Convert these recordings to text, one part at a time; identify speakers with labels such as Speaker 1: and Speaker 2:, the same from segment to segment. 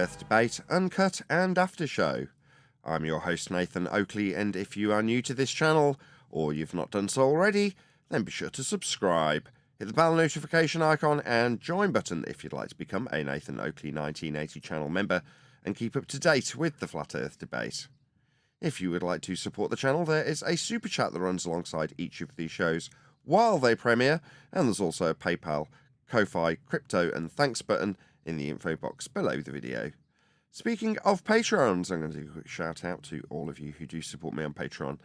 Speaker 1: Earth Debate, Uncut and After Show. I'm your host Nathan Oakley, and if you are new to this channel, or you've not done so already, then be sure to subscribe. Hit the bell notification icon and join button if you'd like to become a Nathan Oakley 1980 channel member and keep up to date with the Flat Earth Debate. If you would like to support the channel, there is a super chat that runs alongside each of these shows while they premiere, and there's also a PayPal, Ko-Fi, crypto and thanks button in the info box below the video. Speaking of Patrons, I'm going to do a quick shout out to all of you who do support me on Patreon.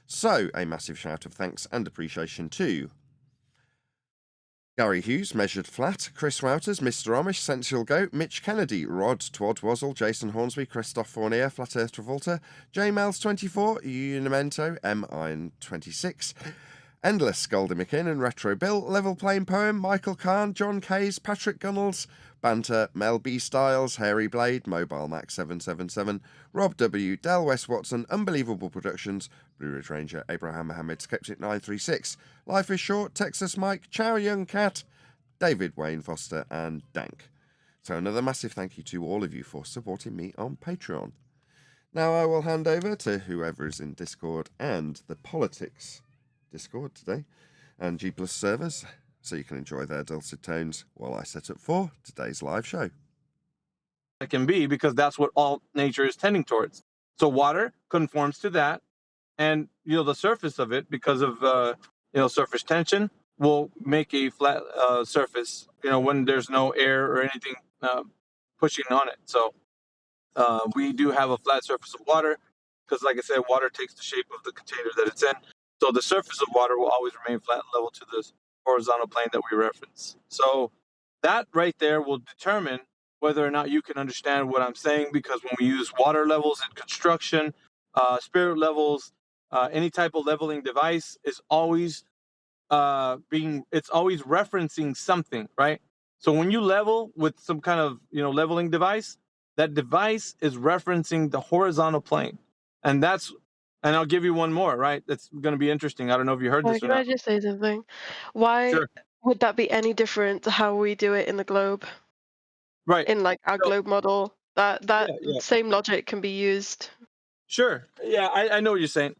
Speaker 1: So, a massive shout of thanks and appreciation to Gary Hughes, Measured Flat, Chris Wouters, Mr. Amish, Sensual Goat, Mitch Kennedy, Rod, Twad Wazzle, Jason Hornsby, Christoph Fournier, Flat Earth Travolta, JMails24, Unimento, M-Iron26, Endless, Goldie McKinnon, Retro Bill, Level Plain Poem, Michael Kahn, John Kays, Patrick Gunnels, Banter, Mel B. Styles, Hairy Blade, Mobile Max 777, Rob W., Del West Watson, Unbelievable Productions, Blue Ridge Ranger, Abraham Mohammed, Skeptic 936, Life is Short, Texas Mike, Chow Young Cat, David Wayne Foster, and Dank. So another massive thank you to all of you for supporting me on Patreon. Now I will hand over to whoever is in Discord and the Politics Discord today, and G Plus servers, so you can enjoy their dulcet tones while I set up for today's live show.
Speaker 2: It can be, because that's what all nature is tending towards. So water conforms to that, and the surface of it, because of surface tension, will make a flat surface. When there's no air or anything pushing on it. So we do have a flat surface of water, because, like I said, water takes the shape of the container that it's in. So the surface of water will always remain flat and level to the horizontal plane that we reference. So that right there will determine whether or not you can understand what I'm saying, because when we use water levels in construction, spirit levels, any type of leveling device is always it's always referencing something, right? So when you level with some kind of leveling device, that device is referencing the horizontal plane, and I'll give you one more, right? That's going to be interesting. I don't know if you heard this or
Speaker 3: Can I
Speaker 2: not.
Speaker 3: just say something? Why
Speaker 2: Sure.
Speaker 3: would that be any different to how we do it in the globe?
Speaker 2: Right.
Speaker 3: In like our
Speaker 2: So,
Speaker 3: globe model, that
Speaker 2: yeah.
Speaker 3: same logic can be used.
Speaker 2: Sure. Yeah, I know what you're saying.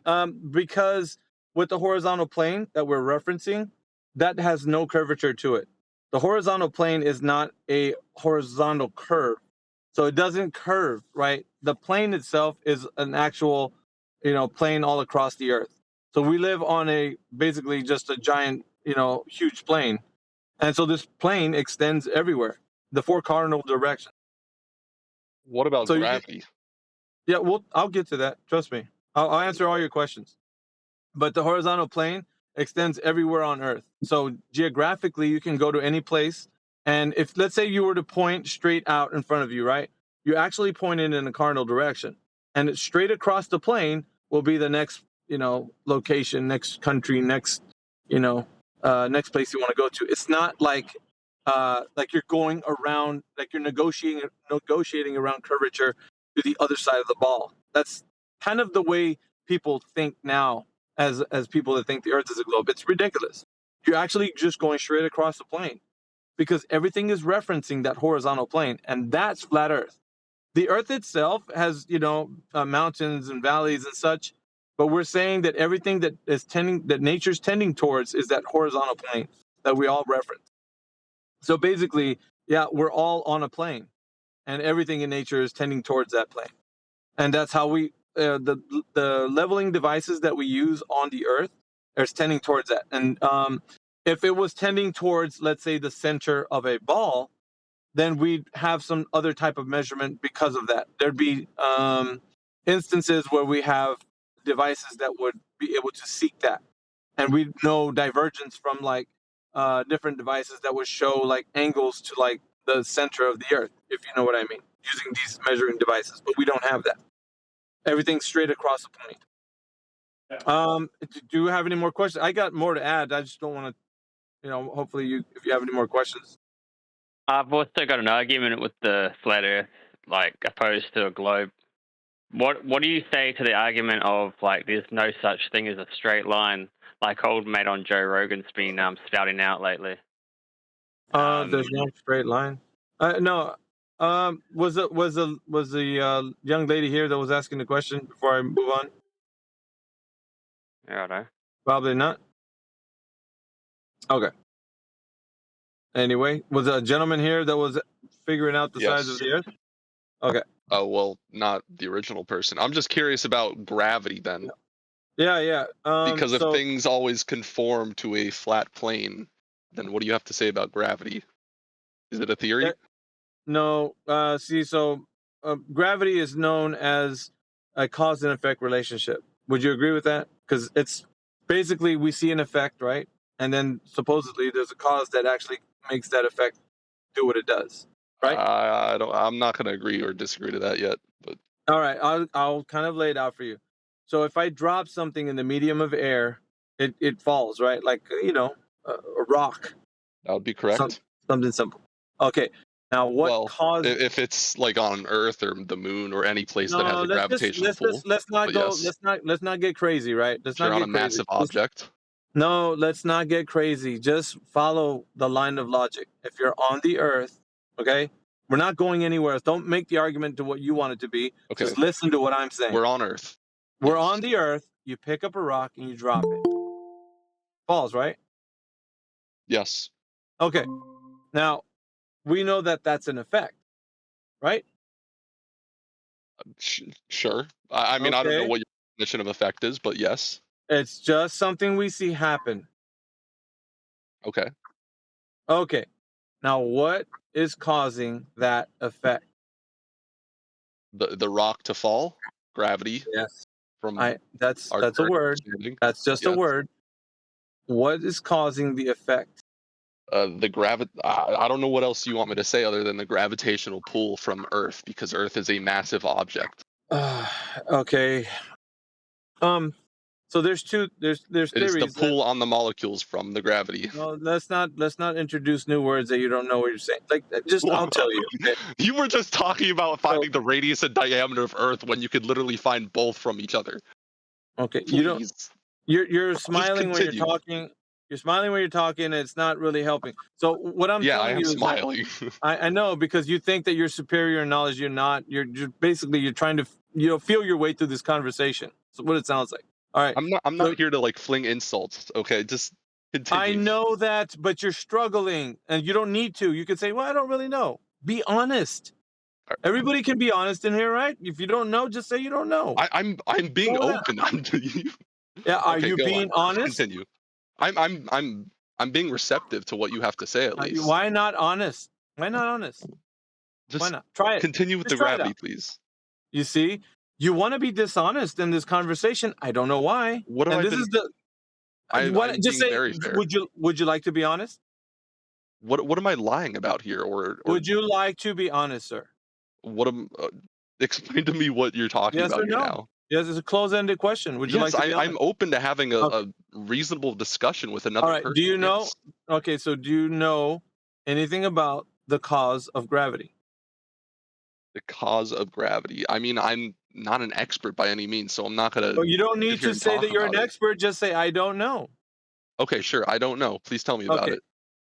Speaker 2: Because with the horizontal plane that we're referencing, that has no curvature to it. The horizontal plane is not a horizontal curve. So it doesn't curve, right? The plane itself is an actual, plane all across the earth. So we live on basically just a giant, huge plane. And so this plane extends everywhere, the four cardinal directions.
Speaker 4: What about
Speaker 2: So
Speaker 4: gravity?
Speaker 2: Yeah, well, I'll get to that. Trust me. I'll answer all your questions. But the horizontal plane extends everywhere on Earth. So geographically, you can go to any place. And if, let's say, you were to point straight out in front of you, right? You actually pointed in a cardinal direction. And it's straight across the plane will be the next, location, next country, next next place you want to go to. It's not like you're going around, like you're negotiating around curvature to the other side of the ball. That's kind of the way people think now, as people that think the Earth is a globe. It's ridiculous. You're actually just going straight across the plane, because everything is referencing that horizontal plane, and that's flat Earth. The Earth itself has, mountains and valleys and such, but we're saying that everything that nature's tending towards is that horizontal plane that we all reference. So basically, yeah, we're all on a plane, and everything in nature is tending towards that plane. And that's how the leveling devices that we use on the Earth are tending towards that. And if it was tending towards, let's say, the center of a ball, then we'd have some other type of measurement because of that. There'd be instances where we have devices that would be able to seek that, and we'd know divergence from different devices that would show angles to the center of the Earth, if you know what I mean, using these measuring devices. But we don't have that. Everything's straight across the plane. Do you have any more questions? I got more to add. I just don't want to, hopefully if you have any more questions.
Speaker 5: I've also got an argument with the flat Earth, opposed to a globe. What do you say to the argument of there's no such thing as a straight line, like old mate on Joe Rogan's been spouting out lately?
Speaker 2: There's no straight line. No, Was the young lady here that was asking the question before I move on?
Speaker 5: Yeah, I know.
Speaker 2: Probably not. Okay. Anyway, was a gentleman here that was figuring out the size of
Speaker 4: Yes.
Speaker 2: the Earth? Okay.
Speaker 4: Oh, well, not the original person. I'm just curious about gravity then.
Speaker 2: Yeah.
Speaker 4: Because if
Speaker 2: So
Speaker 4: things always conform to a flat plane, then what do you have to say about gravity? Is it a theory?
Speaker 2: no, gravity is known as a cause and effect relationship. Would you agree with that? Because it's basically we see an effect, right? And then supposedly there's a cause that actually makes that effect do what it does, right?
Speaker 4: I'm not going to agree or disagree to that yet. But
Speaker 2: All right, I'll kind of lay it out for you. So if I drop something in the medium of air, it falls, right? Like a rock,
Speaker 4: that would be correct.
Speaker 2: something simple. Okay. Now what
Speaker 4: Well,
Speaker 2: caused?
Speaker 4: if it's like on Earth or the Moon or any place that has
Speaker 2: No,
Speaker 4: a gravitational pull.
Speaker 2: let's not
Speaker 4: But
Speaker 2: go.
Speaker 4: yes,
Speaker 2: Let's not get crazy, right? Let's
Speaker 4: if you're
Speaker 2: not
Speaker 4: on a
Speaker 2: get crazy.
Speaker 4: massive object.
Speaker 2: No, let's not get crazy. Just follow the line of logic. If you're on the Earth, okay, we're not going anywhere else. Don't make the argument to what you want it to be.
Speaker 4: Okay.
Speaker 2: Just listen to what I'm saying.
Speaker 4: We're on Earth.
Speaker 2: We're
Speaker 4: Yes.
Speaker 2: on the Earth. You pick up a rock and you drop it. Falls, right?
Speaker 4: Yes.
Speaker 2: Okay. Now, we know that that's an effect, right?
Speaker 4: Sure. I mean, I don't know
Speaker 2: Okay.
Speaker 4: what your definition of effect is, but yes.
Speaker 2: It's just something we see happen.
Speaker 4: Okay.
Speaker 2: Okay. Now, what is causing that effect?
Speaker 4: The rock to fall, gravity.
Speaker 2: Yes.
Speaker 4: From
Speaker 2: That's
Speaker 4: our
Speaker 2: a
Speaker 4: current
Speaker 2: word.
Speaker 4: understanding.
Speaker 2: That's just a
Speaker 4: Yes.
Speaker 2: word. What is causing the effect?
Speaker 4: I don't know what else you want me to say other than the gravitational pull from Earth, because Earth is a massive object.
Speaker 2: Okay. So there's
Speaker 4: It
Speaker 2: theories.
Speaker 4: is the pull on the molecules from the gravity.
Speaker 2: No, let's not introduce new words that you don't know what you're saying. Like, just I'll tell you. Okay?
Speaker 4: You were just talking about finding the radius and diameter of Earth when you could literally find both from each other.
Speaker 2: Okay.
Speaker 4: Please.
Speaker 2: You don't. You're smiling when you're
Speaker 4: continue.
Speaker 2: talking. You're smiling when you're talking, and it's not really helping. So what I'm
Speaker 4: Yeah, I
Speaker 2: telling
Speaker 4: am
Speaker 2: you is that
Speaker 4: smiling.
Speaker 2: I know, because you think that you're superior in knowledge. You're not. You're basically you're trying to feel your way through this conversation. So what it sounds like. All right.
Speaker 4: I'm not here to like fling insults. Okay, just continue.
Speaker 2: I know that, but you're struggling, and you don't need to. You can say, "Well, I don't really know." Be honest. Everybody can be honest in here, right? If you don't know, just say you don't know.
Speaker 4: I'm being open.
Speaker 2: Yeah, are
Speaker 4: Okay,
Speaker 2: you being honest?
Speaker 4: Continue. I'm being receptive to what you have to say at least.
Speaker 2: Why not honest? Why not honest?
Speaker 4: Just
Speaker 2: Why not? Try it.
Speaker 4: Continue with
Speaker 2: Just
Speaker 4: the
Speaker 2: try it
Speaker 4: gravity,
Speaker 2: out.
Speaker 4: please.
Speaker 2: You see, you want to be dishonest in this conversation. I don't know why.
Speaker 4: What have
Speaker 2: and
Speaker 4: I
Speaker 2: this
Speaker 4: been?
Speaker 2: is the.
Speaker 4: I'm
Speaker 2: Just
Speaker 4: being
Speaker 2: say.
Speaker 4: very fair.
Speaker 2: Would you like to be honest?
Speaker 4: What am I lying about here? Or
Speaker 2: Would you like to be honest, sir?
Speaker 4: what am? Explain to me what you're talking
Speaker 2: Yes
Speaker 4: about
Speaker 2: or
Speaker 4: here
Speaker 2: no?
Speaker 4: now.
Speaker 2: Yes, it's a closed-ended question. Would you like to be honest?
Speaker 4: I'm open to having
Speaker 2: Okay.
Speaker 4: a reasonable discussion with another
Speaker 2: All right.
Speaker 4: person.
Speaker 2: Do you know?
Speaker 4: Yes.
Speaker 2: Okay, so do you know anything about the cause of gravity?
Speaker 4: The cause of gravity. I mean, I'm not an expert by any means, so I'm not gonna.
Speaker 2: Well, you don't need
Speaker 4: sit here
Speaker 2: to
Speaker 4: and
Speaker 2: say
Speaker 4: talk
Speaker 2: that you're an
Speaker 4: about it.
Speaker 2: expert. Just say I don't know.
Speaker 4: Okay, sure. I don't know. Please tell me about
Speaker 2: Okay.
Speaker 4: it.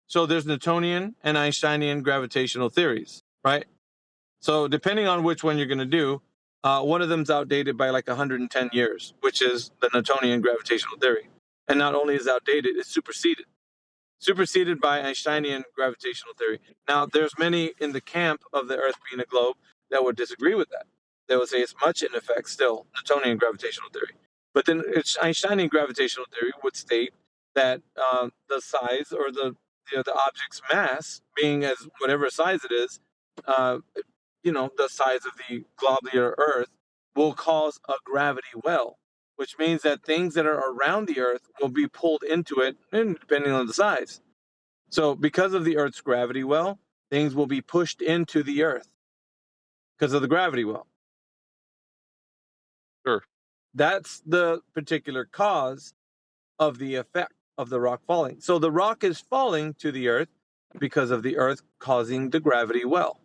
Speaker 2: So there's Newtonian and Einsteinian gravitational theories, right? So depending on which one you're going to do, one of them's outdated by like 110 years, which is the Newtonian gravitational theory. And not only is outdated, it's superseded by Einsteinian gravitational theory. Now, there's many in the camp of the Earth being a globe that would disagree with that. They would say it's much in effect still Newtonian gravitational theory. But then Einsteinian gravitational theory would state that the size or the object's mass, being as whatever size it is, the size of the globular Earth, will cause a gravity well, which means that things that are around the Earth will be pulled into it, and depending on the size. So, because of the Earth's gravity well, things will be pushed into the Earth because of the gravity well.
Speaker 4: Sure.
Speaker 2: That's the particular cause of the effect of the rock falling. So the rock is falling to the Earth because of the Earth causing the gravity well.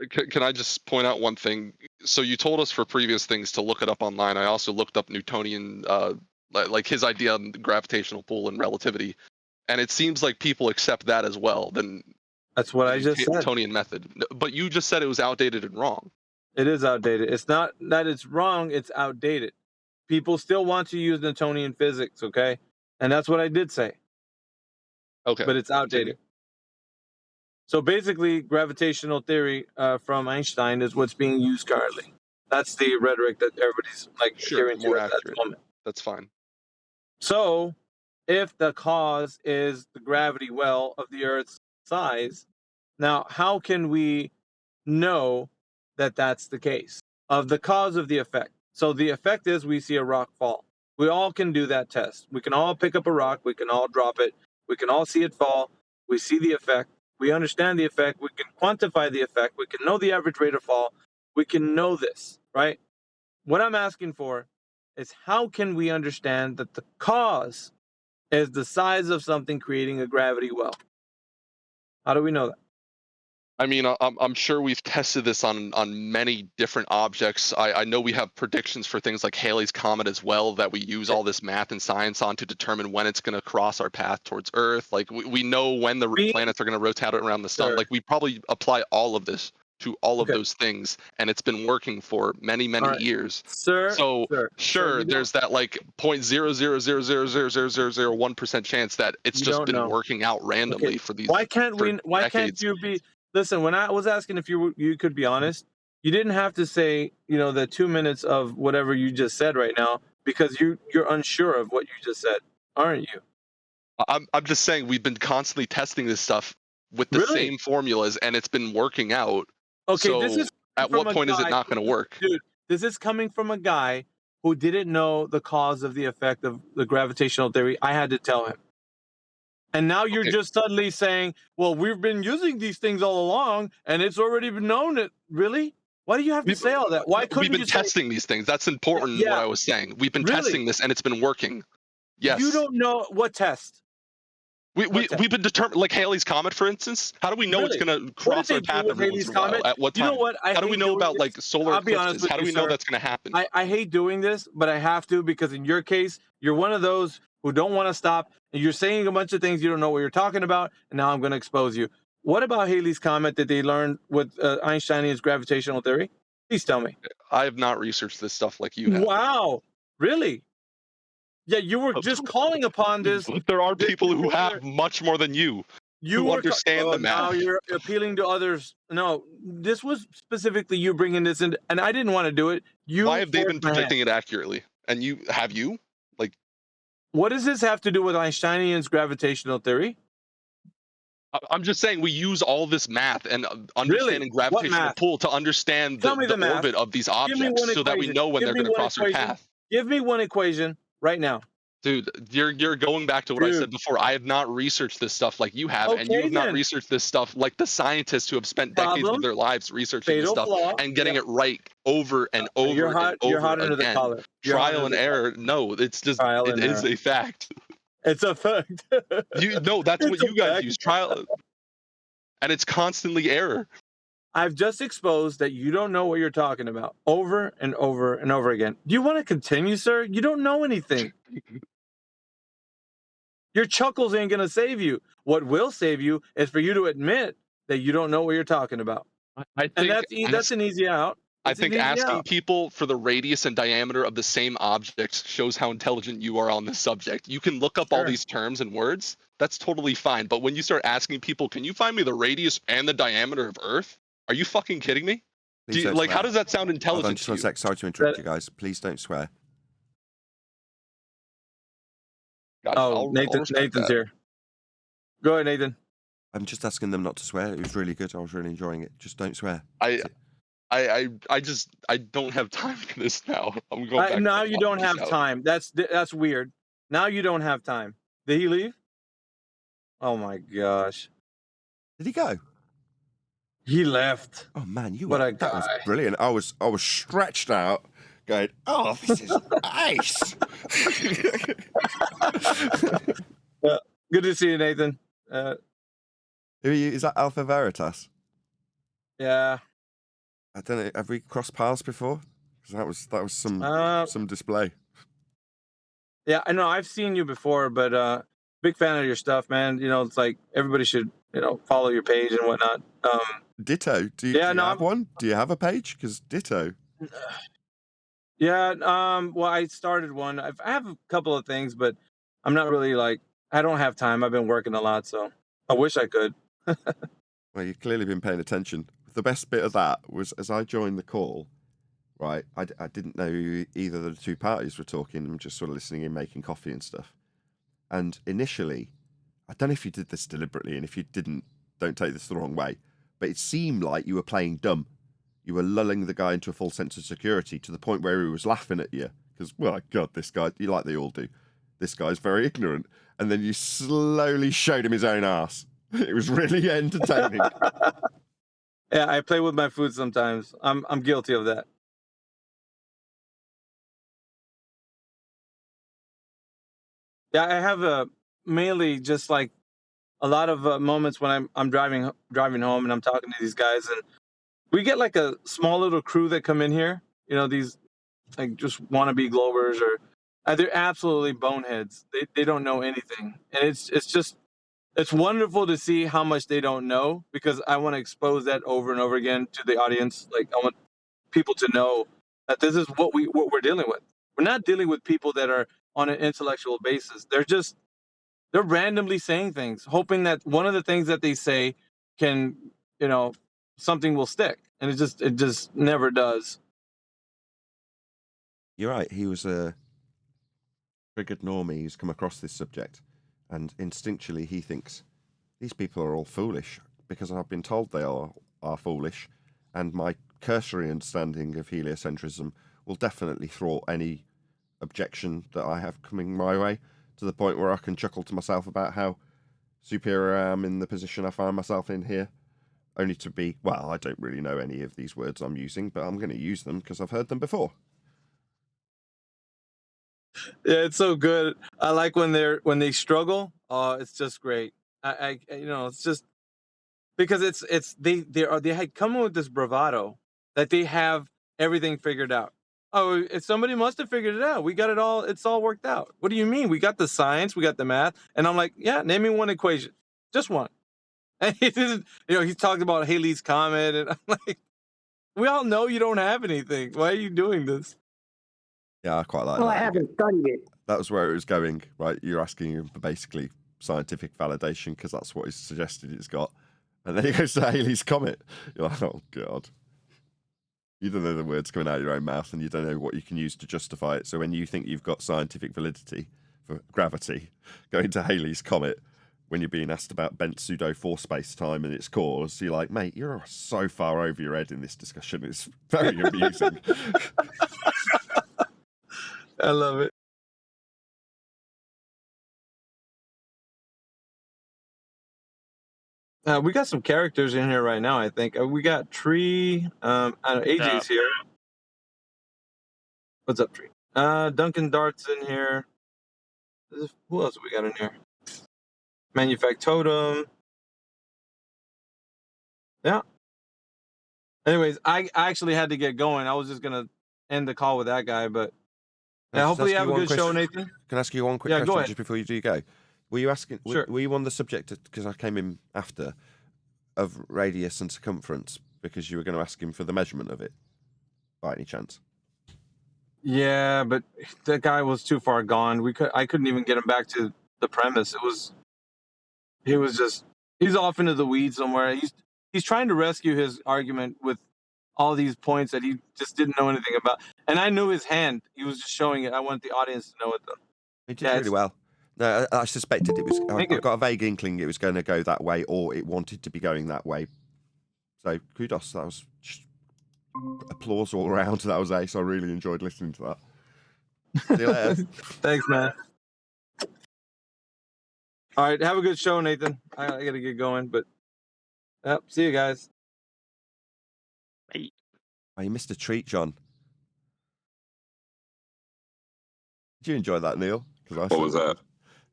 Speaker 4: Can I just point out one thing? So you told us for previous things to look it up online. I also looked up Newtonian, like his idea on the gravitational pull and relativity, and it seems like people accept that as well. Then
Speaker 2: That's what I just said.
Speaker 4: Newtonian method. But you just said it was outdated and wrong.
Speaker 2: It is outdated. It's not that it's wrong, it's outdated. People still want to use Newtonian physics, okay? And that's what I did say.
Speaker 4: Okay.
Speaker 2: But it's outdated. So basically, gravitational theory from Einstein is what's being used currently. That's the rhetoric that everybody's like adhering to at the moment.
Speaker 4: That's fine.
Speaker 2: So, if the cause is the gravity well of the Earth's size, now how can we know that that's the case of the cause of the effect? So the effect is we see a rock fall. We all can do that test. We can all pick up a rock. We can all drop it. We can all see it fall. We see the effect. We understand the effect. We can quantify the effect. We can know the average rate of fall. We can know this, right? What I'm asking for is how can we understand that the cause is the size of something creating a gravity well? How do we know that?
Speaker 4: I mean, I'm sure we've tested this on many different objects. I know we have predictions for things like Halley's Comet as well that we use all this math and science on to determine when it's going to cross our path towards Earth. Like we know when the planets are going to rotate around the sun.
Speaker 2: Sure.
Speaker 4: Like we probably apply all of this to all of those things, and it's been working for many years.
Speaker 2: Sir,
Speaker 4: so sure, there's that like 0.000000001% chance that it's just been working out randomly for these.
Speaker 2: Why can't
Speaker 4: decades.
Speaker 2: you be? Listen, when I was asking if you could be honest, you didn't have to say, the 2 minutes of whatever you just said right now, because you're unsure of what you just said, aren't you?
Speaker 4: I'm just saying we've been constantly testing this stuff with the same formulas, and it's been working out.
Speaker 2: Okay,
Speaker 4: so
Speaker 2: this is
Speaker 4: at what point is it not going to work?
Speaker 2: Dude, this is coming from a guy who didn't know the cause of the effect of the gravitational theory. I had to tell him. And now you're just suddenly saying, well, we've been using these things all along, and it's already been known. Really? Why do you have to say all that? Why couldn't
Speaker 4: we've been testing these things? That's important. What I was saying. We've been testing this, and it's been working. Yes.
Speaker 2: You don't know what test.
Speaker 4: We've been determined, like Halley's Comet, for instance. How do we know it's going to cross our path every once in a while? At what time?
Speaker 2: You know what?
Speaker 4: How do we know about like solar eclipses? How do we know that's going to happen?
Speaker 2: I hate doing this, but I have to, because in your case, you're one of those who don't want to stop, and you're saying a bunch of things you don't know what you're talking about, and now I'm going to expose you. What about Halley's Comet that they learned with Einstein's gravitational theory? Please tell me.
Speaker 4: I have not researched this stuff like you have.
Speaker 2: Wow. Really? Yeah, you were just calling upon this.
Speaker 4: There are people who have much more than you. who understand the math.
Speaker 2: Now you're appealing to others. No, this was specifically you bringing this in, and I didn't want to do it.
Speaker 4: Why have they been predicting it accurately? And you? Like,
Speaker 2: what does this have to do with Einsteinian's gravitational theory?
Speaker 4: I'm just saying we use all this math and understanding gravitational pull to understand the orbit of these objects so that we know when they're going to cross our path.
Speaker 2: Give me one equation right now.
Speaker 4: Dude, you're going back to what I said before. I have not researched this stuff like you have, and you have not researched this stuff like the scientists who have spent decades of their lives researching this stuff and getting it right. Over and over and over again. Trial and error. No, it's just it is a fact.
Speaker 2: It's a fact.
Speaker 4: That's what you guys use. Trial, and it's constantly error.
Speaker 2: I've just exposed that you don't know what you're talking about over and over and over again. Do you want to continue, sir? You don't know anything. Your chuckles ain't going to save you. What will save you is for you to admit that you don't know what you're talking about.
Speaker 4: I think
Speaker 2: that's an easy out.
Speaker 4: I think asking people for the radius and diameter of the same object shows how intelligent you are on this subject. You can look up all these terms and words. That's totally fine. But when you start asking people, can you find me the radius and the diameter of Earth? Are you fucking kidding me? How does that sound intelligent to you?
Speaker 1: Sorry to interrupt you guys. Please don't swear.
Speaker 2: Nathan's here. Go ahead, Nathan.
Speaker 1: I'm just asking them not to swear. It was really good. I was really enjoying it. Just don't swear.
Speaker 4: I don't have time for this now. I'm going back.
Speaker 2: Now you don't have time. That's weird. Now you don't have time. Did he leave? Oh my gosh.
Speaker 1: Did he go?
Speaker 2: He left.
Speaker 1: Oh man, that was brilliant. I was stretched out, going, "Oh, this is nice."
Speaker 2: Good to see you, Nathan.
Speaker 1: Who are you? Is that Alpha Veritas?
Speaker 2: Yeah.
Speaker 1: I don't know. Have we crossed paths before? Because that was some display.
Speaker 2: Yeah, I know. I've seen you before, but big fan of your stuff, man. You know, it's like everybody should, you know, follow your page and whatnot.
Speaker 1: Ditto. Do you have one? Do you have a page? Because ditto.
Speaker 2: Yeah. Well, I started one. I have a couple of things, but I'm not really like, I don't have time. I've been working a lot, so I wish I could.
Speaker 1: Well, you've clearly been paying attention. The best bit of that was as I joined the call, right? I didn't know either of the two parties were talking. I'm just sort of listening in, making coffee and stuff. And initially, I don't know if you did this deliberately, and if you didn't, don't take this the wrong way, but it seemed like you were playing dumb. You were lulling the guy into a false sense of security to the point where he was laughing at you. Because, well, God, this guy, you like they all do, this guy's very ignorant. And then you slowly showed him his own ass. It was really entertaining.
Speaker 2: Yeah, I play with my food sometimes. I'm guilty of that. Yeah, I have mainly just like a lot of moments when I'm driving home and I'm talking to these guys, and we get like a small little crew that come in here. You know, these like just wannabe Globers, or they're absolutely boneheads. They don't know anything, and it's wonderful to see how much they don't know, because I want to expose that over and over again to the audience. Like, I want people to know that this is what we're dealing with. We're not dealing with people that are on an intellectual basis. They're randomly saying things, hoping that one of the things that they say can, you know, something will stick, and it just never does.
Speaker 1: You're right. He was a triggered normie who's come across this subject, and instinctually he thinks these people are all foolish because I've been told they are foolish, and my cursory understanding of heliocentrism will definitely thwart any objection that I have coming my way, to the point where I can chuckle to myself about how superior I am in the position I find myself in here, only to be, well, I don't really know any of these words I'm using, but I'm going to use them because I've heard them before.
Speaker 2: Yeah, it's so good. I like when they struggle. It's just great. I you know, it's just because they had come with this bravado that they have everything figured out. Oh, if somebody must have figured it out. We got it all. It's all worked out. What do you mean? We got the science, we got the math, and I'm like, yeah, name me one equation, just one. And he didn't. You know, he's talking about Halley's Comet, and I'm like, we all know you don't have anything. Why are you doing this?
Speaker 1: Yeah, I quite like
Speaker 6: Well,
Speaker 1: that.
Speaker 6: I haven't studied it.
Speaker 1: That was where it was going, right? You're asking him for basically scientific validation because that's what he's suggested it's got. And then he goes to Halley's Comet. You're like, oh, God. You don't know the words coming out of your own mouth, and you don't know what you can use to justify it. So when you think you've got scientific validity for gravity, going to Halley's Comet, when you're being asked about bent pseudo-force space-time and its cause, you're like, mate, you're so far over your head in this discussion. It's very amusing.
Speaker 2: I love it. We got some characters in here right now, I think. We got Tree. I know AJ's here. What's up, Tree? Duncan Dart's in here. Who else we got in here? Manufactotum. Yeah. Anyways, I actually had to get going. I was just going to end the call with that guy, but yeah, hopefully you have a good show, Nathan.
Speaker 1: Can I ask you one quick
Speaker 2: Yeah,
Speaker 1: question
Speaker 2: go ahead.
Speaker 1: just before you do go? Were you asking?
Speaker 2: Sure.
Speaker 1: Were you on the subject, because I came in after, of radius and circumference, because you were going to ask him for the measurement of it, by any chance?
Speaker 2: Yeah, but that guy was too far gone. I couldn't even get him back to the premise. He's off into the weeds somewhere. He's trying to rescue his argument with all these points that he just didn't know anything about. And I knew his hand. He was just showing it. I want the audience to know it, though.
Speaker 1: He did really well. No, I suspected it was.
Speaker 2: Thank
Speaker 1: I
Speaker 2: you.
Speaker 1: got a vague inkling it was going to go that way, or it wanted to be going that way. So kudos. That was just applause all around. That was ace. I really enjoyed listening to that. See you later.
Speaker 2: Thanks, man. All right, have a good show, Nathan. I gotta get going, but yep, see you guys.
Speaker 1: Oh, you missed a treat, John. Did you enjoy that, Neil?
Speaker 7: What was that?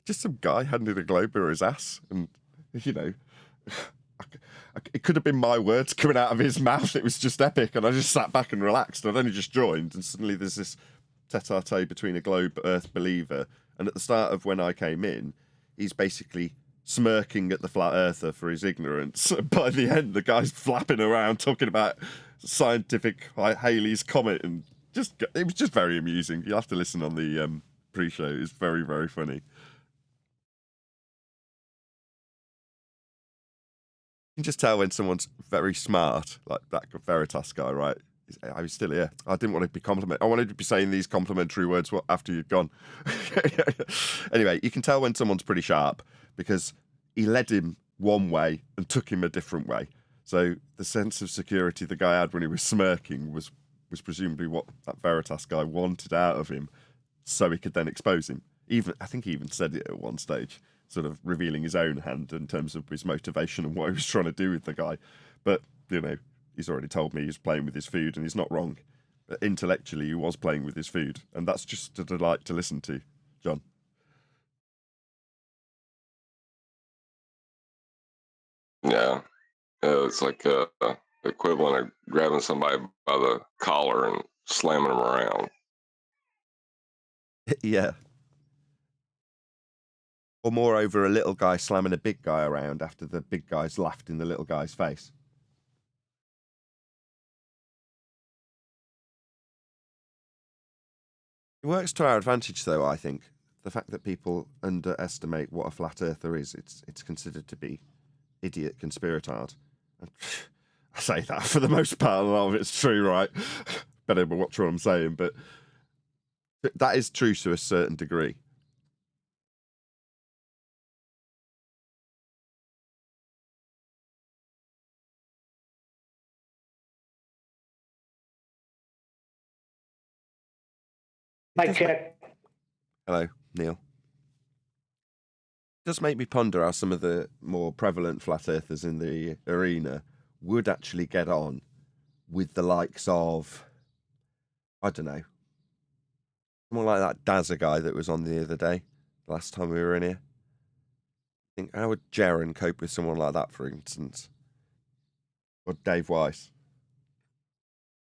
Speaker 1: Just some guy handing a globe his ass, and you know, it could have been my words coming out of his mouth. It was just epic, and I just sat back and relaxed. I'd only just joined, and suddenly there's this tete-a-tete between a globe Earth believer, and at the start of when I came in, he's basically smirking at the flat earther for his ignorance. By the end, the guy's flapping around talking about scientific Halley's Comet, and it was just very amusing. You'll have to listen on the pre-show. It's very, very funny. You can just tell when someone's very smart, like that Veritas guy, right? I was still here. I didn't want to be I wanted to be saying these complimentary words after you'd gone. Anyway, you can tell when someone's pretty sharp because he led him one way and took him a different way. So the sense of security the guy had when he was smirking was presumably what that Veritas guy wanted out of him, so he could then expose him. I think he even said it at one stage, sort of revealing his own hand in terms of his motivation and what he was trying to do with the guy. But, he's already told me he's playing with his food, and he's not wrong. But intellectually, he was playing with his food, and that's just a delight to listen to, John.
Speaker 6: Yeah, it's like the equivalent of grabbing somebody by the collar and slamming them around.
Speaker 1: Yeah. Or moreover, a little guy slamming a big guy around after the big guy's laughed in the little guy's face. It works to our advantage, though, I think. The fact that people underestimate what a flat earther is, it's considered to be idiot conspiratard. I say that for the most part, a lot of it's true, right? Better watch what I'm saying, but that is true to a certain degree.
Speaker 7: Hi, check.
Speaker 1: Hello, Neil. It does make me ponder how some of the more prevalent flat earthers in the arena would actually get on with the likes of, I don't know, someone like that Dazza guy that was on the other day, last time we were in here. I think, how would Jaren cope with someone like that, for instance? Or Dave Weiss?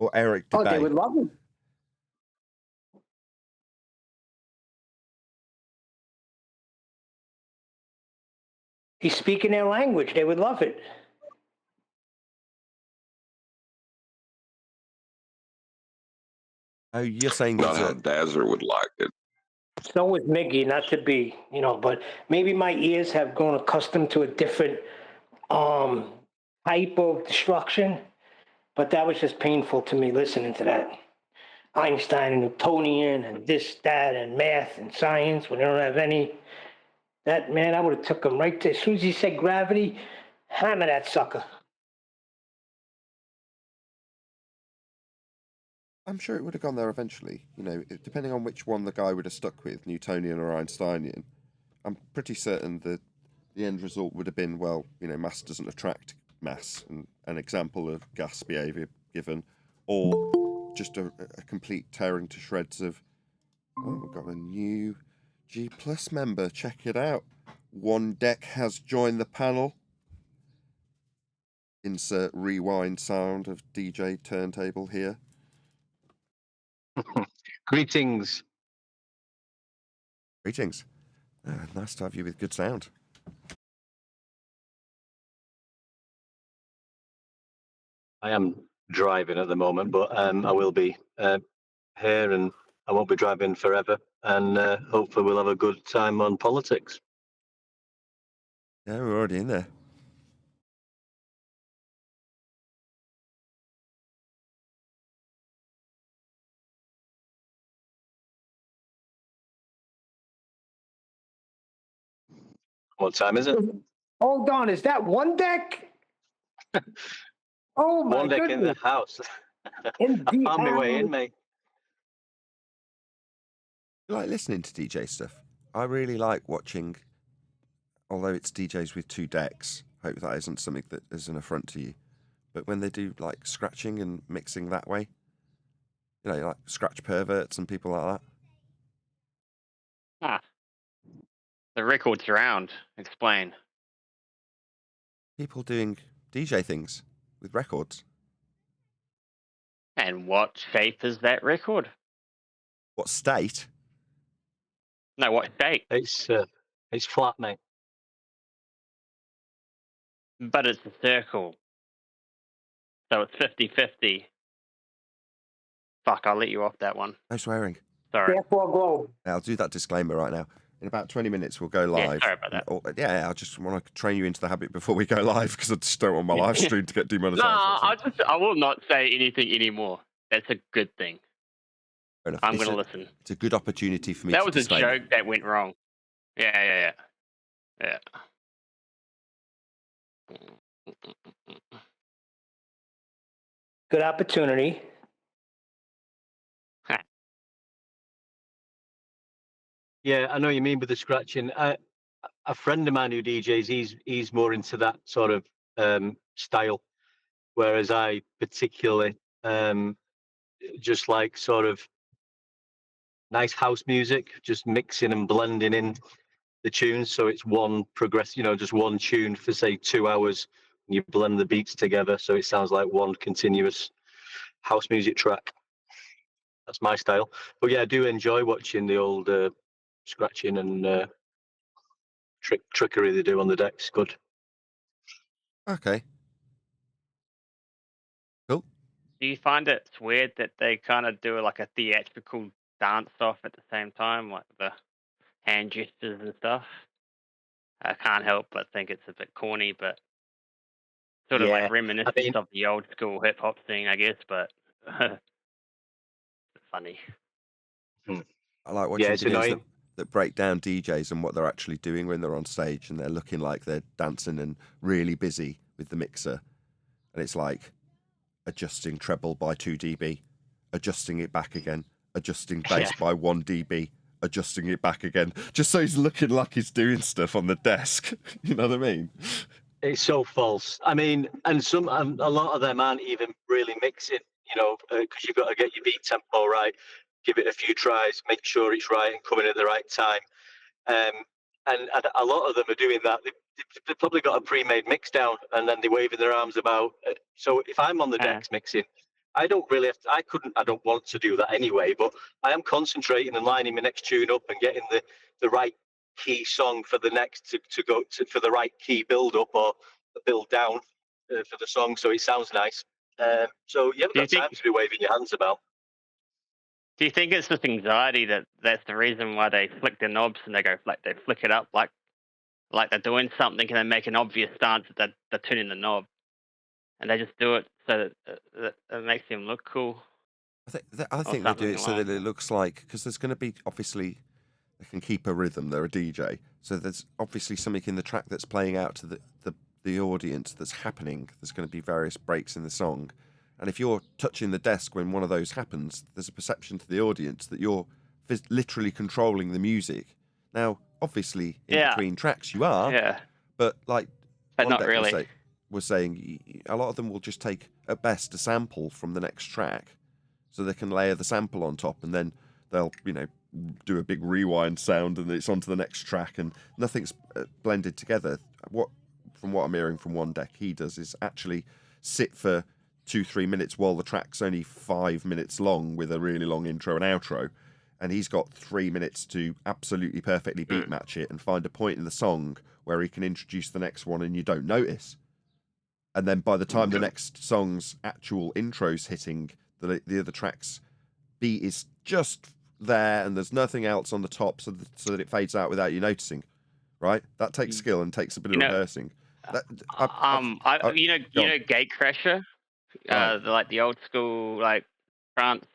Speaker 1: Or Eric DeBay?
Speaker 7: Oh, they would love him. He's speaking their language. They would love it.
Speaker 1: Oh, you're saying
Speaker 6: Not how Dazzler would like it.
Speaker 7: So would Miggy, not to be, but maybe my ears have grown accustomed to a different type of destruction. But that was just painful to me listening to that. Einstein and Newtonian and this, that, and math and science when they don't have any. That, man, I would have took him right to, as soon as he said gravity, hammer that sucker.
Speaker 1: I'm sure it would have gone there eventually. Depending on which one the guy would have stuck with, Newtonian or Einsteinian, I'm pretty certain that the end result would have been, mass doesn't attract mass, and an example of gas behaviour given, or just a complete tearing to shreds of, we've got a new G Plus member, check it out. One Deck has joined the panel. Insert rewind sound of DJ turntable here.
Speaker 8: Greetings.
Speaker 1: Greetings. Nice to have you with good sound.
Speaker 8: I am driving at the moment, but I will be here, and I won't be driving forever. And hopefully we'll have a good time on politics.
Speaker 1: Yeah, we're already in there.
Speaker 8: What time is it?
Speaker 7: Hold on, is that One Deck? Oh my
Speaker 8: One Deck
Speaker 7: goodness.
Speaker 8: in the house.
Speaker 7: In
Speaker 8: I
Speaker 7: the
Speaker 8: found my way in,
Speaker 7: house.
Speaker 8: mate.
Speaker 1: I like listening to DJ stuff. I really like watching, although it's DJs with two decks. I hope that isn't something that is an affront to you. But when they do like scratching and mixing that way, like scratch perverts and people like that.
Speaker 5: Ah. The record surround. Explain.
Speaker 1: People doing DJ things with records.
Speaker 5: And what shape is that record?
Speaker 1: What state?
Speaker 5: No, what shape?
Speaker 8: It's It's flat, mate.
Speaker 5: But it's a circle, so it's 50-50. Fuck, I'll let you off that one.
Speaker 1: No swearing.
Speaker 5: Sorry.
Speaker 7: Therefore, globe.
Speaker 1: I'll do that disclaimer right now. In about 20 minutes, we'll go live.
Speaker 5: Yeah, sorry about that.
Speaker 1: Yeah, I just want to train you into the habit before we go live because I just don't want my live stream to get demonetized.
Speaker 5: No, I will not say anything anymore. That's a good thing.
Speaker 1: Fair enough.
Speaker 5: I'm going to listen.
Speaker 1: It's a good opportunity for me
Speaker 5: That
Speaker 1: to
Speaker 5: was a
Speaker 1: disclaim it.
Speaker 5: joke that went wrong. Yeah.
Speaker 7: Good opportunity.
Speaker 8: Yeah, I know what you mean with the scratching. A friend of mine who DJs, he's more into that sort of style, whereas I particularly just like sort of nice house music, just mixing and blending in the tunes, so it's one just one tune for say 2 hours. And you blend the beats together, so it sounds like one continuous house music track. That's my style. But yeah, I do enjoy watching the old scratching and trickery they do on the decks. Good.
Speaker 1: Okay. Cool.
Speaker 5: Do you find it's weird that they kind of do like a theatrical dance off at the same time, like the hand gestures and stuff? I can't help but think it's a bit corny, but sort of like reminiscent of the old school hip hop thing, I guess, but funny.
Speaker 1: I like watching
Speaker 8: it's
Speaker 1: videos
Speaker 8: annoying.
Speaker 1: that break down DJs and what they're actually doing when they're on stage and they're looking like they're dancing and really busy with the mixer. And it's like adjusting treble by 2 dB, adjusting it back again, adjusting bass by 1 dB, adjusting it back again, just so he's looking like he's doing stuff on the desk. You know what I mean?
Speaker 8: It's so false. I mean, and a lot of them aren't even really mixing, because you've got to get your beat tempo right, give it a few tries, make sure it's right and coming at the right time. And a lot of them are doing that. They've probably got a pre-made mix down, and then they're waving their arms about. So if I'm on the decks mixing, I don't really have to, I don't want to do that anyway, but I am concentrating and lining my next tune up and getting the right key song for the next to go to, for the right key build up or build down for the song, so it sounds nice. So you haven't got time to be waving your hands about.
Speaker 5: Do you think it's just anxiety that's the reason why they flick their knobs and they flick it up like they're doing something and they make an obvious stance that they're turning the knob, and they just do it so that it makes them look cool?
Speaker 1: I think they do it so that it looks like, because there's going to be, obviously, they can keep a rhythm, they're a DJ, so there's obviously something in the track that's playing out to the audience that's happening. There's going to be various breaks in the song, and if you're touching the desk when one of those happens, there's a perception to the audience that you're literally controlling the music. Now, obviously, in between tracks you are, but like
Speaker 5: but not really.
Speaker 1: Was saying a lot of them will just take at best a sample from the next track, so they can layer the sample on top, and then they'll do a big rewind sound, and it's onto the next track, and nothing's blended together. From what I'm hearing from one deck, he does is actually sit for 2-3 minutes while the track's only 5 minutes long with a really long intro and outro, and he's got 3 minutes to absolutely perfectly beat match it and find a point in the song where he can introduce the next one and you don't notice. And then by the time the next song's actual intro's hitting, the other track's beat is just there and there's nothing else on the top, so that it fades out without you noticing. Right? That takes skill and takes a bit of rehearsing.
Speaker 5: Gatecrasher, like the old school France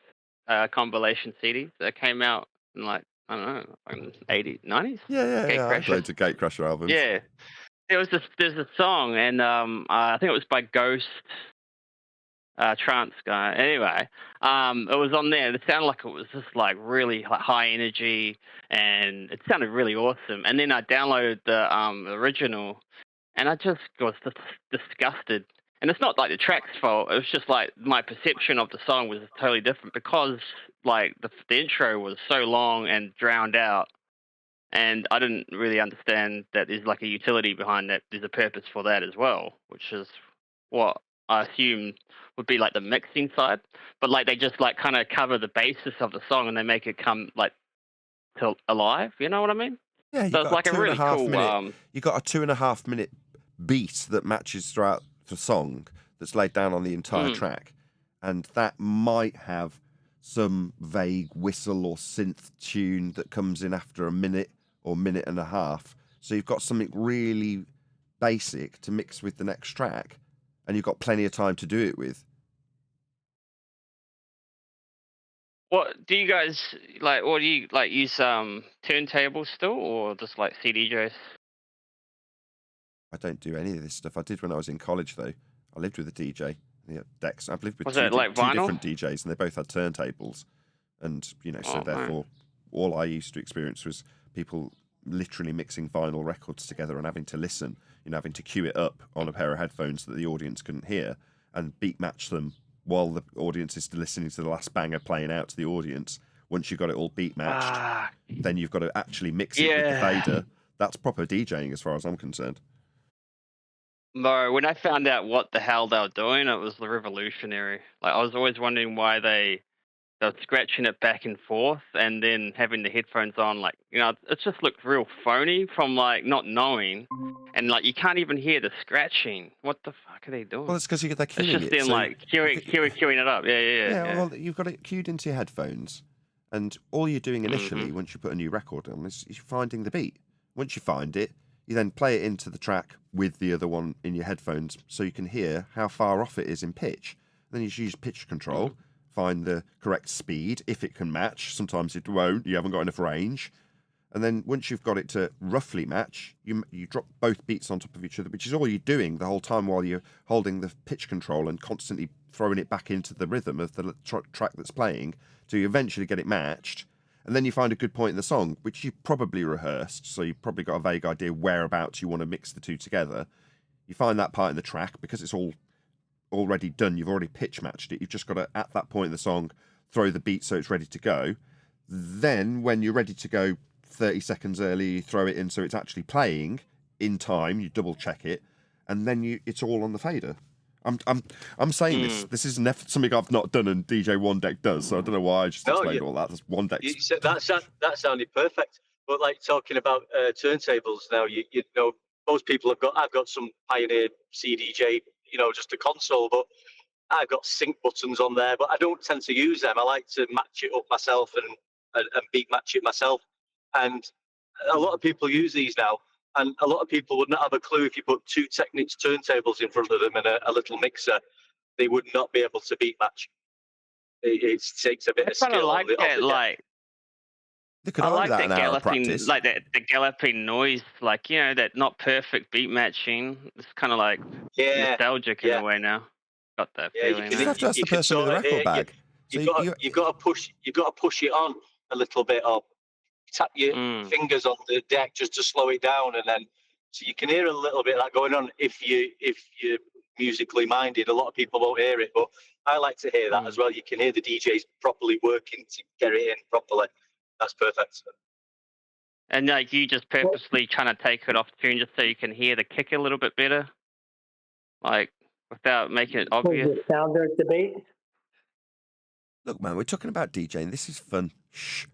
Speaker 5: compilation CDs that came out in I don't know, in 80s, 90s.
Speaker 1: Yeah. I played to Gatecrasher albums.
Speaker 5: Yeah, there's a song, and I think it was by Ghost, trance guy. Anyway, it was on there. It sounded like it was just really high energy, and it sounded really awesome. And then I downloaded the original, and I just was disgusted. And it's not the track's fault. It was just my perception of the song was totally different because the intro was so long and drowned out. And I didn't really understand that there's a utility behind that. There's a purpose for that as well, which is what I assume would be the mixing side. But they just kind of cover the basis of the song and they make it come to alive. You know what I mean?
Speaker 1: Yeah,
Speaker 5: So it's like a really cool.
Speaker 1: You got a 2.5 minute beat that matches throughout the song that's laid down on the entire track, and that might have some vague whistle or synth tune that comes in after a minute or minute and a half. So you've got something really basic to mix with the next track, and you've got plenty of time to do it with.
Speaker 5: What do you guys like? What do you like? Use turntables still, or just like CDJs?
Speaker 1: I don't do any of this stuff. I did when I was in college, though. I lived with a DJ. Yeah, Dex. I've lived with
Speaker 5: Was
Speaker 1: two,
Speaker 5: it like
Speaker 1: two
Speaker 5: vinyl?
Speaker 1: different DJs, and they both had turntables. And so
Speaker 5: Oh, man.
Speaker 1: therefore, all I used to experience was people literally mixing vinyl records together and having to listen. Having to cue it up on a pair of headphones that the audience couldn't hear, and beat match them while the audience is listening to the last banger playing out to the audience. Once you've got it all beat matched, then you've got to actually mix it with the fader. That's proper DJing, as far as I'm concerned.
Speaker 5: No, when I found out what the hell they were doing, it was revolutionary. Like I was always wondering why they were scratching it back and forth, and then having the headphones on. Like it just looked real phony from like not knowing, and like you can't even hear the scratching. What the fuck are they doing?
Speaker 1: Well, it's because they're
Speaker 5: It's
Speaker 1: queuing
Speaker 5: just
Speaker 1: it.
Speaker 5: them
Speaker 1: So
Speaker 5: like queuing it up. Yeah.
Speaker 1: Well, you've got it queued into your headphones, and all you're doing initially, once you put a new record on, is you're finding the beat. Once you find it, you then play it into the track with the other one in your headphones, so you can hear how far off it is in pitch. Then you use pitch control, find the correct speed, if it can match. Sometimes it won't, you haven't got enough range. And then once you've got it to roughly match, you drop both beats on top of each other, which is all you're doing the whole time while you're holding the pitch control and constantly throwing it back into the rhythm of the track that's playing, so you eventually get it matched. And then you find a good point in the song, which you probably rehearsed, so you've probably got a vague idea whereabouts you want to mix the two together. You find that part in the track, because it's all already done, you've already pitch matched it, you've just got to, at that point in the song, throw the beat so it's ready to go. Then, when you're ready to go 30 seconds early, you throw it in so it's actually playing in time, you double check it, and then it's all on the fader. I'm saying this is something I've not done and DJ One Deck does, so I don't know why I just explained all that. That's One Deck.
Speaker 8: That sounded perfect. But like talking about turntables now, you know, most people I've got some Pioneer CDJ, just a console, but I've got sync buttons on there, but I don't tend to use them. I like to match it up myself and beat match it myself. And a lot of people use these now. And a lot of people would not have a clue if you put two Technics turntables in front of them and a little mixer, they would not be able to beat match. It takes a bit of skill.
Speaker 5: I like that galloping, like the galloping noise, like that not perfect beat matching. It's kind of like nostalgic in a way now. Got that feeling.
Speaker 1: You have to ask the person with the record bag.
Speaker 8: You've got to push it on a little bit, or tap your fingers on the deck just to slow it down, and then so you can hear a little bit of that going on if you're musically minded. A lot of people won't hear it, but I like to hear that as well. You can hear the DJs properly working to get it in properly. That's perfect.
Speaker 5: And like you just purposely trying to take it off tune just so you can hear the kick a little bit better, like without making it obvious.
Speaker 7: Sounder debate.
Speaker 1: Look, man, we're talking about DJing. This is fun. Shh.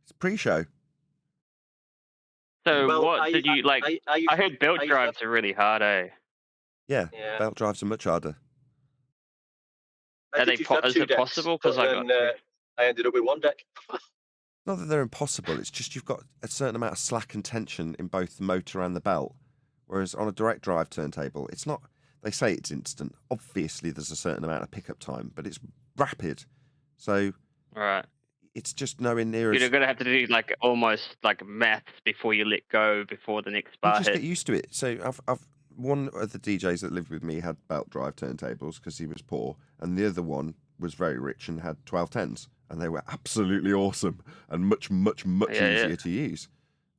Speaker 1: It's pre-show.
Speaker 5: So what did you like? I heard belt drives are really hard, eh?
Speaker 1: Yeah, belt drives are much harder.
Speaker 5: Is it possible? Because
Speaker 8: I ended up with one deck.
Speaker 1: Not that they're impossible, it's just you've got a certain amount of slack and tension in both the motor and the belt. Whereas on a direct drive turntable, it's not, they say it's instant. Obviously, there's a certain amount of pickup time, but it's rapid. So it's just nowhere near as...
Speaker 5: You're going to have to do like almost like maths before you let go, before the next bar
Speaker 1: You just
Speaker 5: hits.
Speaker 1: get used to it. So one of the DJs that lived with me had belt drive turntables because he was poor, and the other one was very rich and had 1210s. And they were absolutely awesome and much, much, much easier to use.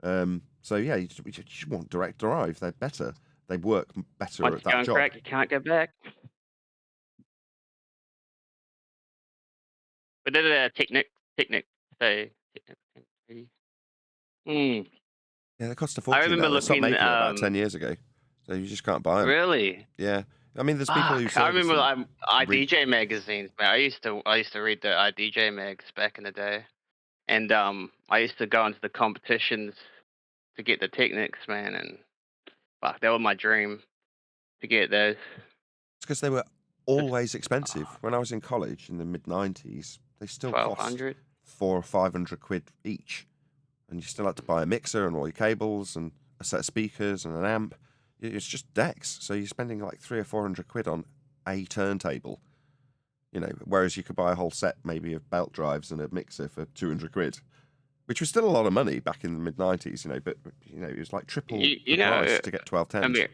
Speaker 1: So yeah, you just want direct drive. They're better. They work better
Speaker 5: Once
Speaker 1: at that job.
Speaker 5: Crack, you can't go back. But then Technic, say Technic.
Speaker 1: Yeah, they cost a fortune.
Speaker 5: I remember
Speaker 1: now. They stopped making it about 10 years ago, so you just can't buy them.
Speaker 5: Really?
Speaker 1: Yeah. I mean, there's people who.
Speaker 5: I remember IDJ magazines, man. I used to read the IDJ mags back in the day, and I used to go into the competitions to get the Technics, man, and fuck, that was my dream to get those.
Speaker 1: It's because they were always expensive. When I was in college in the mid-90s, they still cost
Speaker 5: 1200.
Speaker 1: 400 or 500 quid each. And you still had to buy a mixer and all your cables and a set of speakers and an amp. It's just decks. So you're spending like 300 or 400 quid on a turntable. Whereas you could buy a whole set maybe of belt drives and a mixer for 200 quid. Which was still a lot of money back in the mid-90s, but it was like triple the price to get 1210s.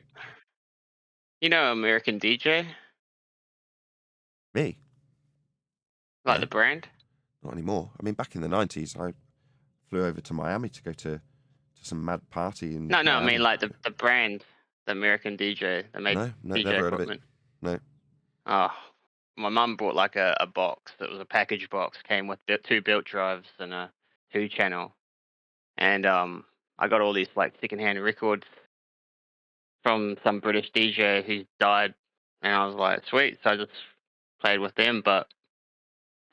Speaker 5: American DJ?
Speaker 1: Me?
Speaker 5: Like the brand?
Speaker 1: Not anymore. I mean, back in the 90s, I flew over to Miami to go to some mad party in
Speaker 5: No, I
Speaker 1: Miami.
Speaker 5: mean like the brand, the American DJ. They made
Speaker 1: No,
Speaker 5: DJ
Speaker 1: never heard
Speaker 5: equipment.
Speaker 1: of it. No.
Speaker 5: Oh, my mum bought like a box. It was a package box. Came with 2 belt drives and a 2-channel. And I got all these like secondhand records from some British DJ who's died, and I was like, sweet. So I just played with them, but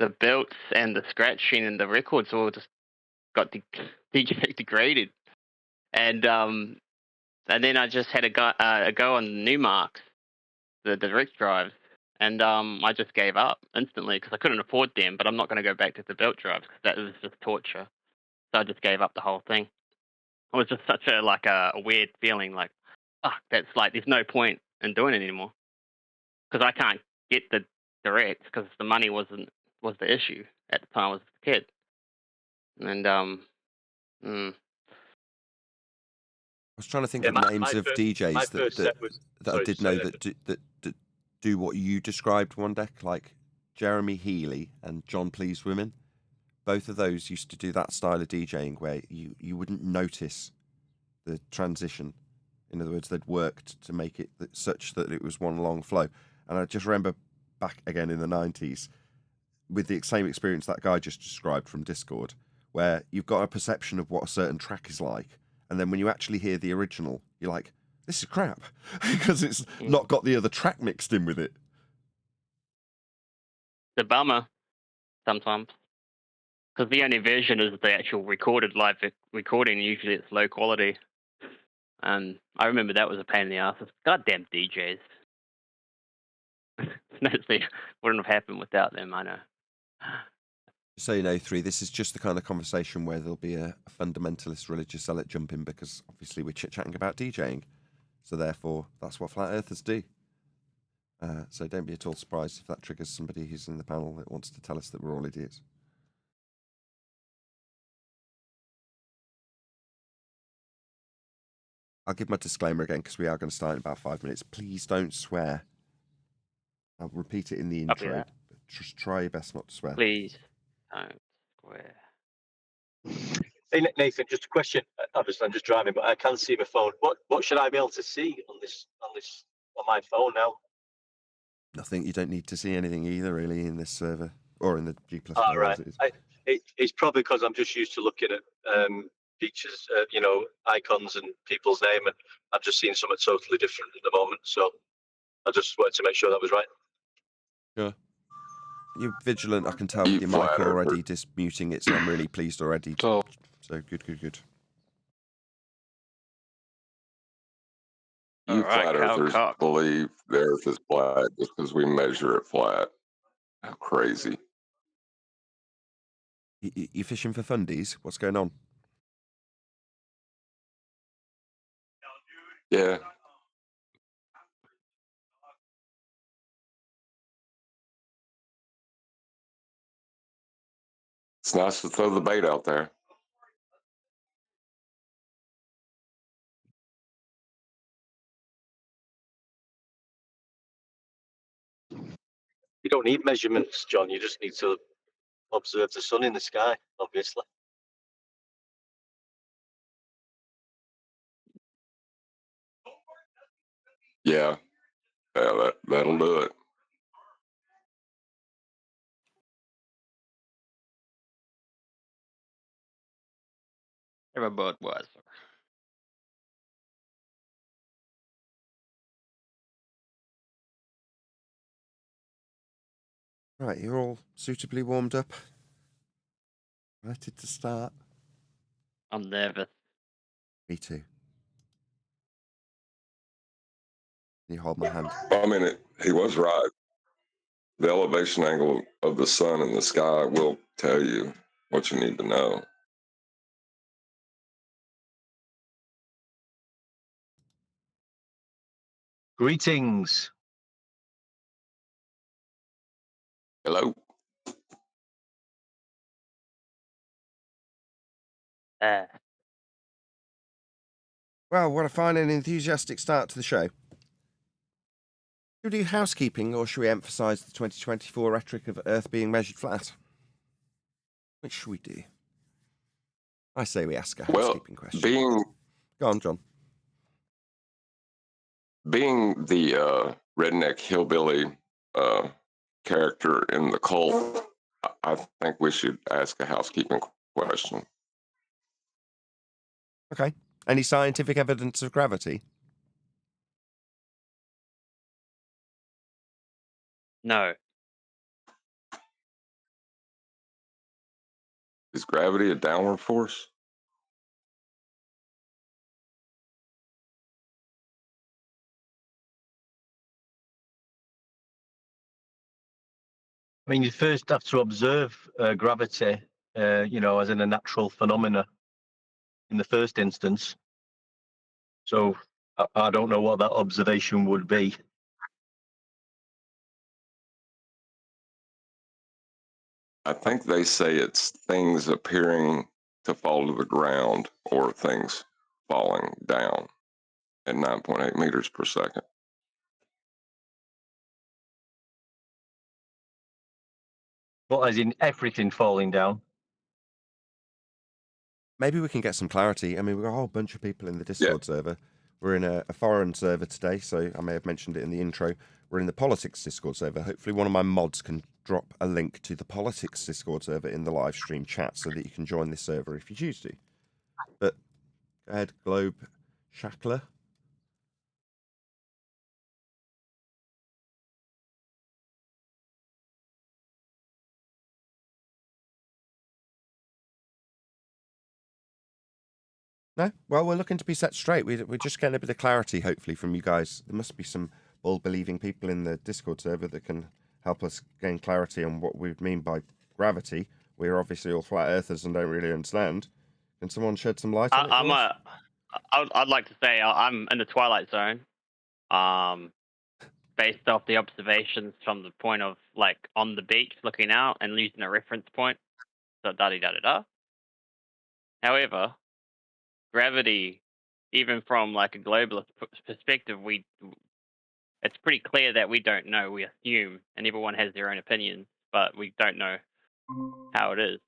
Speaker 5: the belts and the scratching and the records all just got degraded, and then I just had a go on the Newmarks, the direct drives, and I just gave up instantly because I couldn't afford them. But I'm not going to go back to the belt drives because that was just torture. So I just gave up the whole thing. It was just such a weird feeling, like, fuck, that's like there's no point in doing it anymore because I can't get the direct because the money was the issue at the time I was a kid, and
Speaker 1: I was trying to think of names of DJs that I did know that do what you described one deck, like Jeremy Healy and John Pleased Women. Both of those used to do that style of DJing where you wouldn't notice the transition. In other words, they'd worked to make it such that it was one long flow. And I just remember back again in the 90s with the same experience that guy just described from Discord, where you've got a perception of what a certain track is like. And then when you actually hear the original, you're like, this is crap because it's not got the other track mixed in with it.
Speaker 5: The bummer sometimes because the only version is the actual recorded live recording. Usually it's low quality. And I remember that was a pain in the ass. Goddamn DJs. Wouldn't have happened without them, I know.
Speaker 1: So you know, 3, this is just the kind of conversation where there'll be a fundamentalist religious zealot jump in because obviously we're chit-chatting about DJing. So therefore, that's what flat earthers do. So don't be at all surprised if that triggers somebody who's in the panel that wants to tell us that we're all idiots. I'll give my disclaimer again because we are going to start in about 5 minutes. Please don't swear. I'll repeat it in the intro. But just try your best not to swear.
Speaker 5: Please don't swear.
Speaker 8: Hey Nathan, just a question. Obviously, I'm just driving, but I can see my phone. What should I be able to see on my phone now?
Speaker 1: Nothing. You don't need to see anything either, really, in this server or in the G++.
Speaker 8: Right. It's probably because I'm just used to looking at features, icons and people's name, and I've just seen something totally different at the moment. So I just wanted to make sure that was right.
Speaker 1: Sure. You're vigilant, I can tell with your mic already dismuting it, so I'm really pleased already. So good.
Speaker 6: You flat earthers believe the earth is flat just because we measure it flat. How crazy.
Speaker 1: You fishing for fundies? What's going on?
Speaker 6: Yeah. It's nice to throw the bait out there.
Speaker 8: You don't need measurements, John. You just need to observe the sun in the sky, obviously.
Speaker 6: Yeah, that'll do it.
Speaker 5: Have a Budweiser.
Speaker 1: Right, you're all suitably warmed up. Ready to start?
Speaker 5: I'm nervous.
Speaker 1: Me too. Can you hold my hand?
Speaker 6: I mean, he was right. The elevation angle of the sun in the sky will tell you what you need to know.
Speaker 8: Greetings.
Speaker 6: Hello.
Speaker 1: Well, what a fine and enthusiastic start to the show. Should we do housekeeping, or should we emphasise the 2024 rhetoric of Earth being measured flat? Which should we do? I say we ask a housekeeping question. Go on, John.
Speaker 6: Being the redneck hillbilly character in the cult, I think we should ask a housekeeping question.
Speaker 1: Okay. Any scientific evidence of gravity?
Speaker 5: No.
Speaker 6: Is gravity a downward force?
Speaker 8: I mean, you first have to observe gravity, as in a natural phenomena in the first instance. So I don't know what that observation would be.
Speaker 6: I think they say it's things appearing to fall to the ground or things falling down at 9.8 meters per second.
Speaker 8: What, as in everything falling down?
Speaker 1: Maybe we can get some clarity. I mean, we've got a whole bunch of people in the Discord server. We're in a foreign server today, so I may have mentioned it in the intro. We're in the politics Discord server. Hopefully one of my mods can drop a link to the politics Discord server in the live stream chat so that you can join this server if you choose to. But go ahead, Globe Shackler. No? Well, we're looking to be set straight. We're just getting a bit of clarity, hopefully, from you guys. There must be some bull-believing people in the Discord server that can help us gain clarity on what we mean by gravity. We're obviously all flat earthers and don't really understand. Can someone shed some light on it for us?
Speaker 5: I'd like to say I'm in the twilight zone, based off the observations from the point of like on the beach looking out and using a reference point. So da-da-da-da-da. However, gravity, even from like a globalist perspective, it's pretty clear that we don't know. We assume, and everyone has their own opinions, but we don't know how it is.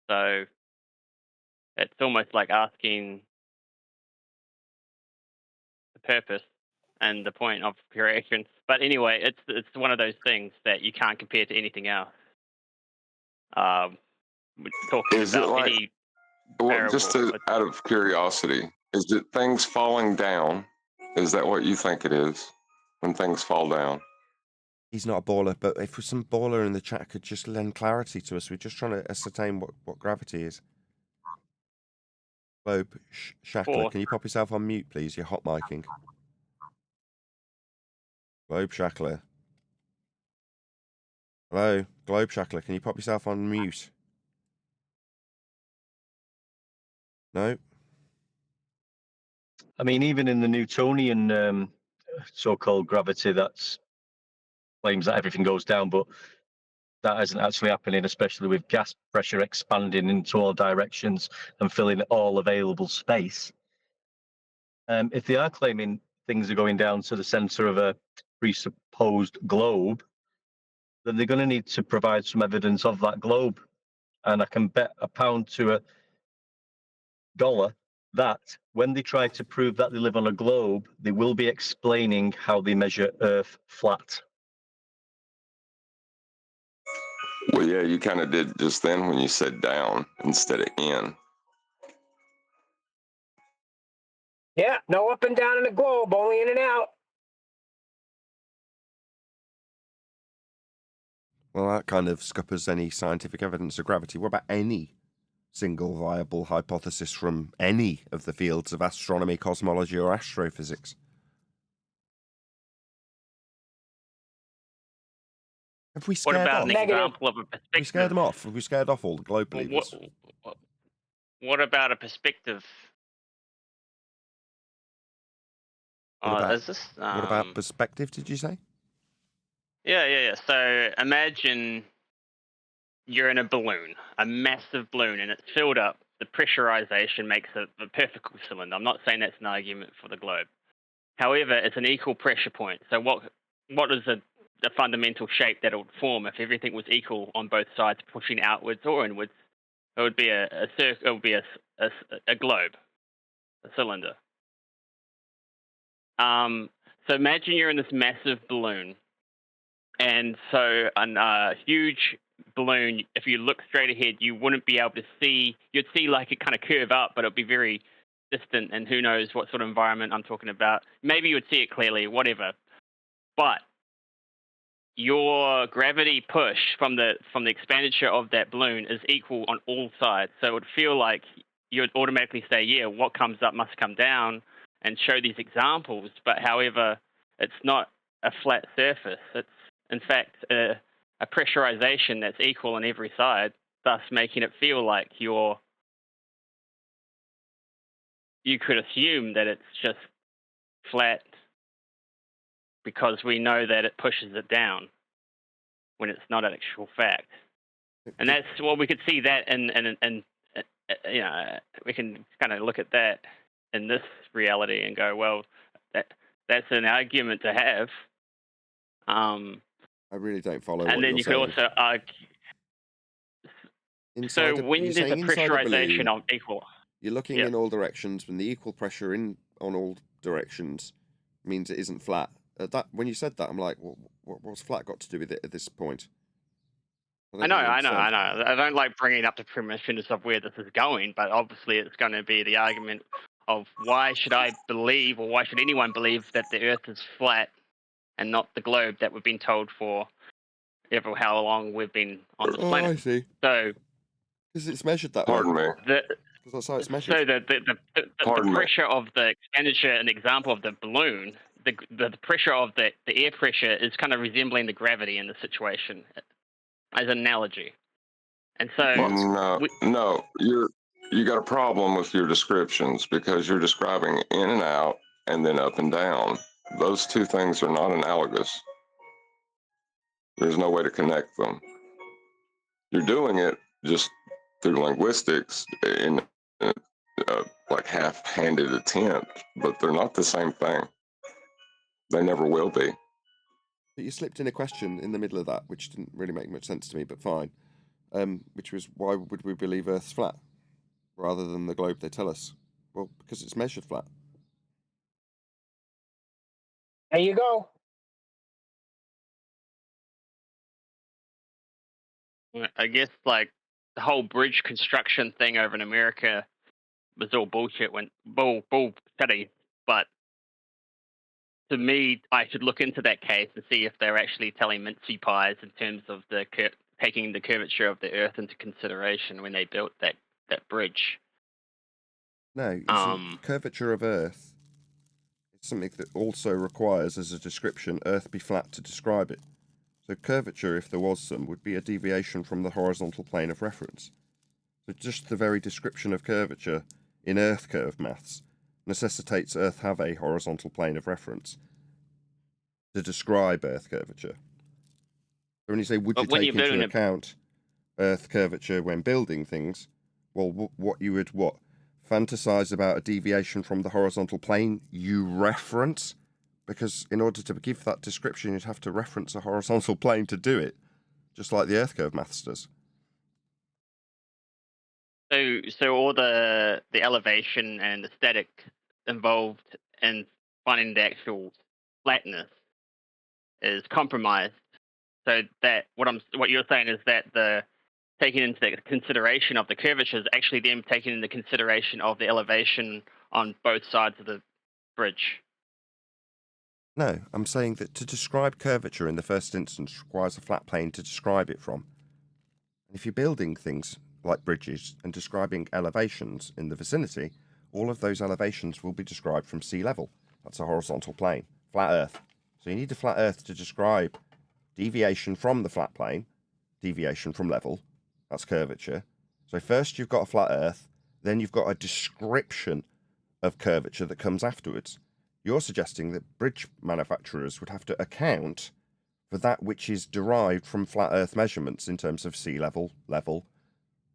Speaker 5: So it's almost like asking the purpose and the point of creation. But anyway, it's one of those things that you can't compare to anything else. We're talking
Speaker 6: Is it
Speaker 5: about
Speaker 6: like,
Speaker 5: any
Speaker 6: well, just out of curiosity, is it things falling down? Is that what you think it is when things fall down?
Speaker 1: He's not a baller, but if some baller in the chat could just lend clarity to us, we're just trying to ascertain what gravity is. Globe Shackler, can you pop yourself on mute, please? You're hot micing. Globe Shackler. Hello, Globe Shackler, can you pop yourself on mute? No?
Speaker 8: I mean, even in the Newtonian so-called gravity, that's claims that everything goes down, but that isn't actually happening, especially with gas pressure expanding into all directions and filling all available space. If they are claiming things are going down to the center of a presupposed globe, then they're going to need to provide some evidence of that globe. And I can bet £1 to $1 that when they try to prove that they live on a globe, they will be explaining how they measure Earth flat.
Speaker 6: Well, yeah, you kind of did just then when you said down instead of in.
Speaker 7: Yeah, no up and down in the globe, only in and out.
Speaker 1: Well, that kind of scuppers any scientific evidence of gravity. What about any single viable hypothesis from any of the fields of astronomy, cosmology, or astrophysics. Have we
Speaker 5: What
Speaker 1: scared
Speaker 5: about
Speaker 1: off?
Speaker 5: an
Speaker 7: Negative.
Speaker 5: example of a
Speaker 1: Have we scared them
Speaker 5: perspective?
Speaker 1: off? Have we scared off all the globe
Speaker 5: Well,
Speaker 1: believers?
Speaker 5: what about a perspective?
Speaker 1: What about,
Speaker 5: Is this?
Speaker 1: what about perspective, did you say?
Speaker 5: Yeah. So imagine you're in a balloon, a massive balloon, and it's filled up. The pressurization makes a perfect cylinder. I'm not saying that's an argument for the globe. However, it's an equal pressure point. So what is the fundamental shape that it would form if everything was equal on both sides, pushing outwards or inwards? It would be a circle. It would be a globe, a cylinder. So imagine you're in this massive balloon, and so a huge balloon, if you look straight ahead, you wouldn't be able to see. You'd see like it kind of curve up, but it'd be very distant, and who knows what sort of environment I'm talking about. Maybe you would see it clearly, whatever. But your gravity push from the expenditure of that balloon is equal on all sides. So it would feel like you would automatically say, yeah, what comes up must come down, and show these examples. But however, it's not a flat surface. It's in fact a pressurization that's equal on every side, thus making it feel like you could assume that it's just flat because we know that it pushes it down when it's not an actual fact. And that's well, we could see that, and you know, we can kind of look at that in this reality and go, well, that's an argument to have.
Speaker 1: I really don't follow what
Speaker 5: and then
Speaker 1: you're
Speaker 5: you
Speaker 1: saying.
Speaker 5: could also argue.
Speaker 1: Inside
Speaker 5: So when
Speaker 1: you're
Speaker 5: there's a
Speaker 1: saying inside
Speaker 5: pressurization
Speaker 1: balloon,
Speaker 5: of equal,
Speaker 1: you're looking
Speaker 5: Yeah.
Speaker 1: in all directions, when the equal pressure on all directions means it isn't flat. When you said that, I'm like, what's flat got to do with it at this point?
Speaker 5: I know.
Speaker 1: really understand.
Speaker 5: I don't like bringing up the premise of where this is going, but obviously it's going to be the argument of why should I believe, or why should anyone believe that the Earth is flat and not the globe that we've been told for ever how long we've been on this
Speaker 1: Oh,
Speaker 5: planet.
Speaker 1: I see.
Speaker 5: So
Speaker 1: Because it's measured that
Speaker 6: Pardon
Speaker 1: way.
Speaker 6: me.
Speaker 1: Because that's how it's measured.
Speaker 5: So the
Speaker 6: Pardon me.
Speaker 5: pressure of the expenditure, an example of the balloon, the pressure of the air pressure is kind of resembling the gravity in the situation, as an analogy. And so
Speaker 6: No, you got a problem with your descriptions because you're describing in and out and then up and down. Those two things are not analogous. There's no way to connect them. You're doing it just through linguistics in a like half-handed attempt, but they're not the same thing. They never will be.
Speaker 1: But you slipped in a question in the middle of that, which didn't really make much sense to me, but fine. Which was, why would we believe Earth's flat rather than the globe they tell us? Well, because it's measured flat.
Speaker 7: There you go.
Speaker 5: I guess like the whole bridge construction thing over in America was all bullshit, bull study. But to me, I should look into that case and see if they're actually telling mincy pies in terms of taking the curvature of the Earth into consideration when they built that bridge.
Speaker 1: No, you see, curvature of Earth is something that also requires, as a description, Earth be flat to describe it. So curvature, if there was some, would be a deviation from the horizontal plane of reference. So just the very description of curvature in Earth curve maths necessitates Earth have a horizontal plane of reference to describe Earth curvature. So when you say, would you take into account Earth curvature when building things? Well, what you would fantasize about a deviation from the horizontal plane you reference? Because in order to give that description, you'd have to reference a horizontal plane to do it, just like the Earth curve maths does.
Speaker 5: So all the elevation and the static involved in finding the actual flatness is compromised. So that what you're saying is that the taking into consideration of the curvature is actually them taking into consideration of the elevation on both sides of the bridge.
Speaker 1: No, I'm saying that to describe curvature in the first instance requires a flat plane to describe it from. And if you're building things like bridges, and describing elevations in the vicinity, all of those elevations will be described from sea level. That's a horizontal plane, flat Earth. So you need a flat Earth to describe deviation from the flat plane, deviation from level, that's curvature. So first you've got a flat Earth, then you've got a description of curvature that comes afterwards. You're suggesting that bridge manufacturers would have to account for that which is derived from flat Earth measurements in terms of sea level,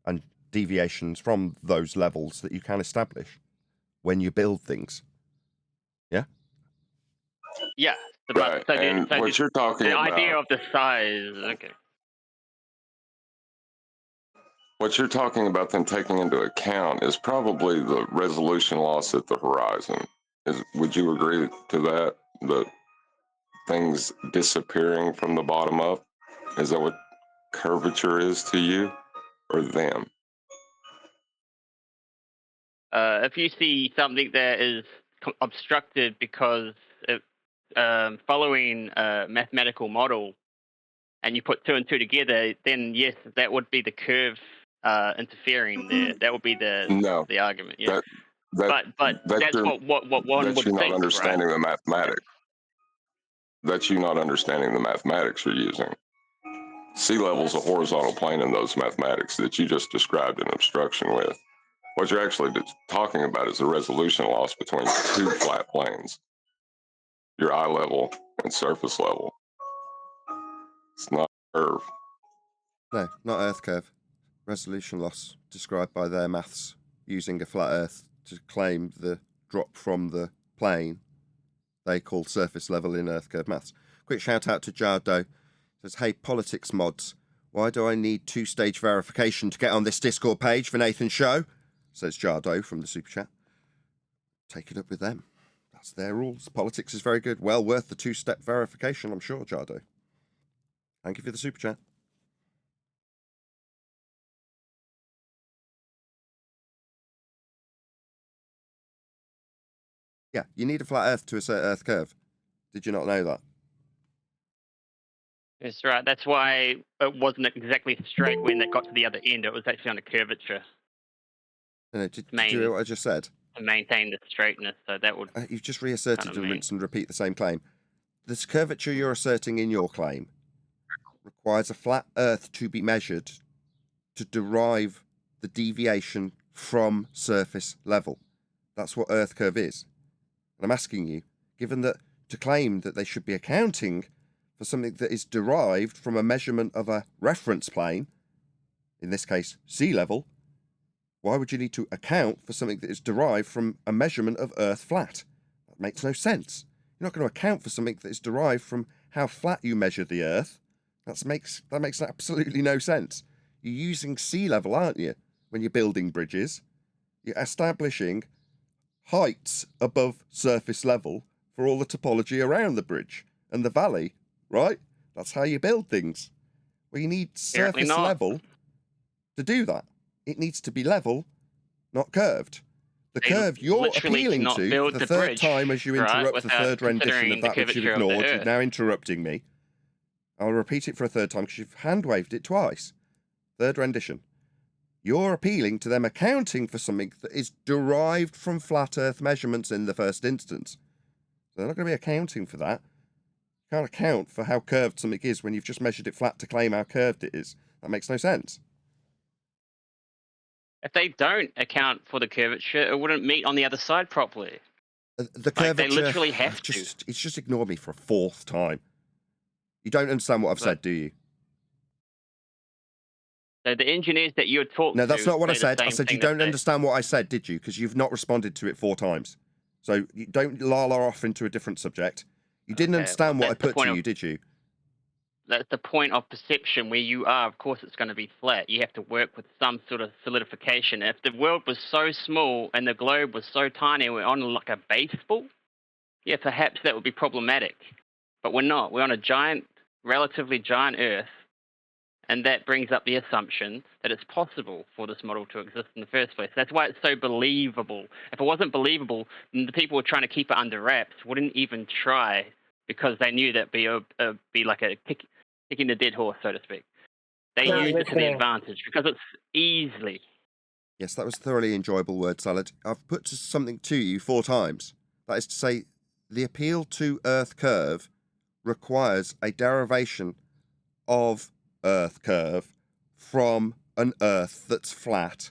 Speaker 1: and deviations from those levels that you can establish when you build things. Yeah?
Speaker 5: Yeah.
Speaker 6: Right. And what you're talking
Speaker 5: the
Speaker 6: about,
Speaker 5: idea of the size. Okay.
Speaker 6: what you're talking about then taking into account is probably the resolution loss at the horizon. Would you agree to that? The things disappearing from the bottom up? Is that what curvature is to you or them?
Speaker 5: If you see something that is obstructed because it, following a mathematical model, and you put two and two together, then yes, that would be the curve interfering there. That would be the argument. Yeah. But that's what one would
Speaker 6: you're not
Speaker 5: think,
Speaker 6: understanding
Speaker 5: right?
Speaker 6: the mathematics. That's you not understanding the mathematics you're using. Sea level's a horizontal plane in those mathematics that you just described an obstruction with. What you're actually talking about is the resolution loss between two flat planes, your eye level and surface level. It's not a curve.
Speaker 1: No, not Earth curve. Resolution loss described by their maths using a flat Earth to claim the drop from the plane they call surface level in Earth curve maths. Quick shout out to Jardo. Says, hey, politics mods, why do I need two-stage verification to get on this Discord page for Nathan's show? Says Jardo from the Super Chat. Take it up with them. That's their rules. Politics is very good. Well worth the two-step verification, I'm sure, Jardo. Thank you for the Super Chat. Yeah, you need a flat Earth to assert Earth curve. Did you not know that?
Speaker 5: That's right. That's why it wasn't exactly straight when it got to the other end. It was actually on a curvature.
Speaker 1: No, did you hear what I just said?
Speaker 5: To maintain the straightness, so that would.
Speaker 1: You've just reasserted and rinse and repeat the same claim. This curvature you're asserting in your claim requires a flat Earth to be measured to derive the deviation from surface level. That's what Earth curve is. And I'm asking you, given that to claim that they should be accounting for something that is derived from a measurement of a reference plane, in this case, sea level, why would you need to account for something that is derived from a measurement of Earth flat? That makes no sense. You're not going to account for something that is derived from how flat you measure the Earth. That makes absolutely no sense. You're using sea level, aren't you, when you're building bridges? You're establishing heights above surface level for all the topology around the bridge and the valley, right? That's how you build things. Well, you need surface level to do that. It needs to be level, not curved. The curve you're appealing to for the third time as you interrupt the third rendition of that which you've ignored. You're now interrupting me. I'll repeat it for a third time because you've hand-waved it twice. Third rendition. You're appealing to them accounting for something that is derived from flat Earth measurements in the first instance. So they're not going to be accounting for that. You can't account for how curved something is when you've just measured it flat to claim how curved it is. That makes no sense.
Speaker 5: If they don't account for the curvature, it wouldn't meet on the other side properly.
Speaker 1: The curvature,
Speaker 5: they literally have
Speaker 1: to. It's just ignore me for a fourth time. You don't understand what I've said, do you?
Speaker 5: So the engineers that you're talking to...
Speaker 1: No, that's not what I said. I said you don't understand what I said, did you? Because you've not responded to it 4 times. So you don't la-la off into a different subject. You didn't understand what I put to you, did you?
Speaker 5: That's the point of perception where you are. Of course, it's going to be flat. You have to work with some sort of solidification. If the world was so small and the globe was so tiny, we're on like a baseball, yeah, perhaps that would be problematic. But we're not. We're on a giant, relatively giant Earth, and that brings up the assumption that it's possible for this model to exist in the first place. That's why it's so believable. If it wasn't believable, then the people who are trying to keep it under wraps wouldn't even try because they knew that'd be like a kicking the dead horse, so to speak. They
Speaker 7: Not
Speaker 5: use it to the
Speaker 7: listening.
Speaker 5: advantage because it's easily.
Speaker 1: Yes, that was a thoroughly enjoyable word salad. I've put something to you 4 times. That is to say, the appeal to Earth curve requires a derivation of Earth curve from an Earth that's flat.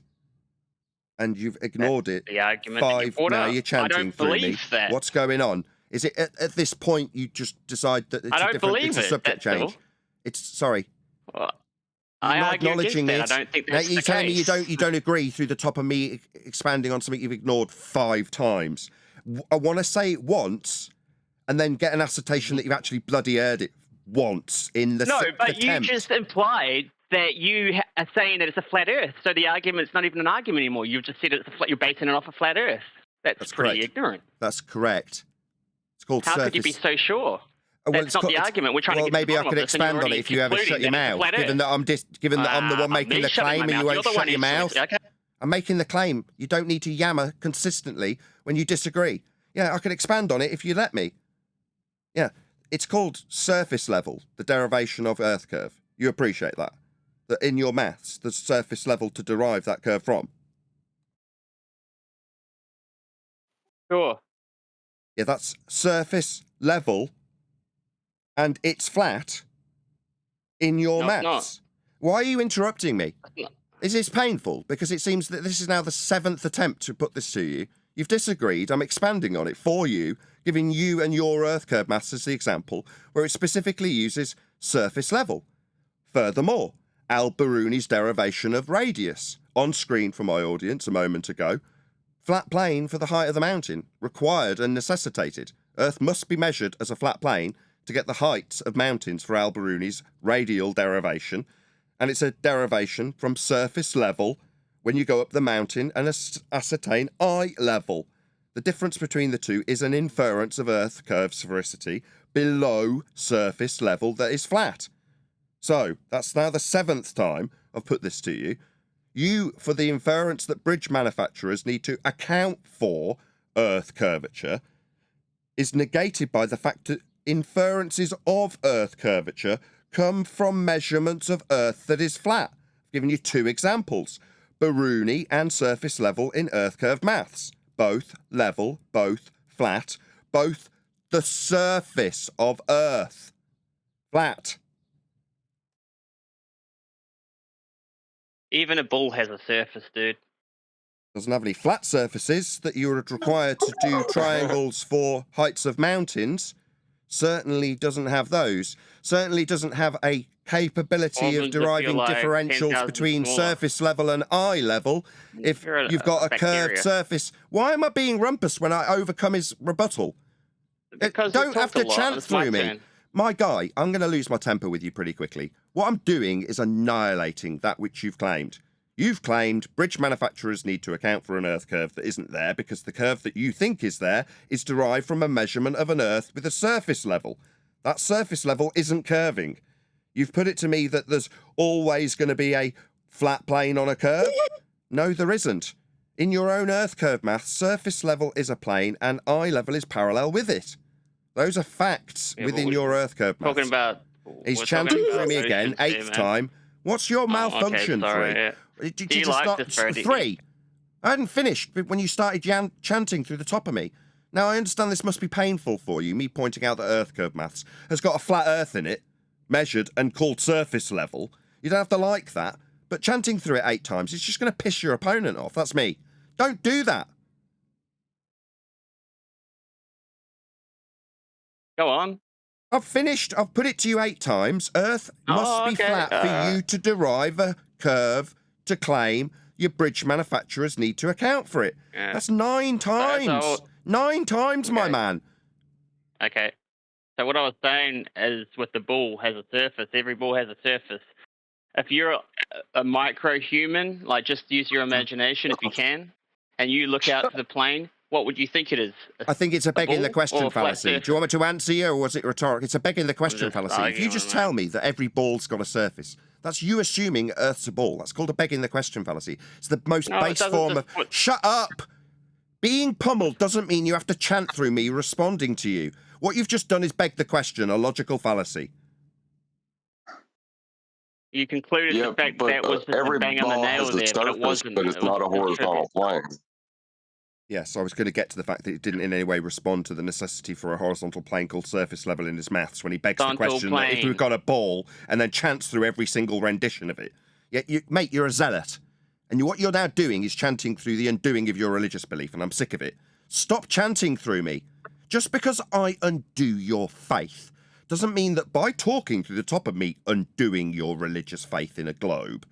Speaker 1: And you've ignored it.
Speaker 5: The argument that you
Speaker 1: 5.
Speaker 5: brought
Speaker 1: Now
Speaker 5: up.
Speaker 1: you're chanting
Speaker 5: I don't
Speaker 1: through me.
Speaker 5: believe that.
Speaker 1: What's going on? Is it at this point you just decide that it's
Speaker 5: I
Speaker 1: a
Speaker 5: don't
Speaker 1: different
Speaker 5: believe
Speaker 1: it's a
Speaker 5: it,
Speaker 1: subject
Speaker 5: that's
Speaker 1: change?
Speaker 5: all.
Speaker 1: It's sorry.
Speaker 5: Well,
Speaker 1: You're
Speaker 5: I
Speaker 1: not
Speaker 5: argue
Speaker 1: acknowledging
Speaker 5: against
Speaker 1: it.
Speaker 5: that. I don't think
Speaker 1: Now
Speaker 5: that's
Speaker 1: you're
Speaker 5: the
Speaker 1: telling
Speaker 5: case.
Speaker 1: me you don't agree through the top of me expanding on something you've ignored 5 times. I want to say it once, and then get an assertion that you've actually bloody heard it once in the
Speaker 5: No,
Speaker 1: 6th
Speaker 5: but
Speaker 1: attempt.
Speaker 5: you just implied that you are saying that it's a flat Earth, so the argument's not even an argument anymore. You've just said it's a flat. You're basing it off a flat Earth. That's pretty
Speaker 1: correct.
Speaker 5: ignorant.
Speaker 1: That's correct. It's called
Speaker 5: How
Speaker 1: surface.
Speaker 5: could you be so sure?
Speaker 1: Well,
Speaker 5: That's not the argument. We're trying to get to the
Speaker 1: maybe I
Speaker 5: bottom
Speaker 1: could
Speaker 5: of this, and you're
Speaker 1: expand on it
Speaker 5: already
Speaker 1: if you ever
Speaker 5: concluding
Speaker 1: shut your
Speaker 5: that it's a
Speaker 1: mouth.
Speaker 5: flat
Speaker 1: Given that I'm the one making
Speaker 5: me
Speaker 1: the
Speaker 5: shutting
Speaker 1: claim
Speaker 5: my
Speaker 1: and you
Speaker 5: mouth.
Speaker 1: won't
Speaker 5: You're the
Speaker 1: shut
Speaker 5: one
Speaker 1: your
Speaker 5: who's
Speaker 1: mouth.
Speaker 5: supposed to- Okay.
Speaker 1: I'm making the claim. You don't need to yammer consistently when you disagree. Yeah, I could expand on it if you let me. Yeah, it's called surface level, the derivation of Earth curve. You appreciate that? That in your maths, there's surface level to derive that curve from.
Speaker 5: Sure.
Speaker 1: Yeah, that's surface level, and it's flat in your
Speaker 5: No, it's not.
Speaker 1: maths. Why are you interrupting me?
Speaker 5: It's not.
Speaker 1: Is this painful? Because it seems that this is now the 7th attempt to put this to you. You've disagreed. I'm expanding on it for you, giving you and your Earth curve maths as the example, where it specifically uses surface level. Furthermore, Al-Biruni's derivation of radius, on screen for my audience a moment ago, flat plane for the height of the mountain, required and necessitated. Earth must be measured as a flat plane to get the heights of mountains for Al-Biruni's radial derivation, and it's a derivation from surface level when you go up the mountain and ascertain eye level. The difference between the two is an inference of Earth curve sphericity below surface level that is flat. So, that's now the 7th time I've put this to you. You, for the inference that bridge manufacturers need to account for Earth curvature, is negated by the fact that inferences of Earth curvature come from measurements of Earth that is flat. I've given you 2 examples. Biruni and surface level in Earth curve maths. Both level, both flat, both the surface of Earth. Flat.
Speaker 5: Even a bull has a surface, dude.
Speaker 1: Doesn't have any flat surfaces that you would require to do triangles for heights of mountains. Certainly doesn't have those. Certainly doesn't have a capability
Speaker 5: Well,
Speaker 1: of
Speaker 5: then just
Speaker 1: deriving
Speaker 5: feel like
Speaker 1: differentials
Speaker 5: 10,000
Speaker 1: between
Speaker 5: smaller.
Speaker 1: surface level and eye level if
Speaker 5: You're
Speaker 1: you've got a
Speaker 5: bacteria.
Speaker 1: curved surface. Why am I being rumpus when I overcome his rebuttal?
Speaker 5: Because you
Speaker 1: Don't have
Speaker 5: talked
Speaker 1: to
Speaker 5: a lot,
Speaker 1: chant
Speaker 5: it's my
Speaker 1: through me.
Speaker 5: turn.
Speaker 1: My guy, I'm going to lose my temper with you pretty quickly. What I'm doing is annihilating that which you've claimed. You've claimed bridge manufacturers need to account for an Earth curve that isn't there because the curve that you think is there is derived from a measurement of an Earth with a surface level. That surface level isn't curving. You've put it to me that there's always going to be a flat plane on a curve. No, there isn't. In your own Earth curve maths, surface level is a plane and eye level is parallel with it. Those are facts
Speaker 5: Yeah,
Speaker 1: within
Speaker 5: but
Speaker 1: your Earth curve maths.
Speaker 5: Talking about.
Speaker 1: He's
Speaker 5: we're
Speaker 1: chanting
Speaker 5: talking
Speaker 1: through
Speaker 5: about
Speaker 1: me again,
Speaker 5: oceans here,
Speaker 1: 8th
Speaker 5: man.
Speaker 1: time. What's your malfunction,
Speaker 5: okay, sorry,
Speaker 1: 3?
Speaker 5: yeah.
Speaker 1: Did
Speaker 5: Do you
Speaker 1: just
Speaker 5: like
Speaker 1: not
Speaker 5: this, Brady?
Speaker 1: 3? I hadn't finished when you started chanting through the top of me. Now, I understand this must be painful for you, me pointing out that Earth curve maths has got a flat Earth in it, measured and called surface level. You don't have to like that, but chanting through it 8 times is just going to piss your opponent off. That's me. Don't do that.
Speaker 5: Go on.
Speaker 1: I've finished. I've put it to you 8 times. Earth must be
Speaker 5: okay,
Speaker 1: flat for you to derive a curve to claim your bridge manufacturers need to account for it.
Speaker 5: Yeah.
Speaker 1: That's 9 times.
Speaker 5: So-
Speaker 1: 9 times, my
Speaker 5: Okay.
Speaker 1: man.
Speaker 5: Okay. So what I was saying is with the bull has a surface. Every bull has a surface. If you're a micro human, like just use your imagination if you can, and you look out to the plane, what would you think it is?
Speaker 1: I think it's a begging the
Speaker 5: bull or
Speaker 1: question
Speaker 5: a flat
Speaker 1: fallacy.
Speaker 5: surface?
Speaker 1: Do you want me to answer you, or was it rhetorical? It's a begging the question
Speaker 5: just
Speaker 1: fallacy. If you
Speaker 5: arguing,
Speaker 1: just
Speaker 5: man.
Speaker 1: tell me that every ball's got a surface, that's you assuming Earth's a ball. That's called a begging the question fallacy. It's the most
Speaker 5: No, it
Speaker 1: base
Speaker 5: doesn't
Speaker 1: form of...
Speaker 5: just put-
Speaker 1: Shut up! Being pummeled doesn't mean you have to chant through me responding to you. What you've just done is beg the question, a logical fallacy.
Speaker 5: You concluded
Speaker 6: Yeah,
Speaker 5: the fact
Speaker 6: but
Speaker 5: that was just a
Speaker 6: every
Speaker 5: bang on the
Speaker 6: ball
Speaker 5: nail
Speaker 6: has a
Speaker 5: there, but it
Speaker 6: surface,
Speaker 5: wasn't.
Speaker 6: but it's
Speaker 5: It was
Speaker 6: not a
Speaker 5: just a
Speaker 6: horizontal
Speaker 5: tribute.
Speaker 6: plane.
Speaker 1: Yes, I was going to get to the fact that it didn't in any way respond to the necessity for a horizontal plane called surface level in his maths when he begs the
Speaker 5: Horizontal
Speaker 1: question that if
Speaker 5: plane.
Speaker 1: we've got a ball and then chants through every single rendition of it. Mate, you're a zealot. And what you're now doing is chanting through the undoing of your religious belief, and I'm sick of it. Stop chanting through me. Just because I undo your faith doesn't mean that by talking through the top of me undoing your religious faith in a globe,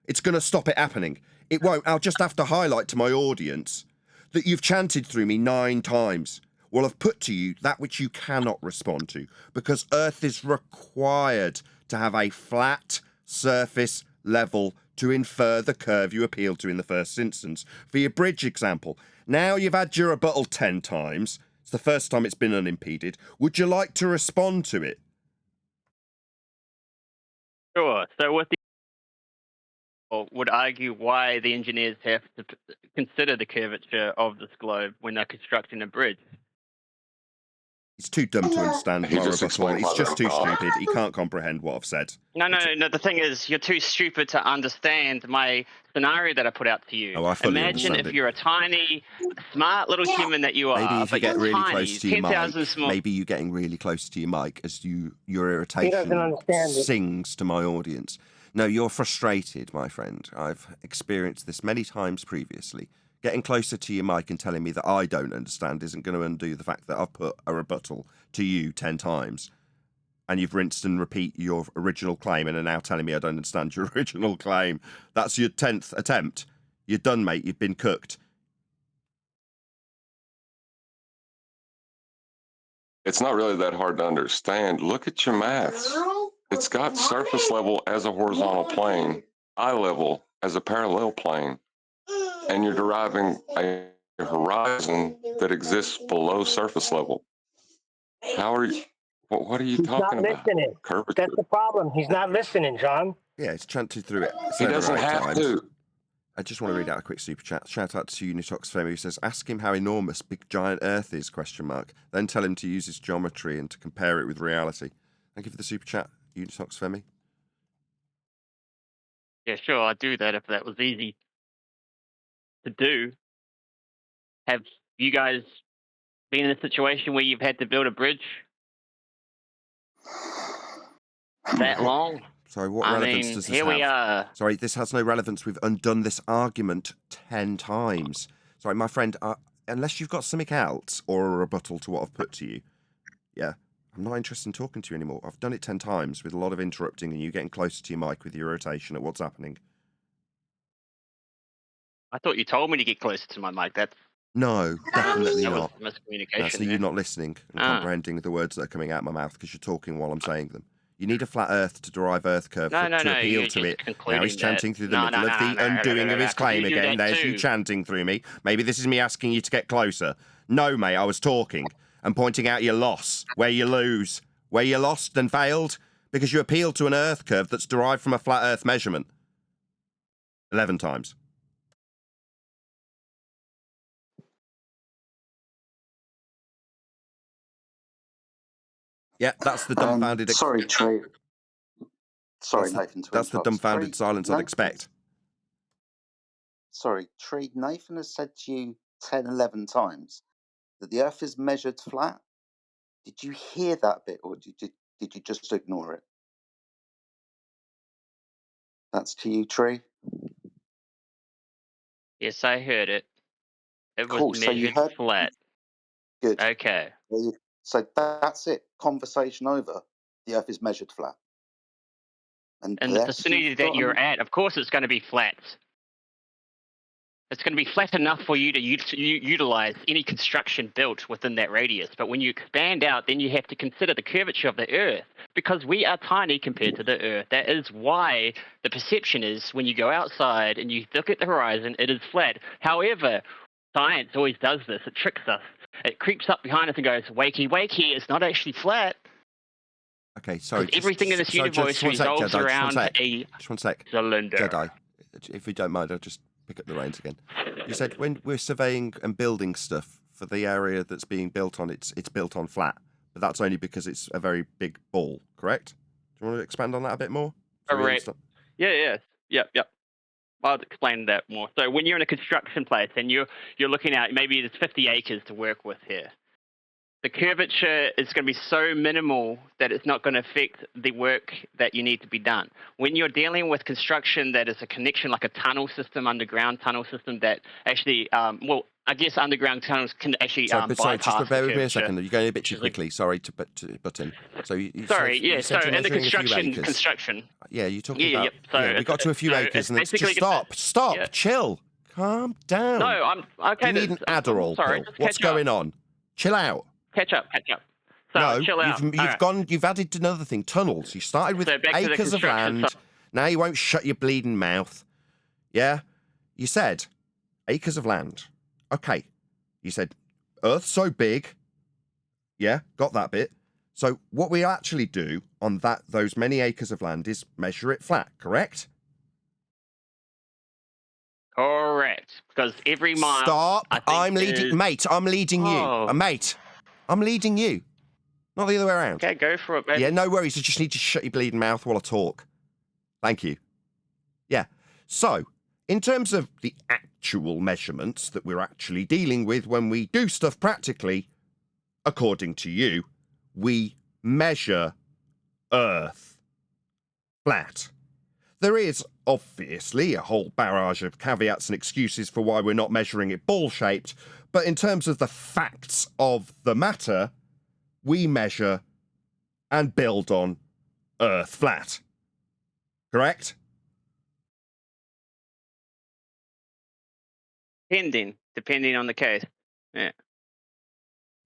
Speaker 1: it's going to stop it happening. It won't. I'll just have to highlight to my audience that you've chanted through me 9 times. Well, I've put to you that which you cannot respond to, because Earth is required to have a flat surface level to infer the curve you appealed to in the first instance. For your bridge example, now you've had your rebuttal 10 times. It's the first time it's been unimpeded. Would you like to respond to it?
Speaker 5: Sure. So what the would argue why the engineers have to consider the curvature of this globe when they're constructing a bridge.
Speaker 1: He's too dumb to understand
Speaker 6: He
Speaker 1: my
Speaker 6: just
Speaker 1: rebuttal.
Speaker 6: explained
Speaker 1: He's
Speaker 6: why
Speaker 1: just
Speaker 6: they're
Speaker 1: too
Speaker 6: wrong.
Speaker 1: stupid. He can't comprehend what I've said.
Speaker 5: No. The thing is, you're too stupid to understand my scenario that I put out to you.
Speaker 1: Oh, I fully
Speaker 5: Imagine
Speaker 1: understand
Speaker 5: if
Speaker 1: it.
Speaker 5: you're a tiny, smart little human that you are,
Speaker 1: Maybe if you
Speaker 5: but
Speaker 1: get
Speaker 5: you're
Speaker 1: really
Speaker 5: tiny,
Speaker 1: close to your
Speaker 5: 10,000
Speaker 1: mic,
Speaker 5: small.
Speaker 1: maybe you getting really close to your mic as your
Speaker 7: He
Speaker 1: irritation
Speaker 7: doesn't understand it.
Speaker 1: sings to my audience. No, you're frustrated, my friend. I've experienced this many times previously. Getting closer to your mic and telling me that I don't understand isn't going to undo the fact that I've put a rebuttal to you 10 times. And you've rinsed and repeat your original claim and are now telling me I don't understand your original claim. That's your 10th attempt. You're done, mate. You've been cooked.
Speaker 6: It's not really that hard to understand. Look at your maths. It's got surface level as a horizontal plane, eye level as a parallel plane, and you're deriving a horizon that exists below surface level. How are you? What are you
Speaker 7: He's not
Speaker 6: talking about?
Speaker 7: listening.
Speaker 6: Curvature.
Speaker 7: That's the problem. He's not listening, John.
Speaker 1: Yeah, it's chanted through it
Speaker 6: He
Speaker 1: 7 or
Speaker 6: doesn't
Speaker 1: 8
Speaker 6: have
Speaker 1: times.
Speaker 6: to.
Speaker 1: I just want to read out a quick super chat. Shout out to Unitox Femi who says, ask him how enormous big giant Earth is, ? Then tell him to use his geometry and to compare it with reality. Thank you for the super chat, Unitox Femi.
Speaker 5: Yeah, sure, I'd do that if that was easy to do. Have you guys been in a situation where you've had to build a bridge that long?
Speaker 1: Sorry, what
Speaker 5: I
Speaker 1: relevance
Speaker 5: mean,
Speaker 1: does this
Speaker 5: here
Speaker 1: have?
Speaker 5: we are.
Speaker 1: Sorry, this has no relevance. We've undone this argument 10 times. Sorry, my friend, unless you've got something else or a rebuttal to what I've put to you, yeah, I'm not interested in talking to you anymore. I've done it 10 times with a lot of interrupting and you getting closer to your mic with your irritation at what's happening.
Speaker 5: I thought you told me to get closer to my mic.
Speaker 1: No, definitely
Speaker 5: that
Speaker 1: not.
Speaker 5: was miscommunication.
Speaker 1: So you're not listening and comprehending the words that are coming out of my mouth because you're talking while I'm saying them. You need a flat Earth to derive Earth curve to appeal
Speaker 5: you're
Speaker 1: to
Speaker 5: just
Speaker 1: it.
Speaker 5: concluding
Speaker 1: Now he's chanting
Speaker 5: that.
Speaker 1: through the middle of the undoing of his claim
Speaker 5: You do
Speaker 1: again.
Speaker 5: that
Speaker 1: There's you
Speaker 5: too.
Speaker 1: chanting through me. Maybe this is me asking you to get closer. No, mate, I was talking and pointing out your loss, where you lose, where you lost and failed because you appealed to an Earth curve that's derived from a flat Earth measurement. 11 times. Yeah, that's the dumbfounded...
Speaker 9: Sorry, Trey. Sorry, Nathan.
Speaker 1: That's the dumbfounded silence I'd expect.
Speaker 9: Sorry, Trey. Nathan has said to you 10, 11 times that the Earth is measured flat. Did you hear that bit, or did you just ignore it? That's to you, Trey.
Speaker 5: Yes, I heard it. It
Speaker 9: Cool.
Speaker 5: was
Speaker 9: So you
Speaker 5: measured
Speaker 9: heard.
Speaker 5: flat.
Speaker 9: Good.
Speaker 5: Okay.
Speaker 9: So that's it. Conversation over. The Earth is measured flat. And
Speaker 5: In the vicinity that you're at, of course it's going to be flat. It's going to be flat enough for you to utilize any construction built within that radius. But when you expand out, then you have to consider the curvature of the Earth because we are tiny compared to the Earth. That is why the perception is when you go outside and you look at the horizon, it is flat. However, science always does this. It tricks us. It creeps up behind us and goes, wakey, wakey, it's not actually flat.
Speaker 1: Okay, sorry.
Speaker 5: Everything in this universe revolves around a
Speaker 1: Just one sec.
Speaker 5: cylinder.
Speaker 1: Jedi, if you don't mind, I'll just pick up the reins again. You said when we're surveying and building stuff for the area that's being built on, it's built on flat, but that's only because it's a very big ball, correct? Do you want to expand on that a bit more?
Speaker 5: Correct. Yeah. Yep. I'll explain that more. So when you're in a construction place and you're looking at maybe there's 50 acres to work with here, the curvature is going to be so minimal that it's not going to affect the work that you need to be done. When you're dealing with construction that is a connection like a tunnel system, underground tunnel system that actually, I guess underground tunnels can actually
Speaker 1: Sorry,
Speaker 5: bypass
Speaker 1: just bear
Speaker 5: the
Speaker 1: with me a
Speaker 5: curvature.
Speaker 1: second. You're going a bit too quickly. Sorry to butt in. So
Speaker 5: Sorry,
Speaker 1: you
Speaker 5: so
Speaker 1: said you're
Speaker 5: in the
Speaker 1: measuring a few
Speaker 5: construction.
Speaker 1: acres. Yeah, you're talking about.
Speaker 5: Yep. So
Speaker 1: yeah, we got to a few acres, and it's just stop,
Speaker 5: yeah.
Speaker 1: chill, calm down.
Speaker 5: No, I'm okay.
Speaker 1: You need an Adderall
Speaker 5: sorry,
Speaker 1: pill.
Speaker 5: just
Speaker 1: What's
Speaker 5: catch up.
Speaker 1: going on? Chill out.
Speaker 5: Catch up. So
Speaker 1: No,
Speaker 5: chill out.
Speaker 1: you've added another thing. Tunnels. You started with
Speaker 5: So back to the
Speaker 1: acres of
Speaker 5: construction
Speaker 1: land. Now you won't shut your bleeding mouth. Yeah, you said acres of land. Okay, you said Earth's so big. Yeah, got that bit. So what we actually do on those many acres of land is measure it flat. Correct?
Speaker 5: Correct. Because every mile.
Speaker 1: Stop. I'm
Speaker 5: leading,
Speaker 1: you. Mate, I'm leading you.
Speaker 5: Oh.
Speaker 1: Mate, I'm leading you. Not the other way around.
Speaker 5: Okay, go for it, baby.
Speaker 1: Yeah, no worries. You just need to shut your bleeding mouth while I talk. Thank you. Yeah. So, in terms of the actual measurements that we're actually dealing with when we do stuff practically, according to you, we measure Earth flat. There is obviously a whole barrage of caveats and excuses for why we're not measuring it ball-shaped, but in terms of the facts of the matter, we measure and build on Earth flat. Correct?
Speaker 5: Depending on the case. Yeah.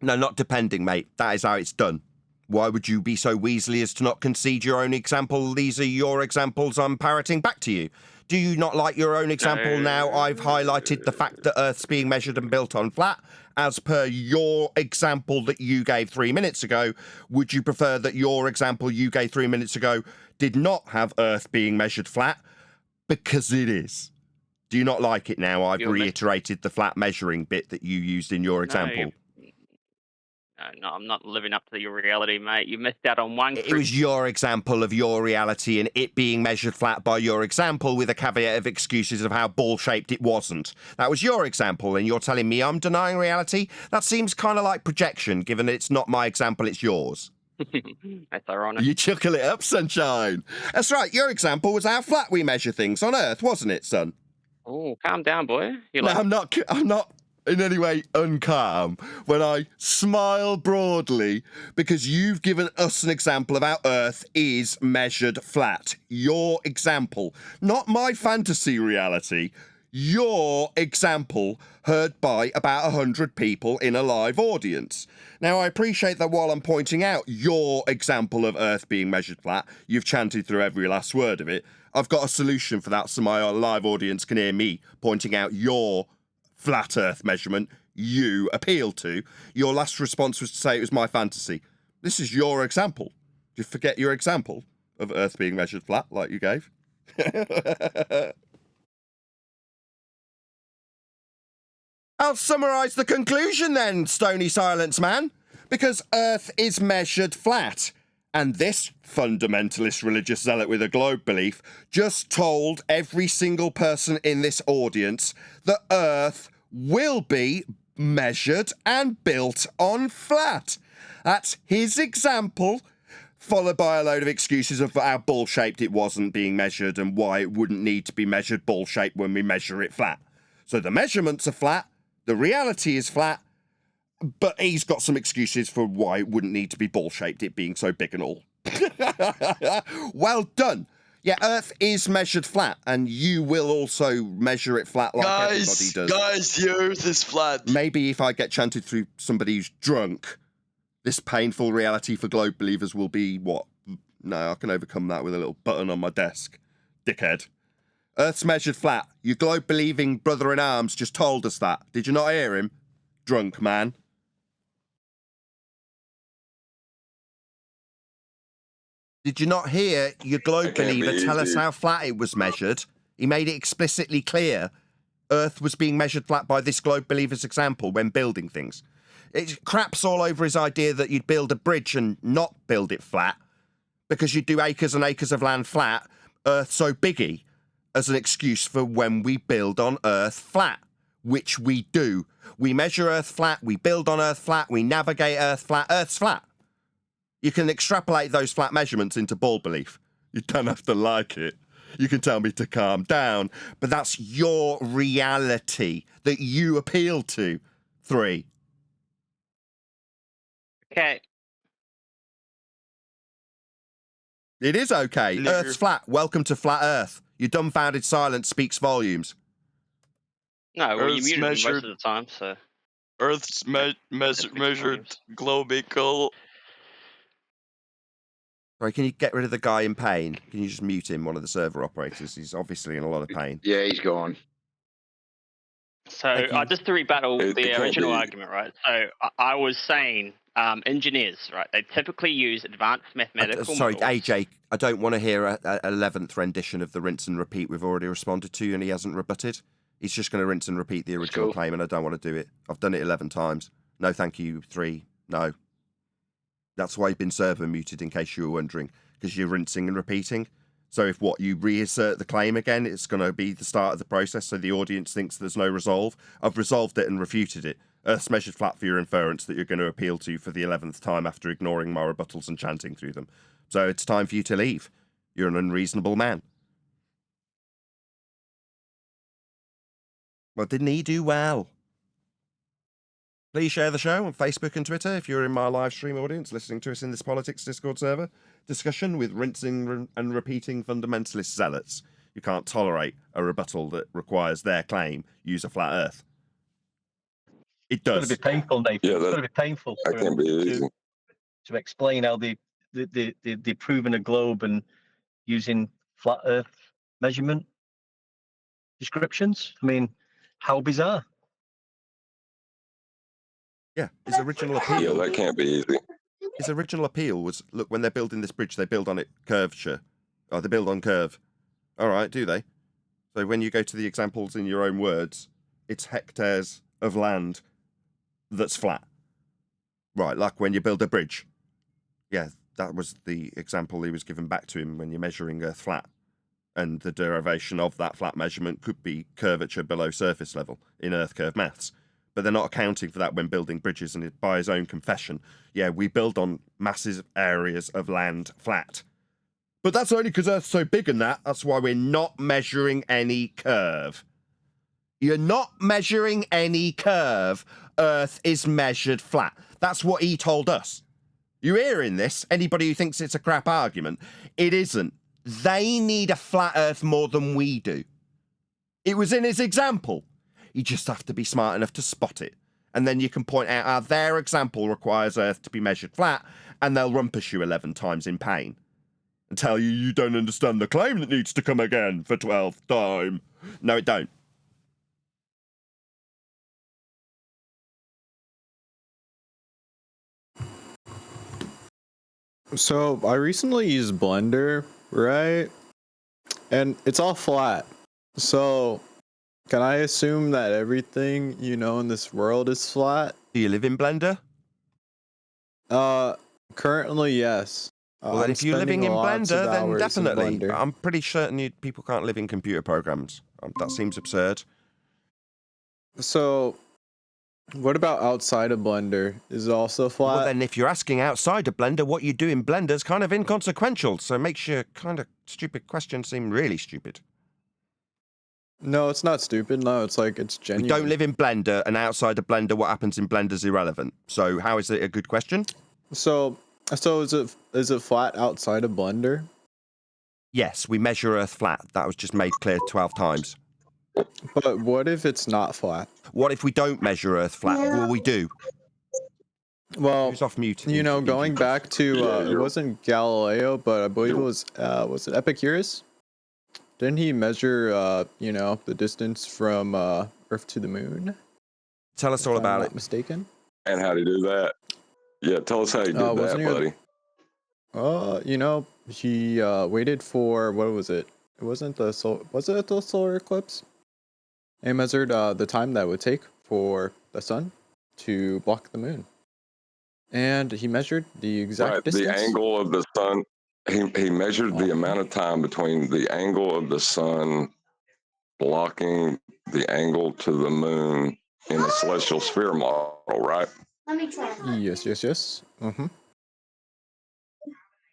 Speaker 1: No, not depending, mate. That is how it's done. Why would you be so weaselly as to not concede your own example? These are your examples I'm parroting back to you. Do you not like your own example now? I've highlighted the fact that Earth's being measured and built on flat. As per your example that you gave 3 minutes ago, would you prefer that your example you gave 3 minutes ago did not have Earth being measured flat? Because it is. Do you not like it now? I've reiterated the flat measuring bit that you used in your example.
Speaker 5: No, I'm not living up to your reality, mate. You missed out on one.
Speaker 1: It was your example of your reality and it being measured flat by your example with a caveat of excuses of how ball-shaped it wasn't. That was your example, and you're telling me I'm denying reality? That seems kind of like projection, given that it's not my example, it's yours.
Speaker 5: That's ironic.
Speaker 1: You chuckle it up, sunshine. That's right, your example was how flat we measure things on Earth, wasn't it, son?
Speaker 5: Oh, calm down, boy.
Speaker 1: No, I'm not in any way uncalm when I smile broadly because you've given us an example of how Earth is measured flat. Your example, not my fantasy reality. Your example heard by about 100 people in a live audience. Now, I appreciate that while I'm pointing out your example of Earth being measured flat, you've chanted through every last word of it. I've got a solution for that so my live audience can hear me pointing out your flat Earth measurement you appeal to. Your last response was to say it was my fantasy. This is your example. Did you forget your example of Earth being measured flat like you gave? I'll summarise the conclusion then, Stony Silence Man, because Earth is measured flat. And this fundamentalist religious zealot with a globe belief just told every single person in this audience that Earth will be measured and built on flat. That's his example, followed by a load of excuses of how ball-shaped it wasn't being measured and why it wouldn't need to be measured ball-shaped when we measure it flat. So the measurements are flat, the reality is flat, but he's got some excuses for why it wouldn't need to be ball-shaped, it being so big and all. Well done. Yeah, Earth is measured flat, and you will also measure it flat like everybody does.
Speaker 10: Guys, the Earth is flat.
Speaker 1: Maybe if I get chanted through somebody who's drunk, this painful reality for globe believers will be what? No, I can overcome that with a little button on my desk. Dickhead. Earth's measured flat. Your globe-believing brother-in-arms just told us that. Did you not hear him? Drunk man. Did you not hear your globe believer tell us how flat it was measured? He made it explicitly clear Earth was being measured flat by this globe believer's example when building things. It craps all over his idea that you'd build a bridge and not build it flat because you'd do acres and acres of land flat, Earth so biggy as an excuse for when we build on Earth flat, which we do. We measure Earth flat, we build on Earth flat, we navigate Earth flat. Earth's flat. You can extrapolate those flat measurements into ball belief. You don't have to like it. You can tell me to calm down, but that's your reality that you appeal to. 3.
Speaker 5: Okay.
Speaker 1: It is okay.
Speaker 10: Nigger.
Speaker 1: Earth's flat. Welcome to flat Earth. Your dumbfounded silence speaks volumes.
Speaker 5: No, well, you
Speaker 10: Earth's
Speaker 5: muted me most
Speaker 10: measured-
Speaker 5: of the time, so.
Speaker 10: Earth's measured globical.
Speaker 1: Sorry, can you get rid of the guy in pain? Can you just mute him, one of the server operators? He's obviously in a lot of pain.
Speaker 11: Yeah, he's gone.
Speaker 5: So
Speaker 1: Thank you.
Speaker 5: just to rebuttal
Speaker 6: It
Speaker 5: the
Speaker 6: can't
Speaker 5: original
Speaker 6: be-
Speaker 5: argument, right? So I was saying engineers, right? They typically use advanced mathematical
Speaker 1: Sorry,
Speaker 5: models.
Speaker 1: AJ, I don't want to hear a 11th rendition of the rinse and repeat we've already responded to and he hasn't rebutted. He's just going to rinse and repeat the original
Speaker 5: Cool.
Speaker 1: claim and I don't want to do it. I've done it 11 times. No, thank you. 3. No. That's why you've been server muted, in case you were wondering, because you're rinsing and repeating. So if you reassert the claim again, it's going to be the start of the process, so the audience thinks there's no resolve. I've resolved it and refuted it. Earth's measured flat for your inference that you're going to appeal to for the 11th time after ignoring my rebuttals and chanting through them. So it's time for you to leave. You're an unreasonable man. Well, didn't he do well? Please share the show on Facebook and Twitter if you're in my live stream audience listening to us in this politics Discord server discussion with rinsing and repeating fundamentalist zealots who can't tolerate a rebuttal that requires their claim use a flat Earth. It
Speaker 8: It's going
Speaker 1: does.
Speaker 8: to be painful, Nathan.
Speaker 6: Yeah,
Speaker 8: It's going to be painful
Speaker 6: That
Speaker 8: for
Speaker 6: can't
Speaker 8: him
Speaker 6: be easy.
Speaker 8: to explain how they've proven a globe and using flat Earth measurement descriptions. I mean, how bizarre.
Speaker 1: Yeah, his original
Speaker 6: Yeah,
Speaker 1: appeal.
Speaker 6: that can't be easy.
Speaker 1: His original appeal was, look, when they're building this bridge, they build on it curvature. Oh, they build on curve. All right, do they? So when you go to the examples in your own words, it's hectares of land that's flat. Right, like when you build a bridge. Yeah, that was the example he was given back to him when you're measuring Earth flat. And the derivation of that flat measurement could be curvature below surface level in Earth curve maths. But they're not accounting for that when building bridges, and by his own confession, yeah, we build on massive areas of land flat. But that's only because Earth's so big and that's why we're not measuring any curve. You're not measuring any curve. Earth is measured flat. That's what he told us. You hearing this? Anybody who thinks it's a crap argument, it isn't. They need a flat Earth more than we do. It was in his example. You just have to be smart enough to spot it. And then you can point out how their example requires Earth to be measured flat, and they'll rumpus you 11 times in pain. And tell you don't understand the claim that needs to come again for 12th time. No, it don't.
Speaker 12: So I recently used Blender, right? And it's all flat. So can I assume that everything in this world is flat?
Speaker 1: Do you live in Blender?
Speaker 12: Currently, yes.
Speaker 1: Well, then if you're living in Blender, then definitely. I'm pretty certain people can't live in computer programs. That seems absurd.
Speaker 12: So, what about outside of Blender? Is it also flat?
Speaker 1: Well, then if you're asking outside of Blender, what you do in Blender is kind of inconsequential, so it makes your kind of stupid question seem really stupid.
Speaker 12: No, it's not stupid. No, it's genuine.
Speaker 1: We don't live in Blender, and outside of Blender, what happens in Blender is irrelevant. So how is it a good question?
Speaker 12: So is it flat outside of Blender?
Speaker 1: Yes, we measure Earth flat. That was just made clear 12 times.
Speaker 12: But what if it's not flat?
Speaker 1: What if we don't measure Earth flat? Well, we do.
Speaker 12: Well,
Speaker 1: Who's off mute?
Speaker 12: Going back to it wasn't Galileo, but I believe it was it Epicurus? Didn't he measure the distance from Earth to the moon?
Speaker 1: Tell us all about
Speaker 12: I'm
Speaker 1: it.
Speaker 12: not mistaken.
Speaker 6: And how to do that? Yeah, tell us how you did that, buddy.
Speaker 12: He waited for, what was it? It wasn't the was it the solar eclipse? He measured the time that would take for the sun to block the moon. And he measured the exact distance.
Speaker 6: The angle of the sun. He measured the amount of time between the angle of the sun blocking the angle to the moon in a celestial sphere model, right?
Speaker 12: Yes. Mm-hmm.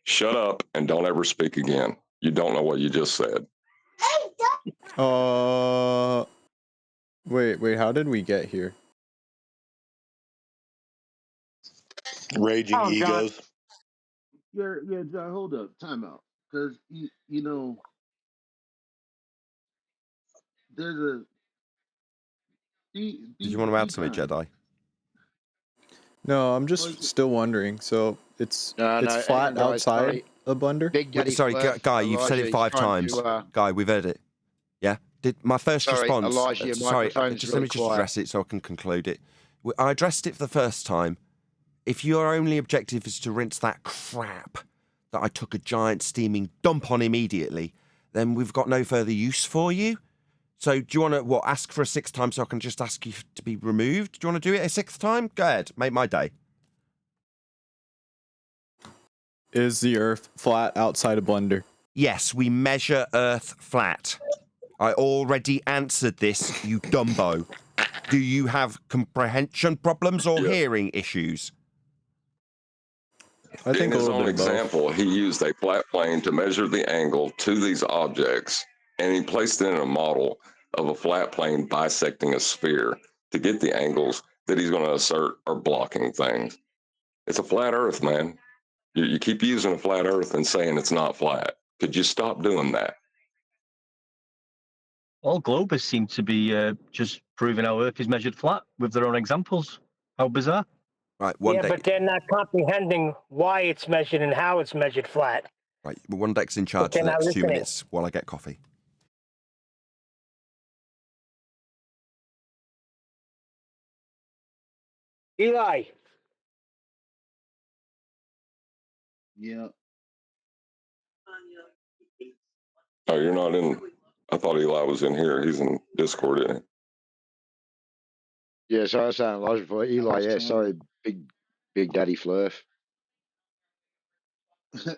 Speaker 6: Shut up and don't ever speak again. You don't know what you just said.
Speaker 12: Wait, how did we get here?
Speaker 11: Raging
Speaker 7: Oh, John.
Speaker 11: egos.
Speaker 13: Yeah, John, hold up, time out. Because, you know, there's a...
Speaker 1: Did you want to add something, Jedi?
Speaker 12: No, I'm just still wondering. So it's flat outside a blender?
Speaker 14: Big Daddy
Speaker 1: Sorry,
Speaker 14: Flirt,
Speaker 1: Guy, you've said
Speaker 14: Elijah,
Speaker 1: it 5
Speaker 14: he's trying
Speaker 1: times.
Speaker 14: to,
Speaker 1: Guy, we've heard it. Yeah? Did my first
Speaker 14: Sorry,
Speaker 1: response...
Speaker 14: Elijah, your
Speaker 1: sorry,
Speaker 14: microphone's
Speaker 1: just
Speaker 14: really
Speaker 1: let me just
Speaker 14: quiet.
Speaker 1: address it so I can conclude it. I addressed it for the first time. If your only objective is to rinse that crap that I took a giant steaming dump on immediately, then we've got no further use for you. So do you want to, ask for a 6th time so I can just ask you to be removed? Do you want to do it a 6th time? Go ahead, make my day.
Speaker 12: Is the Earth flat outside a blender?
Speaker 1: Yes, we measure Earth flat. I already answered this, you dumbo. Do you have comprehension problems or hearing issues?
Speaker 12: I think
Speaker 6: in his own example, he used a flat plane to measure the angle to these objects, and he placed it in a model of a flat plane bisecting a sphere to get the angles that he's going to assert are blocking things. It's a flat Earth, man. You keep using a flat Earth and saying it's not flat. Could you stop doing that?
Speaker 8: All globers seem to be just proving how Earth is measured flat with their own examples. How bizarre.
Speaker 1: Right,
Speaker 7: But they're not comprehending why it's measured and how it's measured flat.
Speaker 1: Right, One Deck's in charge for the next 2 minutes while I get coffee.
Speaker 7: Eli.
Speaker 13: Yeah.
Speaker 6: Oh, you're not in. I thought Eli was in here. He's in Discord, isn't he?
Speaker 14: Yeah, so I was saying Elijah for Eli, yeah, sorry, big Daddy Flurf.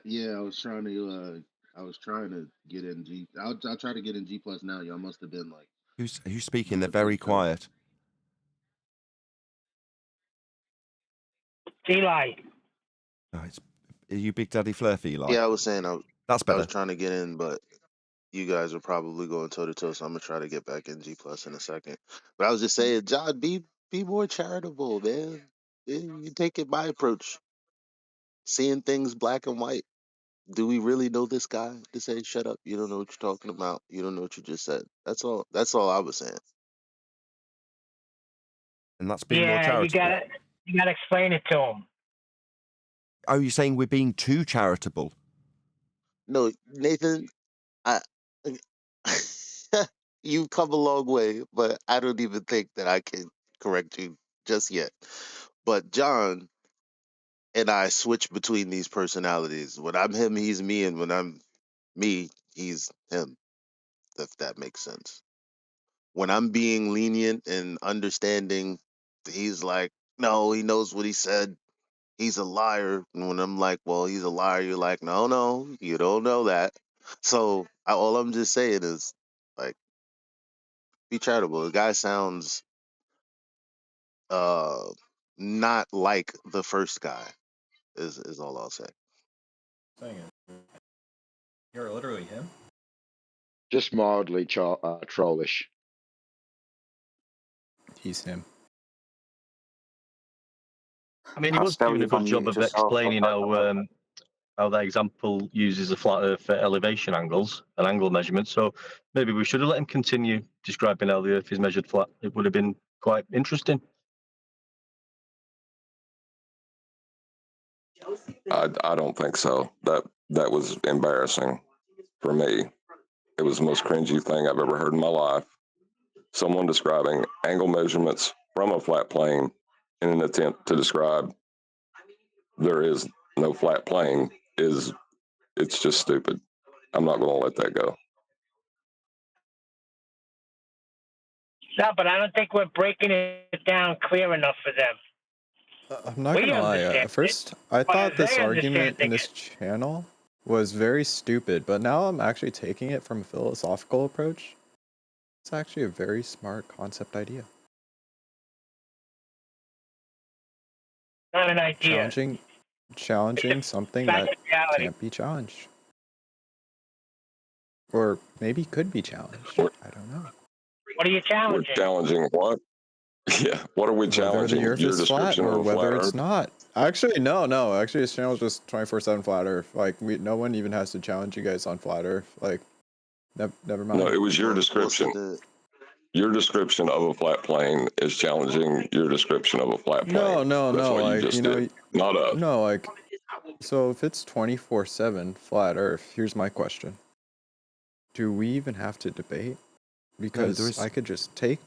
Speaker 13: Yeah, I was trying to get in G. I'll try to get in G plus now. Y'all must have been like.
Speaker 1: Who's speaking? They're very quiet.
Speaker 7: Eli.
Speaker 1: Oh, are you Big Daddy Flurfy, Eli?
Speaker 15: Yeah, I was saying
Speaker 1: That's better.
Speaker 15: I was trying to get in, but you guys are probably going toe to toe, so I'm gonna try to get back in G plus in a second. But I was just saying, John, be more charitable, man. Yeah, you take it my approach, seeing things black and white. Do we really know this guy to say, shut up, you don't know what you're talking about, you don't know what you just said? That's all I was saying.
Speaker 1: And that's being more charitable.
Speaker 7: you gotta explain it to him.
Speaker 1: Oh, you're saying we're being too charitable?
Speaker 15: No, Nathan, I you've come a long way, but I don't even think that I can correct you just yet. But John and I switch between these personalities. When I'm him, he's me, and when I'm me, he's him. If that makes sense. When I'm being lenient and understanding, he's like, no, he knows what he said. He's a liar. And when I'm like, well, he's a liar, you're like, no, you don't know that. So all I'm just saying is, like, be charitable. The guy sounds not like the first guy. Is all I'll say.
Speaker 12: You're literally him?
Speaker 14: Just mildly trollish.
Speaker 12: He's him.
Speaker 8: I mean, he was doing a good job of explaining how that example uses a flat Earth for elevation angles and angle measurements. So maybe we should have let him continue describing how the Earth is measured flat. It would have been quite interesting.
Speaker 6: I don't think so. That was embarrassing for me. It was the most cringy thing I've ever heard in my life. Someone describing angle measurements from a flat plane in an attempt to describe there is no flat plane it's just stupid. I'm not going to let that go.
Speaker 7: No, but I don't think we're breaking it down clear enough for them.
Speaker 12: I'm not gonna lie. At first, I thought this argument in this channel was very stupid, but now I'm actually taking it from a philosophical approach. It's actually a very smart concept idea.
Speaker 7: Not an idea.
Speaker 12: Challenging something
Speaker 7: Fact
Speaker 12: that
Speaker 7: of reality.
Speaker 12: can't be challenged. Or maybe could be challenged. I don't know.
Speaker 7: What are you
Speaker 6: We're
Speaker 7: challenging?
Speaker 6: challenging what? Yeah, what are we
Speaker 12: Whether
Speaker 6: challenging?
Speaker 12: the Earth
Speaker 6: Your
Speaker 12: is flat
Speaker 6: description
Speaker 12: or
Speaker 6: of a flat
Speaker 12: whether it's
Speaker 6: Earth?
Speaker 12: not. Actually, no. Actually, this channel is just 24/7 flat Earth. Like, no one even has to challenge you guys on flat Earth. Like, never mind.
Speaker 6: No, it was your
Speaker 15: Well,
Speaker 6: description.
Speaker 15: the,
Speaker 6: Your description of a flat plane is challenging your description of a flat plane.
Speaker 12: No.
Speaker 6: That's what you
Speaker 12: Like,
Speaker 6: just did. Not us.
Speaker 12: No, like, so if it's 24/7 flat Earth, here's my question: do we even have to debate? Because I could just take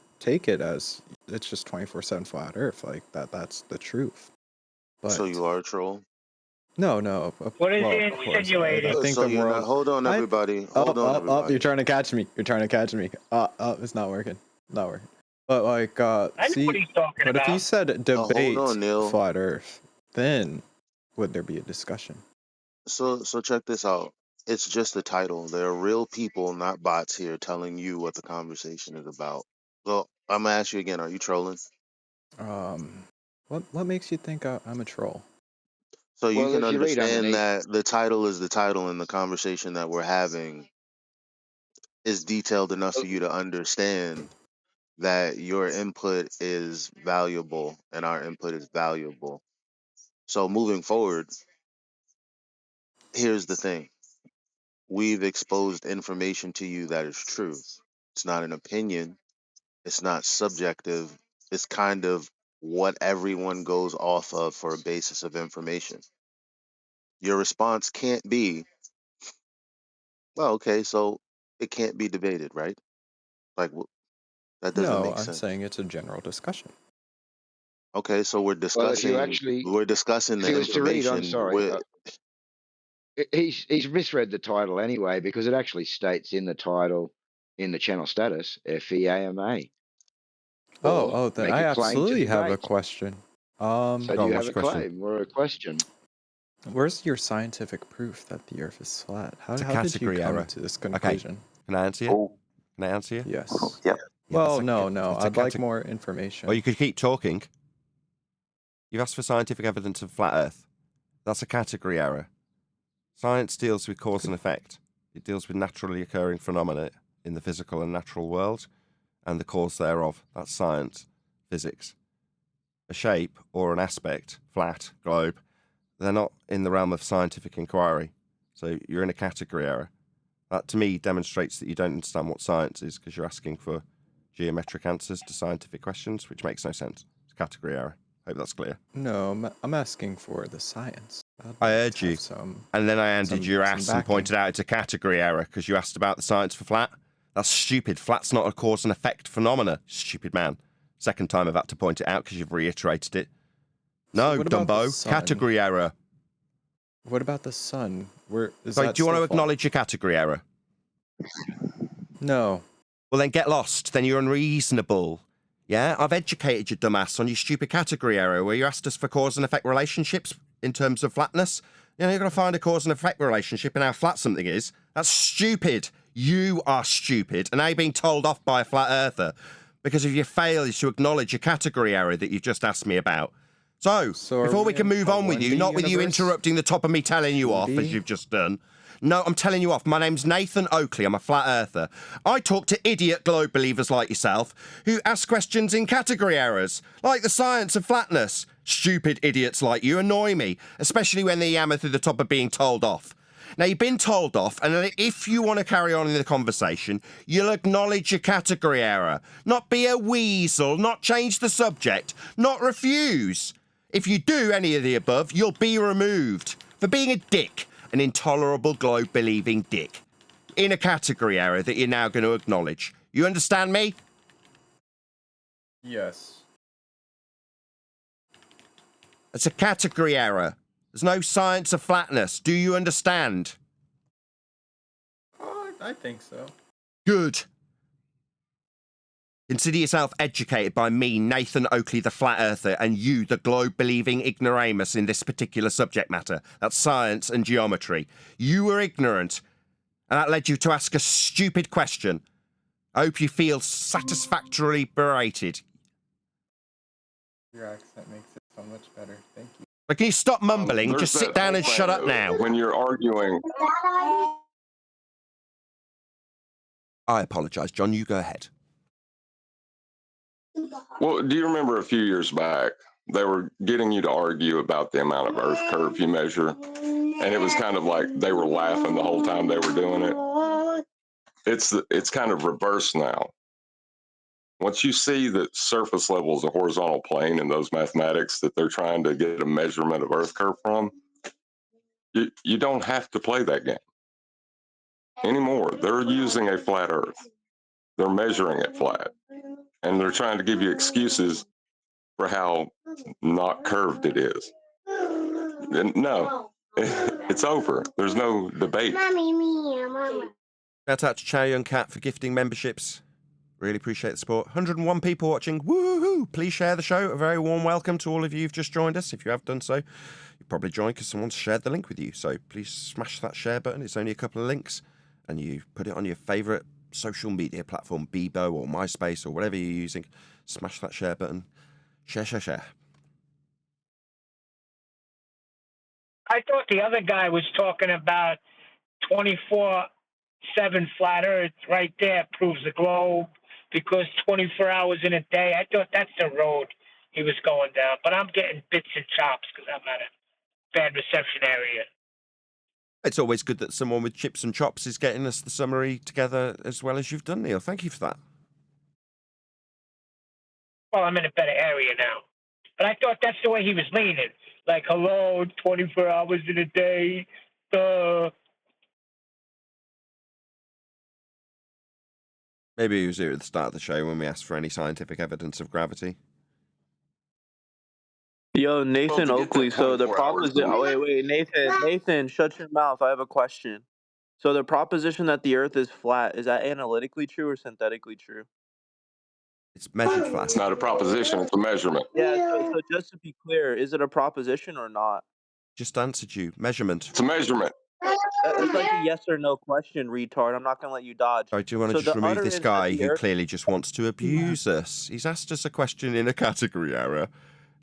Speaker 12: it as it's just 24/7 flat Earth. Like that's the truth. But
Speaker 15: so you are a troll?
Speaker 12: no.
Speaker 7: What is
Speaker 12: Well,
Speaker 7: he
Speaker 12: of course,
Speaker 7: insinuating?
Speaker 12: I think
Speaker 15: So
Speaker 12: the
Speaker 15: you're
Speaker 12: world.
Speaker 15: not. Hold on, everybody. Hold on, everybody.
Speaker 12: You're trying to catch me. It's not working. Not working. But like,
Speaker 7: I know
Speaker 12: see,
Speaker 7: what he's talking
Speaker 12: but if
Speaker 7: about.
Speaker 12: you said
Speaker 15: hold
Speaker 12: debate
Speaker 15: on, Neil.
Speaker 12: flat Earth, then would there be a discussion?
Speaker 15: So check this out. It's just a title. There are real people, not bots, here telling you what the conversation is about. So I'm gonna ask you again: are you trolling?
Speaker 12: What makes you think I'm a troll?
Speaker 15: So you
Speaker 14: Well,
Speaker 15: can
Speaker 14: if you read
Speaker 15: understand
Speaker 14: underneath,
Speaker 15: that the title is the title, and the conversation that we're having is detailed enough for you to understand that your input is valuable and our input is valuable. So moving forward, here's the thing. We've exposed information to you that is true. It's not an opinion. It's not subjective. It's kind of what everyone goes off of for a basis of information. Your response can't be, well, okay, so it can't be debated, right? Like, that doesn't
Speaker 12: No,
Speaker 15: make
Speaker 12: I'm
Speaker 15: sense.
Speaker 12: saying it's a general discussion.
Speaker 15: Okay, so we're
Speaker 14: well, if
Speaker 15: discussing
Speaker 14: he
Speaker 15: the
Speaker 14: was to read, I'm
Speaker 15: information.
Speaker 14: sorry, he's misread the title anyway, because it actually states in the title, in the channel status, FEAMA. Or
Speaker 12: Then
Speaker 14: make
Speaker 12: I
Speaker 14: a claim to
Speaker 12: absolutely have a
Speaker 14: debate.
Speaker 12: question.
Speaker 14: So
Speaker 1: Go
Speaker 14: do
Speaker 1: on,
Speaker 14: you
Speaker 1: what's
Speaker 14: have a
Speaker 1: your question?
Speaker 14: claim or a question?
Speaker 12: Where's your scientific proof that the Earth is flat? How
Speaker 1: It's a
Speaker 12: did you
Speaker 1: category
Speaker 12: come
Speaker 1: error.
Speaker 12: to this
Speaker 1: Okay,
Speaker 12: conclusion?
Speaker 1: can I answer you?
Speaker 9: Oh,
Speaker 1: Can I answer you?
Speaker 12: Yes.
Speaker 9: yep.
Speaker 1: Yeah,
Speaker 12: Well,
Speaker 1: it's
Speaker 12: no.
Speaker 1: it's a
Speaker 12: I'd like
Speaker 1: cate-
Speaker 12: more information.
Speaker 1: Well, you could keep talking. You've asked for scientific evidence of flat Earth. That's a category error. Science deals with cause and effect. It deals with naturally occurring phenomena in the physical and natural world and the cause thereof. That's science, physics. A shape or an aspect, flat, globe, they're not in the realm of scientific inquiry. So you're in a category error. That, to me, demonstrates that you don't understand what science is because you're asking for geometric answers to scientific questions, which makes no sense. It's a category error. Hope that's clear.
Speaker 12: No, I'm asking for the science.
Speaker 1: I heard you. And then I handed your ass and pointed out it's a category error because you asked about the science for flat. That's stupid. Flat's not a cause and effect phenomena. Stupid man. Second time I've had to point it out because you've reiterated it. No,
Speaker 12: what about the
Speaker 1: Dumbo.
Speaker 12: sun?
Speaker 1: Category error.
Speaker 12: What about the sun? Where is
Speaker 1: Sorry,
Speaker 12: that
Speaker 1: do you want to
Speaker 12: still flat?
Speaker 1: acknowledge your category error?
Speaker 12: No.
Speaker 1: Well, then get lost. Then you're unreasonable. Yeah? I've educated you, dumbass, on your stupid category error where you asked us for cause and effect relationships in terms of flatness. You know, you've got to find a cause and effect relationship in how flat something is. That's stupid. You are stupid. And now you're being told off by a flat earther because of your failure to acknowledge your category error that you've just asked me about. So before we can move on with you, not with you interrupting the top of me telling you off, as you've just done. No, I'm telling you off. My name's Nathan Oakley. I'm a flat earther. I talk to idiot globe believers like yourself who ask questions in category errors, like the science of flatness. Stupid idiots like you annoy me, especially when they yammer through the top of being told off. Now, you've been told off, and if you want to carry on in the conversation, you'll acknowledge your category error. Not be a weasel, not change the subject, not refuse. If you do any of the above, you'll be removed for being a dick, an intolerable globe-believing dick, in a category error that you're now going to acknowledge. You understand me?
Speaker 12: Yes.
Speaker 1: It's a category error. There's no science of flatness. Do you understand?
Speaker 12: I think so.
Speaker 1: Good. Consider yourself educated by me, Nathan Oakley, the flat earther, and you, the globe-believing ignoramus in this particular subject matter. That's science and geometry. You were ignorant, and that led you to ask a stupid question. I hope you feel satisfactorily berated.
Speaker 11: Your accent makes it so much better. Thank you.
Speaker 1: But can you stop mumbling?
Speaker 6: There's
Speaker 1: Just sit
Speaker 6: that
Speaker 1: down
Speaker 6: whole
Speaker 1: and
Speaker 6: thing
Speaker 1: shut up
Speaker 6: of
Speaker 1: now.
Speaker 6: When you're arguing,
Speaker 1: I apologise, John. You go ahead.
Speaker 6: well, do you remember a few years back, they were getting you to argue about the amount of Earth curve you measure, and it was kind of like they were laughing the whole time they were doing it. It's kind of reversed now. Once you see that surface level is a horizontal plane in those mathematics that they're trying to get a measurement of Earth curve from, you don't have to play that game anymore. They're using a flat Earth. They're measuring it flat. And they're trying to give you excuses for how not curved it is. And no, it's over. There's no debate.
Speaker 1: Shout out to Chow Young Cat for gifting memberships. Really appreciate the support. 101 people watching. Woohoo! Please share the show. A very warm welcome to all of you who've just joined us. If you have done so, you probably joined because someone's shared the link with you. So please smash that share button. It's only a couple of links. And you put it on your favourite social media platform, Bebo or MySpace or whatever you're using. Smash that share button. Share.
Speaker 7: I thought the other guy was talking about 24/7 flat Earth right there proves the globe because 24 hours in a day. I thought that's the road he was going down. But I'm getting bits and chops because I'm at a bad reception area.
Speaker 1: It's always good that someone with chips and chops is getting us the summary together as well as you've done, Neil. Thank you for that.
Speaker 7: Well, I'm in a better area now. But I thought that's the way he was leaning. Like, hello, 24 hours in a day.
Speaker 1: Maybe he was here at the start of the show when we asked for any scientific evidence of gravity.
Speaker 16: Yo, Nathan Oakley. So the proposition. Oh, wait, Nathan, shut your mouth. I have a question. So the proposition that the Earth is flat, is that analytically true or synthetically true?
Speaker 1: It's measured flat.
Speaker 6: It's not a proposition, it's a measurement.
Speaker 16: Yeah, so just to be clear, is it a proposition or not?
Speaker 1: Just answered you. Measurement.
Speaker 6: It's a measurement.
Speaker 16: It's like a yes or no question, retard. I'm not going to let you dodge.
Speaker 1: I do want to just remove this guy who clearly just wants to abuse us. He's asked us a question in a category error.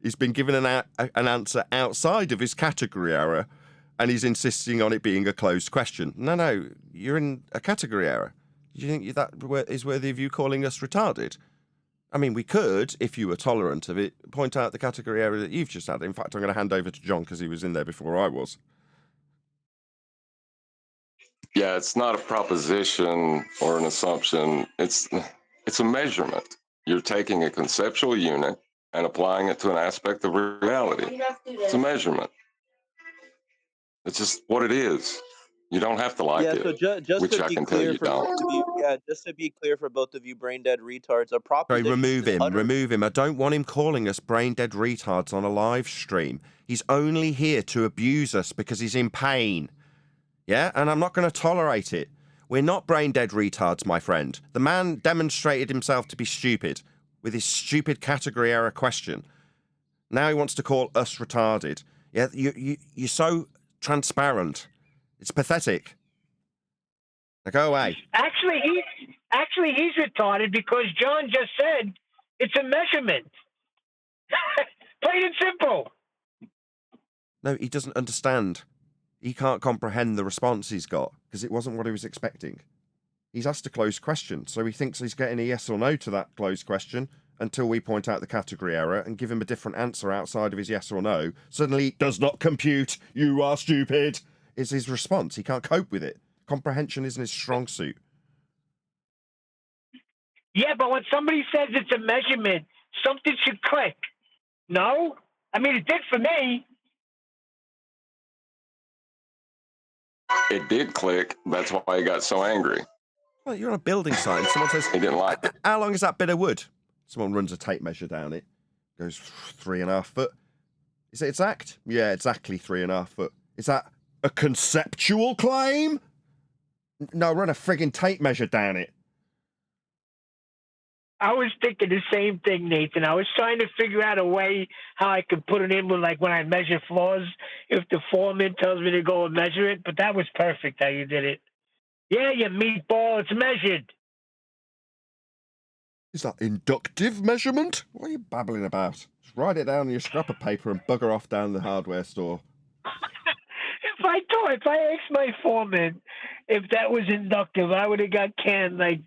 Speaker 1: He's been given an answer outside of his category error, and he's insisting on it being a closed question. No, you're in a category error. Do you think that is worthy of you calling us retarded? I mean, we could, if you were tolerant of it, point out the category error that you've just had. In fact, I'm going to hand over to John because he was in there before I was.
Speaker 6: Yeah, it's not a proposition or an assumption. It's a measurement. You're taking a conceptual unit and applying it to an aspect of reality. It's a measurement. It's just what it is. You don't have to like it,
Speaker 16: so just
Speaker 6: which
Speaker 16: to
Speaker 6: I
Speaker 16: be
Speaker 6: can tell
Speaker 16: clear
Speaker 6: you
Speaker 16: for
Speaker 6: don't.
Speaker 16: both of you, just to be clear for both of you brain dead retards, a proposition.
Speaker 1: Sorry, remove him. I don't want him calling us brain dead retards on a live stream. He's only here to abuse us because he's in pain. Yeah, and I'm not going to tolerate it. We're not brain dead retards, my friend. The man demonstrated himself to be stupid with his stupid category error question. Now he wants to call us retarded. Yeah, you're so transparent. It's pathetic. Now go away.
Speaker 7: Actually, he's retarded because John just said it's a measurement. Plain and simple.
Speaker 1: No, he doesn't understand. He can't comprehend the response he's got because it wasn't what he was expecting. He's asked a closed question, so he thinks he's getting a yes or no to that closed question until we point out the category error and give him a different answer outside of his yes or no. Suddenly, does not compute. You are stupid. Is his response. He can't cope with it. Comprehension isn't his strong suit.
Speaker 7: Yeah, but when somebody says it's a measurement, something should click. No? I mean, it did for me.
Speaker 6: It did click. That's why he got so angry.
Speaker 1: Well, you're on a building site and someone says,
Speaker 6: he didn't like it.
Speaker 1: How long is that bit of wood? Someone runs a tape measure down it. Goes 3.5 foot. Is it exact? Yeah, exactly 3.5 foot. Is that a conceptual claim? No, run a frigging tape measure down it.
Speaker 7: I was thinking the same thing, Nathan. I was trying to figure out a way how I could put it in with, like, when I measure floors, if the foreman tells me to go and measure it. But that was perfect how you did it. Yeah, you meatball, it's measured.
Speaker 1: Is that inductive measurement? What are you babbling about? Just write it down on your scrap of paper and bugger off down the hardware store.
Speaker 7: If I asked my foreman if that was inductive, I would have got canned. Like,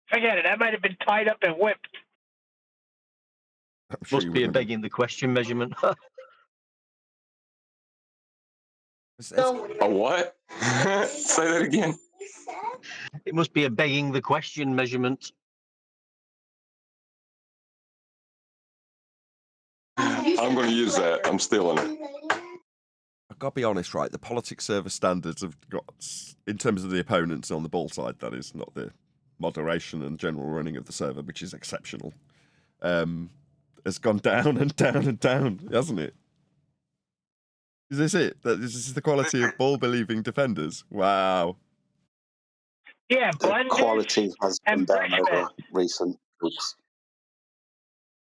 Speaker 7: forget it. I might have been tied up and whipped.
Speaker 1: Sure
Speaker 8: Must be a begging the question measurement.
Speaker 6: A what? Say that again.
Speaker 8: It must be a begging the question measurement.
Speaker 6: I'm going to use that. I'm stealing it.
Speaker 1: I've got to be honest, right? The politics server standards have got, in terms of the opponents on the ball side, that is, not the moderation and general running of the server, which is exceptional, has gone down and down and down, hasn't it? Is this it? This is the quality of ball-believing defenders? Wow.
Speaker 7: Yeah,
Speaker 9: the quality has gone down over recent weeks.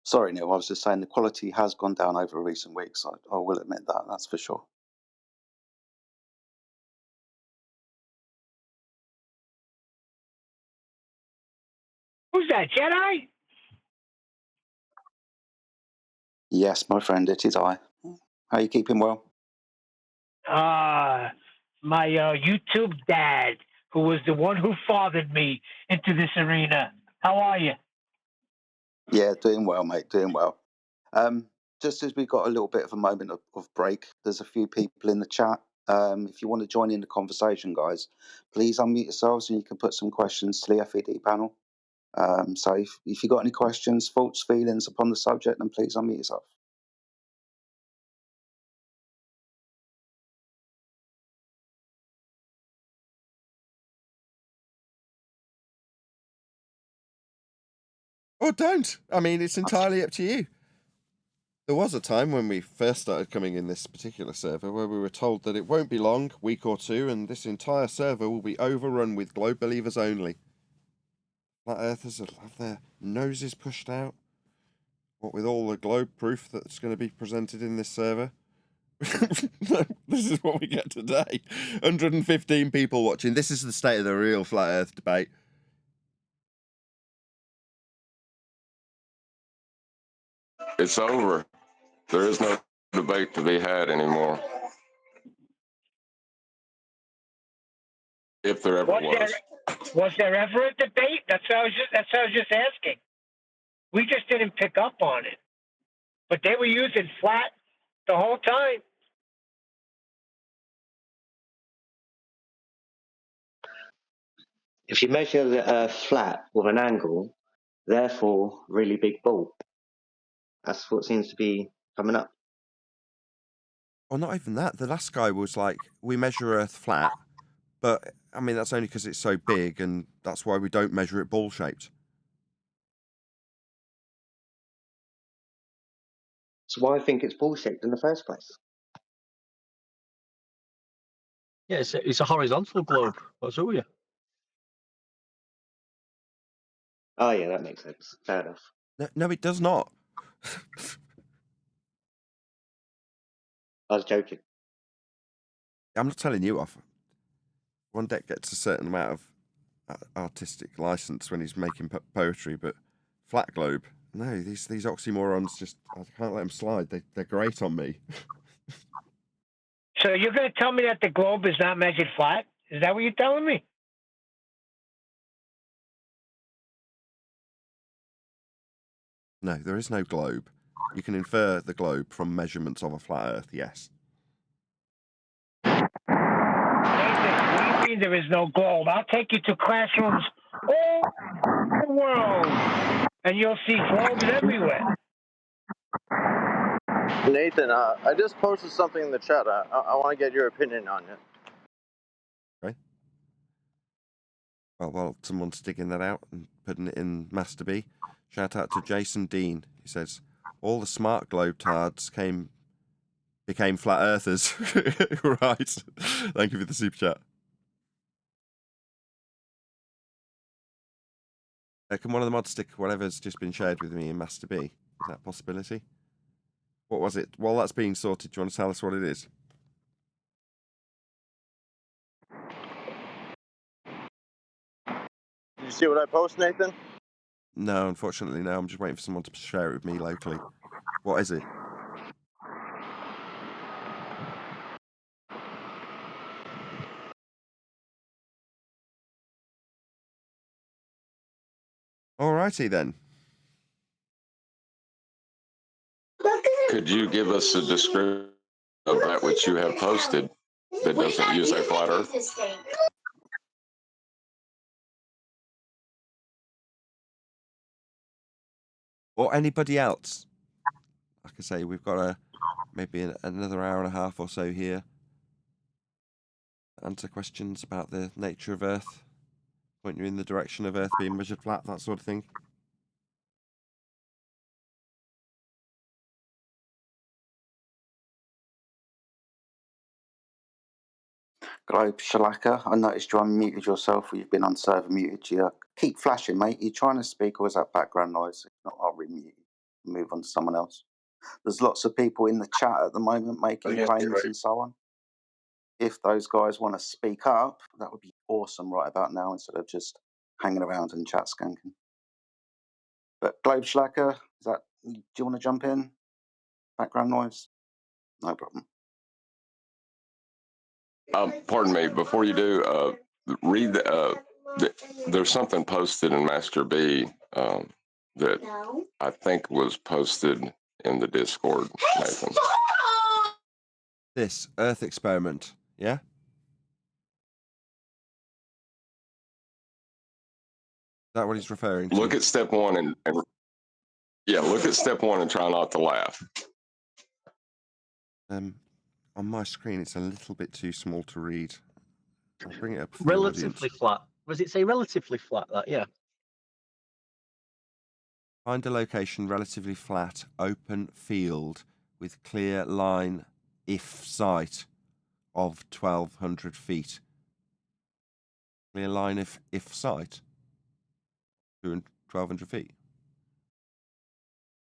Speaker 9: Sorry, Neil, I was just saying the quality has gone down over recent weeks. I will admit that, that's for sure.
Speaker 7: Who's that, Jedi?
Speaker 9: Yes, my friend, it is I. How are you keeping well?
Speaker 7: My YouTube dad, who was the one who fathered me into this arena. How are you?
Speaker 9: Yeah, doing well, mate, doing well. Just as we got a little bit of a moment of break, there's a few people in the chat. If you want to join in the conversation, guys, please unmute yourselves and you can put some questions to the FED panel. So if you've got any questions, thoughts, feelings upon the subject, then please unmute yourself.
Speaker 1: Or don't. I mean, it's entirely up to you. There was a time when we first started coming in this particular server where we were told that it won't be long, week or two, and this entire server will be overrun with globe believers only. Flat earthers will have their noses pushed out. What with all the globe proof that's going to be presented in this server. This is what we get today. 115 people watching. This is the state of the real flat earth debate.
Speaker 6: It's over. There is no debate to be had anymore. If there ever was.
Speaker 7: Was there ever a debate? That's what I was just asking. We just didn't pick up on it. But they were using flat the whole time.
Speaker 17: If you measure the Earth flat with an angle, therefore really big ball. That's what seems to be coming up.
Speaker 1: Well, not even that. The last guy was like, we measure Earth flat, but I mean, that's only because it's so big, and that's why we don't measure it ball-shaped.
Speaker 17: So why I think it's ball shaped in the first place?
Speaker 8: Yeah, it's a horizontal globe. What's up with you?
Speaker 17: Oh yeah, that makes sense. Fair enough.
Speaker 1: No, it does not.
Speaker 17: I was joking.
Speaker 1: I'm not telling you off. One deck gets a certain amount of artistic license when he's making poetry, but flat globe, no, these oxymorons just, I can't let them slide. They're great on me.
Speaker 7: So you're going to tell me that the globe is not measured flat? Is that what you're telling me?
Speaker 1: No, there is no globe. You can infer the globe from measurements of a flat Earth, yes.
Speaker 7: Nathan, what do you mean there is no globe? I'll take you to classrooms all over the world, and you'll see globes everywhere.
Speaker 16: Nathan, I just posted something in the chat. I want to get your opinion on it.
Speaker 1: Okay. Well, while someone's digging that out and putting it in Master B, shout out to Jason Dean. He says, all the smart globe tards became flat earthers. Right. Thank you for the super chat. Can one of the mods stick whatever's just been shared with me in Master B? Is that a possibility? What was it? While that's being sorted, do you want to tell us what it is?
Speaker 16: Did you see what I post, Nathan?
Speaker 1: No, unfortunately, no. I'm just waiting for someone to share it with me locally. What is it? Alrighty then.
Speaker 6: Could you give us a description of that which you have posted that doesn't use a flat earth?
Speaker 1: Or anybody else? Like I say, we've got maybe another hour and a half or so here. Answer questions about the nature of Earth. Point you in the direction of Earth being measured flat, that sort of thing.
Speaker 9: Globe Shalaka, I noticed you unmuted yourself or you've been on server muted. You keep flashing, mate. You trying to speak or is that background noise? If not, I'll remute you. Move on to someone else. There's lots of people in the chat at the moment making claims and so on. If those guys want to speak up, that would be awesome right about now instead of just hanging around and chat skanking. But Globe Shalaka, do you want to jump in? Background noise? No problem.
Speaker 6: Pardon me, before you do, read there's something posted in Master B that I think was posted in the Discord, Nathan.
Speaker 1: This Earth experiment, yeah? Is that what he's referring to?
Speaker 6: Look at step one and yeah, look at step one and try not to laugh.
Speaker 1: On my screen, it's a little bit too small to read. I'll bring it up for
Speaker 8: Relatively flat. Does it say relatively flat? That yeah.
Speaker 1: Find a location relatively flat, open field with clear line if sight of 1,200 feet. Clear line if sight? 1,200 feet.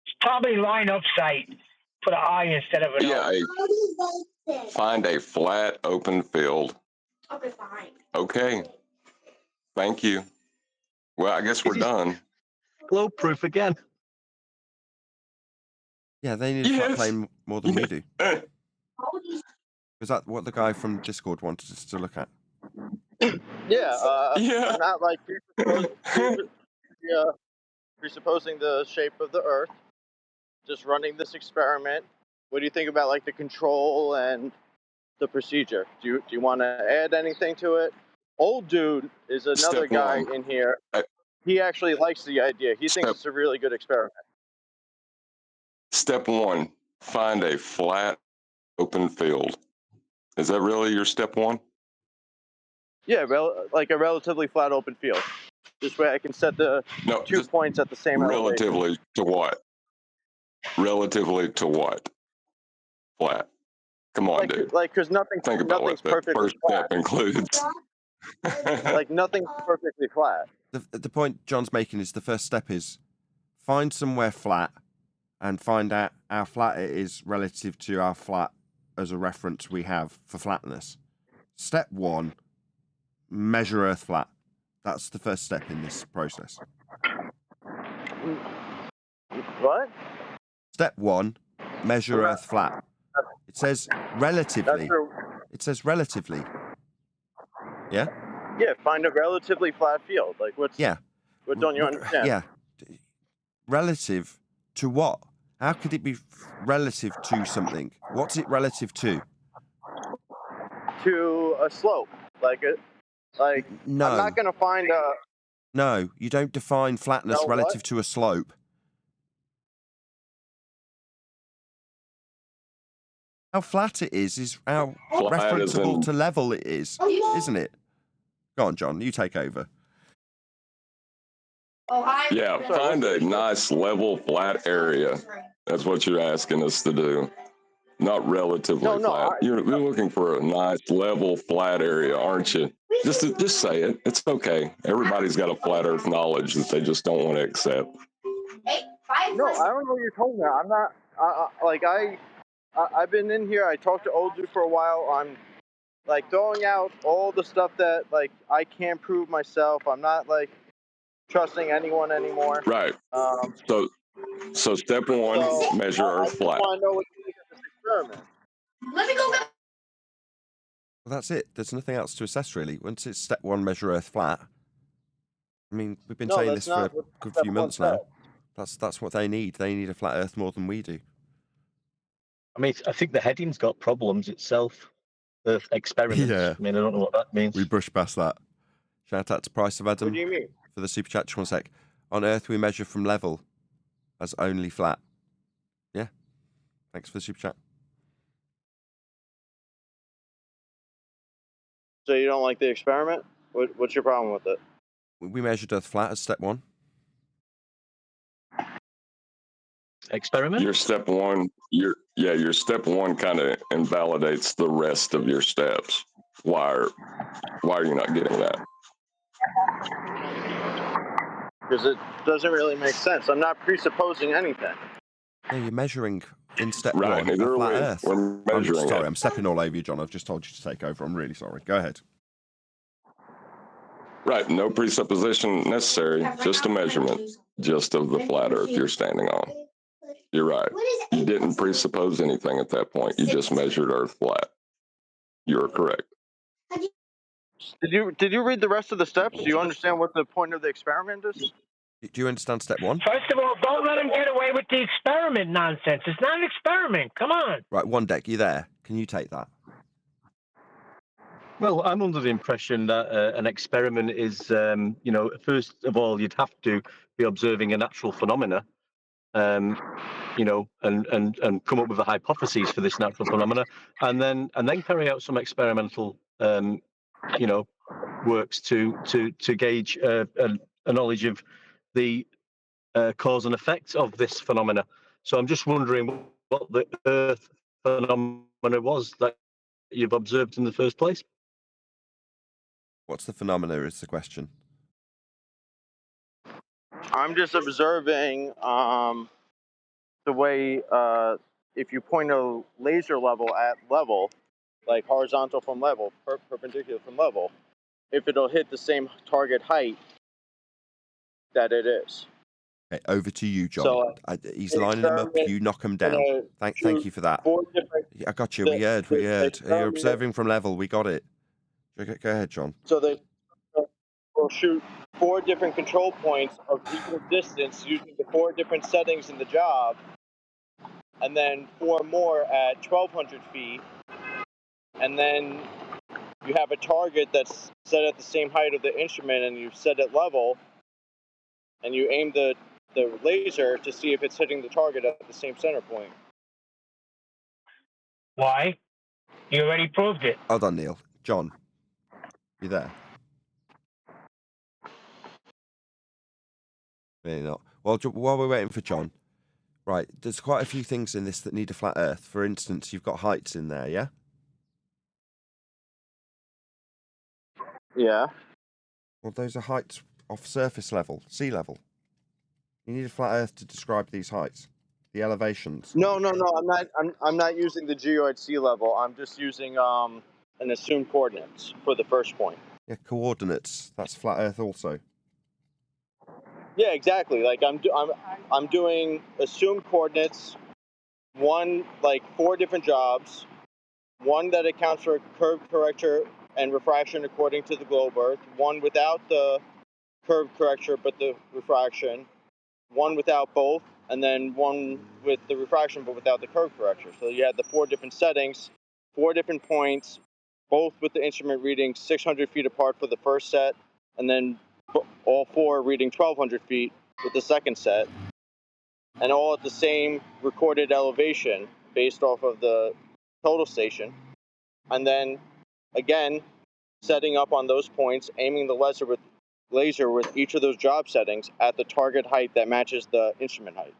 Speaker 7: It's probably line of sight. Put an I instead of an
Speaker 6: Yeah, find a flat open field.
Speaker 18: Okay, fine.
Speaker 6: Okay. Thank you. Well, I guess we're done.
Speaker 8: Globe proof again.
Speaker 1: Yeah, they need a flat plane more than we do. Is that what the guy from Discord wanted us to look at?
Speaker 16: I'm not like presupposing the shape of the Earth. Just running this experiment. What do you think about like the control and the procedure? Do you want to add anything to it? Old dude is another guy in here. He actually likes the idea. He thinks it's a really good experiment.
Speaker 6: Step one, find a flat open field. Is that really your step one?
Speaker 16: Yeah, like a relatively flat open field. This way I can set the 2 points at the same elevation.
Speaker 6: Relatively to what? Relatively to what? Flat. Come on, dude.
Speaker 16: Like, because
Speaker 6: Think about what the first step includes.
Speaker 16: Like nothing's perfectly flat.
Speaker 1: The point John's making is the first step is find somewhere flat and find out how flat it is relative to our flat as a reference we have for flatness. Step one, measure Earth flat. That's the first step in this process.
Speaker 16: What?
Speaker 1: Step one, measure Earth flat. It says relatively. It says relatively. Yeah?
Speaker 16: Yeah, find a relatively flat field. Like what don't you understand?
Speaker 1: Yeah. Relative to what? How could it be relative to something? What's it relative to?
Speaker 16: To a slope.
Speaker 1: No.
Speaker 16: I'm not gonna find a
Speaker 1: No, you don't define flatness relative to a slope. How flat it is how referenceable to level it is, isn't it? Go on, John, you take over.
Speaker 6: Yeah, find a nice level flat area. That's what you're asking us to do. not relatively
Speaker 16: No,
Speaker 6: flat. You're looking for a nice level flat area, aren't you? Just say it. It's okay. Everybody's got a flat Earth knowledge that they just don't want to accept.
Speaker 16: no, I don't know what you're talking about. I'm not. I've been in here. I talked to old dude for a while. I'm like throwing out all the stuff that like I can't prove myself. I'm not like trusting anyone anymore.
Speaker 6: Right. So step one,
Speaker 16: So
Speaker 6: measure
Speaker 16: I
Speaker 6: Earth
Speaker 16: just
Speaker 6: flat.
Speaker 16: want to know what you think of this experiment.
Speaker 1: Let me go back. Well, that's it. There's nothing else to assess, really. Once it's step one, measure Earth flat. I mean, we've been saying this for a good few months now. That's what they need. They need a flat Earth more than we do.
Speaker 8: I mean, I think the heading's got problems itself. Earth experiments.
Speaker 1: Yeah.
Speaker 8: I mean, I don't know what that means.
Speaker 1: We brush past that. Shout out to Price of Adam.
Speaker 16: What do you mean?
Speaker 1: For the super chat. Just one sec. On Earth, we measure from level as only flat. Yeah. Thanks for the super chat.
Speaker 16: So you don't like the experiment? What's your problem with it?
Speaker 1: We measured Earth flat as step one.
Speaker 8: Experiment?
Speaker 6: Your step one, your step one kind of invalidates the rest of your steps. Why are you not getting that?
Speaker 16: Because it doesn't really make sense. I'm not presupposing anything.
Speaker 1: No, you're measuring in step
Speaker 6: Right,
Speaker 1: one a
Speaker 6: neither are
Speaker 1: flat
Speaker 6: we.
Speaker 1: Earth.
Speaker 6: We're measuring
Speaker 1: I'm sorry,
Speaker 6: it.
Speaker 1: I'm stepping all over you, John. I've just told you to take over. I'm really sorry. Go ahead.
Speaker 6: Right, no presupposition necessary, just a measurement, just of the flat Earth you're standing on. You're right. You didn't presuppose anything at that point. You just measured Earth flat. You're correct.
Speaker 16: Did you read the rest of the steps? Do you understand what the point of the experiment is?
Speaker 1: Do you understand step one?
Speaker 7: First of all, don't let him get away with the experiment nonsense. It's not an experiment. Come on.
Speaker 1: Right, one deck, you there? Can you take that?
Speaker 8: Well, I'm under the impression that an experiment is, first of all, you'd have to be observing a natural phenomena, and come up with a hypothesis for this natural phenomena, and then carry out some experimental, works to gauge a knowledge of the cause and effect of this phenomena. So I'm just wondering what the Earth phenomena was that you've observed in the first place.
Speaker 1: What's the phenomena is the question.
Speaker 16: I'm just observing the way if you point a laser level at level, like horizontal from level, perpendicular from level, if it'll hit the same target height that it is.
Speaker 1: Okay, over to you, John.
Speaker 16: So,
Speaker 1: he's lining them up. You knock them down. Thank you for that. I got you. We heard. You're observing from level. We got it. Go ahead, John.
Speaker 16: So they will shoot 4 different control points of equal distance using the 4 different settings in the job, and then 4 more at 1,200 feet, and then you have a target that's set at the same height of the instrument, and you set it level, and you aim the laser to see if it's hitting the target at the same center point.
Speaker 7: Why? You already proved it.
Speaker 1: Hold on, Neil. John, you there? Maybe not. Well, while we're waiting for John, right, there's quite a few things in this that need a flat Earth. For instance, you've got heights in there, yeah?
Speaker 16: Yeah.
Speaker 1: Well, those are heights off surface level, sea level. You need a flat Earth to describe these heights, the elevations.
Speaker 16: No. I'm not using the geoid sea level. I'm just using an assumed coordinates for the first point.
Speaker 1: Yeah, coordinates. That's flat Earth also.
Speaker 16: Yeah, exactly. Like I'm doing assumed coordinates. 4 different jobs. One that accounts for curve correcture and refraction according to the globe Earth. One without the curve correcture but the refraction. One without both, and then one with the refraction but without the curve correcture. So you had the 4 different settings, 4 different points, both with the instrument reading 600 feet apart for the first set, and then all 4 reading 1,200 feet with the second set, and all at the same recorded elevation based off of the total station. And then, again, setting up on those points, aiming the laser with each of those job settings at the target height that matches the instrument height.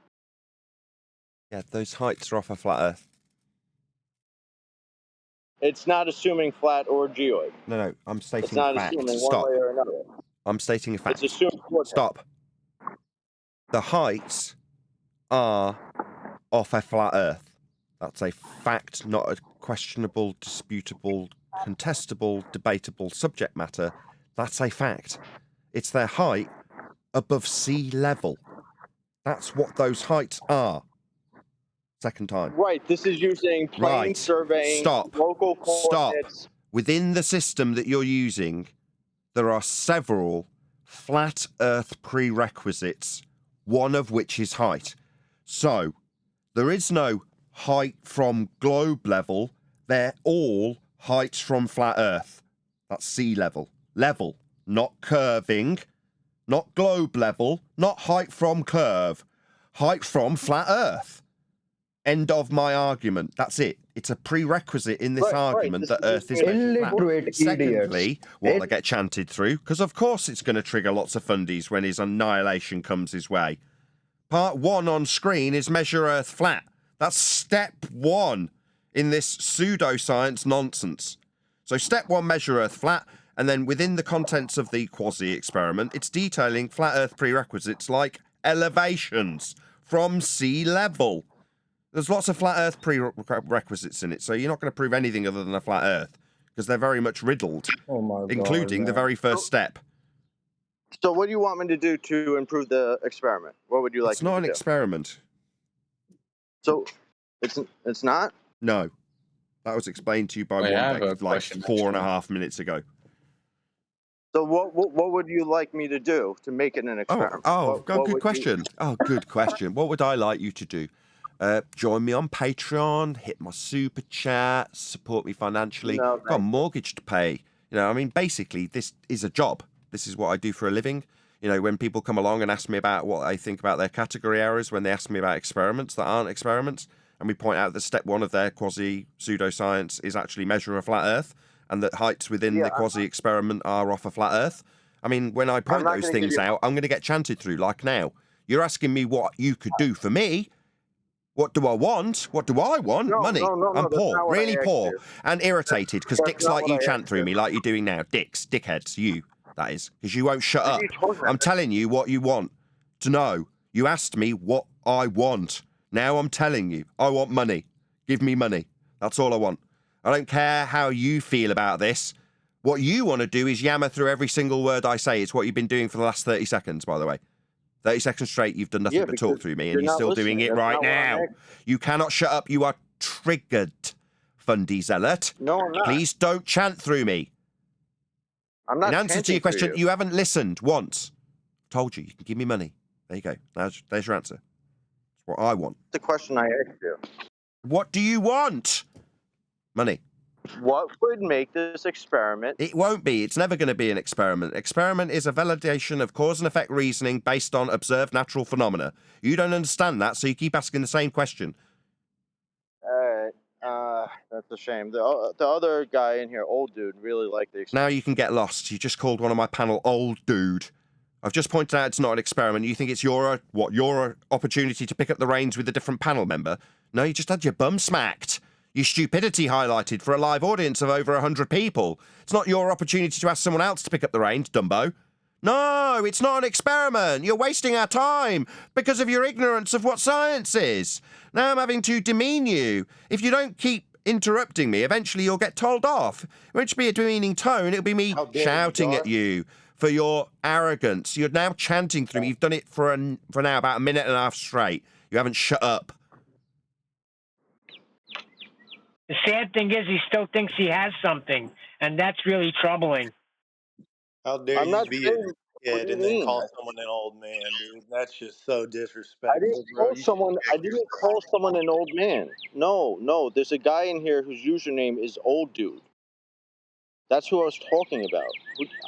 Speaker 1: Yeah, those heights are off a flat Earth.
Speaker 16: It's not assuming flat or geoid.
Speaker 1: No, I'm
Speaker 16: It's
Speaker 1: stating
Speaker 16: not
Speaker 1: a fact.
Speaker 16: assuming
Speaker 1: Stop.
Speaker 16: one way or another.
Speaker 1: I'm stating a fact.
Speaker 16: It's assuming coordinates.
Speaker 1: Stop. The heights are off a flat Earth. That's a fact, not a questionable, disputable, contestable, debatable subject matter. That's a fact. It's their height above sea level. That's what those heights are. Second time.
Speaker 16: Right. This is using plane surveying, local coordinates.
Speaker 1: Stop. Within the system that you're using, there are several flat Earth prerequisites, one of which is height. So, there is no height from globe level. They're all heights from flat Earth. That's sea level. Level, not curving, not globe level, not height from curve. Height from flat Earth. End of my argument. That's it. It's a prerequisite in this argument that Earth is
Speaker 18: illiterate
Speaker 1: Secondly,
Speaker 18: idiots.
Speaker 1: what I get chanted through, because of course it's going to trigger lots of fundies when his annihilation comes his way. Part 1 on screen is measure Earth flat. That's step 1 in this pseudoscience nonsense. So step 1, measure Earth flat, and then within the contents of the quasi-experiment, it's detailing flat Earth prerequisites like elevations from sea level. There's lots of flat Earth prerequisites in it, so you're not going to prove anything other than a flat Earth, because they're very much riddled, including the very first step.
Speaker 16: So what do you want me to do to improve the experiment? What would you like
Speaker 1: It's
Speaker 16: me
Speaker 1: not
Speaker 16: to
Speaker 1: an
Speaker 16: do?
Speaker 1: experiment.
Speaker 16: So it's not?
Speaker 1: No. That was explained to you by
Speaker 11: Wait, I have
Speaker 1: one
Speaker 11: a
Speaker 1: deck like
Speaker 11: question,
Speaker 1: 4.5 minutes ago.
Speaker 16: So what would you like me to do to make it an experiment? What
Speaker 1: Good
Speaker 16: would
Speaker 1: question. Good question. What would I like you to do? Join me on Patreon, hit my super chat, support me financially.
Speaker 16: No,
Speaker 1: Got a mortgage to pay. You know, I mean, basically, this is a job. This is what I do for a living. You know, when people come along and ask me about what I think about their category errors, when they ask me about experiments that aren't experiments, and we point out that step 1 of their quasi-pseudoscience is actually measure a flat Earth, and that heights within the quasi-experiment are off a flat Earth. I mean, when I point those things out, I'm going to get chanted through, like now. You're asking me what you could do for me. What do I want? What do I want? Money. I'm poor, really poor, and irritated because dicks like you chant through me like you're doing now. Dickheads, you, that is, because you won't shut up. I'm telling you what you want to know. You asked me what I want. Now I'm telling you, I want money. Give me money. That's all I want. I don't care how you feel about this. What you want to do is yammer through every single word I say. It's what you've been doing for the last 30 seconds, by the way. 30 seconds straight, you've done nothing but talk through me, and you're still doing it right now. You cannot shut up. You are triggered, Fundy Zealot.
Speaker 16: No, I'm not.
Speaker 1: Please don't chant through me.
Speaker 16: I'm not
Speaker 1: In answer to your question,
Speaker 16: you.
Speaker 1: you haven't listened once. Told you, you can give me money. There you go. There's your answer. It's what I want.
Speaker 16: The question I asked you.
Speaker 1: What do you want? Money.
Speaker 16: What would make this experiment?
Speaker 1: It won't be. It's never going to be an experiment. Experiment is a validation of cause and effect reasoning based on observed natural phenomena. You don't understand that, so you keep asking the same question.
Speaker 16: That's a shame. The other guy in here, old dude, really liked the experiment.
Speaker 1: Now you can get lost. You just called one of my panel old dude. I've just pointed out it's not an experiment. You think it's your opportunity to pick up the reins with a different panel member? No, you just had your bum smacked. Your stupidity highlighted for a live audience of over 100 people. It's not your opportunity to ask someone else to pick up the reins, Dumbo. No, it's not an experiment. You're wasting our time because of your ignorance of what science is. Now I'm having to demean you. If you don't keep interrupting me, eventually you'll get told off. It won't be a demeaning tone. It'll be me shouting at you for your arrogance. You're now chanting through me. You've done it for now about a minute and a half straight. You haven't shut up.
Speaker 7: The sad thing is he still thinks he has something, and that's really troubling.
Speaker 19: How dare
Speaker 16: I'm
Speaker 19: you
Speaker 16: not
Speaker 19: be
Speaker 16: saying,
Speaker 19: a kid and then call someone an old man, dude? That's just so disrespectful, bro.
Speaker 16: I didn't call someone an old man. No. There's a guy in here whose username is old dude. That's who I was talking about.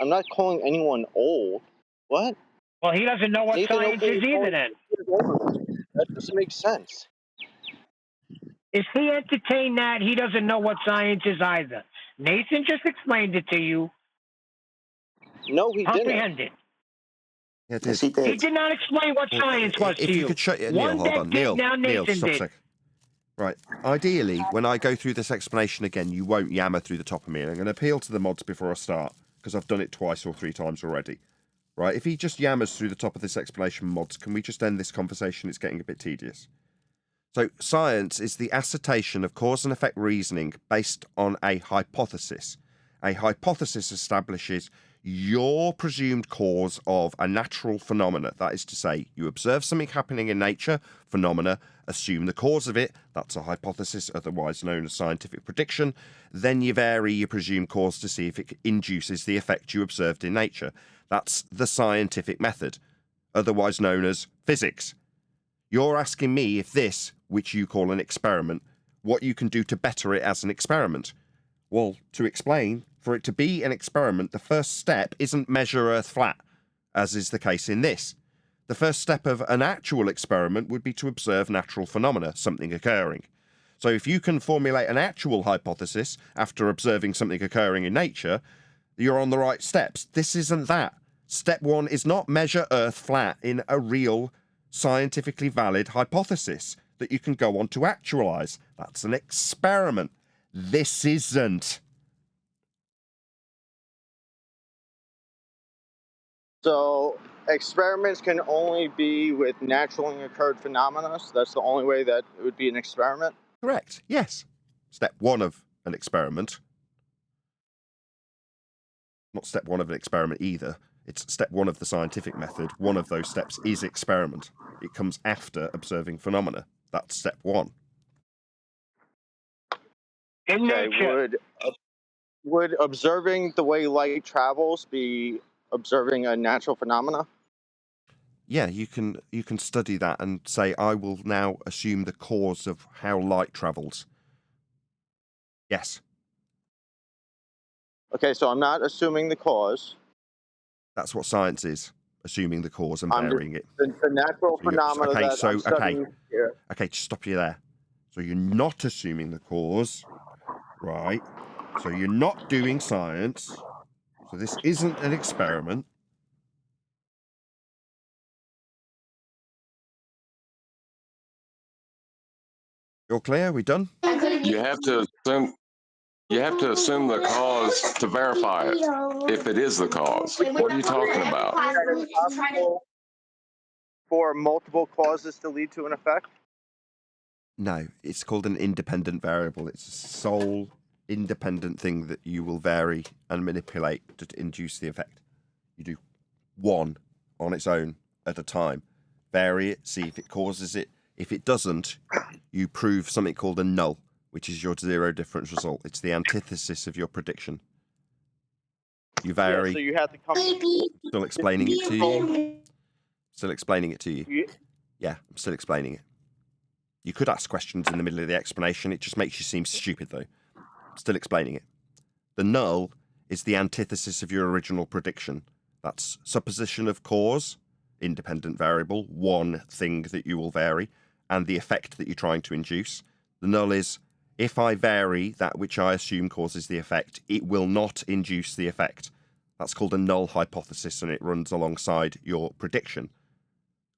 Speaker 16: I'm not calling anyone old. What?
Speaker 7: Well, he doesn't know what
Speaker 16: Nathan
Speaker 7: science
Speaker 16: Oakley
Speaker 7: is either then.
Speaker 16: That doesn't make sense.
Speaker 7: If he entertained that, he doesn't know what science is either. Nathan just explained it to you.
Speaker 16: No, he didn't.
Speaker 7: Comprehend it.
Speaker 1: Yeah,
Speaker 9: Yes, he did.
Speaker 7: He did not explain what science was to
Speaker 1: If you
Speaker 7: you.
Speaker 1: could shut your...
Speaker 7: One
Speaker 1: Neil, hold
Speaker 7: deck
Speaker 1: on.
Speaker 7: did,
Speaker 1: Neil,
Speaker 7: now
Speaker 1: Neil,
Speaker 7: Nathan
Speaker 1: stop a
Speaker 7: did.
Speaker 1: sec. Right. Ideally, when I go through this explanation again, you won't yammer through the top of me. And I'm going to appeal to the mods before I start, because I've done it twice or 3 times already. Right? If he just yammers through the top of this explanation, mods, can we just end this conversation? It's getting a bit tedious. So, science is the assertion of cause and effect reasoning based on a hypothesis. A hypothesis establishes your presumed cause of a natural phenomena. That is to say, you observe something happening in nature, phenomena, assume the cause of it, that's a hypothesis, otherwise known as scientific prediction, then you vary your presumed cause to see if it induces the effect you observed in nature. That's the scientific method, otherwise known as physics. You're asking me if this, which you call an experiment, what you can do to better it as an experiment. Well, to explain, for it to be an experiment, the first step isn't measure Earth flat, as is the case in this. The first step of an actual experiment would be to observe natural phenomena, something occurring. So if you can formulate an actual hypothesis after observing something occurring in nature, you're on the right steps. This isn't that. Step 1 is not measure Earth flat in a real, scientifically valid hypothesis that you can go on to actualize. That's an experiment. This isn't.
Speaker 16: So experiments can only be with naturally occurred phenomena. So that's the only way that it would be an experiment.
Speaker 1: Correct. Yes. Step 1 of an experiment. Not step 1 of an experiment either. It's step 1 of the scientific method. One of those steps is experiment. It comes after observing phenomena. That's step 1.
Speaker 16: Okay, would observing the way light travels be observing a natural phenomena?
Speaker 1: Yeah, you can study that and say, I will now assume the cause of how light travels. Yes.
Speaker 16: Okay, so I'm not assuming the cause.
Speaker 1: That's what science is, assuming the cause and
Speaker 16: I'm
Speaker 1: varying it.
Speaker 16: the natural phenomena that I'm studying here.
Speaker 1: Okay, just stop you there. So you're not assuming the cause, right? So you're not doing science. So this isn't an experiment. You're clear? We done?
Speaker 6: You have to assume the cause to verify it, if it is the cause. What are you talking about?
Speaker 16: That it's possible for multiple causes to lead to an effect?
Speaker 1: No, it's called an independent variable. It's a sole independent thing that you will vary and manipulate to induce the effect. You do one on its own at a time. Vary it, see if it causes it. If it doesn't, you prove something called a null, which is your zero difference result. It's the antithesis of your prediction. You vary.
Speaker 16: Yeah, so you have to come.
Speaker 1: Still explaining it to you. Still explaining it to you. Yeah, I'm still explaining it. You could ask questions in the middle of the explanation. It just makes you seem stupid, though. I'm still explaining it. The null is the antithesis of your original prediction. That's supposition of cause, independent variable, one thing that you will vary, and the effect that you're trying to induce. The null is, if I vary that which I assume causes the effect, it will not induce the effect. That's called a null hypothesis, and it runs alongside your prediction,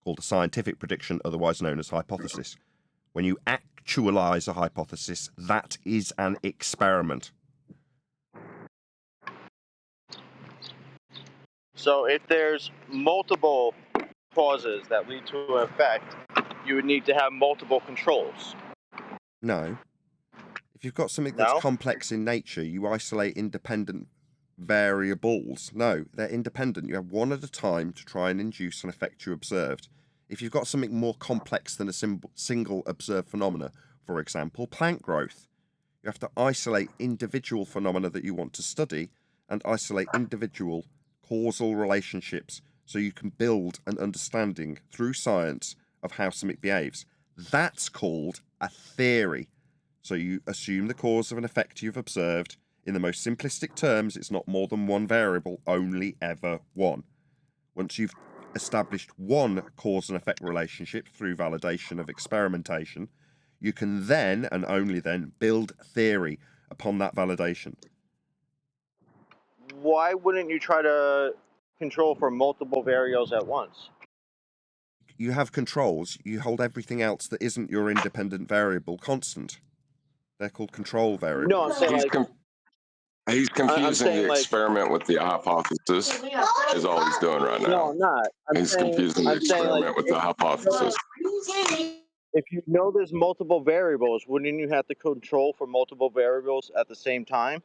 Speaker 1: called a scientific prediction, otherwise known as hypothesis. When you actualize a hypothesis, that is an experiment.
Speaker 16: So if there's multiple causes that lead to an effect, you would need to have multiple controls.
Speaker 1: No. If you've got something that's complex in nature, you isolate independent variables. No, they're independent. You have one at a time to try and induce an effect you observed. If you've got something more complex than a single observed phenomena, for example, plant growth, you have to isolate individual phenomena that you want to study and isolate individual causal relationships so you can build an understanding through science of how something behaves. That's called a theory. So you assume the cause of an effect you've observed. In the most simplistic terms, it's not more than one variable, only ever one. Once you've established one cause and effect relationship through validation of experimentation, you can then, and only then, build theory upon that validation.
Speaker 16: Why wouldn't you try to control for multiple variables at once?
Speaker 1: you have controls. You hold everything else that isn't your independent variable constant. They're called control variables.
Speaker 16: No, I'm saying
Speaker 6: He's,
Speaker 16: like
Speaker 6: he's
Speaker 16: I'm
Speaker 6: confusing
Speaker 16: saying
Speaker 6: the
Speaker 16: like
Speaker 6: experiment with the hypothesis, is all he's doing right
Speaker 16: no,
Speaker 6: now.
Speaker 16: I'm not.
Speaker 6: He's confusing the
Speaker 16: I'm saying like
Speaker 6: experiment with the hypothesis.
Speaker 16: if you know there's multiple variables, wouldn't you have to control for multiple variables at the same time?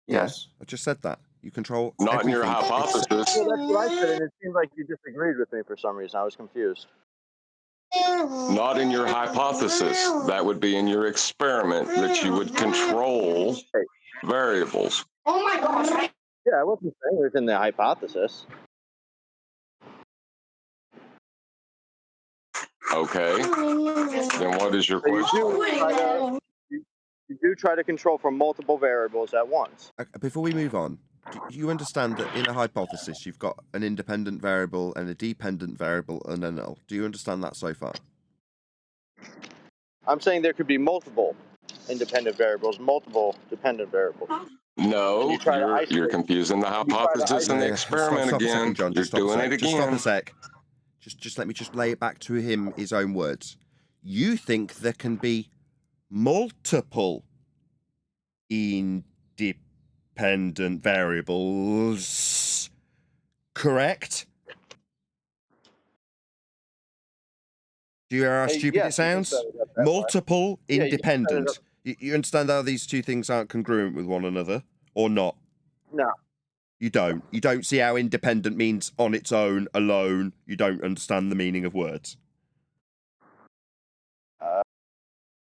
Speaker 9: Yes.
Speaker 1: I just said that. You control
Speaker 6: Not in your
Speaker 1: everything.
Speaker 6: hypothesis.
Speaker 16: Well, that's what I said, and it seemed like you disagreed with me for some reason. I was confused.
Speaker 6: Not in your hypothesis. That would be in your experiment that you would control variables.
Speaker 16: Yeah, I wasn't saying it was in the hypothesis.
Speaker 6: Okay. Then what is your
Speaker 16: So you
Speaker 6: question?
Speaker 16: you do try to control for multiple variables at once.
Speaker 1: Before we move on, do you understand that in a hypothesis you've got an independent variable and a dependent variable and a null? Do you understand that so far?
Speaker 16: I'm saying there could be multiple independent variables, multiple dependent variables.
Speaker 6: No, you're confusing the hypothesis and the experiment
Speaker 1: Stop a
Speaker 6: again.
Speaker 1: second, John.
Speaker 6: You're doing it
Speaker 1: Just stop
Speaker 6: again.
Speaker 1: a sec. Just let me just lay it back to him, his own words. You think there can be multiple independent variables, correct? Do you hear how stupid
Speaker 16: yes,
Speaker 1: it sounds? Multiple independent. You understand how these two things aren't congruent with one another, or not?
Speaker 16: No.
Speaker 1: You don't. You don't see how independent means on its own, alone. You don't understand the meaning of words.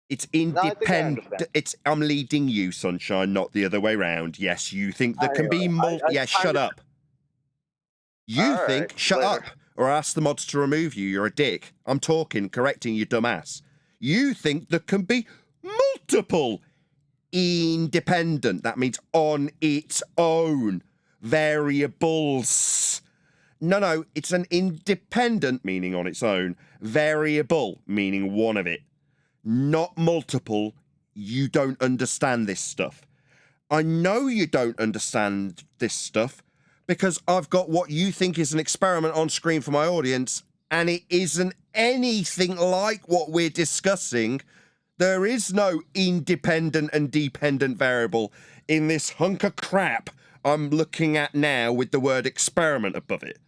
Speaker 1: It's independent. I'm leading you, Sunshine, not the other way round. Yes, you think there can be yes, shut up. You think, shut up, or ask the mods to remove you. You're a dick. I'm talking, correcting you, dumbass. You think there can be multiple independent. That means on its own variables. No, it's an independent, meaning on its own, variable, meaning one of it. Not multiple. You don't understand this stuff. I know you don't understand this stuff because I've got what you think is an experiment on screen for my audience, and it isn't anything like what we're discussing. There is no independent and dependent variable in this hunk of crap I'm looking at now with the word experiment above it.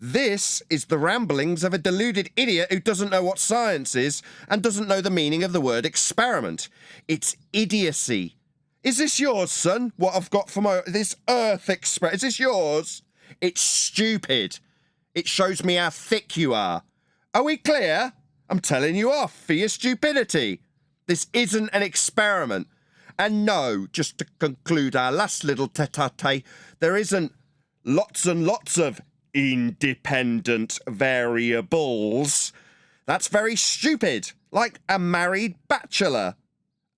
Speaker 1: This is the ramblings of a deluded idiot who doesn't know what science is and doesn't know the meaning of the word experiment. It's idiocy. Is this yours, son? What I've got for this Earth experiment? Is this yours? It's stupid. It shows me how thick you are. Are we clear? I'm telling you off for your stupidity. This isn't an experiment. And no, just to conclude our last little tete-a-tete, there isn't lots and lots of independent variables. That's very stupid. Like a married bachelor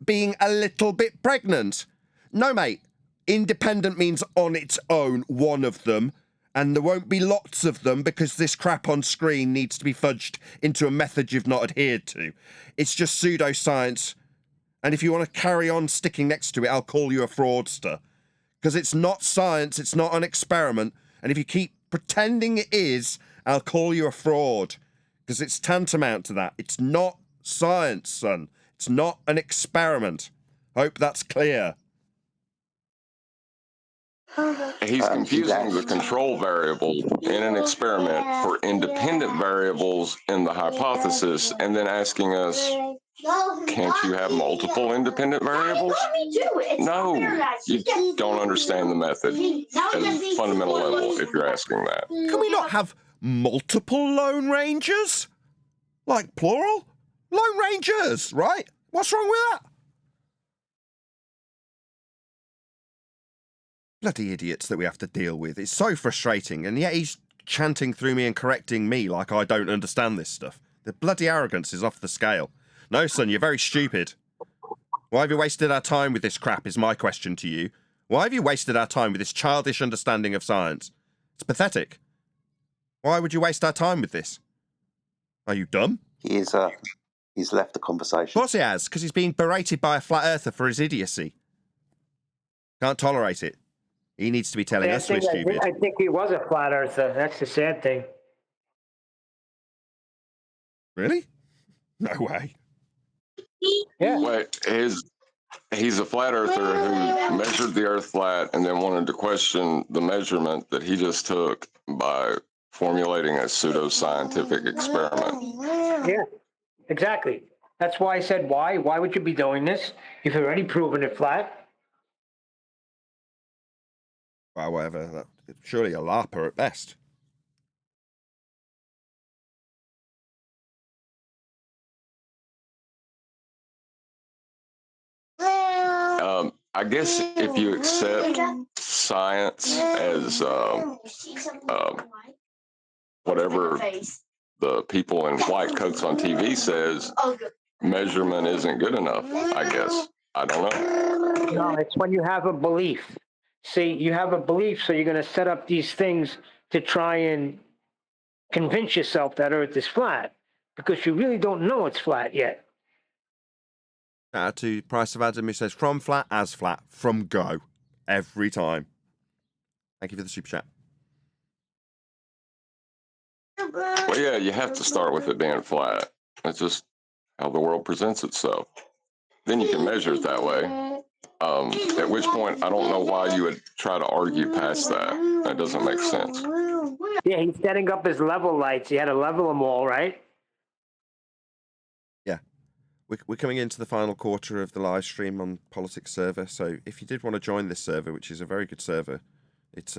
Speaker 1: being a little bit pregnant. No, mate. Independent means on its own, one of them, and there won't be lots of them because this crap on screen needs to be fudged into a method you've not adhered to. It's just pseudoscience, and if you want to carry on sticking next to it, I'll call you a fraudster. Because it's not science, it's not an experiment, and if you keep pretending it is, I'll call you a fraud. Because it's tantamount to that. It's not science, son. It's not an experiment. Hope that's clear.
Speaker 6: He's confusing the control variable in an experiment for independent variables in the hypothesis and then asking us, can't you have multiple independent variables? No, you don't understand the method at a fundamental level if you're asking that.
Speaker 1: Can we not have multiple Lone Rangers? Like plural? Lone Rangers, right? What's wrong with that? Bloody idiots that we have to deal with. It's so frustrating, and yet he's chanting through me and correcting me like I don't understand this stuff. The bloody arrogance is off the scale. No, son, you're very stupid. Why have you wasted our time with this crap is my question to you. Why have you wasted our time with this childish understanding of science? It's pathetic. Why would you waste our time with this? Are you dumb?
Speaker 9: He's left the conversation.
Speaker 1: Of course he has, because he's being berated by a flat earther for his idiocy. Can't tolerate it. He needs to be telling us we're stupid.
Speaker 7: I think he was a flat earther. That's the sad thing.
Speaker 1: Really? No way.
Speaker 7: Yeah.
Speaker 6: Wait, he's a flat earther who measured the earth flat and then wanted to question the measurement that he just took by formulating a pseudoscientific experiment.
Speaker 7: Yeah, exactly. That's why I said why. Why would you be doing this? You've already proven it flat.
Speaker 1: Well, whatever. Surely a LARPer at best.
Speaker 6: I guess if you accept science as whatever the people in white coats on TV says, measurement isn't good enough, I guess. I don't know.
Speaker 7: No, it's when you have a belief. See, you have a belief, so you're going to set up these things to try and convince yourself that Earth is flat because you really don't know it's flat yet.
Speaker 1: Shout out to Price of Adam, who says, from flat as flat, from go. Every time. Thank you for the super chat.
Speaker 6: Well, yeah, you have to start with it being flat. That's just how the world presents itself. Then you can measure it that way. At which point, I don't know why you would try to argue past that. That doesn't make sense.
Speaker 7: Yeah, he's setting up his level lights. He had to level them all, right?
Speaker 1: Yeah. We're coming into the final quarter of the live stream on Politics server. So if you did want to join this server, which is a very good server, it's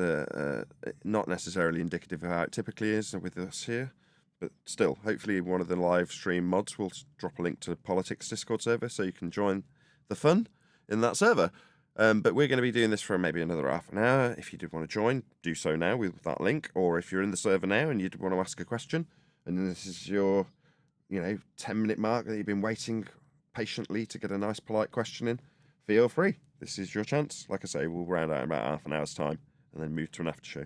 Speaker 1: not necessarily indicative of how it typically is with us here. But still, hopefully one of the live stream mods will drop a link to the Politics Discord server so you can join the fun in that server. But we're going to be doing this for maybe another half an hour. If you did want to join, do so now with that link. Or if you're in the server now and you want to ask a question, and this is your 10-minute mark that you've been waiting patiently to get a nice, polite question in, feel free. This is your chance. Like I say, we'll round out in about half an hour's time and then move to an after show.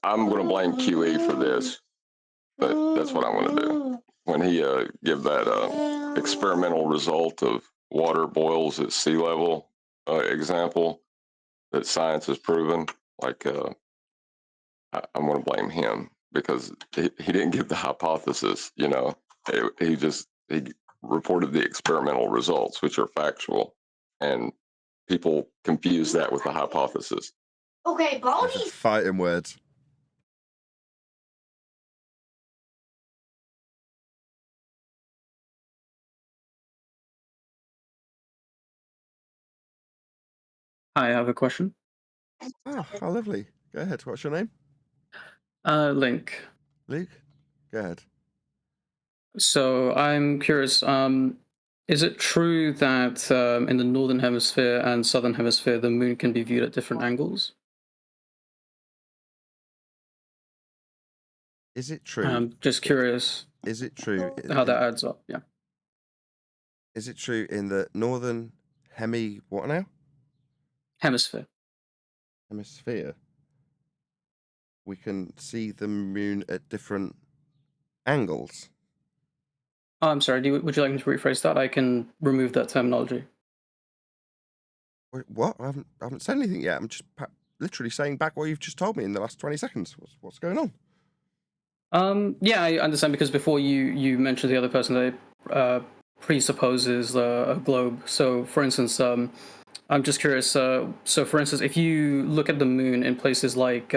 Speaker 6: I'm going to blame QE for this, but that's what I want to do. When he give that experimental result of water boils at sea level example that science has proven, like I'm going to blame him because he didn't give the hypothesis. He reported the experimental results, which are factual, and people confuse that with the hypothesis.
Speaker 1: Okay, Baldy. Fighting words.
Speaker 18: Hi, I have a question.
Speaker 1: Oh, how lovely. Go ahead. What's your name?
Speaker 18: Link.
Speaker 1: Luke? Go ahead.
Speaker 18: So I'm curious, is it true that in the Northern Hemisphere and Southern Hemisphere, the moon can be viewed at different angles?
Speaker 1: Is it true?
Speaker 18: I'm just curious.
Speaker 1: Is it true?
Speaker 18: How that adds up, yeah.
Speaker 1: Is it true in the Northern what now?
Speaker 18: Hemisphere.
Speaker 1: Hemisphere. We can see the moon at different angles.
Speaker 18: Oh, I'm sorry, would you like me to rephrase that? I can remove that terminology.
Speaker 1: Wait, what? I haven't said anything yet. I'm just literally saying back what you've just told me in the last 20 seconds. What's going on?
Speaker 18: Yeah, I understand because before you mentioned the other person that presupposes a globe. So, for instance, I'm just curious. So, for instance, if you look at the moon in places like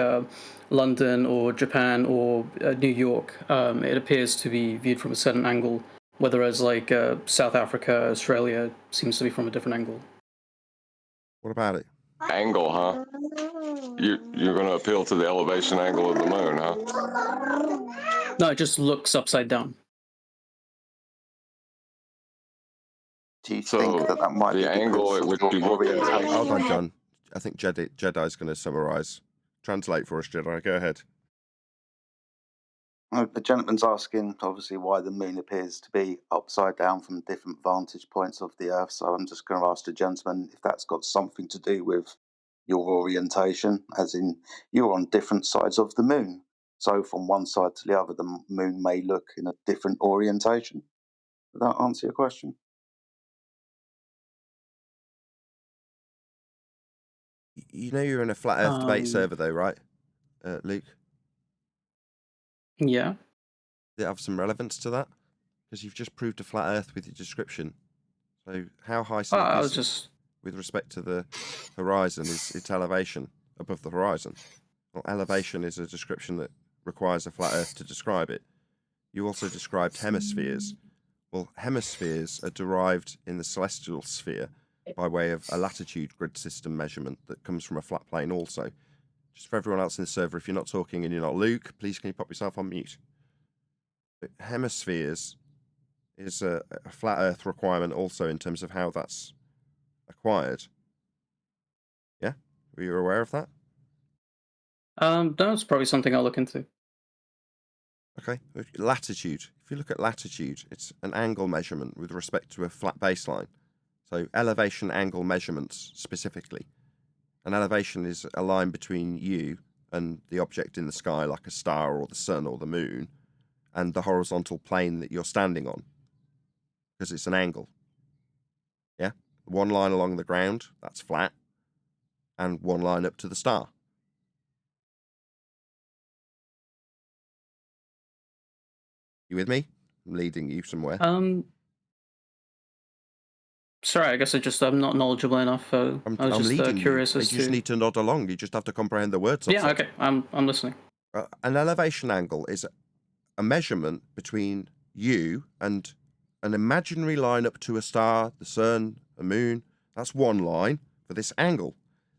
Speaker 18: London or Japan or New York, it appears to be viewed from a certain angle, whereas like South Africa, Australia seems to be from a different angle.
Speaker 1: What about it?
Speaker 6: Angle, huh? You're going to appeal to the elevation angle of the moon, huh?
Speaker 18: No, it just looks upside down.
Speaker 9: Do you think that might be
Speaker 6: the angle at which you look at it?
Speaker 1: Hold on, John. I think Jedi's going to summarize. Translate for us, Jedi. Go ahead.
Speaker 9: The gentleman's asking, obviously, why the moon appears to be upside down from different vantage points of the Earth. So I'm just going to ask the gentleman if that's got something to do with your orientation, as in you're on different sides of the moon. So from one side to the other, the moon may look in a different orientation. Does that answer your question?
Speaker 1: You know you're in a flat Earth debate server, though, right, Luke?
Speaker 18: Yeah.
Speaker 1: Does it have some relevance to that? Because you've just proved a flat Earth with your description. So how high Slit
Speaker 18: I
Speaker 1: is
Speaker 18: was just
Speaker 1: with respect to the horizon is its elevation above the horizon. Well, elevation is a description that requires a flat Earth to describe it. You also described hemispheres. Well, hemispheres are derived in the celestial sphere by way of a latitude grid system measurement that comes from a flat plane also. Just for everyone else in the server, if you're not talking and you're not Luke, please can you pop yourself on mute? But hemispheres is a flat Earth requirement also in terms of how that's acquired. Yeah? Were you aware of that?
Speaker 18: that's probably something I'll look into.
Speaker 1: Okay. Latitude. If you look at latitude, it's an angle measurement with respect to a flat baseline. So elevation angle measurements specifically. An elevation is a line between you and the object in the sky, like a star or the sun or the moon, and the horizontal plane that you're standing on, because it's an angle. Yeah? One line along the ground, that's flat, and one line up to the star. You with me? I'm leading you somewhere.
Speaker 18: Sorry, I guess I'm not knowledgeable enough. I was
Speaker 1: I'm
Speaker 18: just
Speaker 1: leading
Speaker 18: curious
Speaker 1: you.
Speaker 18: as
Speaker 1: You just
Speaker 18: to.
Speaker 1: need to nod along. You just have to comprehend the words. I've
Speaker 18: Yeah,
Speaker 1: said.
Speaker 18: okay. I'm listening.
Speaker 1: An elevation angle is a measurement between you and an imaginary line up to a star, the sun, a moon. That's one line for this angle.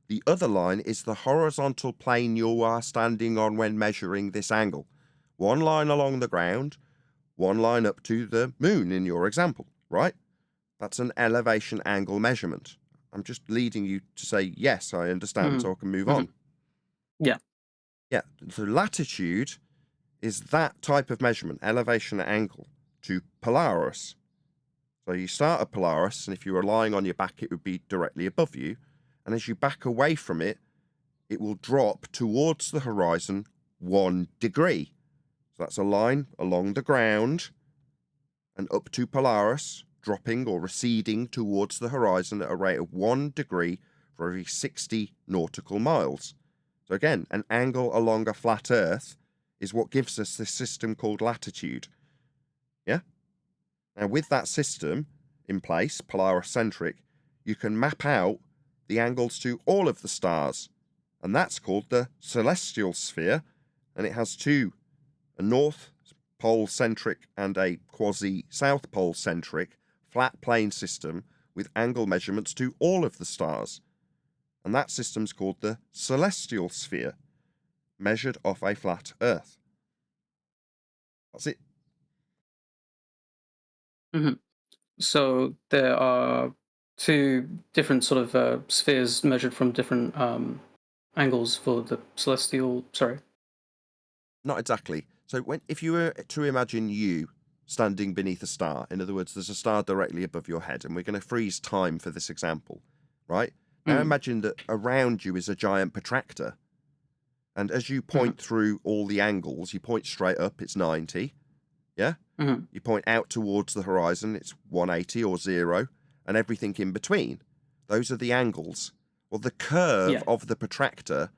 Speaker 1: The other line is the horizontal plane you are standing on when measuring this angle. One line along the ground, one line up to the moon in your example, right? That's an elevation angle measurement. I'm just leading you to say, yes, I understand, so I can move on.
Speaker 18: Yeah.
Speaker 1: Yeah, so latitude is that type of measurement, elevation angle, to Polaris. So you start at Polaris, and if you were lying on your back, it would be directly above you. And as you back away from it, it will drop towards the horizon 1 degree. So that's a line along the ground and up to Polaris, dropping or receding towards the horizon at a rate of 1 degree for every 60 nautical miles. So again, an angle along a flat Earth is what gives us this system called latitude. Yeah? Now, with that system in place, Polaris-centric, you can map out the angles to all of the stars, and that's called the celestial sphere, and it has two, a north pole-centric and a quasi-south pole-centric flat plane system with angle measurements to all of the stars, and that system's called the celestial sphere, measured off a flat Earth. That's it.
Speaker 18: So there are two different sort of spheres measured from different angles for the celestial. Sorry.
Speaker 1: Not exactly. So if you were to imagine you standing beneath a star, in other words, there's a star directly above your head, and we're going to freeze time for this example, right? Now imagine that around you is a giant protractor, and as you point through all the angles, you point straight up, it's 90, yeah? You point out towards the horizon, it's 180 or 0, and everything in between. Those are the angles. Well, the curve of the protractor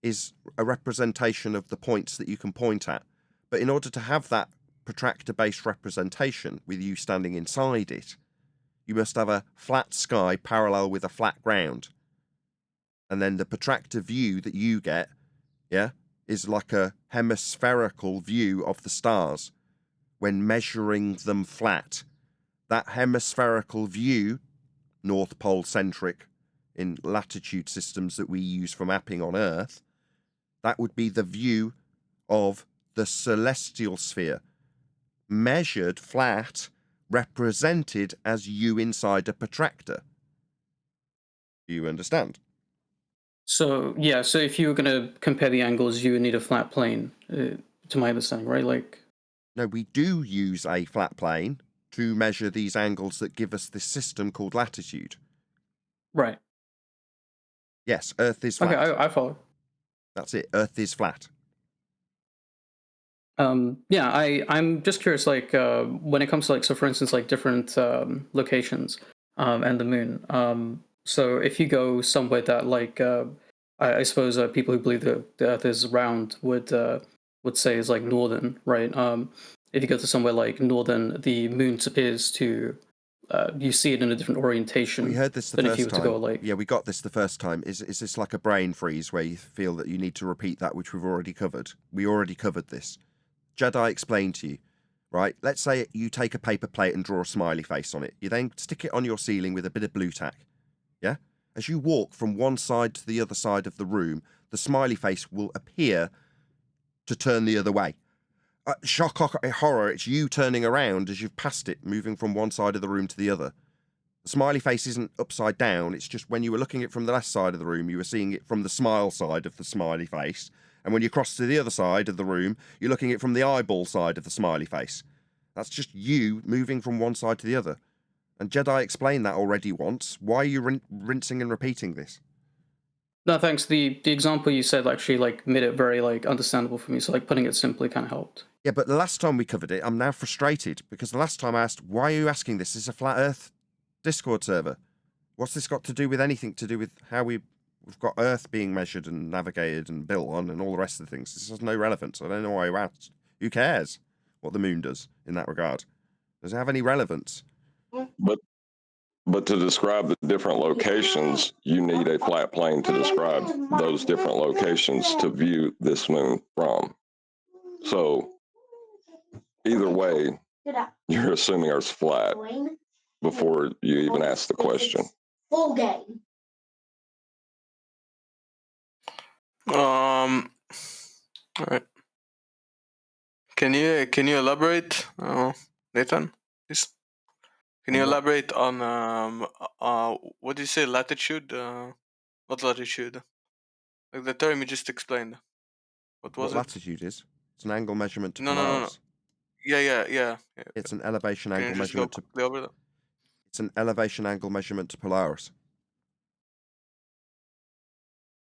Speaker 1: is a representation of the points that you can point at. But in order to have that protractor-based representation with you standing inside it, you must have a flat sky parallel with a flat ground. And then the protractor view that you get, is like a hemispherical view of the stars when measuring them flat. That hemispherical view, North Pole centric in latitude systems that we use for mapping on Earth, that would be the view of the celestial sphere, measured flat, represented as you inside a protractor. Do you understand?
Speaker 18: So yeah, so if you were going to compare the angles, you would need a flat plane, to my understanding, right? Like.
Speaker 1: No, we do use a flat plane to measure these angles that give us this system called latitude.
Speaker 18: Right.
Speaker 1: Yes, Earth is flat.
Speaker 18: Okay, I follow.
Speaker 1: That's it. Earth is flat.
Speaker 18: Yeah, I'm just curious, like, when it comes to, like, so for instance, like different locations and the moon. So if you go somewhere that, like, I suppose people who believe that the Earth is round would would say is like northern, right? If you go to somewhere like northern, the moon appears to you see it in a different orientation.
Speaker 1: We heard this the
Speaker 18: than if you
Speaker 1: first
Speaker 18: were
Speaker 1: time.
Speaker 18: to go like
Speaker 1: Yeah, we got this the first time. Is this like a brain freeze where you feel that you need to repeat that which we've already covered? We already covered this. Jedi explained to you, right? Let's say you take a paper plate and draw a smiley face on it. You then stick it on your ceiling with a bit of blue tack. Yeah? As you walk from one side to the other side of the room, the smiley face will appear to turn the other way. Shock, horror, it's you turning around as you've passed it, moving from one side of the room to the other. The smiley face isn't upside down, it's just when you were looking at it from the left side of the room, you were seeing it from the smile side of the smiley face. And when you cross to the other side of the room, you're looking at it from the eyeball side of the smiley face. That's just you moving from one side to the other. And Jedi explained that already once. Why are you rinsing and repeating this?
Speaker 18: No, thanks. The example you said actually like made it very like understandable for me. So like putting it simply kind of helped.
Speaker 1: Yeah, but the last time we covered it, I'm now frustrated because the last time I asked, why are you asking this? This is a flat Earth Discord server. What's this got to do with anything to do with how we've got Earth being measured and navigated and built on and all the rest of the things? This has no relevance. I don't know why you asked. Who cares what the moon does in that regard? Does it have any relevance?
Speaker 6: But to describe the different locations, you need a flat plane to describe those different locations to view this moon from. So either way, you're assuming Earth's flat before you even ask the question.
Speaker 20: Full game.
Speaker 21: All right. Can you elaborate, Nathan, please? Can you elaborate on what did you say? Latitude? What latitude? Like the term you just explained. What was
Speaker 1: What
Speaker 21: it?
Speaker 1: latitude is? It's an angle measurement to
Speaker 21: No.
Speaker 1: Polaris.
Speaker 21: Yeah.
Speaker 1: It's an elevation
Speaker 21: Can
Speaker 1: angle
Speaker 21: you just go
Speaker 1: measurement to.
Speaker 21: quickly over that?
Speaker 1: It's an elevation angle measurement to Polaris.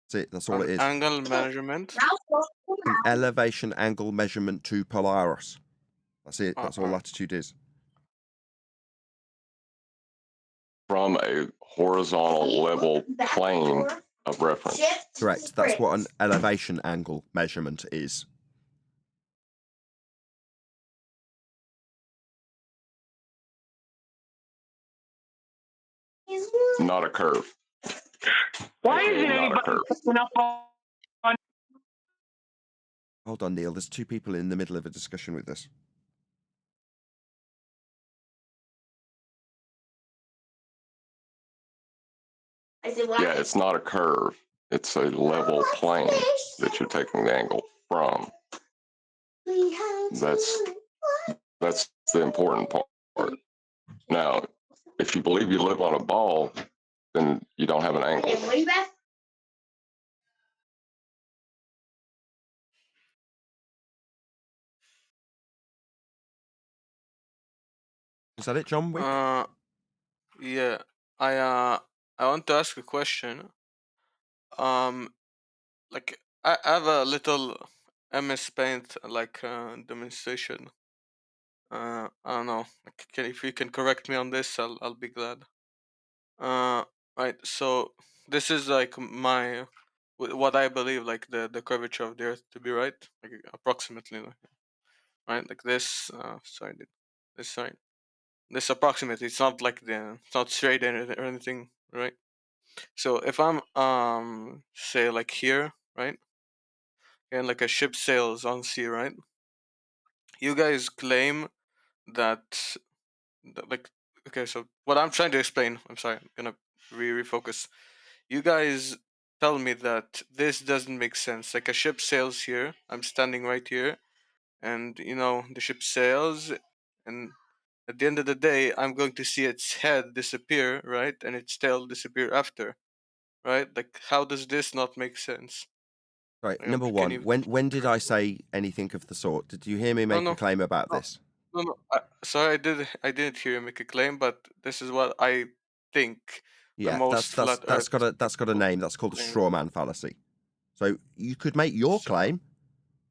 Speaker 1: That's it. That's all it is.
Speaker 21: Angle measurement.
Speaker 1: An elevation angle measurement to Polaris. That's it. That's all latitude is.
Speaker 6: From a horizontal level plane of reference.
Speaker 1: Correct. That's what an elevation angle measurement is.
Speaker 6: Not a curve.
Speaker 7: Why isn't
Speaker 6: Not a
Speaker 7: anybody
Speaker 6: curve.
Speaker 7: picking up on?
Speaker 1: Hold on, Neil. There's two people in the middle of a discussion with this.
Speaker 6: Yeah, it's not a curve. It's a level plane that you're taking the angle from. That's the important part. Now, if you believe you live on a ball, then you don't have an angle.
Speaker 1: Is that it, John Wick?
Speaker 21: Yeah. I want to ask a question. Like I have a little MS Paint like demonstration. I don't know. Like, if you can correct me on this, I'll be glad. Right. So this is like my what I believe like the curvature of the Earth to be, right? Like approximately, right? Like this. Sorry. This approximately. It's not like it's not straight or anything, right? So if I'm say like here, right? And like a ship sails on sea, right? You guys claim that like okay, so what I'm trying to explain, I'm sorry, I'm gonna refocus. You guys tell me that this doesn't make sense. Like a ship sails here, I'm standing right here, and the ship sails, and at the end of the day, I'm going to see its head disappear, right, and its tail disappear after, right? Like how does this not make sense?
Speaker 1: Right. Number one, when did I say anything of the sort? Did you hear me make a claim about this?
Speaker 21: No. Sorry, I didn't hear you make a claim, but this is what I think.
Speaker 1: Yeah,
Speaker 21: the most flat Earth
Speaker 1: that's got a name. That's called a straw man fallacy. So you could make your claim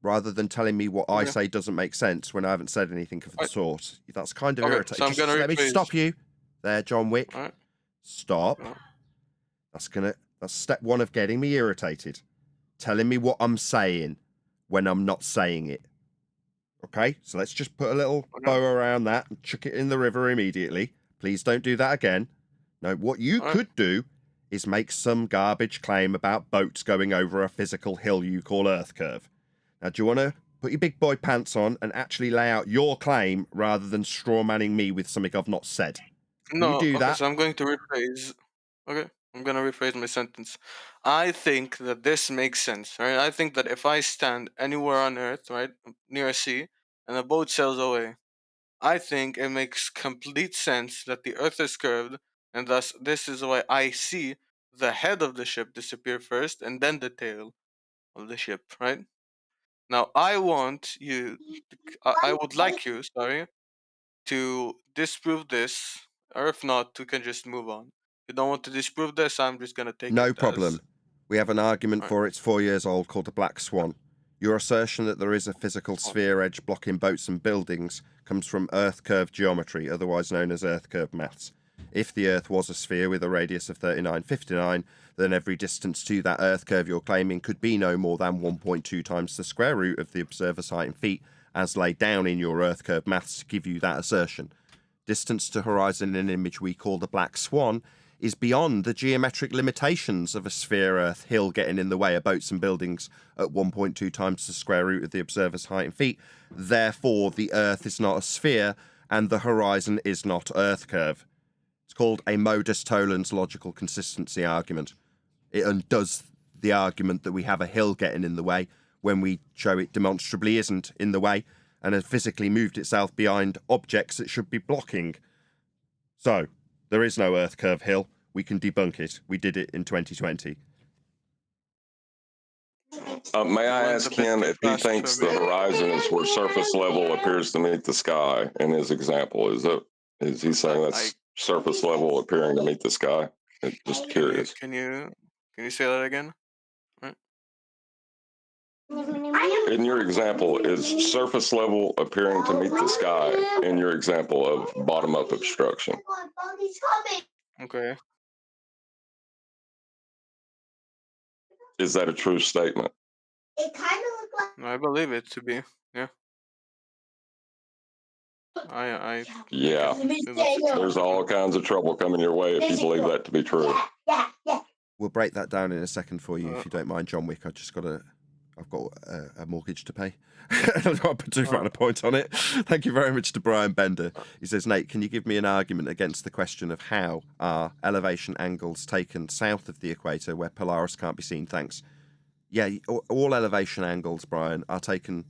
Speaker 1: rather than telling me what I say doesn't make sense when I haven't said anything of the sort. That's kind of irritating.
Speaker 21: So I'm gonna
Speaker 1: let me stop you there, John Wick.
Speaker 21: Right.
Speaker 1: Stop. That's step one of getting me irritated. Telling me what I'm saying. when I'm not saying it. Okay, so let's just put a little bow around that and chuck it in the river immediately. Please don't do that again. No, what you could do is make some garbage claim about boats going over a physical hill you call Earth curve. Now, do you want to put your big boy pants on and actually lay out your claim rather than strawmanning me with something I've not said? Can
Speaker 21: No,
Speaker 1: you do
Speaker 21: okay,
Speaker 1: that?
Speaker 21: so I'm going to rephrase. Okay, I'm gonna rephrase my sentence. I think that this makes sense, right? I think that if I stand anywhere on Earth, right, near a sea, and a boat sails away, I think it makes complete sense that the Earth is curved, and thus this is why I see the head of the ship disappear first, and then the tail of the ship, right? Now, I want you, I would like you, sorry, to disprove this, or if not, we can just move on. If you don't want to disprove this, I'm just gonna take
Speaker 1: No
Speaker 21: it as.
Speaker 1: problem. We have an argument
Speaker 21: Right.
Speaker 1: for it's 4 years old called the Black Swan. Your assertion that there is a physical sphere edge blocking boats and buildings comes from Earth curve geometry, otherwise known as Earth curve maths. If the Earth was a sphere with a radius of 3959, then every distance to that Earth curve you're claiming could be no more than 1.2 times the square root of the observer's height in feet, as laid down in your Earth curve maths to give you that assertion. Distance to horizon in an image we call the Black Swan is beyond the geometric limitations of a sphere Earth hill getting in the way of boats and buildings at 1.2 times the square root of the observer's height in feet. Therefore, the Earth is not a sphere and the horizon is not Earth curve. It's called a modus tollens logical consistency argument. It undoes the argument that we have a hill getting in the way when we show it demonstrably isn't in the way and has physically moved itself behind objects it should be blocking. So, there is no Earth curve hill. We can debunk it. We did it in 2020.
Speaker 6: May I ask him if he thinks the horizon is where surface level appears to meet the sky in his example? Is he saying that's surface level appearing to meet the sky? Just curious.
Speaker 21: Can you say that again? Right.
Speaker 6: In your example, is surface level appearing to meet the sky in your example of bottom-up obstruction?
Speaker 21: Okay.
Speaker 6: Is that a true statement?
Speaker 21: I believe it to be. Yeah.
Speaker 6: Yeah. There's all kinds of trouble coming your way if you believe that to be true.
Speaker 1: We'll break that down in a second for you if you don't mind, John Wick. I've got a mortgage to pay. I've got to put too fine a point on it. Thank you very much to Brian Bender. He says, Nate, can you give me an argument against the question of how are elevation angles taken south of the equator where Polaris can't be seen? Thanks. Yeah, all elevation angles, Brian, are taken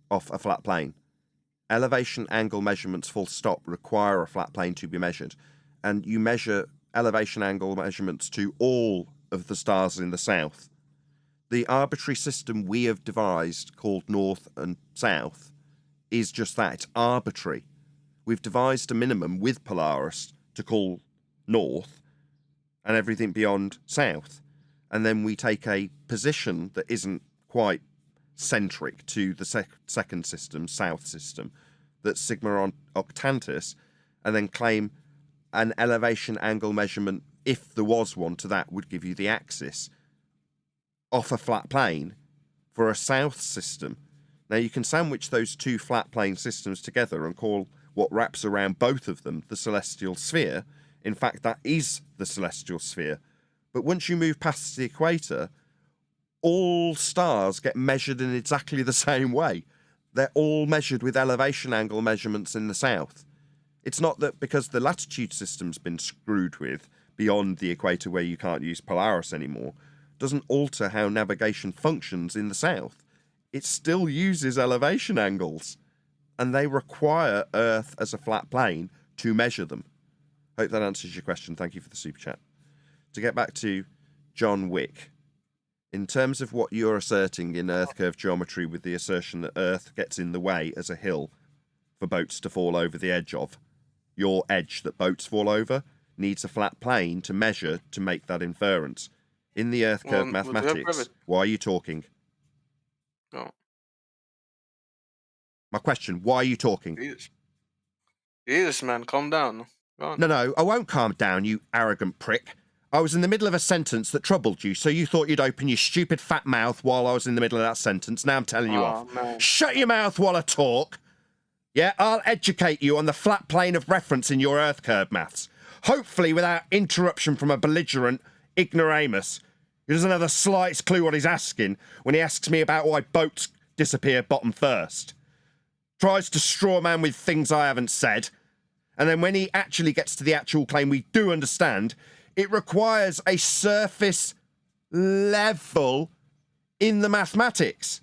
Speaker 1: off a flat plane. Elevation angle measurements full stop require a flat plane to be measured. And you measure elevation angle measurements to all of the stars in the south. The arbitrary system we have devised called north and south is just that. It's arbitrary. We've devised a minimum with Polaris to call north and everything beyond south. And then we take a position that isn't quite centric to the second system, south system, that's sigma octantis, and then claim an elevation angle measurement, if there was one to that, would give you the axis off a flat plane for a south system. Now you can sandwich those two flat plane systems together and call what wraps around both of them the celestial sphere. In fact, that is the celestial sphere. But once you move past the equator, all stars get measured in exactly the same way. They're all measured with elevation angle measurements in the south. It's not that because the latitude system's been screwed with beyond the equator where you can't use Polaris anymore, doesn't alter how navigation functions in the south. It still uses elevation angles, and they require Earth as a flat plane to measure them. Hope that answers your question. Thank you for the super chat. To get back to John Wick, in terms of what you're asserting in Earth curve geometry with the assertion that Earth gets in the way as a hill for boats to fall over the edge of, your edge that boats fall over needs a flat plane to measure to make that inference. In the Earth curve mathematics, why are you talking?
Speaker 21: No.
Speaker 1: My question, why are you talking?
Speaker 21: Jesus, man, calm down. Go on.
Speaker 1: No, I won't calm down, you arrogant prick. I was in the middle of a sentence that troubled you, so you thought you'd open your stupid fat mouth while I was in the middle of that sentence. Now I'm telling you off.
Speaker 21: Man.
Speaker 1: Shut your mouth while I talk. Yeah, I'll educate you on the flat plane of reference in your earth curve maths. Hopefully without interruption from a belligerent ignoramus who doesn't have the slightest clue what he's asking when he asks me about why boats disappear bottom first. Tries to straw man with things I haven't said. And then when he actually gets to the actual claim we do understand, it requires a surface level in the mathematics.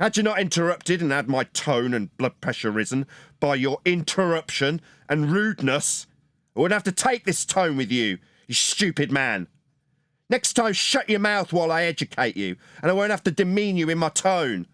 Speaker 1: Had you not interrupted and had my tone and blood pressure risen by your interruption and rudeness, I wouldn't have to take this tone with you, you stupid man. Next time, shut your mouth while I educate you, and I won't have to demean you in my tone.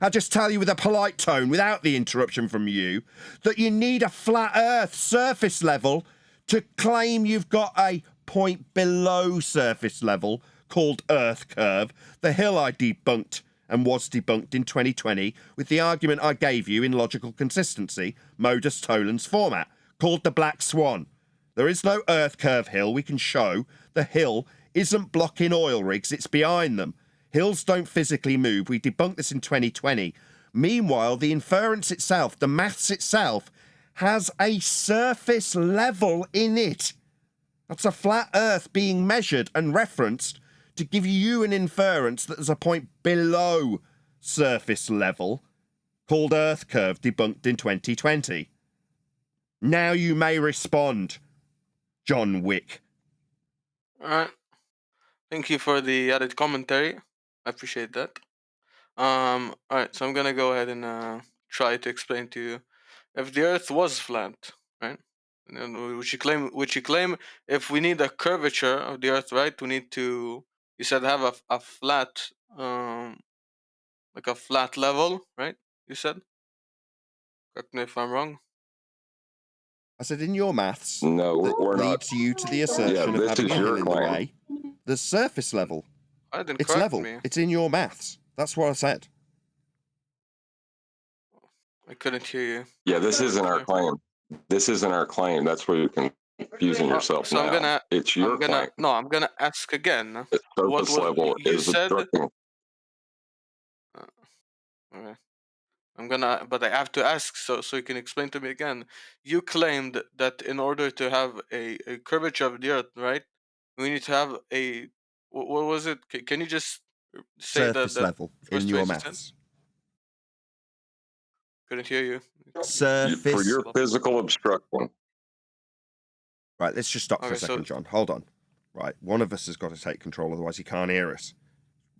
Speaker 1: I'll just tell you with a polite tone, without the interruption from you, that you need a flat earth surface level to claim you've got a point below surface level called earth curve, the hill I debunked and was debunked in 2020 with the argument I gave you in logical consistency, modus tollens format, called the Black Swan. There is no earth curve hill we can show. The hill isn't blocking oil rigs, it's behind them. Hills don't physically move. We debunked this in 2020. Meanwhile, the inference itself, the maths itself, has a surface level in it. That's a flat earth being measured and referenced to give you an inference that there's a point below surface level called earth curve debunked in 2020. Now you may respond, John Wick.
Speaker 21: All right. Thank you for the added commentary. I appreciate that. All right, so I'm gonna go ahead and try to explain to you if the Earth was flat, right? And then which you claim, if we need a curvature of the Earth, right? We need to, you said, have a flat, like a flat level, right? You said. Correct me if I'm wrong.
Speaker 1: I said in your maths
Speaker 6: No,
Speaker 1: that
Speaker 6: we're not.
Speaker 1: leads you to the assertion of
Speaker 6: this
Speaker 1: having
Speaker 6: is
Speaker 1: a hill
Speaker 6: your
Speaker 1: in the
Speaker 6: claim.
Speaker 1: way. The surface level.
Speaker 21: I didn't
Speaker 1: It's
Speaker 21: correct
Speaker 1: level.
Speaker 21: me.
Speaker 1: It's in your maths. That's what I said.
Speaker 21: I couldn't hear you.
Speaker 6: Yeah, this isn't our claim. This isn't our claim. That's where you're confusing yourself
Speaker 21: So
Speaker 6: now.
Speaker 21: I'm gonna,
Speaker 6: It's your claim.
Speaker 21: I'm gonna ask again.
Speaker 6: The
Speaker 21: What
Speaker 6: surface
Speaker 21: was
Speaker 6: level
Speaker 21: you
Speaker 6: is
Speaker 21: said?
Speaker 6: obstructing.
Speaker 21: Okay. But I have to ask so you can explain to me again. You claimed that in order to have a curvature of the Earth, right? We need to have a what was it? Can you just say
Speaker 1: Surface
Speaker 21: the
Speaker 1: level in
Speaker 21: first
Speaker 1: your
Speaker 21: phrase you said?
Speaker 1: maths.
Speaker 21: Couldn't hear you.
Speaker 1: Surface.
Speaker 6: For your physical obstruction.
Speaker 1: Right, let's just stop for
Speaker 21: Okay,
Speaker 1: a second,
Speaker 21: so
Speaker 1: John. Hold on. Right, one of us has got to take control, otherwise he can't hear us.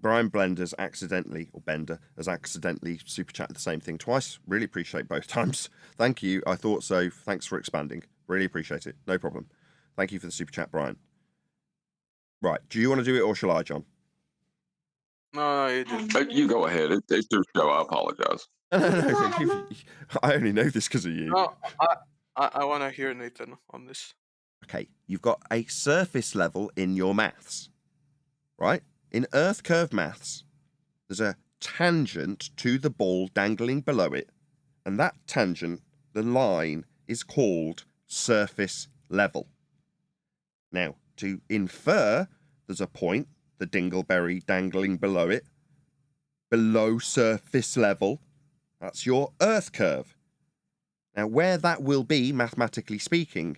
Speaker 1: Brian Blender's accidentally, or Bender, has accidentally super chatted the same thing twice. Really appreciate both times. Thank you. I thought so. Thanks for expanding. Really appreciate it. No problem. Thank you for the super chat, Brian. Right, do you want to do it or shall I, John?
Speaker 21: No, you do.
Speaker 6: You go ahead. It's your show. I apologize.
Speaker 1: No, I only know this because of you.
Speaker 21: No, I want to hear Nathan on this.
Speaker 1: Okay, you've got a surface level in your maths, right? In earth curve maths, there's a tangent to the ball dangling below it, and that tangent, the line, is called surface level. Now, to infer there's a point, the dingleberry dangling below it, below surface level, that's your earth curve. Now, where that will be, mathematically speaking,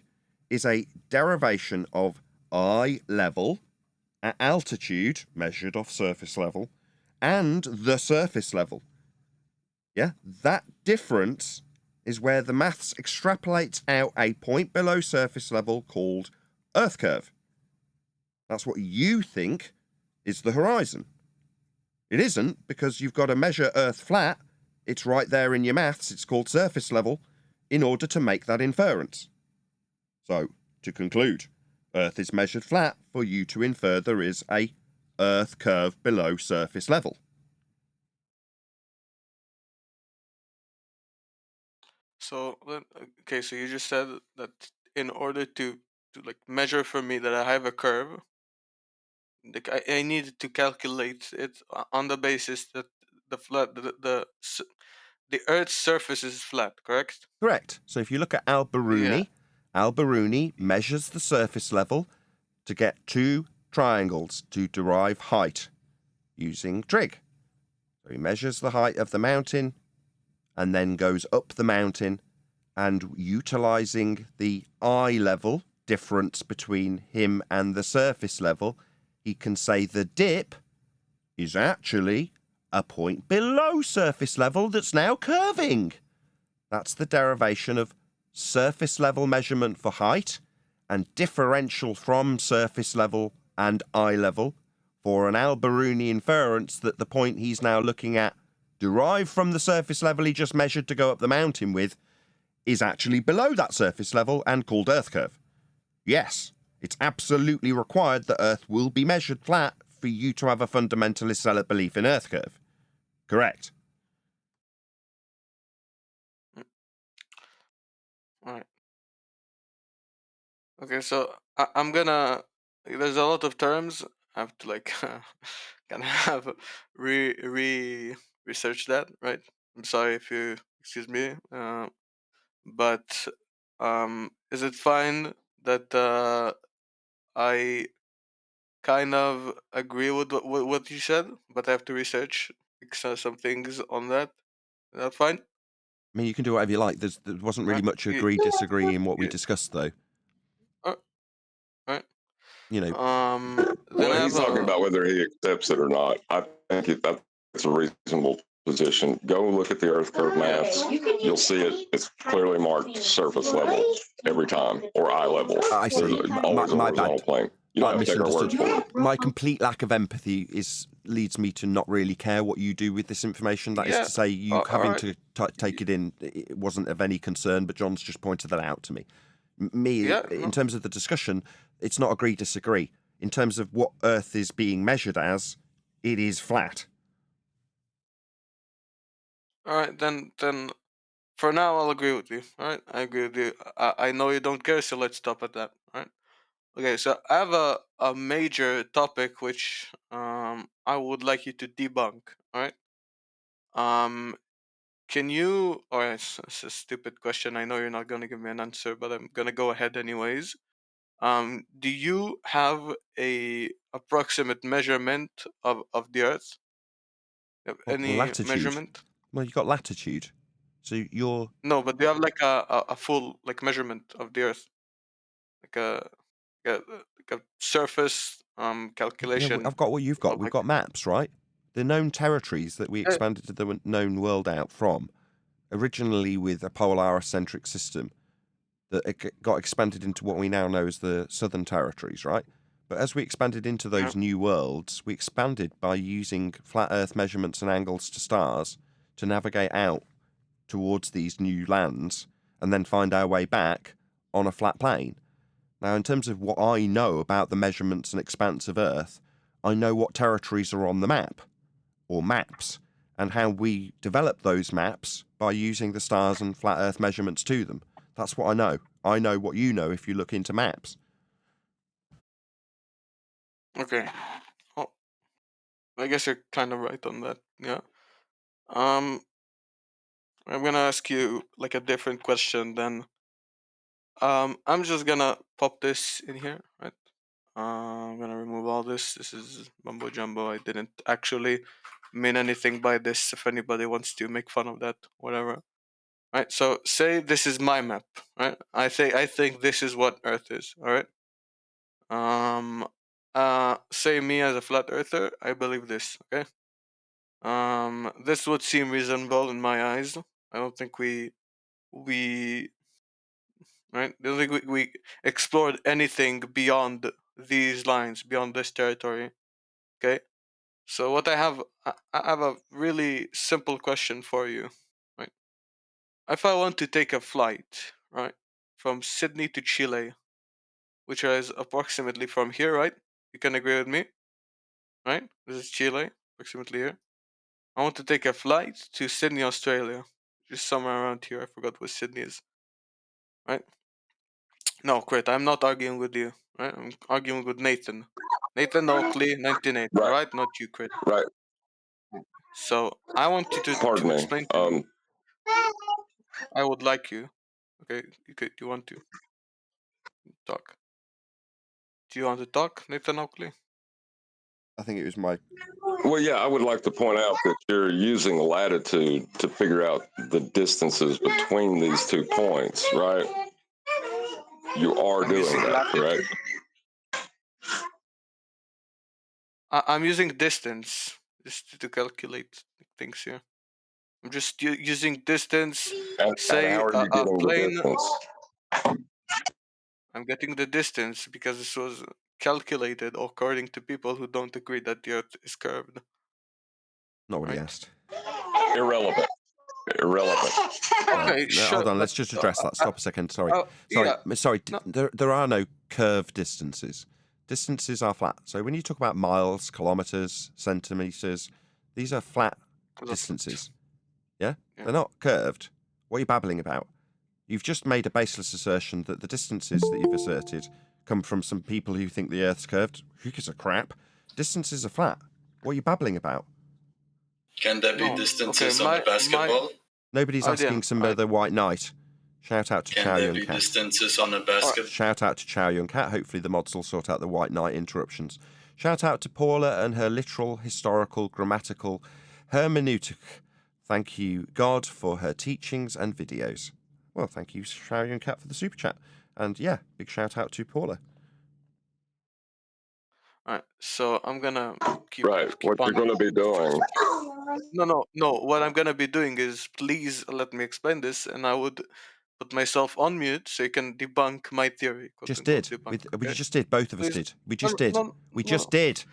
Speaker 1: is a derivation of eye level at altitude, measured off surface level, and the surface level. Yeah, that difference is where the maths extrapolates out a point below surface level called earth curve. That's what you think is the horizon. It isn't, because you've got to measure Earth flat. It's right there in your maths. It's called surface level in order to make that inference. So, to conclude, Earth is measured flat for you to infer there is a Earth curve below surface level.
Speaker 21: So okay, so you just said that in order to like measure for me that I have a curve, like I needed to calculate it on the basis that the Earth's surface is flat, correct?
Speaker 1: Correct. So if you look at Al-Biruni,
Speaker 21: Yeah.
Speaker 1: Al-Biruni measures the surface level to get two triangles to derive height using trig. So he measures the height of the mountain and then goes up the mountain, and utilising the eye level difference between him and the surface level, he can say the dip is actually a point below surface level that's now curving. That's the derivation of surface level measurement for height and differential from surface level and eye level for an Al-Biruni inference that the point he's now looking at, derived from the surface level he just measured to go up the mountain with, is actually below that surface level and called Earth curve. Yes, it's absolutely required that Earth will be measured flat for you to have a fundamentalist zealot belief in Earth curve. Correct.
Speaker 21: All right. Okay, so I'm gonna. There's a lot of terms. I have to like kind of have research that, right? I'm sorry if you excuse me. But is it fine that I kind of agree with what you said, but I have to research some things on that? Is that fine?
Speaker 1: I mean, you can do whatever you like. There wasn't really much agree, disagree in what we discussed, though.
Speaker 21: Right.
Speaker 1: You know.
Speaker 21: Then
Speaker 6: Well, he's talking about whether he accepts it or not. I think that's a reasonable position. Go look at the Earth curve maps. You'll see it. It's clearly marked surface level every time, or eye level.
Speaker 1: I see.
Speaker 6: Always
Speaker 1: My
Speaker 6: horizontal
Speaker 1: bad.
Speaker 6: plane. You don't
Speaker 1: I
Speaker 6: have to take our word
Speaker 1: misunderstood.
Speaker 6: for it.
Speaker 1: My complete lack of empathy leads me to not really care what you do with this information. That is
Speaker 21: Yeah.
Speaker 1: to say, you having
Speaker 21: Alright.
Speaker 1: to take it in, it wasn't of any concern, but John's just pointed that out to me. In terms of the discussion, it's not agree, disagree. In terms of what Earth is being measured as, it is flat.
Speaker 21: All right, then for now I'll agree with you. All right, I agree with you. I know you don't care, so let's stop at that. All right. Okay, so I have a major topic which I would like you to debunk. All right. Can you? Or it's a stupid question. I know you're not gonna give me an answer, but I'm gonna go ahead anyways. Do you have a approximate measurement of the Earth? Any
Speaker 1: Latitude.
Speaker 21: measurement?
Speaker 1: Well, you've got latitude. So you're...
Speaker 21: No, but do you have like a full like measurement of the Earth? Like a surface calculation.
Speaker 1: Yeah, I've got what you've got.
Speaker 21: of,
Speaker 1: We've
Speaker 21: like,
Speaker 1: got maps, right? The known territories that we expanded the known world out from, originally with a polar-centric system, that it got expanded into what we now know as the Southern Territories, right? But as we expanded into those new worlds, we expanded by using flat Earth measurements and angles to stars to navigate out towards these new lands and then find our way back on a flat plane. Now, in terms of what I know about the measurements and expanse of Earth, I know what territories are on the map, or maps, and how we develop those maps by using the stars and flat Earth measurements to them. That's what I know. I know what you know if you look into maps.
Speaker 21: Okay. Well, I guess you're kind of right on that. Yeah. I'm gonna ask you like a different question then. I'm just gonna pop this in here, right? I'm gonna remove all this. This is mumbo jumbo. I didn't actually mean anything by this. If anybody wants to make fun of that, whatever. Right. So say this is my map, right? I think this is what Earth is. All right. Say me as a flat earther, I believe this. Okay. This would seem reasonable in my eyes. I don't think we right. I don't think we explored anything beyond these lines, beyond this territory. Okay. So what I have a really simple question for you, right? If I want to take a flight, right, from Sydney to Chile, which is approximately from here, right? You can agree with me, right? This is Chile, approximately here. I want to take a flight to Sydney, Australia, just somewhere around here. I forgot where Sydney is, right? No, quit. I'm not arguing with you, right? I'm arguing with Nathan. Nathan Oakley, 1980,
Speaker 6: Right.
Speaker 21: right? Not you, quit.
Speaker 6: Right.
Speaker 21: So I want you
Speaker 6: Pardon
Speaker 21: to
Speaker 6: me.
Speaker 21: explain to me. I would like you. Okay, you want to talk. you want to talk, Nathan Oakley?
Speaker 1: I think it was my...
Speaker 6: Well, yeah, I would like to point out that you're using latitude to figure out the distances between these 2 points, right? You are
Speaker 21: I'm
Speaker 6: doing
Speaker 21: using
Speaker 6: that, correct?
Speaker 21: I'm using distance just to calculate things here. I'm just using distance.
Speaker 6: And
Speaker 21: Say
Speaker 6: how are you
Speaker 21: a
Speaker 6: getting the
Speaker 21: plane.
Speaker 6: distance?
Speaker 21: I'm getting the distance because this was calculated according to people who don't agree that the Earth is curved.
Speaker 1: Not what he asked.
Speaker 6: Irrelevant.
Speaker 21: Okay,
Speaker 1: No,
Speaker 21: sure.
Speaker 1: hold on, let's just address that. Stop a second. Sorry.
Speaker 21: Yeah,
Speaker 1: Sorry.
Speaker 21: no.
Speaker 1: There are no curved distances. Distances are flat. So when you talk about miles, kilometers, centimeters, these are flat distances. Yeah? They're not curved. What are you babbling about? You've just made a baseless assertion that the distances that you've asserted come from some people who think the Earth's curved. Who gives a crap? Distances are flat. What are you babbling about?
Speaker 20: Can there be distances on a basketball?
Speaker 1: Nobody's asking some other white knight. Shout out to
Speaker 20: Can
Speaker 1: Chow
Speaker 20: there
Speaker 1: Yun
Speaker 20: be
Speaker 1: Cat.
Speaker 20: distances on a basketball?
Speaker 1: Shout out to Chow Yun Cat. Hopefully the mods will sort out the white knight interruptions. Shout out to Paula and her literal, historical, grammatical hermeneutic. Thank you, God, for her teachings and videos. Well, thank you, Chow Yun Cat, for the super chat. And yeah, big shout out to Paula.
Speaker 21: Alright, so I'm gonna keep
Speaker 6: what you're going to be doing.
Speaker 21: No. What I'm gonna be doing is, please let me explain this, and I would put myself on mute so you can debunk my theory.
Speaker 1: Just did. We just did. Both of us did. We just did. We just did.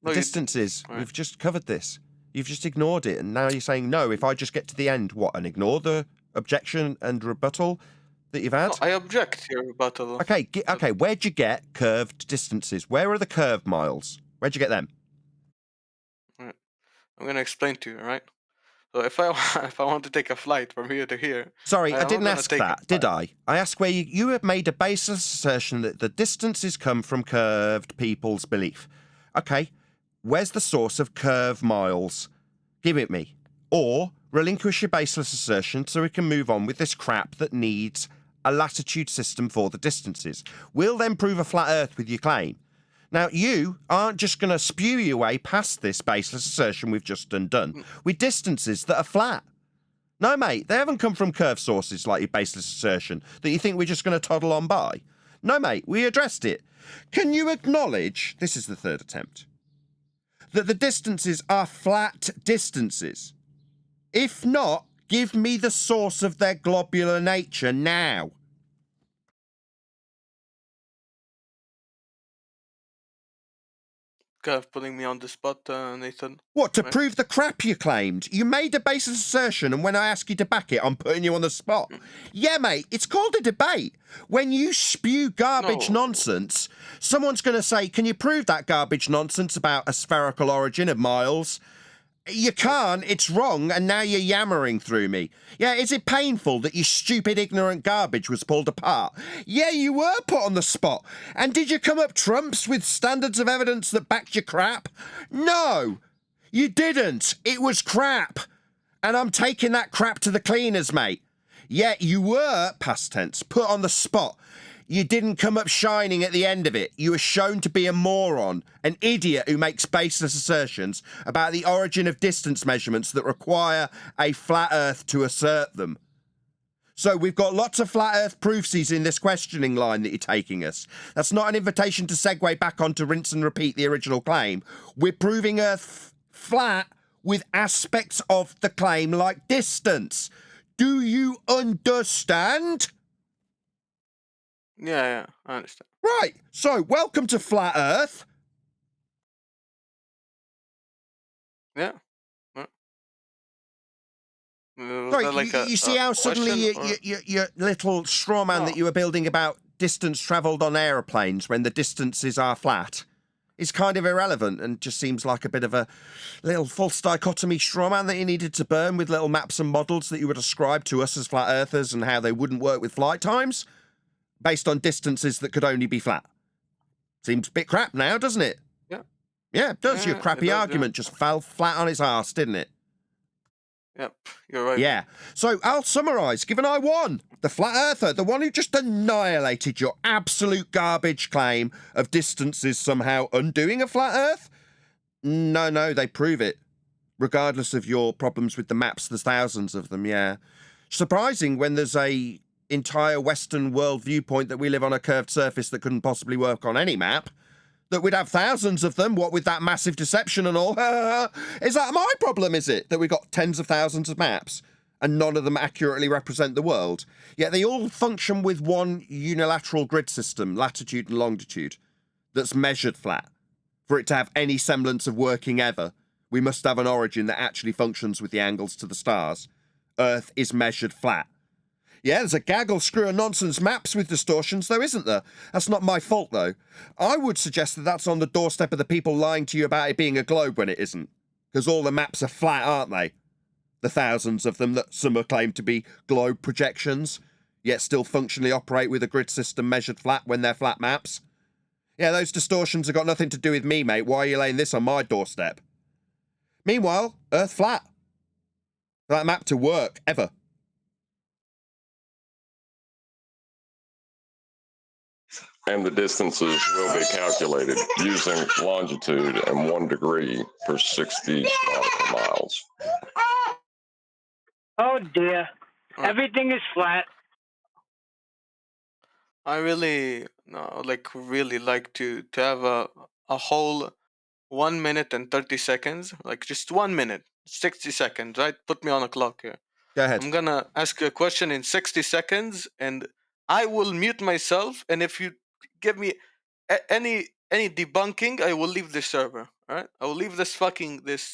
Speaker 1: The distances. We've just covered this. You've just ignored it, and now you're saying no. If I just get to the end, what? And ignore the objection and rebuttal that you've had?
Speaker 21: No, I object to your rebuttal.
Speaker 1: Okay. Where'd you get curved distances? Where are the curved miles? Where'd you get them?
Speaker 21: Right. I'm gonna explain to you, right? So if I want to take a flight from here to here.
Speaker 1: Sorry, I didn't ask
Speaker 21: take
Speaker 1: that, did I? I asked where you have made a baseless assertion that the distances come from curved people's belief. Okay, where's the source of curve miles? Give it me. Or relinquish your baseless assertion so we can move on with this crap that needs a latitude system for the distances. We'll then prove a flat Earth with your claim. Now, you aren't just going to spew your way past this baseless assertion we've just undone with distances that are flat. No, mate, they haven't come from curved sources like your baseless assertion that you think we're just going to toddle on by. No, mate, we addressed it. Can you acknowledge, this is the third attempt, that the distances are flat distances? If not, give me the source of their globular nature now.
Speaker 21: Kind of putting me on the spot, Nathan.
Speaker 1: What, to prove the crap you claimed? You made a baseless assertion, and when I ask you to back it, I'm putting you on the spot. Yeah, mate, it's called a debate. When you spew garbage nonsense, someone's going to say, can you prove that garbage nonsense about a spherical origin of miles? You can't, it's wrong, and now you're yammering through me. Yeah, is it painful that your stupid, ignorant garbage was pulled apart? Yeah, you were put on the spot. And did you come up trumps with standards of evidence that backed your crap? No, you didn't. It was crap. And I'm taking that crap to the cleaners, mate. Yeah, you were, past tense, put on the spot. You didn't come up shining at the end of it. You were shown to be a moron, an idiot who makes baseless assertions about the origin of distance measurements that require a flat Earth to assert them. So we've got lots of flat Earth proofsies in this questioning line that you're taking us. That's not an invitation to segue back on to rinse and repeat the original claim. We're proving Earth flat with aspects of the claim like distance. Do you understand?
Speaker 21: Yeah, I understand.
Speaker 1: Right, so welcome to Flat Earth.
Speaker 21: Yeah.
Speaker 1: Sorry,
Speaker 21: like
Speaker 1: you see how suddenly your little straw man that you were building about distance travelled on aeroplanes when the distances are flat is kind of irrelevant and just seems like a bit of a little false dichotomy straw man that you needed to burn with little maps and models that you would ascribe to us as flat earthers and how they wouldn't work with flight times based on distances that could only be flat. Seems a bit crap now, doesn't it?
Speaker 21: Yeah.
Speaker 1: Yeah, it does.
Speaker 21: Yeah,
Speaker 1: Your crappy
Speaker 21: it does,
Speaker 1: argument just fell flat on its arse, didn't it?
Speaker 21: Yep, you're right.
Speaker 1: Yeah. So I'll summarise. Given I won, the flat earther, the one who just annihilated your absolute garbage claim of distances somehow undoing a flat earth. No, they prove it. Regardless of your problems with the maps, there's thousands of them, yeah. Surprising when there's a entire Western world viewpoint that we live on a curved surface that couldn't possibly work on any map, that we'd have thousands of them, what with that massive deception and all. Is that my problem, is it? That we've got tens of thousands of maps and none of them accurately represent the world? Yet they all function with one unilateral grid system, latitude and longitude, that's measured flat. For it to have any semblance of working ever, we must have an origin that actually functions with the angles to the stars. Earth is measured flat. Yeah, there's a gaggle screw of nonsense maps with distortions, though, isn't there? That's not my fault, though. I would suggest that that's on the doorstep of the people lying to you about it being a globe when it isn't. Because all the maps are flat, aren't they? The thousands of them that some are claimed to be globe projections, yet still functionally operate with a grid system measured flat when they're flat maps. Yeah, those distortions have got nothing to do with me, mate. Why are you laying this on my doorstep? Meanwhile, Earth flat. For that map to work, ever.
Speaker 6: And the distances will be calculated using longitude and 1 degree per 60 nautical miles.
Speaker 7: Oh dear. Everything is flat.
Speaker 21: I really like to have a whole 1 minute and 30 seconds, like just 1 minute, 60 seconds, right? Put me on a clock here.
Speaker 1: Go ahead.
Speaker 21: I'm gonna ask you a question in 60 seconds, and I will mute myself. And if you give me any debunking, I will leave the server. All right, I will leave this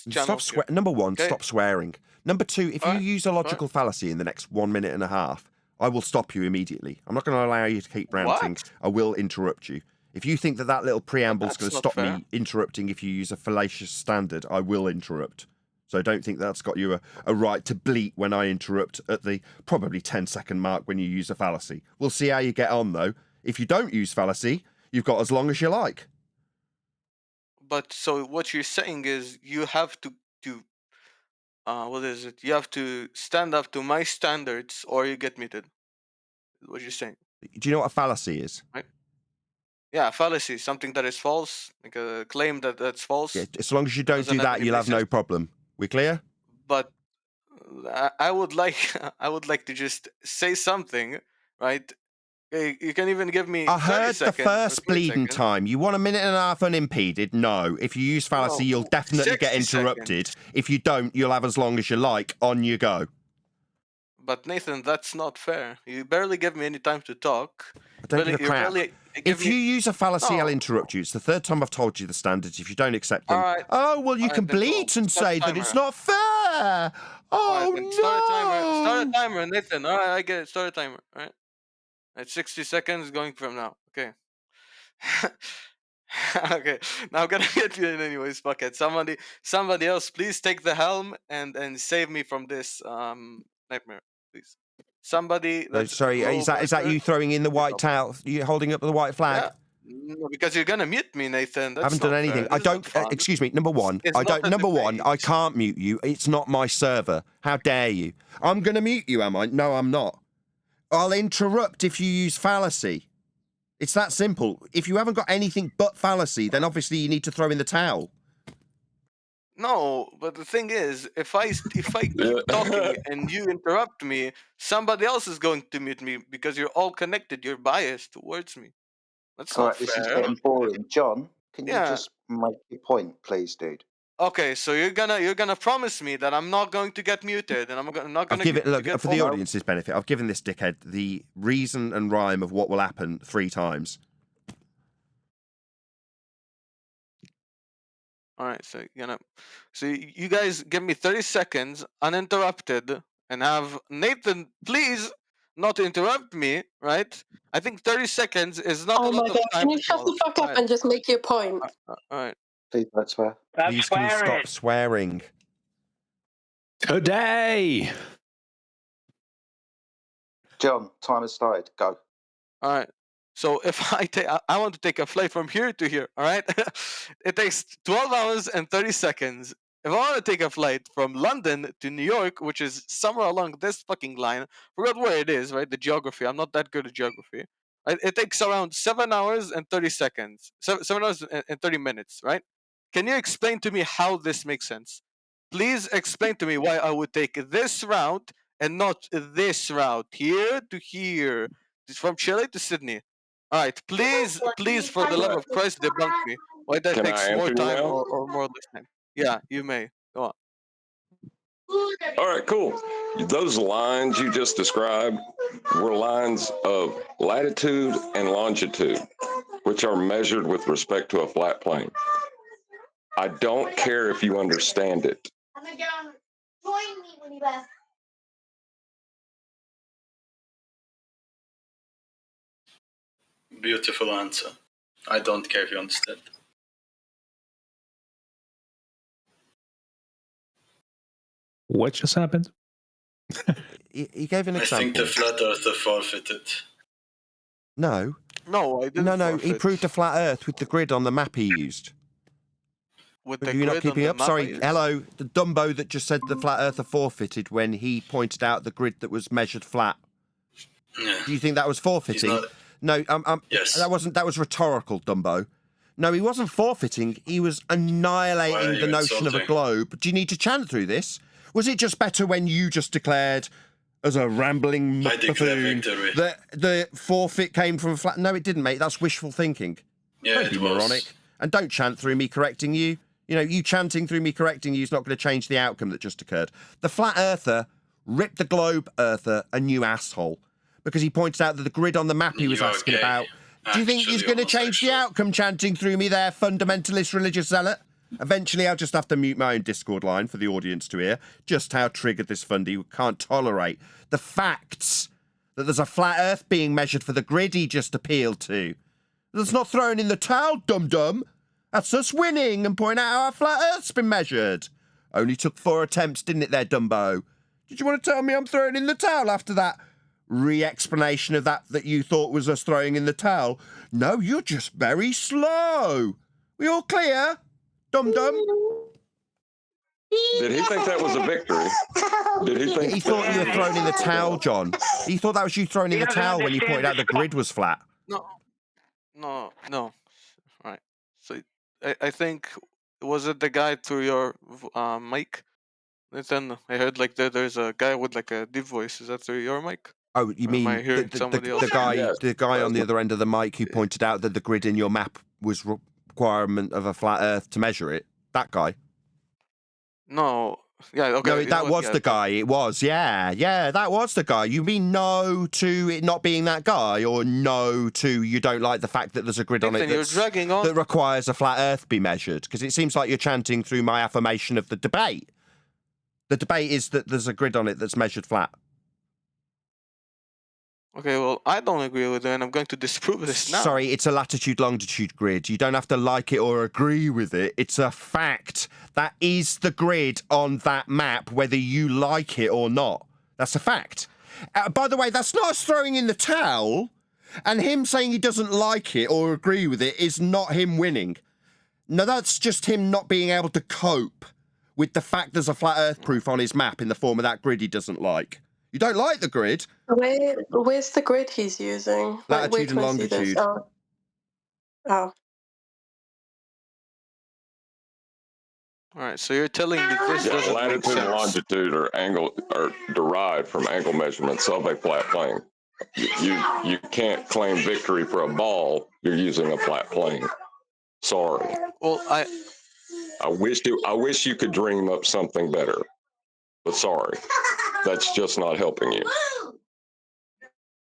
Speaker 21: channel.
Speaker 1: Number one,
Speaker 21: okay?
Speaker 1: Stop swearing. Number two, if you use a logical fallacy in the next 1 minute and a half, I will stop you immediately. I'm not going to allow you to keep ranting.
Speaker 21: What?
Speaker 1: I will interrupt you. If you think that little preamble is going to
Speaker 21: That's
Speaker 1: stop
Speaker 21: not fair.
Speaker 1: me interrupting if you use a fallacious standard, I will interrupt. So don't think that's got you a right to bleat when I interrupt at the probably 10-second mark when you use a fallacy. We'll see how you get on, though. If you don't use fallacy, you've got as long as you like.
Speaker 21: But so what you're saying is you have to what is it? You have to stand up to my standards, or you get muted. What you're saying?
Speaker 1: Do you know what a fallacy is?
Speaker 21: Right? Yeah, fallacy, something that is false, like a claim that's false.
Speaker 1: Yeah, as long as you don't
Speaker 21: doesn't
Speaker 1: do
Speaker 21: have
Speaker 1: that,
Speaker 21: any
Speaker 1: you'll have no
Speaker 21: basis.
Speaker 1: problem. We clear?
Speaker 21: But I would like to just say something, right? You can even give me.
Speaker 1: I
Speaker 21: 30
Speaker 1: heard the
Speaker 21: seconds or
Speaker 1: first
Speaker 21: 20
Speaker 1: bleeding
Speaker 21: seconds.
Speaker 1: time. You want a minute and a half unimpeded? No. If you use fallacy,
Speaker 21: No,
Speaker 1: you'll definitely get
Speaker 21: 60
Speaker 1: interrupted. If you don't, you'll have as long as you like. On you go.
Speaker 21: But Nathan, that's not fair. You barely give me any time to talk.
Speaker 1: I don't give a crap. If you use a fallacy, I'll interrupt you. It's the third time I've told you the standards. If you don't accept them,
Speaker 21: Alright.
Speaker 1: oh, well, you can bleat and say that it's not fair. Oh,
Speaker 21: no. Start a timer, Nathan. All right, I get it. Start a timer. All right. It's 60 seconds going from now. Okay. Okay. Now I'm gonna get you in anyways. Fuck it. Somebody else, please take the helm and save me from this nightmare, please. Somebody.
Speaker 1: Sorry, is that you throwing in the white towel? You holding up the white flag?
Speaker 21: Yeah. No, because you're gonna mute me, Nathan. That's
Speaker 1: I haven't done
Speaker 21: not
Speaker 1: anything.
Speaker 21: fair.
Speaker 1: I
Speaker 21: This is
Speaker 1: don't.
Speaker 21: not fun.
Speaker 1: Excuse me. Number one,
Speaker 21: It's
Speaker 1: I
Speaker 21: not
Speaker 1: don't.
Speaker 21: a
Speaker 1: Number one,
Speaker 21: debate.
Speaker 1: I can't mute you. It's not my server. How dare you? I'm going to mute you, am I? No, I'm not. I'll interrupt if you use fallacy. It's that simple. If you haven't got anything but fallacy, then obviously you need to throw in the towel.
Speaker 21: No, but the thing is, if I keep talking and you interrupt me, somebody else is going to mute me because you're all connected. You're biased towards me. That's
Speaker 9: All
Speaker 21: not
Speaker 9: right, this is
Speaker 21: fair.
Speaker 9: getting boring. John, can you
Speaker 21: Yeah.
Speaker 9: just make your point, please, dude?
Speaker 21: Okay, so you're gonna promise me that I'm not going to get muted, and I'm not gonna
Speaker 1: Look, for the audience's benefit, I've given this dickhead the reason and rhyme of what will happen 3 times.
Speaker 21: All right, so you guys give me 30 seconds uninterrupted, and have Nathan please not interrupt me, right? I think 30 seconds is not a
Speaker 3: Oh
Speaker 21: lot
Speaker 3: my
Speaker 21: of
Speaker 3: god,
Speaker 21: time.
Speaker 3: can you shut the fuck up and just make your point?
Speaker 21: All right.
Speaker 9: Please don't swear.
Speaker 1: Please can you stop swearing?
Speaker 12: Today.
Speaker 9: John, time has started. Go.
Speaker 21: All right. So if I want to take a flight from here to here, all right? It takes 12 hours and 30 seconds. if I want to take a flight from London to New York, which is somewhere along this fucking line, forgot where it is, right? The geography. I'm not that good at geography. Right? It takes around 7 hours and 30 seconds. 7 hours and 30 minutes, right? Can you explain to me how this makes sense? Please explain to me why I would take this route and not this route, here to here, from Chile to Sydney. All right, please, for the love of Christ, debunk me. Why that
Speaker 6: Can I
Speaker 21: takes more
Speaker 6: answer you
Speaker 21: time
Speaker 6: now?
Speaker 21: or more less time? Yeah, you may. Go on.
Speaker 6: All right, cool. Those lines you just described were lines of latitude and longitude, which are measured with respect to a flat plane. I don't care if you understand it.
Speaker 20: Beautiful answer. I don't care if you understand.
Speaker 4: What just happened?
Speaker 1: He gave an
Speaker 20: I think
Speaker 1: example.
Speaker 20: the flat earther forfeited.
Speaker 1: No.
Speaker 21: No, I didn't.
Speaker 1: No, he
Speaker 21: forfeit.
Speaker 1: proved a flat Earth with the grid on the map he used.
Speaker 21: With
Speaker 1: Are
Speaker 21: the
Speaker 1: you not
Speaker 21: grid on
Speaker 1: keeping
Speaker 21: the
Speaker 1: up?
Speaker 21: map I
Speaker 1: Sorry,
Speaker 21: used?
Speaker 1: hello, the Dumbo that just said the flat Earther forfeited when he pointed out the grid that was measured flat.
Speaker 20: Yeah.
Speaker 1: Do you think that was forfeiting?
Speaker 20: Not...
Speaker 1: No,
Speaker 20: Yes.
Speaker 1: that was rhetorical, Dumbo. No, he wasn't forfeiting. He was annihilating the notion of a globe. Do you need to chant through this? Was it just better when you just declared, as a rambling buffoon, that the forfeit came from a flat? No, it didn't, mate. That's wishful thinking.
Speaker 20: Yeah,
Speaker 1: Don't be moronic. And don't chant through me correcting you. You know, you chanting through me correcting you is not going to change the outcome that just occurred. The flat earther ripped the globe earther a new asshole because he pointed out that the grid on the map he was asking about. Do you think he's going to change the outcome chanting through me there, fundamentalist religious zealot? Eventually, I'll just have to mute my own Discord line for the audience to hear just how triggered this fundy can't tolerate the facts that there's a flat earth being measured for the grid he just appealed to. That's not throwing in the towel, dum-dum. That's us winning and pointing out how our flat earth's been measured. Only took 4 attempts, didn't it there, Dumbo? Did you want to tell me I'm throwing in the towel after that re-explanation of that you thought was us throwing in the towel? No, you're just very slow. We all clear? Dum-dum?
Speaker 6: Did he think that was a victory? Did he think
Speaker 1: He thought you were throwing in the towel, John. He thought that was you throwing in the towel when you pointed out the grid was flat.
Speaker 21: No. Right. So I think, was it the guy through your mic? Nathan, I heard like there's a guy with like a deep voice. Is that through your mic?
Speaker 1: Oh, you
Speaker 21: Or
Speaker 1: mean
Speaker 21: am I hearing somebody else?
Speaker 1: the guy on the other end of the mic who pointed out that the grid in your map was requirement of a flat Earth to measure it? That guy?
Speaker 21: No. Yeah. Okay.
Speaker 1: No, that was the guy. It was. Yeah, that was the guy. You mean no to it not being that guy, or no to you don't like the fact that there's a grid on it
Speaker 21: You're dragging on.
Speaker 1: that requires a flat Earth be measured? Because it seems like you're chanting through my affirmation of the debate. The debate is that there's a grid on it that's measured flat.
Speaker 21: Okay, well, I don't agree with it, and I'm going to disprove this now.
Speaker 1: Sorry, it's a latitude-longitude grid. You don't have to like it or agree with it. It's a fact. That is the grid on that map, whether you like it or not. That's a fact. By the way, that's not us throwing in the towel, and him saying he doesn't like it or agree with it is not him winning. No, that's just him not being able to cope with the fact there's a flat Earth proof on his map in the form of that grid he doesn't like. You don't like the grid?
Speaker 3: Where's the grid he's using? Like, where
Speaker 1: Latitude and
Speaker 3: can I see this?
Speaker 1: longitude.
Speaker 3: Oh.
Speaker 21: All right, so you're telling me this doesn't make
Speaker 6: latitude
Speaker 21: sense.
Speaker 6: and longitude are derived from angle measurements of a flat plane. You can't claim victory for a ball. You're using a flat plane. Sorry.
Speaker 21: Well,
Speaker 6: I wish you could dream up something better, but sorry, that's just not helping you.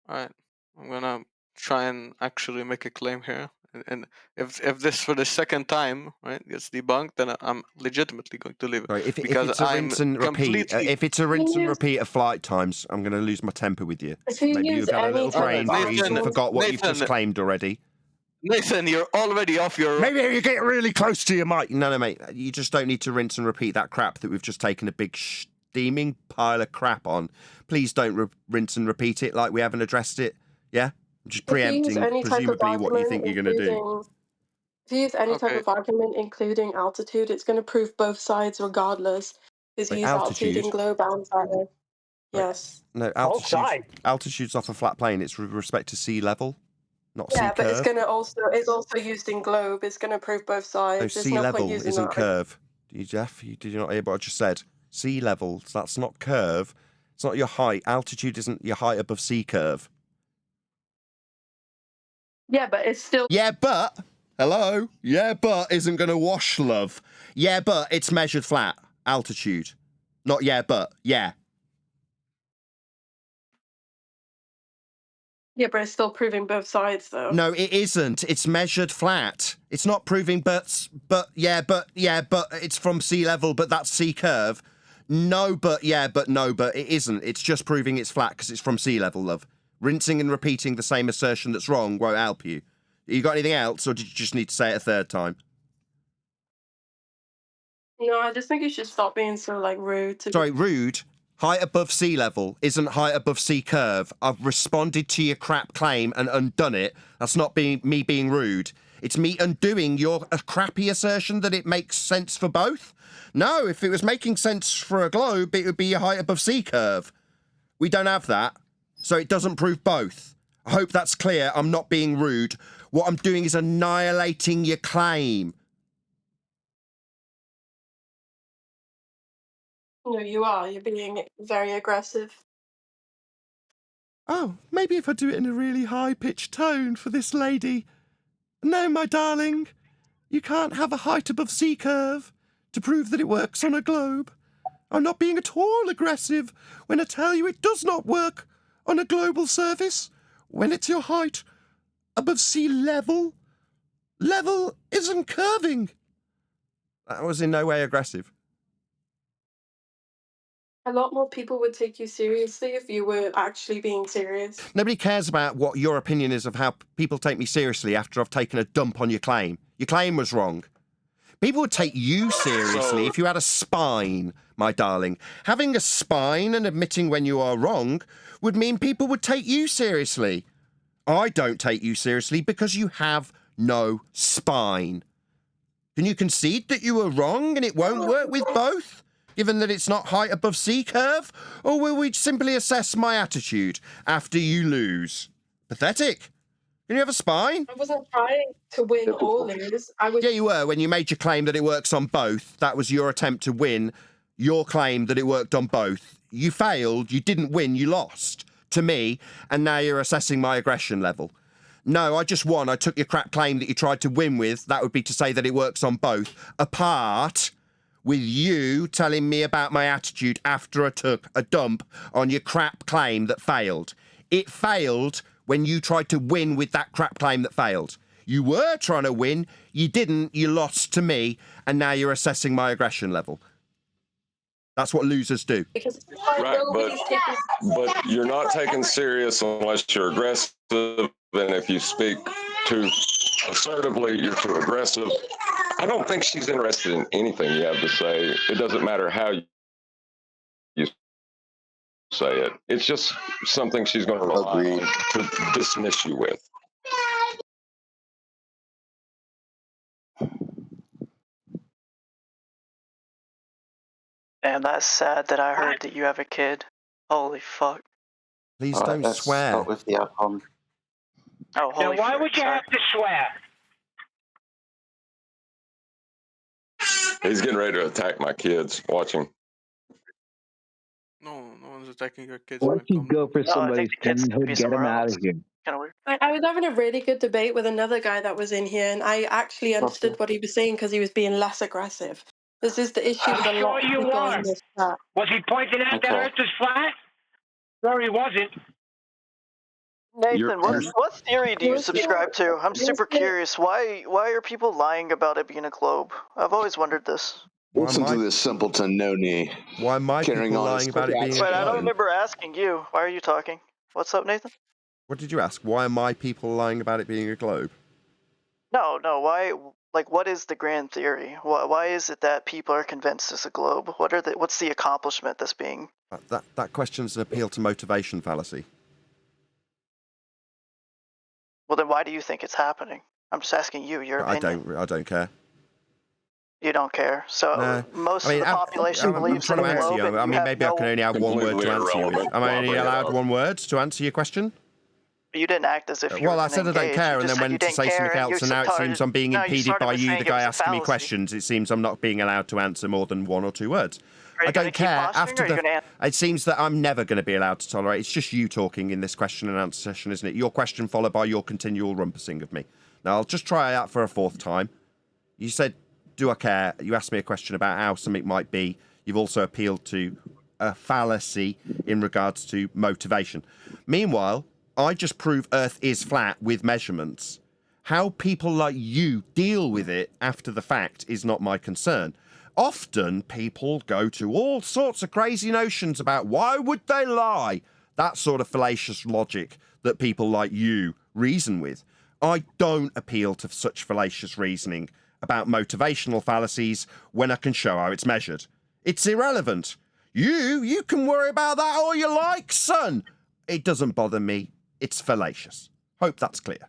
Speaker 21: All right, I'm gonna try and actually make a claim here, and if this for the second time, right, gets debunked, then I'm legitimately going to leave it.
Speaker 1: Sorry, if
Speaker 21: because
Speaker 1: it's a rinse and repeat, if it's a rinse and repeat of flight times, I'm going to lose my temper with you. Maybe you've got a little brain freeze and forgot what you've just claimed already.
Speaker 21: Nathan, you're already off your...
Speaker 1: Maybe you get really close to your mic. No, mate. You just don't need to rinse and repeat that crap that we've just taken a big steaming pile of crap on. Please don't rinse and repeat it like we haven't addressed it. Yeah? I'm just preempting presumably what you think you're going to do.
Speaker 3: If you use any type
Speaker 21: Okay.
Speaker 3: of argument, including altitude, it's going to prove both sides regardless. Because you
Speaker 1: Wait,
Speaker 3: use altitude in
Speaker 1: altitude?
Speaker 3: globe and side.
Speaker 1: Wait,
Speaker 3: Yes.
Speaker 1: No, altitude's off a flat plane. It's with respect to sea level, not sea
Speaker 3: Yeah, but it's
Speaker 1: curve.
Speaker 3: it's also used in globe. It's going to prove both sides.
Speaker 1: No,
Speaker 3: There's
Speaker 1: sea
Speaker 3: no point
Speaker 1: level
Speaker 3: using
Speaker 1: isn't
Speaker 3: that.
Speaker 1: curve. Jeff, did you not hear what I just said? Sea level, that's not curve. It's not your height. Altitude isn't your height above sea curve.
Speaker 3: Yeah, but it's still.
Speaker 1: Yeah, but hello. Yeah, but isn't going to wash, love. Yeah, but it's measured flat altitude. Not yeah, but yeah.
Speaker 3: Yeah, but it's still proving both sides, though.
Speaker 1: No, it isn't. It's measured flat. It's not proving but it's from sea level, but that's sea curve. No, but no, but it isn't. It's just proving it's flat because it's from sea level, love. Rinsing and repeating the same assertion that's wrong won't help you. You got anything else, or did you just need to say it a third time?
Speaker 3: No, I just think you should stop being so, rude.
Speaker 1: Sorry, rude? Height above sea level isn't height above sea curve. I've responded to your crap claim and undone it. That's not me being rude. It's me undoing your crappy assertion that it makes sense for both. No, if it was making sense for a globe, it would be a height above sea curve. We don't have that, so it doesn't prove both. I hope that's clear. I'm not being rude. What I'm doing is annihilating your claim.
Speaker 3: No, you are. You're being very aggressive.
Speaker 1: Oh, maybe if I do it in a really high-pitched tone for this lady. No, my darling, you can't have a height above sea curve to prove that it works on a globe. I'm not being at all aggressive when I tell you it does not work on a global surface when it's your height above sea level. Level isn't curving. That was in no way aggressive.
Speaker 3: A lot more people would take you seriously if you were actually being serious.
Speaker 1: Nobody cares about what your opinion is of how people take me seriously after I've taken a dump on your claim. Your claim was wrong. People would take you seriously if you had a spine, my darling. Having a spine and admitting when you are wrong would mean people would take you seriously. I don't take you seriously because you have no spine. Can you concede that you were wrong and it won't work with both, given that it's not height above sea curve? Or will we simply assess my attitude after you lose? Pathetic. Can you have a spine?
Speaker 3: I wasn't trying to win or lose.
Speaker 1: Yeah, you were when you made your claim that it works on both. That was your attempt to win your claim that it worked on both. You failed, you didn't win, you lost to me, and now you're assessing my aggression level. No, I just won. I took your crap claim that you tried to win with. That would be to say that it works on both. Apart with you telling me about my attitude after I took a dump on your crap claim that failed. It failed when you tried to win with that crap claim that failed. You were trying to win, you didn't, you lost to me, and now you're assessing my aggression level. That's what losers do.
Speaker 6: Right, but you're not taken serious unless you're aggressive, and if you speak too assertively, you're too aggressive. I don't think she's interested in anything you have to say. It doesn't matter how you say it. It's just something she's going to rely on to dismiss you with.
Speaker 2: And that's sad that I heard that you have a kid. Holy fuck.
Speaker 1: Please don't swear.
Speaker 9: Start with the icon.
Speaker 2: Oh, holy
Speaker 7: Now, why
Speaker 2: frick,
Speaker 7: would you
Speaker 2: sorry.
Speaker 7: have to swear?
Speaker 6: He's getting ready to attack my kids. Watching.
Speaker 21: No one's attacking your kids.
Speaker 22: Once you go for somebody's parenthood, get them out of here.
Speaker 2: Kind of weird.
Speaker 3: I was having a really good debate with another guy that was in here, and I actually understood what he was saying because he was being less aggressive. This is the issue with a
Speaker 7: I'm
Speaker 3: lot
Speaker 7: sure
Speaker 3: of
Speaker 7: you
Speaker 3: people
Speaker 7: are.
Speaker 3: in this chat.
Speaker 7: Was he pointing out that Earth is flat? No, he wasn't.
Speaker 2: Nathan, what theory do you subscribe to? I'm super curious. Why are people lying about it being a globe? I've always wondered this.
Speaker 23: Listen to this simpleton Noni.
Speaker 1: Why am I
Speaker 23: carrying
Speaker 1: people
Speaker 23: on
Speaker 1: lying about it being a
Speaker 2: Wait, I don't
Speaker 1: globe?
Speaker 2: remember asking you. Why are you talking? What's up, Nathan?
Speaker 1: What did you ask? Why are my people lying about it being a globe?
Speaker 2: No. Why? Like, what is the grand theory? Why is it that people are convinced it's a globe? What's the accomplishment that's being?
Speaker 1: That question's an appeal to motivation fallacy.
Speaker 2: Well, then why do you think it's happening? I'm just asking you your opinion.
Speaker 1: I don't care.
Speaker 2: You don't care. So
Speaker 1: No.
Speaker 2: most
Speaker 1: I mean,
Speaker 2: of the population
Speaker 1: I'm
Speaker 2: believes
Speaker 1: trying
Speaker 2: in
Speaker 1: to
Speaker 2: a
Speaker 1: answer
Speaker 2: globe,
Speaker 1: you.
Speaker 2: and
Speaker 1: I
Speaker 2: you
Speaker 1: mean,
Speaker 2: have
Speaker 1: maybe I can only have one word
Speaker 6: Completely
Speaker 1: to answer you with.
Speaker 6: irrelevant.
Speaker 1: Am I only
Speaker 6: Bring it
Speaker 1: allowed
Speaker 6: up.
Speaker 1: one word to answer your question?
Speaker 2: You didn't act as if you
Speaker 1: Well,
Speaker 2: were
Speaker 1: I said I don't
Speaker 2: engaged.
Speaker 1: care,
Speaker 2: You
Speaker 1: and
Speaker 2: just
Speaker 1: then
Speaker 2: said you
Speaker 1: went to
Speaker 2: didn't
Speaker 1: say
Speaker 2: care,
Speaker 1: something
Speaker 2: and you
Speaker 1: else, and now it
Speaker 2: started-
Speaker 1: seems I'm being
Speaker 2: no, you
Speaker 1: impeded
Speaker 2: started
Speaker 1: by
Speaker 2: with
Speaker 1: you,
Speaker 2: saying
Speaker 1: the
Speaker 2: it
Speaker 1: guy
Speaker 2: was a
Speaker 1: asking me
Speaker 2: fallacy.
Speaker 1: questions. It seems I'm not being allowed to answer more than one or two words.
Speaker 2: Are you
Speaker 1: I
Speaker 2: gonna
Speaker 1: don't
Speaker 2: keep
Speaker 1: care.
Speaker 2: posturing,
Speaker 1: After
Speaker 2: or are you
Speaker 1: the,
Speaker 2: gonna
Speaker 1: it seems that I'm never going to be allowed to tolerate. It's just you talking in this question and answer session, isn't it? Your question followed by your continual rumpusing of me. Now I'll just try it out for a fourth time. You said, "Do I care?" You asked me a question about how something might be. You've also appealed to a fallacy in regards to motivation. Meanwhile, I just prove Earth is flat with measurements. How people like you deal with it after the fact is not my concern. Often people go to all sorts of crazy notions about why would they lie? That sort of fallacious logic that people like you reason with. I don't appeal to such fallacious reasoning about motivational fallacies when I can show how it's measured. It's irrelevant. You can worry about that all you like, son. It doesn't bother me. It's fallacious. Hope that's clear.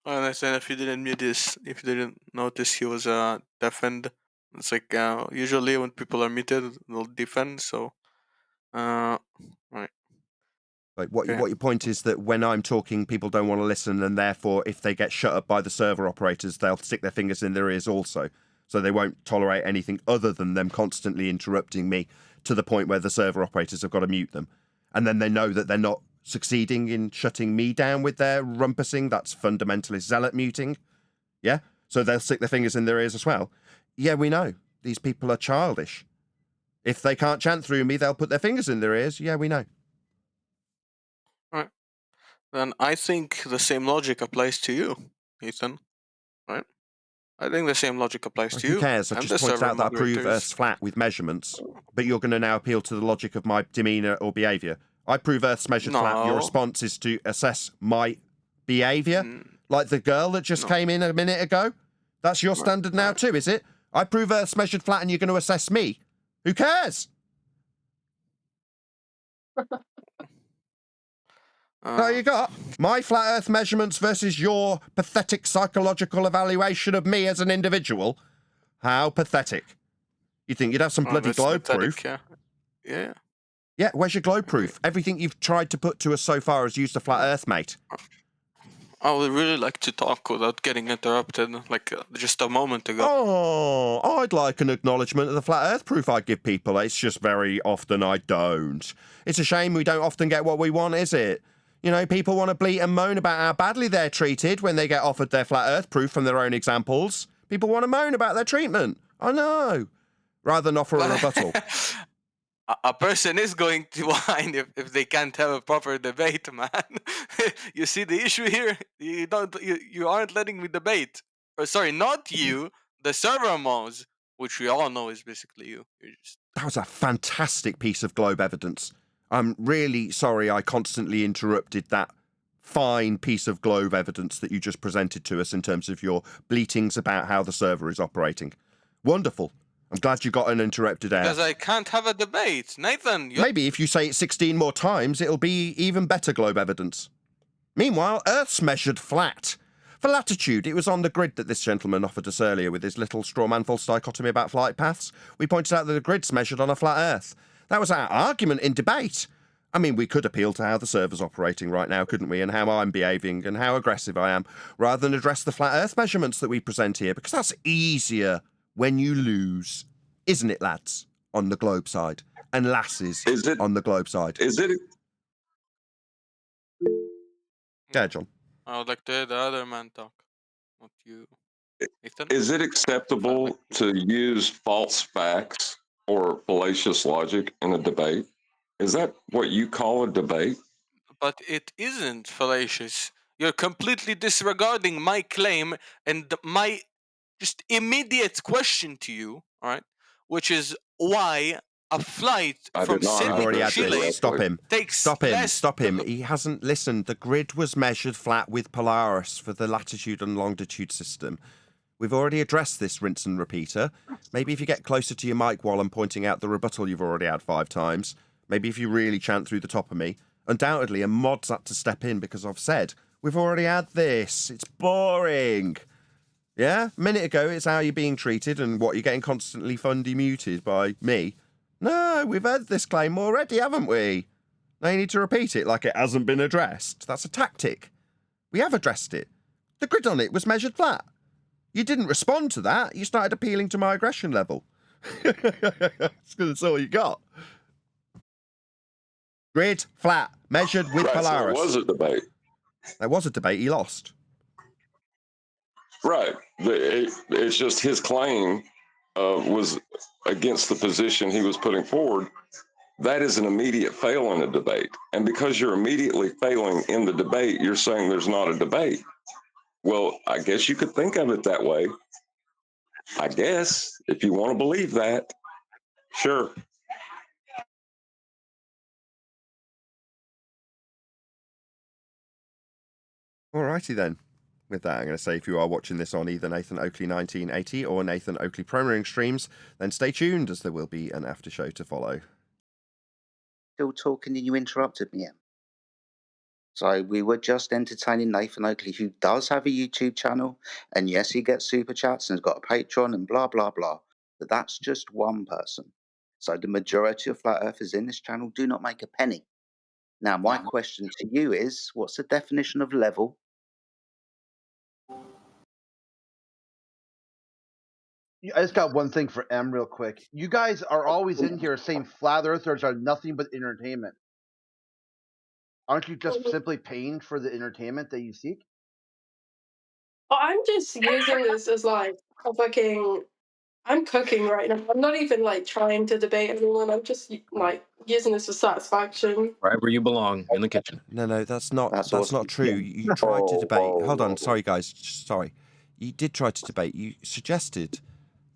Speaker 21: And I said, if you didn't notice, he was defend. It's like usually when people are muted, they'll defend. So, right.
Speaker 1: Like what
Speaker 21: Okay.
Speaker 1: your point is that when I'm talking, people don't want to listen, and therefore, if they get shut up by the server operators, they'll stick their fingers in their ears also. So they won't tolerate anything other than them constantly interrupting me to the point where the server operators have got to mute them. And then they know that they're not succeeding in shutting me down with their rumpusing. That's fundamentalist zealot muting. Yeah? So they'll stick their fingers in their ears as well. Yeah, we know. These people are childish. If they can't chant through me, they'll put their fingers in their ears. Yeah, we know.
Speaker 21: Right. Then I think the same logic applies to you, Ethan. Right? I think the same logic applies to
Speaker 1: Who
Speaker 21: you.
Speaker 1: cares? I've
Speaker 21: and
Speaker 1: just
Speaker 21: the
Speaker 1: pointed
Speaker 21: server
Speaker 1: out that I prove
Speaker 21: moderators.
Speaker 1: Earth's flat with measurements, but you're going to now appeal to the logic of my demeanour or behaviour. I prove Earth's measured flat. Your
Speaker 21: No.
Speaker 1: response is to assess my behaviour, like the girl that just came in a minute ago. That's your standard now too, is it? I prove Earth's measured flat and you're going to assess me. Who cares? So you got my flat Earth measurements versus your pathetic psychological evaluation of me as an individual. How pathetic. You think you'd have some bloody
Speaker 21: that's
Speaker 1: globe
Speaker 21: pathetic,
Speaker 1: proof?
Speaker 21: Yeah. Yeah.
Speaker 1: Yeah, where's your globe proof? Everything you've tried to put to us so far has used a flat Earth, mate.
Speaker 21: I would really like to talk without getting interrupted, like just a moment ago.
Speaker 1: Oh, I'd like an acknowledgement of the flat Earth proof I give people. It's just very often I don't. It's a shame we don't often get what we want, is it? You know, people want to bleat and moan about how badly they're treated when they get offered their flat Earth proof from their own examples. People want to moan about their treatment. I know. Rather than offer a rebuttal.
Speaker 21: A person is going to whine if they can't have a proper debate, man. You see the issue here? You aren't letting me debate. Or sorry, not you, the server mods, which we all know is basically you.
Speaker 1: That was a fantastic piece of globe evidence. I'm really sorry I constantly interrupted that fine piece of globe evidence that you just presented to us in terms of your bleatings about how the server is operating. Wonderful. I'm glad you got uninterrupted air.
Speaker 21: Because I can't have a debate. Nathan,
Speaker 1: Maybe if you say it 16 more times, it'll be even better globe evidence. Meanwhile, Earth's measured flat. For latitude, it was on the grid that this gentleman offered us earlier with his little straw man false dichotomy about flight paths. We pointed out that the grid's measured on a flat Earth. That was our argument in debate. I mean, we could appeal to how the server's operating right now, couldn't we, and how I'm behaving and how aggressive I am, rather than address the flat Earth measurements that we present here, because that's easier when you lose. Isn't it, lads, on the globe side? And lasses on the globe side.
Speaker 6: Is it?
Speaker 1: Yeah, John.
Speaker 21: I would like to hear the other man talk, not you. Nathan?
Speaker 6: Is it acceptable to use false facts or fallacious logic in a debate? Is that what you call a debate?
Speaker 21: But it isn't fallacious. You're completely disregarding my claim and my just immediate question to you, all right? Which is why a flight from Sydney to Chile takes
Speaker 1: Stop him.
Speaker 21: less.
Speaker 1: Stop him. He hasn't listened. The grid was measured flat with Polaris for the latitude and longitude system. We've already addressed this, rinse and repeater. Maybe if you get closer to your mic while I'm pointing out the rebuttal you've already had 5 times. Maybe if you really chant through the top of me. Undoubtedly, a mod's had to step in because I've said, we've already had this. It's boring. Yeah? A minute ago, it's how you're being treated and what you're getting constantly fundy muted by me. No, we've had this claim already, haven't we? Now you need to repeat it like it hasn't been addressed. That's a tactic. We have addressed it. The grid on it was measured flat. You didn't respond to that. You started appealing to my aggression level. That's all you got. Grid flat, measured with
Speaker 6: Right,
Speaker 1: Polaris.
Speaker 6: so it was a debate.
Speaker 1: There was a debate. He lost.
Speaker 6: Right. It's just his claim was against the position he was putting forward. That is an immediate fail in a debate. And because you're immediately failing in the debate, you're saying there's not a debate. Well, I guess you could think of it that way. I guess, if you want to believe that, sure.
Speaker 1: Alrighty then. With that, I'm going to say if you are watching this on either Nathan Oakley 1980 or Nathan Oakley Premiering streams, then stay tuned as there will be an after show to follow.
Speaker 9: Still talking and you interrupted me, Em. So we were just entertaining Nathan Oakley, who does have a YouTube channel, and yes, he gets super chats and has got a Patreon and blah, blah, blah. But that's just one person. So the majority of flat earthers in this channel do not make a penny. Now, my question to you is, what's the definition of level?
Speaker 5: I just got one thing for M real quick. You guys are always in here saying flat earthers are nothing but entertainment. Aren't you just simply paying for the entertainment that you seek?
Speaker 3: Well, I'm just using this as like a fucking. I'm cooking right now. I'm not even like trying to debate anyone. I'm just like using this for satisfaction.
Speaker 10: Right where you belong, in the kitchen.
Speaker 1: No, that's not
Speaker 9: awesome.
Speaker 1: not true. You tried to debate. Hold on, sorry guys, sorry. You did try to debate. You suggested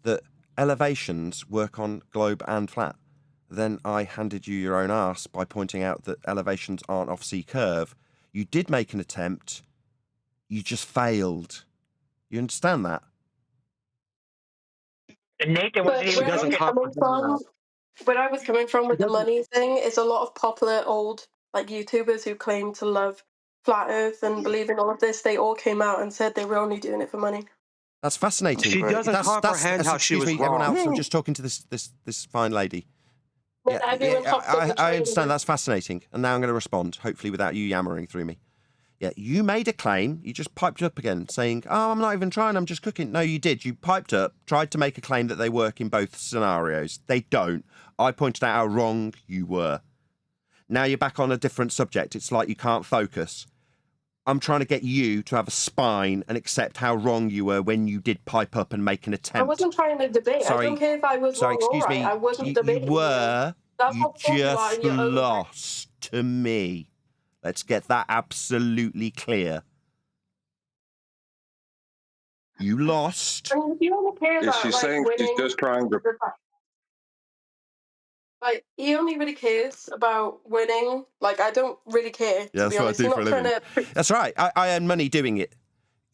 Speaker 1: that elevations work on globe and flat. Then I handed you your own arse by pointing out that elevations aren't off C curve. You did make an attempt. You just failed. You understand that?
Speaker 7: And Nathan wasn't even
Speaker 3: Where I was coming from with the money thing, it's a lot of popular old like YouTubers who claim to love flat Earth and believe in all of this. They all came out and said they were only doing it for money.
Speaker 1: That's fascinating.
Speaker 10: She doesn't comprehend how she was
Speaker 1: excuse me, everyone
Speaker 10: wrong.
Speaker 1: else. I'm just talking to this fine lady.
Speaker 3: Then everyone hopped up and
Speaker 1: I
Speaker 3: tried
Speaker 1: understand
Speaker 3: it.
Speaker 1: that's fascinating, and now I'm going to respond, hopefully without you yammering through me. Yeah, you made a claim, you just piped up again, saying, oh, I'm not even trying, I'm just cooking. No, you did. You piped up, tried to make a claim that they work in both scenarios. They don't. I pointed out how wrong you were. Now you're back on a different subject. It's like you can't focus. I'm trying to get you to have a spine and accept how wrong you were when you did pipe up and make an attempt.
Speaker 3: I wasn't trying to debate.
Speaker 1: Sorry,
Speaker 3: I don't care if I was wrong or right. I wasn't debating.
Speaker 1: You were.
Speaker 3: That's
Speaker 1: You
Speaker 3: not popular
Speaker 1: just
Speaker 3: in your own right.
Speaker 1: lost to me. Let's get that absolutely clear. You lost.
Speaker 3: I mean, if you only care
Speaker 6: Is
Speaker 3: about
Speaker 6: she
Speaker 3: like
Speaker 6: saying she's
Speaker 3: winning,
Speaker 6: just trying to?
Speaker 3: like he only really cares about winning. Like I don't really care.
Speaker 1: Yeah,
Speaker 3: To be
Speaker 1: that's what I
Speaker 3: honest,
Speaker 1: do
Speaker 3: you're
Speaker 1: for a
Speaker 3: not trying
Speaker 1: living.
Speaker 3: to.
Speaker 1: That's right. I earn money doing it.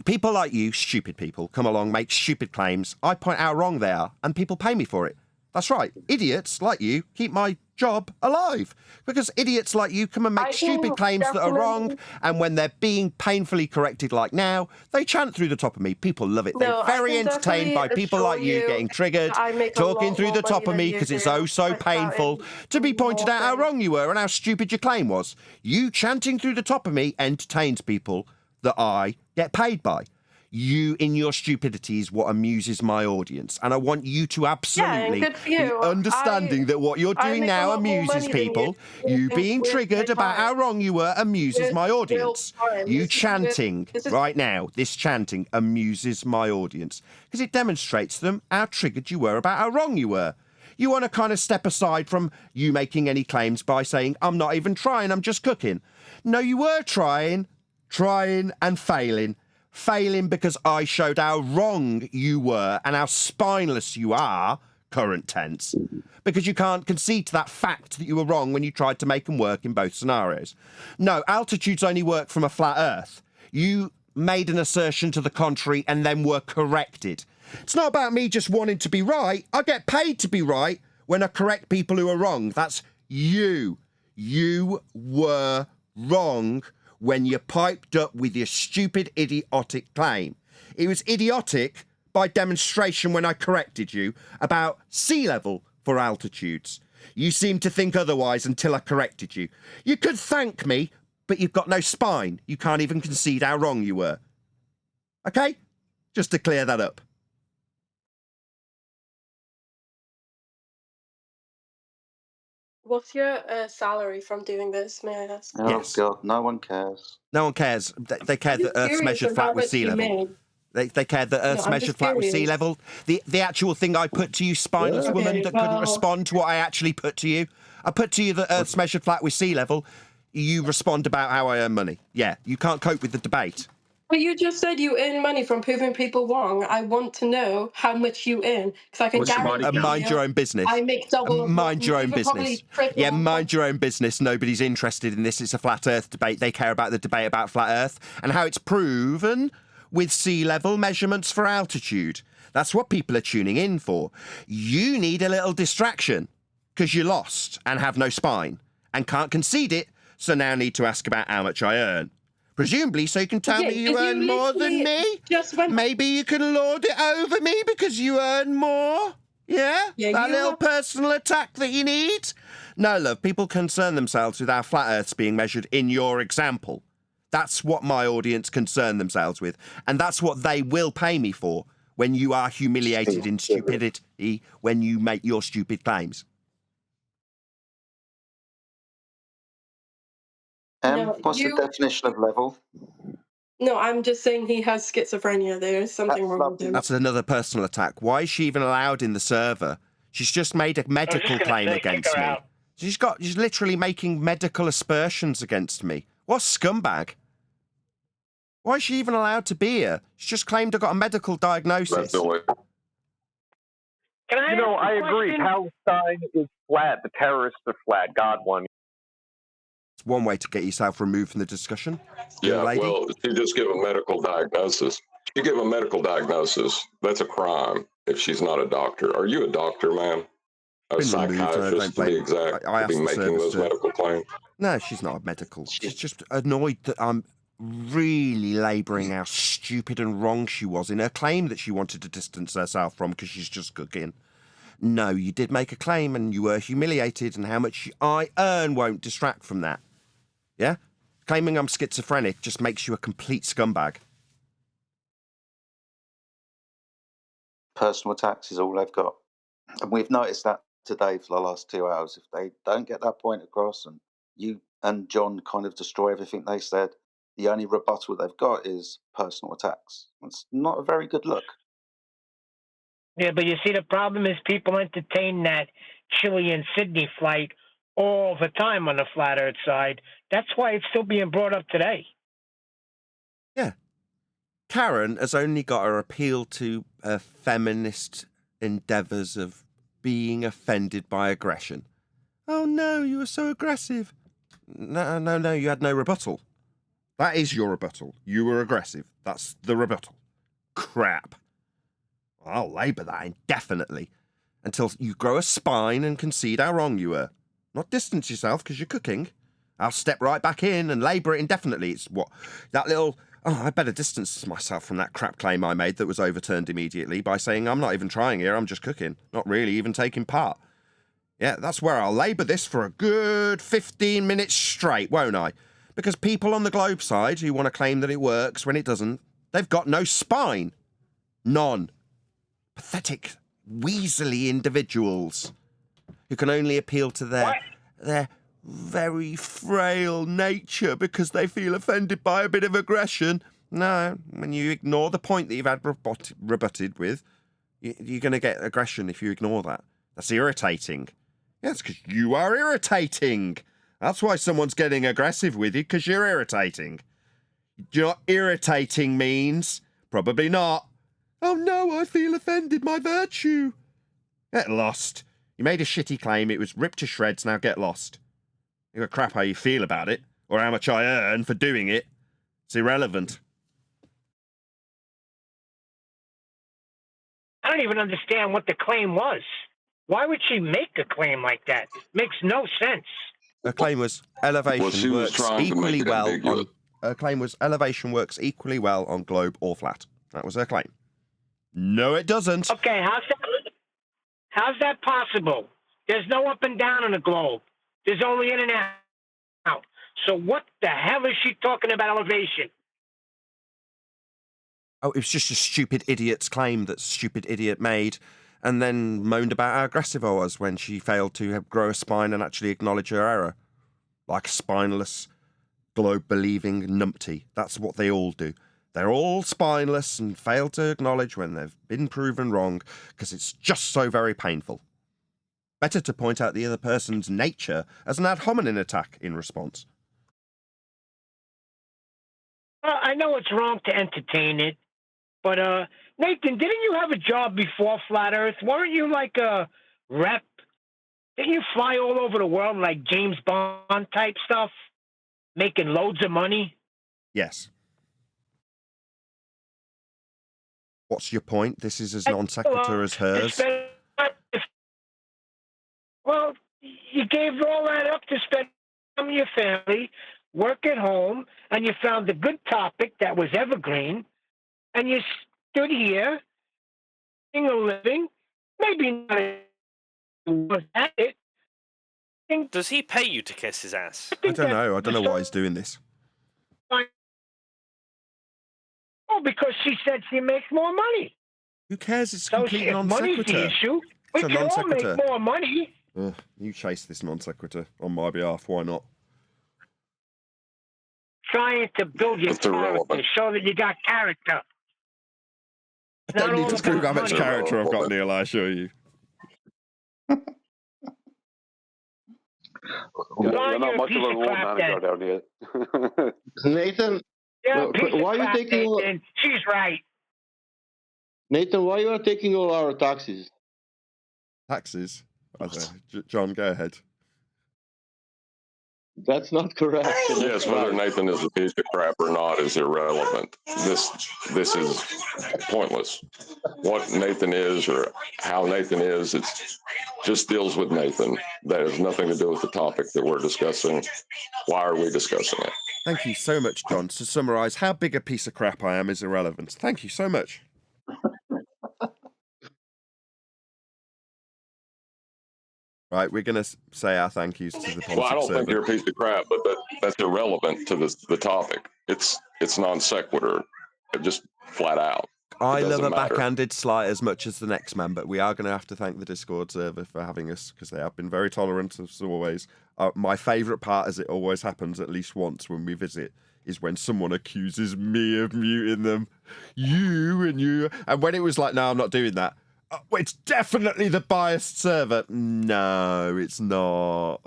Speaker 1: People like you, stupid people, come along, make stupid claims. I point out how wrong they are, and people pay me for it. That's right. Idiots like you keep my job alive. Because idiots like you come and make stupid claims that are wrong, and when they're being painfully corrected like now, they chant through the top of me. People love it. They're very entertained by people like you getting triggered, talking through the top of me because it's oh so painful to be pointed out how wrong you were and how stupid your claim was. You chanting through the top of me entertains people that I get paid by. You, in your stupidity, is what amuses my audience. And I want you to absolutely
Speaker 3: good for
Speaker 1: be
Speaker 3: you.
Speaker 1: understanding that what you're
Speaker 3: I
Speaker 1: doing
Speaker 3: make a
Speaker 1: now
Speaker 3: lot more
Speaker 1: amuses
Speaker 3: money than
Speaker 1: people.
Speaker 3: you.
Speaker 1: You being triggered about how wrong you were amuses my audience. You chanting right now, this chanting amuses my audience. Because it demonstrates to them how triggered you were about how wrong you were. You want to kind of step aside from you making any claims by saying, I'm not even trying, I'm just cooking. No, you were trying and failing. Failing because I showed how wrong you were and how spineless you are, current tense, because you can't concede to that fact that you were wrong when you tried to make them work in both scenarios. No, altitudes only work from a flat Earth. You made an assertion to the contrary and then were corrected. It's not about me just wanting to be right. I get paid to be right when I correct people who are wrong. That's you. You were wrong when you piped up with your stupid, idiotic claim. It was idiotic by demonstration when I corrected you about sea level for altitudes. You seemed to think otherwise until I corrected you. You could thank me, but you've got no spine. You can't even concede how wrong you were. Okay? Just to clear that up.
Speaker 3: What's your salary from doing this, may I ask?
Speaker 9: Oh
Speaker 1: Yes.
Speaker 9: God, no one cares.
Speaker 1: No one cares. They care that Earth's measured flat with sea level. They care that Earth's measured flat with sea level. The actual thing I put to you, spineless woman that couldn't respond to what I actually put to you. I put to you that Earth's measured flat with sea level. You respond about how I earn money. Yeah, you can't cope with the debate.
Speaker 3: But you just said you earn money from proving people wrong. I want to know how much you earn, because I can guarantee you.
Speaker 1: Mind your own business.
Speaker 3: I make double.
Speaker 1: Mind your own business. Yeah, mind your own business. Nobody's interested in this. It's a flat Earth debate. They care about the debate about flat Earth and how it's proven with sea level measurements for altitude. That's what people are tuning in for. You need a little distraction because you lost and have no spine and can't concede it, so now need to ask about how much I earn. Presumably so you can tell me you earn more than me? Maybe you can lord it over me because you earn more? Yeah? That little personal attack that you need? No, love, people concern themselves with how flat Earth's being measured in your example. That's what my audience concern themselves with. And that's what they will pay me for when you are humiliated in stupidity, when you make your stupid claims.
Speaker 9: What's the definition of level?
Speaker 3: No, I'm just saying he has schizophrenia. There is something wrong with him.
Speaker 1: That's another personal attack. Why is she even allowed in the server? She's just made a medical claim against me. She's literally making medical aspersions against me. What scumbag? Why is she even allowed to be here? She just claimed I got a medical diagnosis.
Speaker 13: I agree. Palestine is flat. The terrorists are flat. God won.
Speaker 1: It's one way to get yourself removed from the discussion.
Speaker 6: Yeah, well, she just give a medical diagnosis. She give a medical diagnosis. That's a crime if she's not a doctor. Are you a doctor, ma'am? A psychiatrist, to be exact, to be making those medical claims?
Speaker 1: No, she's not a medical. She's just annoyed that I'm really labouring how stupid and wrong she was in her claim that she wanted to distance herself from because she's just cooking. No, you did make a claim and you were humiliated, and how much I earn won't distract from that. Yeah? Claiming I'm schizophrenic just makes you a complete scumbag.
Speaker 9: Personal attacks is all they've got. And we've noticed that today for the last 2 hours. If they don't get that point across and you and John kind of destroy everything they said, the only rebuttal they've got is personal attacks. It's not a very good look.
Speaker 7: Yeah, but you see, the problem is people entertain that Chile and Sydney flight all the time on the flat Earth side. That's why it's still being brought up today.
Speaker 1: Yeah. Karen has only got her appeal to feminist endeavours of being offended by aggression. Oh no, you were so aggressive. No, you had no rebuttal. That is your rebuttal. You were aggressive. That's the rebuttal. Crap. I'll labour that indefinitely until you grow a spine and concede how wrong you were. Not distance yourself because you're cooking. I'll step right back in and labour it indefinitely. It's what? That little... Oh, I better distance myself from that crap claim I made that was overturned immediately by saying I'm not even trying here, I'm just cooking. Not really even taking part. Yeah, that's where I'll labour this for a good 15 minutes straight, won't I? Because people on the globe side who want to claim that it works when it doesn't, they've got no spine. None. Pathetic, weaselly individuals who can only appeal to their very frail nature because they feel offended by a bit of aggression. No, when you ignore the point that you've had rebutted with, you're going to get aggression if you ignore that. That's irritating. Yeah, it's because you are irritating. That's why someone's getting aggressive with you, because you're irritating. Do you know what irritating means? Probably not. Oh no, I feel offended, my virtue. Get lost. You made a shitty claim, it was ripped to shreds, now get lost. You got crap how you feel about it, or how much I earn for doing it. It's irrelevant.
Speaker 7: I don't even understand what the claim was. Why would she make a claim like that? Makes no sense.
Speaker 1: Her claim was elevation
Speaker 6: she was
Speaker 1: works
Speaker 6: trying to make
Speaker 1: equally
Speaker 6: it
Speaker 1: well
Speaker 6: ambiguous.
Speaker 1: on. Her claim was elevation works equally well on globe or flat. That was her claim. No, it doesn't.
Speaker 7: Okay, how's that possible? There's no up and down on the globe. There's only in and out. So what the hell is she talking about elevation?
Speaker 1: Oh, it was just a stupid idiot's claim that stupid idiot made, and then moaned about how aggressive I was when she failed to grow a spine and actually acknowledge her error. Like a spineless, globe-believing numpty. That's what they all do. They're all spineless and fail to acknowledge when they've been proven wrong, because it's just so very painful. Better to point out the other person's nature as an ad hominem attack in response.
Speaker 7: Well, I know it's wrong to entertain it, but Nathan, didn't you have a job before Flat Earth? Weren't you like a rep? Didn't you fly all over the world like James Bond type stuff, making loads of money?
Speaker 1: Yes. What's your point? This is as non sequitur as hers.
Speaker 7: Well, you gave all that up to spend time with your family, work at home, and you found a good topic that was evergreen, and you stood here, making a living, maybe not at it.
Speaker 14: Does he pay you to kiss his ass?
Speaker 1: I don't know. I don't know why he's doing this.
Speaker 7: Oh, because she said she makes more money.
Speaker 1: Who cares? It's
Speaker 7: So
Speaker 1: complete
Speaker 7: if
Speaker 1: non
Speaker 7: money's the
Speaker 1: sequitur.
Speaker 7: issue, we
Speaker 1: It's a
Speaker 7: can
Speaker 1: non
Speaker 7: all make
Speaker 1: sequitur.
Speaker 7: more money.
Speaker 1: You chase this non sequitur on my behalf. Why not?
Speaker 7: Trying to build your character, show that you got character.
Speaker 1: I don't need to prove how much
Speaker 7: money.
Speaker 1: character I've got, Neil, I assure you.
Speaker 15: You're not much of a role manager down here.
Speaker 17: Nathan,
Speaker 7: Yeah,
Speaker 17: why are you taking all,
Speaker 7: Nathan. She's right.
Speaker 17: Nathan? Why you are taking all our taxes?
Speaker 1: Taxes? I don't know. John, go ahead.
Speaker 17: That's not correct.
Speaker 6: Yes, whether Nathan is a piece of crap or not is irrelevant. This is pointless. What Nathan is or how Nathan is, it just deals with Nathan. That has nothing to do with the topic that we're discussing. Why are we discussing it?
Speaker 1: Thank you so much, John. To summarise, how big a piece of crap I am is irrelevant. Thank you so much. Right, we're going to say our thank yous to the politics
Speaker 6: Well, I don't
Speaker 1: server.
Speaker 6: think you're a piece of crap, but that's irrelevant to the topic. It's non sequitur, just flat out.
Speaker 1: I love
Speaker 6: doesn't
Speaker 1: a
Speaker 6: matter.
Speaker 1: backhanded slight as much as the next man, but we are going to have to thank the Discord server for having us, because they have been very tolerant as always. My favourite part, as it always happens at least once when we visit, is when someone accuses me of muting them. And when it was like, no, I'm not doing that. It's definitely the biased server. No, it's not.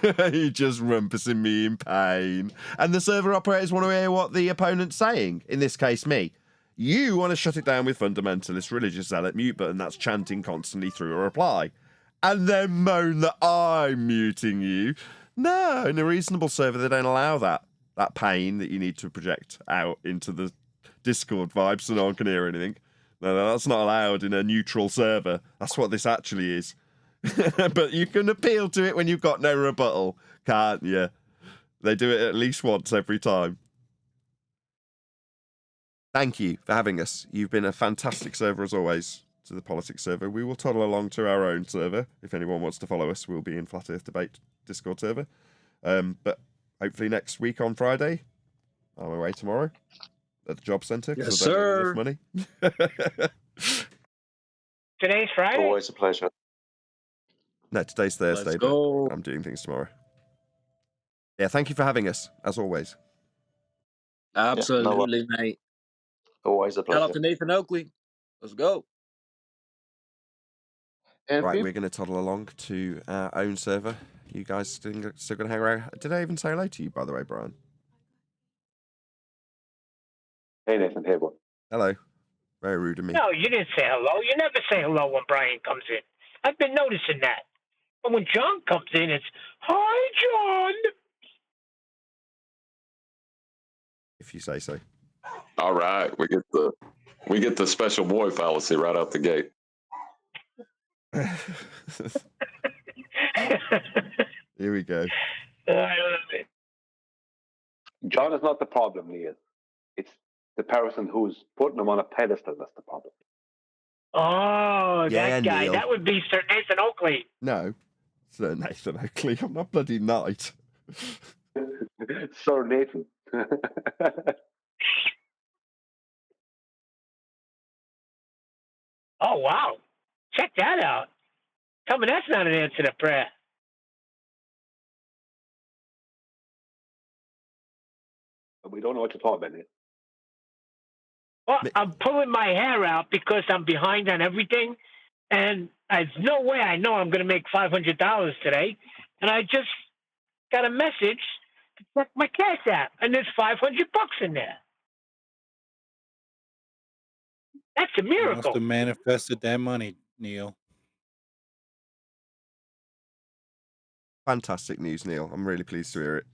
Speaker 1: He just rumpusing me in pain. And the server operators want to hear what the opponent's saying, in this case, me. You want to shut it down with fundamentalist religious zealot mute button that's chanting constantly through a reply. And then moan that I'm muting you. No, in a reasonable server, they don't allow that pain that you need to project out into the Discord vibe so no one can hear anything. No, that's not allowed in a neutral server. That's what this actually is. But you can appeal to it when you've got no rebuttal, can't you? They do it at least once every time. Thank you for having us. You've been a fantastic server as always to the politics server. We will toddle along to our own server. If anyone wants to follow us, we'll be in Flat Earth Debate Discord server. But hopefully next week on Friday, I'm away tomorrow at the job centre.
Speaker 10: Yes,
Speaker 1: I don't
Speaker 10: sir.
Speaker 1: have enough money.
Speaker 7: Today's Friday?
Speaker 15: Always a pleasure.
Speaker 1: No, today's Thursday,
Speaker 10: Let's
Speaker 1: but
Speaker 10: go.
Speaker 1: I'm doing things tomorrow. Yeah, thank you for having us, as always.
Speaker 10: Absolutely, mate.
Speaker 15: Always a
Speaker 10: Shout out
Speaker 15: pleasure.
Speaker 10: to Nathan Oakley. Let's go.
Speaker 1: Right, we're going to toddle along to our own server. You guys still going to hang around? Did I even say hello to you, by the way, Brian?
Speaker 15: Hey, Nathan. Hey, boy.
Speaker 1: Hello. Very rude of me.
Speaker 7: No, you didn't say hello. You never say hello when Brian comes in. I've been noticing that. But when John comes in, it's, hi, John.
Speaker 1: If you say so.
Speaker 6: All right, we get the special boy fallacy right out the gate.
Speaker 1: Here we go.
Speaker 7: I love it.
Speaker 15: John is not the problem, Neil. It's the person who's putting him on a pedestal that's the problem.
Speaker 7: Oh,
Speaker 1: Yeah,
Speaker 7: that guy.
Speaker 1: Neil.
Speaker 7: That would be Sir Nathan Oakley.
Speaker 1: No, Sir Nathan Oakley. I'm not bloody Knight.
Speaker 15: Sir Nathan.
Speaker 7: Oh, wow. Check that out. Tell me that's not an answer to prayer.
Speaker 15: We don't know what you're talking about, Neil.
Speaker 7: Well, I'm pulling my hair out because I'm behind on everything, and there's no way I know I'm going to make $500 today. And I just got a message to check my cash app, and there's $500 in there. That's a
Speaker 8: You
Speaker 7: miracle.
Speaker 8: must have manifested that money, Neil.
Speaker 1: Fantastic news, Neil. I'm really pleased to hear it.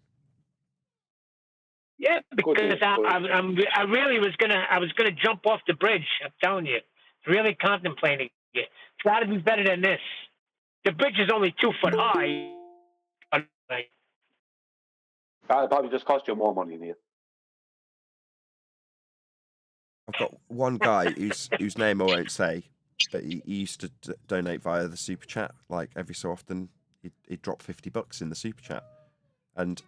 Speaker 7: Yeah, because I really was gonna jump off the bridge. I'm telling you, really contemplating it. It's got to be better than this. The bridge is only 2 foot high.
Speaker 15: That'll probably just cost you more money, Neil.
Speaker 1: I've got one guy whose name I won't say, but he used to donate via the super chat. Like every so often, he'd drop $50 in the super chat, and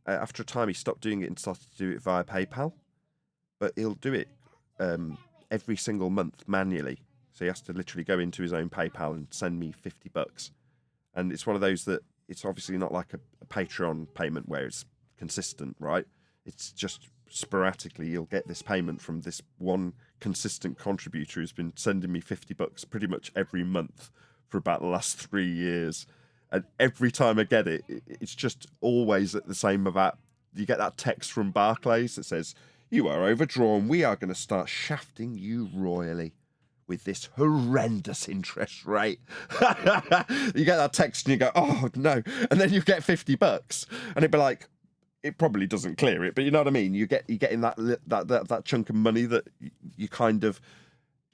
Speaker 1: after a time he stopped doing it and started to do it via PayPal. But he'll do it every single month manually, so he has to literally go into his own PayPal and send me $50. And it's one of those that it's obviously not like a Patreon payment where it's consistent, right? It's just sporadically you'll get this payment from this one consistent contributor who's been sending me $50 pretty much every month for about the last 3 years. And every time I get it, it's just always at the same about. You get that text from Barclays that says, "You are overdrawn. We are going to start shafting you royally with this horrendous interest rate." You get that text and you go, "Oh no!" And then you get $50, and it'd be like, it probably doesn't clear it, but you know what I mean. You get in that chunk of money that you kind of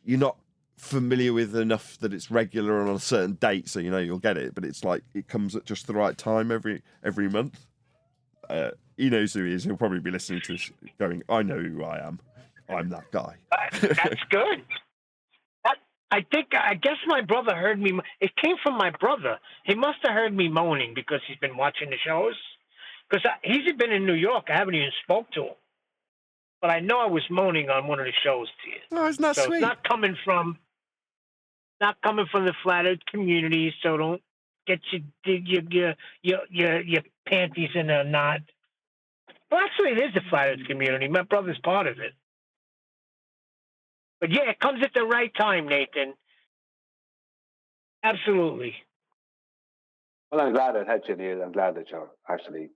Speaker 1: you're not familiar with enough that it's regular and on a certain date, so you know you'll get it. But it's like it comes at just the right time every month. He knows who he is. He'll probably be listening to this going, "I know who I am. I'm that guy."
Speaker 7: That's good. I guess my brother heard me. It came from my brother. He must have heard me moaning because he's been watching the shows. Because he's been in New York. I haven't even spoke to him. But I know I was moaning on one of the shows to you.
Speaker 1: Oh, isn't that
Speaker 7: so
Speaker 1: sweet?
Speaker 7: It's not coming from the flat earth community, so don't get your panties in a knot. Well, actually, it is the flat earth community. My brother's part of it. But yeah, it comes at the right time, Nathan. Absolutely.
Speaker 15: Well, I'm glad I had you, Neil. I'm glad that you're actually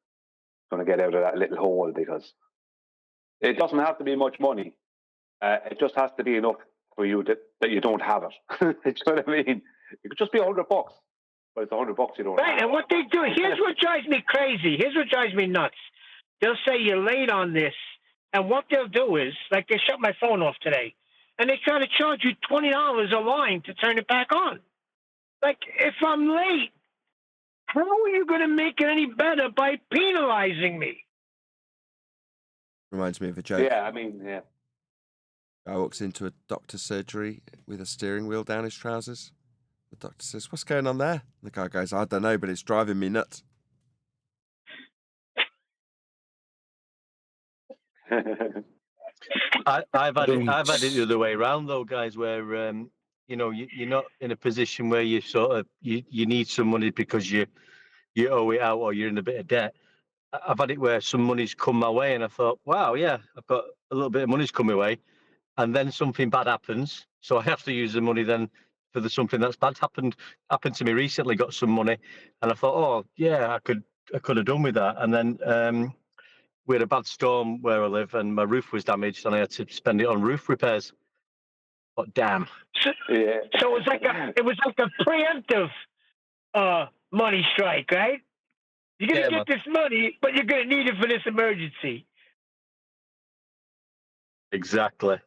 Speaker 15: going to get out of that little hole, because it doesn't have to be much money. It just has to be enough for you that you don't have it. Do you know what I mean? It could just be $100, but it's $100 you don't have.
Speaker 7: Right, and what they do, here's what drives me crazy. Here's what drives me nuts. They'll say you're late on this, and what they'll do is, like they shut my phone off today, and they try to charge you $20 a line to turn it back on. Like, if I'm late, how are you going to make it any better by penalizing me?
Speaker 1: Reminds me of a joke.
Speaker 15: Yeah, I mean, yeah.
Speaker 1: Guy walks into a doctor's surgery with a steering wheel down his trousers. The doctor says, "What's going on there?" And the guy goes, "I don't know, but it's driving me nuts."
Speaker 11: I've had it the other way around though, guys, where you're not in a position where you sort of you need some money because you owe it out or you're in a bit of debt. I've had it where some money's come my way and I thought, wow, yeah, I've got a little bit of money's come my way, and then something bad happens, so I have to use the money then for something that's bad happened to me recently. Got some money, and I thought, oh yeah, I could have done with that, and then we had a bad storm where I live, and my roof was damaged, and I had to spend it on roof repairs. But damn,
Speaker 15: yeah.
Speaker 7: So it was like a preemptive money strike, right? You're gonna get this money, but you're gonna need it for this emergency.
Speaker 11: Exactly.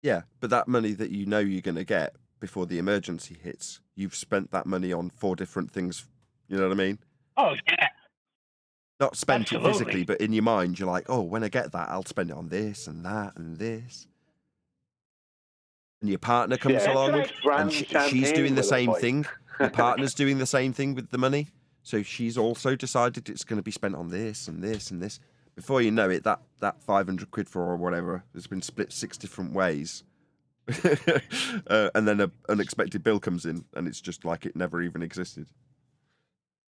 Speaker 1: Yeah, but that money that you know you're going to get, before the emergency hits, you've spent that money on 4 different things. You know what I mean?
Speaker 7: Oh, yeah.
Speaker 1: Not spent
Speaker 7: Absolutely.
Speaker 1: it physically, but in your mind, you're like, oh, when I get that, I'll spend it on this and that and this. And your partner comes along, and she's doing the same thing. Your partner's doing the same thing with the money. So she's also decided it's going to be spent on this and this and this. Before you know it, that 500 quid for or whatever has been split 6 different ways. And then an unexpected bill comes in, and it's just like it never even existed.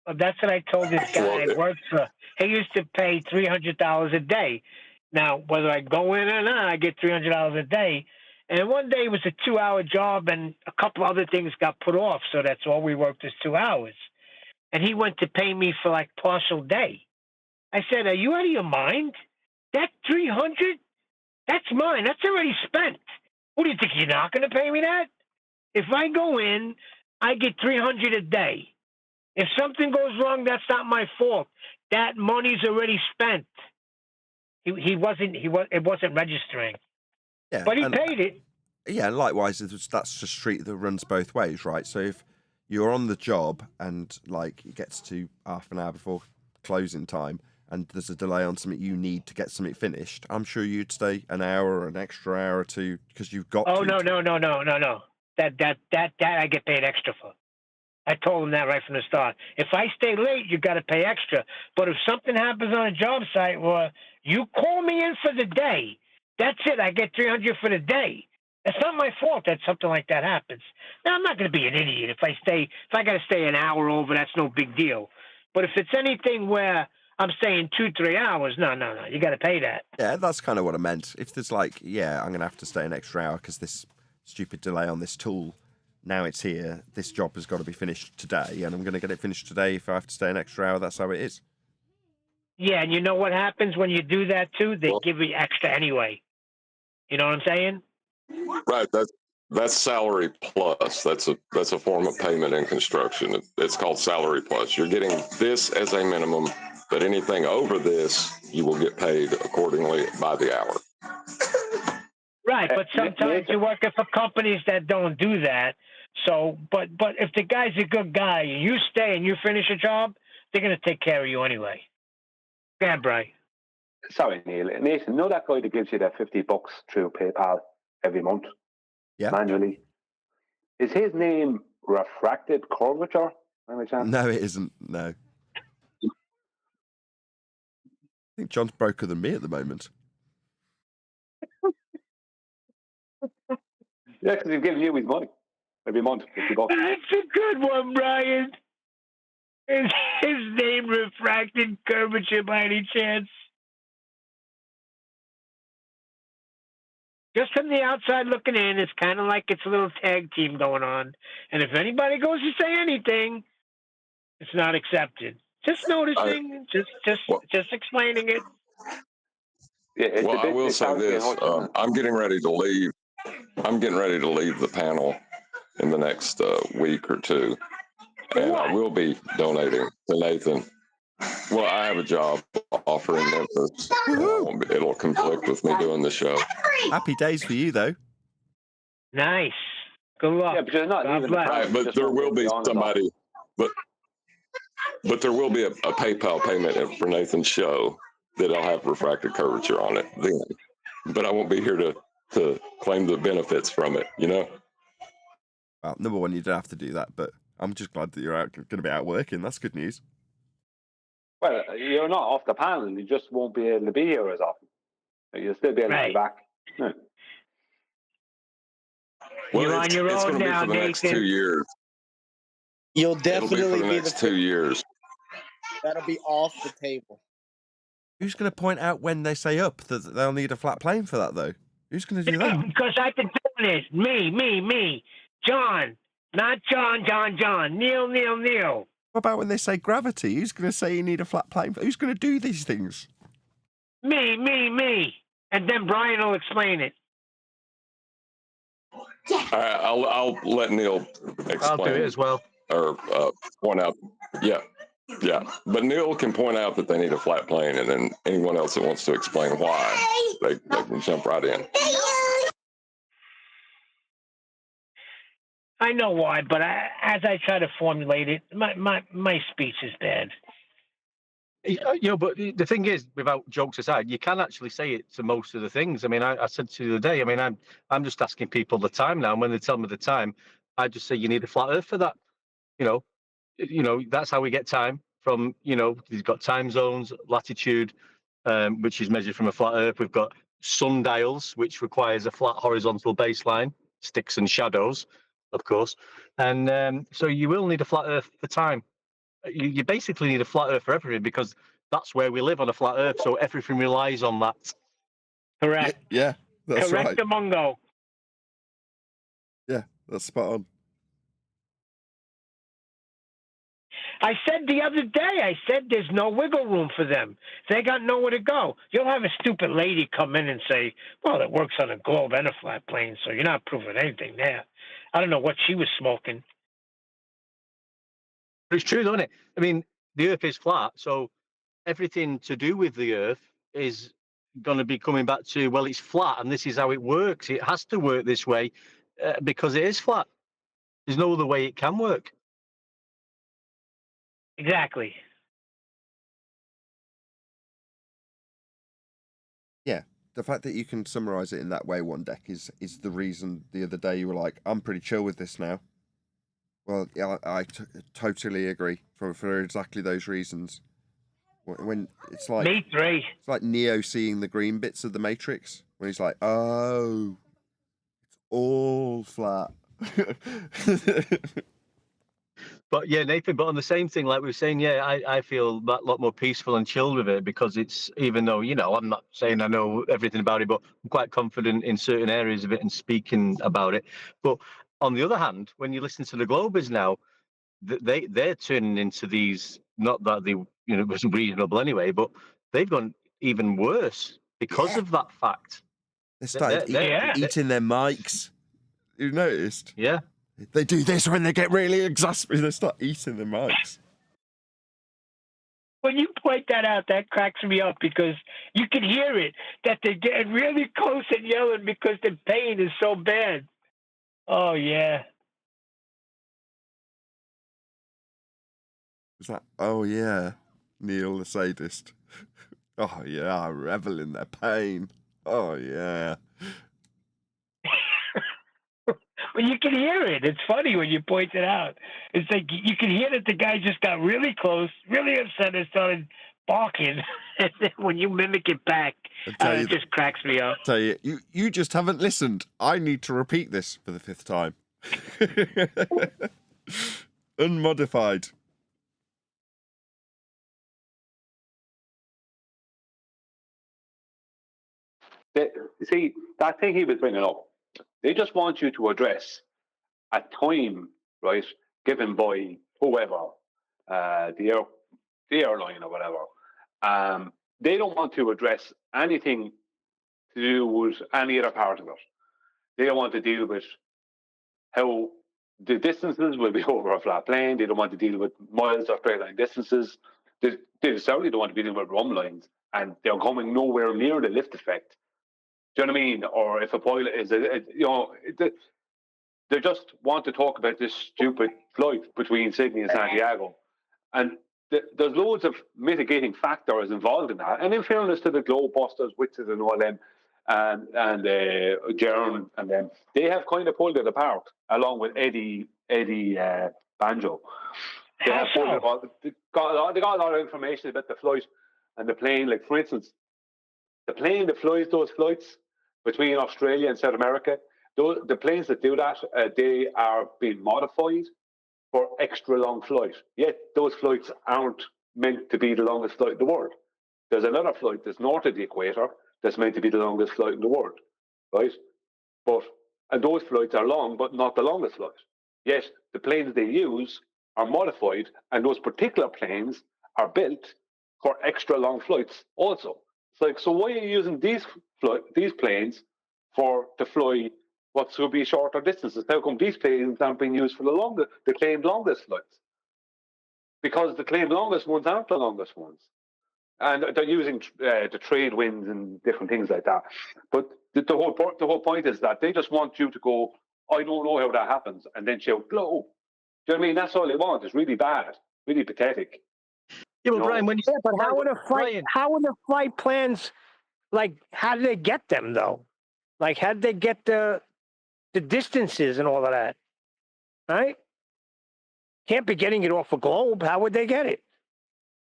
Speaker 7: Well, that's what I told this guy I worked for. He used to pay $300 a day. Now, whether I go in or not, I get $300 a day. And one day it was a 2-hour job, and a couple other things got put off, so that's all we worked is 2 hours. And he went to pay me for like partial day. I said, "Are you out of your mind? That $300, that's mine. That's already spent. What do you think? You're not going to pay me that? If I go in, I get $300 a day. If something goes wrong, that's not my fault. That money's already spent." It wasn't registering.
Speaker 1: Yeah,
Speaker 7: but he paid it.
Speaker 1: Yeah, and likewise, that's a street that runs both ways, right? So if you're on the job and like it gets to half an hour before closing time, and there's a delay on something you need to get something finished, I'm sure you'd stay an hour or an extra hour or two because you've got.
Speaker 7: Oh
Speaker 1: to.
Speaker 7: No! That I get paid extra for. I told him that right from the start. If I stay late, you got to pay extra. But if something happens on a job site, well, you call me in for the day. That's it. I get $300 for the day. It's not my fault that something like that happens. Now, I'm not going to be an idiot if I got to stay an hour over. That's no big deal. But if it's anything where I'm staying 2-3 hours, no, you got to pay that.
Speaker 1: Yeah, that's kind of what I meant. If there's like, yeah, I'm going to have to stay an extra hour because this stupid delay on this tool. Now it's here. This job has got to be finished today, and I'm going to get it finished today. If I have to stay an extra hour, that's how it is.
Speaker 7: Yeah, and you know what happens when you do that too? They give you extra anyway. You know what I'm saying?
Speaker 6: Right. That's salary plus. That's a form of payment in construction. It's called salary plus. You're getting this as a minimum, but anything over this, you will get paid accordingly by the hour.
Speaker 7: Right, but sometimes you're working for companies that don't do that. So, but if the guy's a good guy, and you stay and you finish a job, they're going to take care of you anyway. Go ahead, Brian.
Speaker 15: Sorry, Neil. Nathan, you know that guy that gives you that $50 through PayPal every month?
Speaker 1: Yeah.
Speaker 15: Manually? Is his name Refracted Curvature?
Speaker 1: No, it isn't. No. I think John's broker than me at the moment.
Speaker 15: Yeah, because he's giving you his money every month, $50.
Speaker 7: That's a good one, Brian. Is his name Refracted Curvature by any chance? Just from the outside looking in, it's kind of like it's a little tag team going on. And if anybody goes to say anything, it's not accepted. Just noticing, just explaining it.
Speaker 15: Yeah,
Speaker 6: well, I will say this: I'm getting ready to leave. I'm getting ready to leave the panel in the next week or two, and I will be donating to Nathan. Well, I have a job offer in Memphis. It'll conflict with me doing the show.
Speaker 1: Happy days for you, though.
Speaker 7: Nice. Good luck.
Speaker 15: Yeah, but you're not leaving the
Speaker 6: right, but there will be somebody. But there will be a PayPal payment for Nathan's show that'll have Refracted Curvature on it then. But I won't be here to claim the benefits from it, you know?
Speaker 1: Well, number one, you don't have to do that, but I'm just glad that you're going to be out working. That's good news.
Speaker 15: Well, you're not off the panel. You just won't be able to be here as often. You'll still be able to be back. Yeah.
Speaker 6: Well,
Speaker 7: you're on your own now,
Speaker 6: for the next 2 years.
Speaker 16: You'll definitely
Speaker 6: It'll be for the
Speaker 16: be
Speaker 6: next 2 years.
Speaker 16: That'll be off the table.
Speaker 1: Who's going to point out when they say up that they'll need a flat plane for that, though? Who's going to do that?
Speaker 7: Because I've been doing this. Me. John. Not John. Neil.
Speaker 1: What about when they say gravity? Who's going to say you need a flat plane? Who's going to do these things?
Speaker 7: Me. And then Brian will explain it.
Speaker 6: All right, I'll let Neil explain.
Speaker 11: I'll do it as well.
Speaker 6: Or point out. Yeah. But Neil can point out that they need a flat plane, and then anyone else that wants to explain why, they can jump right in.
Speaker 7: I know why, but as I try to formulate it, my speech is bad.
Speaker 11: But the thing is, without jokes aside, you can actually say it to most of the things. I mean, I said to you the other day, I mean, I'm just asking people the time now, and when they tell me the time, I just say you need a flat earth for that. You know, that's how we get time from, you've got time zones, latitude, which is measured from a flat earth. We've got sundials, which requires a flat horizontal baseline, sticks and shadows, of course. And so you will need a flat earth for time. You basically need a flat earth for everything, because that's where we live, on a flat earth. So everything relies on that.
Speaker 7: Correct.
Speaker 1: Yeah, that's right.
Speaker 7: Correctamungo.
Speaker 1: Yeah, that's spot on.
Speaker 7: I said the other day, there's no wiggle room for them. They got nowhere to go. You'll have a stupid lady come in and say, well, it works on a globe and a flat plane, so you're not proving anything there. I don't know what she was smoking.
Speaker 11: But it's true, though, isn't it? I mean, the Earth is flat, so everything to do with the Earth is going to be coming back to, well, it's flat, and this is how it works. It has to work this way because it is flat. There's no other way it can work.
Speaker 7: Exactly.
Speaker 1: Yeah, the fact that you can summarize it in that way, one deck, is the reason the other day you were like, I'm pretty chill with this now. Well, yeah, I totally agree for exactly those reasons. When it's like
Speaker 7: Me three.
Speaker 1: It's like Neo seeing the green bits of the Matrix when he's like, "Oh, it's all flat."
Speaker 11: But yeah, Nathan, but on the same thing, like we were saying, yeah, I feel a lot more peaceful and chilled with it, because it's, even though, I'm not saying I know everything about it, but I'm quite confident in certain areas of it and speaking about it. But on the other hand, when you listen to the Globers now, they're turning into these, not that they, was reasonable anyway, but they've gone even worse because of that fact.
Speaker 1: They started eating their mics. You noticed?
Speaker 11: Yeah.
Speaker 1: They do this when they get really exasperated. They start eating their mics.
Speaker 7: When you point that out, that cracks me up, because you can hear it, that they're getting really close and yelling because the pain is so bad. Oh, yeah.
Speaker 1: Was that? Oh, yeah. Neil the sadist. Oh, yeah. I revel in their pain. Oh, yeah.
Speaker 7: Well, you can hear it. It's funny when you point it out. It's like you can hear that the guy just got really close, really upset, and started barking. And then when you mimic it back, it just cracks me up.
Speaker 1: Tell you just haven't listened. I need to repeat this for the 5th time. Unmodified.
Speaker 15: See, that thing he was bringing up, they just want you to address a time, right, given by whoever, the airline or whatever. They don't want to address anything to do with any other part of it. They don't want to deal with how the distances will be over a flat plane. They don't want to deal with miles or straight line distances. They certainly don't want to be dealing with run lines, and they're coming nowhere near the lift effect. Do you know what I mean? Or if a pilot is, they just want to talk about this stupid flight between Sydney and Santiago. And there's loads of mitigating factors involved in that. And in fairness to the Globebusters, Witches and all them, and Jern and them, they have kind of pulled it apart, along with Eddie Banjo. They have pulled it apart. They got a lot of information about the flight and the plane. Like, for instance, the plane that flies those flights between Australia and South America, the planes that do that, they are being modified for extra long flight. Yet those flights aren't meant to be the longest flight in the world. There's another flight that's north of the equator that's meant to be the longest flight in the world, right? And those flights are long, but not the longest flight. Yet the planes they use are modified, and those particular planes are built for extra long flights also. It's like, so why are you using these planes to fly what should be shorter distances? How come these planes aren't being used for the claimed longest flights? Because the claimed longest ones aren't the longest ones. And they're using the trade winds and different things like that. But the whole point is that they just want you to go I don't know how that happens, and then shout glow. Do you know what I mean? That's all they want. It's really bad, really pathetic.
Speaker 11: Yeah, but Brian, when you
Speaker 7: but how are the flight plans? Like, how did they get them though? Like, how did they get the distances and all of that? Right? Can't be getting it off a globe. How would they get it?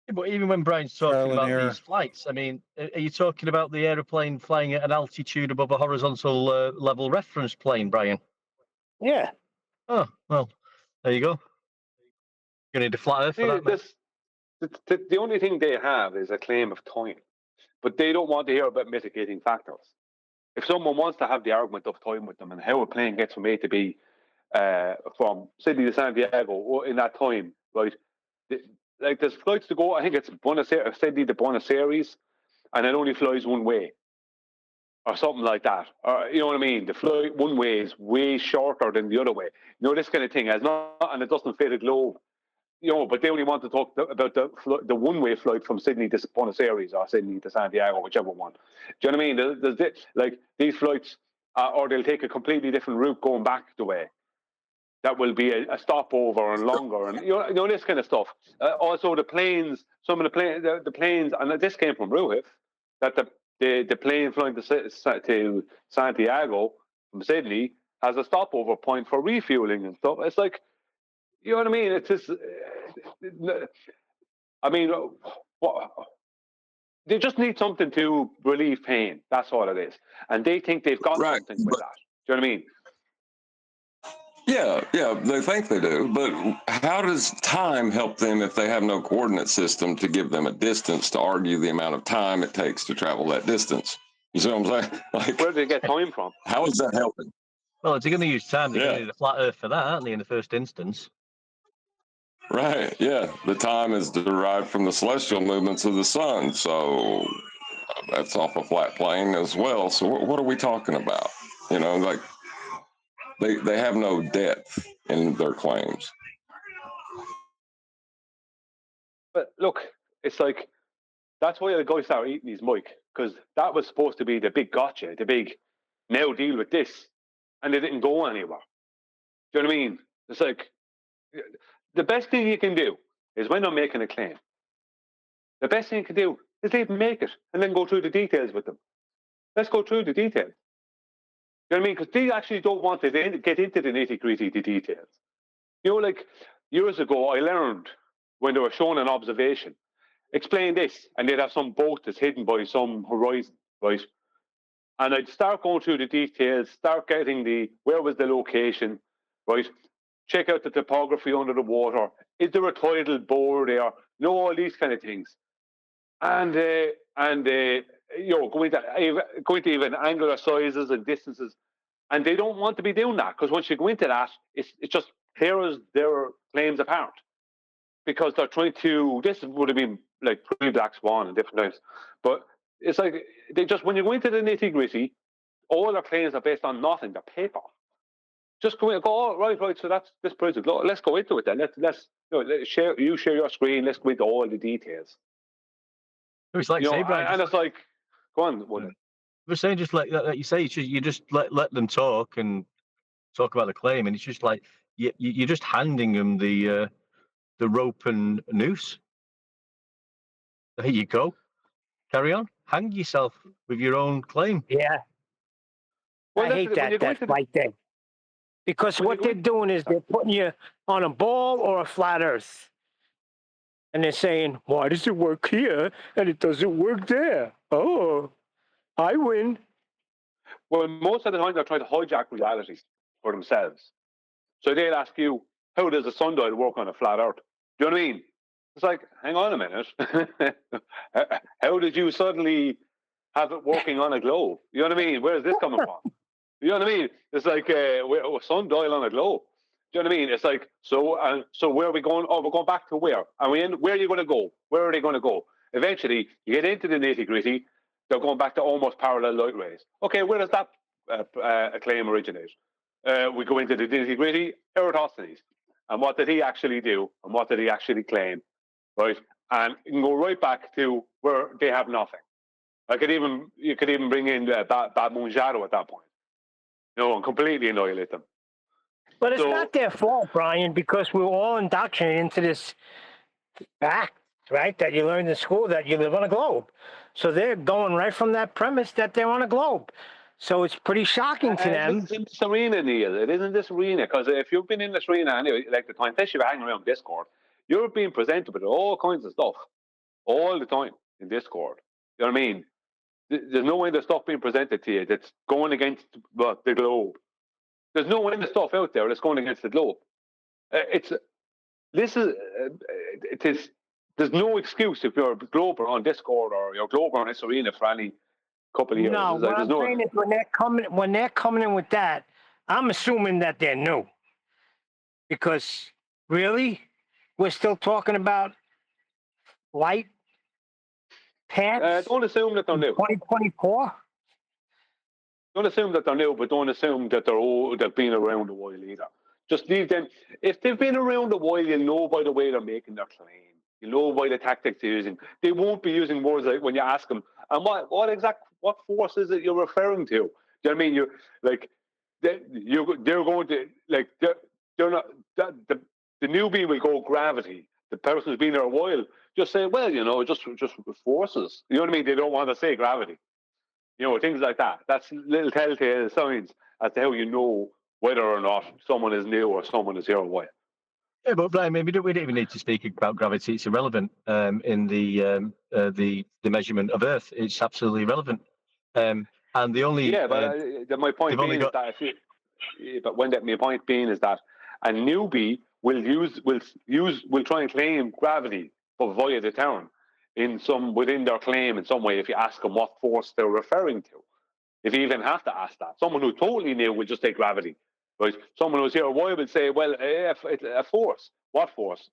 Speaker 11: Yeah, but even when Brian's talking about these flights, I mean, are you talking about the aeroplane flying at an altitude above a horizontal level reference plane, Brian?
Speaker 7: Yeah.
Speaker 11: Oh, well, there you go. You need a flat Earth for that, mate.
Speaker 15: The only thing they have is a claim of time, but they don't want to hear about mitigating factors. If someone wants to have the argument of time with them and how a plane gets from A to B from Sydney to Santiago in that time, right? Like there's flights to go, I think it's Sydney to Buenos Aires, and it only flies one way, or something like that. Or you know what I mean? The flight one way is way shorter than the other way. You know, this kind of thing has not, and it doesn't fit a globe. You know, but they only want to talk about the one-way flight from Sydney to Buenos Aires or Sydney to Santiago, whichever one. Do you know what I mean? There's like these flights, or they'll take a completely different route going back the way. That will be a stopover and longer, and you know this kind of stuff. Also, the planes, some of the planes, and this came from Ruhif, that the plane flying to Santiago from Sydney has a stopover point for refueling and stuff. It's like, you know what I mean? It's just, I mean, they just need something to relieve pain. That's all it is, and they think they've got something with that. Do you know what I mean?
Speaker 6: Yeah, they think they do, but how does time help them if they have no coordinate system to give them a distance to argue the amount of time it takes to travel that distance? You see what I'm saying? Like,
Speaker 15: where do they get time from?
Speaker 6: How is that helping?
Speaker 11: Well, if you're going to use time, they're going to need a flat Earth for that, aren't they, in the first instance?
Speaker 6: Right, yeah. The time is derived from the celestial movements of the sun, so that's off a flat plane as well. So what are we talking about? You know, like, they have no depth in their claims.
Speaker 15: But look, it's like, that's why the guy started eating his mic, because that was supposed to be the big gotcha, the big now deal with this, and they didn't go anywhere. Do you know what I mean? It's like, the best thing you can do is when I'm making a claim, the best thing you can do is leave them make it and then go through the details with them. Let's go through the details. You know what I mean? Because they actually don't want to get into the nitty-gritty, the details. You know, like years ago, I learned when they were showing an observation, explain this, and they'd have some boat that's hidden by some horizon, right? And I'd start going through the details, start getting where was the location, right? Check out the topography under the water. Is there a tidal bore there? You know, all these kind of things. And you know, going to even angular sizes and distances. And they don't want to be doing that, because once you go into that, it just tears their claims apart. Because they're trying to, this would have been like pre-Black Swan and different times, but it's like, they just, when you go into the nitty-gritty, all their claims are based on nothing, they're paper. Just go in and go, oh, right, so that's this project. Let's go into it then. Let's share your screen, let's go into all the details.
Speaker 11: It's like, say, Brian,
Speaker 15: and it's like, go on, William.
Speaker 11: We're saying just like you say, you just let them talk and talk about the claim, and it's just like you're just handing them the rope and noose. There you go. Carry on. Hang yourself with your own claim.
Speaker 7: Yeah.
Speaker 15: Well,
Speaker 7: I hate that right there. Because what they're doing is they're putting you on a ball or a flat Earth. And they're saying, why does it work here and it doesn't work there? Oh, I win.
Speaker 15: Well, most of the time they're trying to hijack reality for themselves. So they'll ask you, how does a sundial work on a flat Earth? Do you know what I mean? It's like, hang on a minute. How did you suddenly have it working on a globe? You know what I mean? Where is this coming from? You know what I mean? It's like a sundial on a globe. Do you know what I mean? It's like, so where are we going? Oh, we're going back to where? Are we in? Where are you going to go? Where are they going to go? Eventually, you get into the nitty-gritty, they're going back to almost parallel light rays. Okay, where does that claim originate? We go into the nitty-gritty, Eratosthenes. And what did he actually do? And what did he actually claim? Right? And you can go right back to where they have nothing. You could even bring in Bad Moon Shadow at that point. You know, and completely annihilate them.
Speaker 7: But it's not their fault, Brian, because we're all indoctrinated into this fact, right, that you learned in school that you live on a globe. So they're going right from that premise that they're on a globe. So it's pretty shocking to them.
Speaker 15: It's in this arena, Neil. It isn't this arena, because if you've been in this arena anyway, like the time, especially if you're hanging around Discord, you're being presented with all kinds of stuff all the time in Discord. You know what I mean? There's no end of stuff being presented to you that's going against the globe. There's no end of stuff out there that's going against the globe. There's no excuse if you're a glober on Discord or you're a glober on this arena for any couple of years.
Speaker 7: No, what I'm saying is when they're coming in with that, I'm assuming that they're new. Because really, we're still talking about Lite paths.
Speaker 15: Don't assume that they're new.
Speaker 7: 2024.
Speaker 15: Don't assume that they're new, but don't assume that they've been around a while either. Just leave them. If they've been around a while, you'll know by the way they're making their claim. You know by the tactics they're using. They won't be using words like when you ask them, and what force is it you're referring to? Do you know what I mean? You're like they're going to like they're not the newbie will go gravity. The person who's been there a while just say, well, you know, just forces. You know what I mean? They don't want to say gravity. You know, things like that. That's little telltale signs as to how you know whether or not someone is new or someone is here a while.
Speaker 11: Yeah, but Brian, we don't even need to speak about gravity. It's irrelevant in the measurement of Earth. It's absolutely irrelevant. And the only
Speaker 15: my point being is that my point being is that a newbie will try and claim gravity via the term within their claim in some way. If you ask them what force they're referring to, if you even have to ask that, someone who totally new will just say gravity. Right? Someone who's here a while would say, well, it's a force. What force?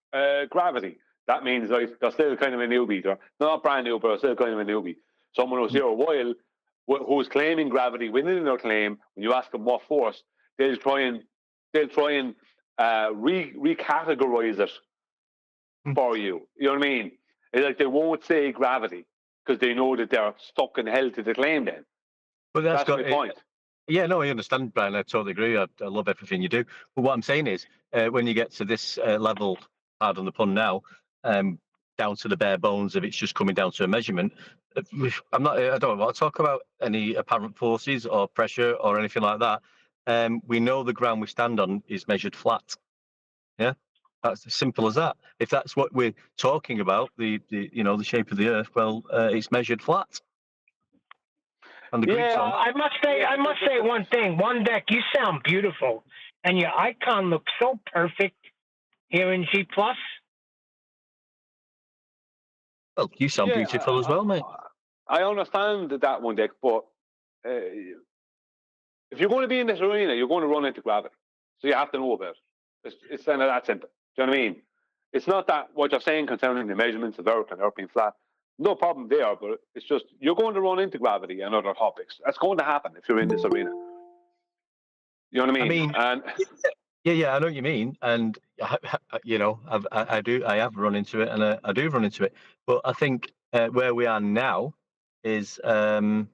Speaker 15: Gravity. That means they're still kind of a newbie. They're not brand new, but they're still kind of a newbie. Someone who's here a while, who's claiming gravity within their claim, when you ask them what force, they'll try and recategorize it for you. You know what I mean? It's like they won't say gravity because they know that they're stuck and held to the claim then.
Speaker 11: But
Speaker 15: that's my point.
Speaker 11: Yeah, no, I understand, Brian. I totally agree. I love everything you do. But what I'm saying is, when you get to this level, pardon the pun now, down to the bare bones of it's just coming down to a measurement, I don't want to talk about any apparent forces or pressure or anything like that. We know the ground we stand on is measured flat. Yeah, that's as simple as that. If that's what we're talking about, the shape of the Earth, well, it's measured flat.
Speaker 7: I must say one thing. One deck, you sound beautiful, and your icon looks so perfect here in G+.
Speaker 11: Well, you sound beautiful as well, mate.
Speaker 15: I understand that one deck, but if you're going to be in this arena, you're going to run into gravity, so you have to know about it. It's kind of that simple. Do you know what I mean? It's not that what you're saying concerning the measurements of Earth and Earth being flat. No problem there, but it's just you're going to run into gravity and other topics. That's going to happen if you're in this arena. You know what I mean? I
Speaker 11: know what you mean, and I have run into it, and I do run into it. But I think where we are now is there's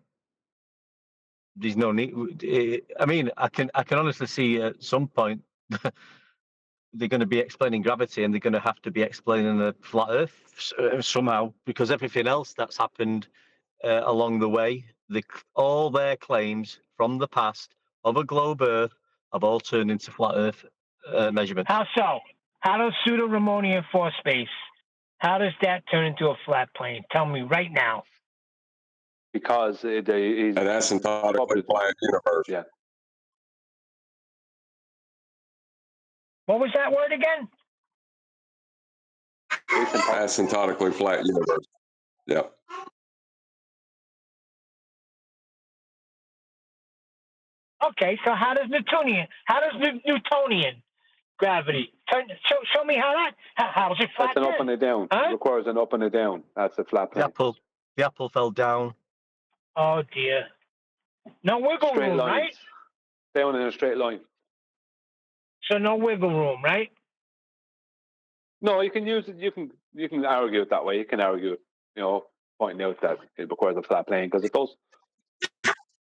Speaker 11: no need. I mean, I can honestly see at some point they're going to be explaining gravity, and they're going to have to be explaining the flat Earth somehow, because everything else that's happened along the way, all their claims from the past of a globe Earth have all turned into flat Earth measurements.
Speaker 7: How so? How does pseudo-Ramonian force space, how does that turn into a flat plane? Tell me right now.
Speaker 15: Because it is
Speaker 6: an asymptotically flat universe.
Speaker 15: Yeah.
Speaker 7: What was that word again?
Speaker 6: Asymptotically flat universe. Yep.
Speaker 7: Okay, so how does Newtonian gravity show me how is it flat?
Speaker 15: That's an up and a down. Huh? It requires an up and a down. That's a flat plane.
Speaker 11: The apple fell down.
Speaker 7: Oh dear. No wiggle room, right?
Speaker 15: Down in a straight line.
Speaker 7: So no wiggle room, right?
Speaker 15: No, you can use it. You can argue it that way. You can argue it, pointing out that it requires a flat plane because it does.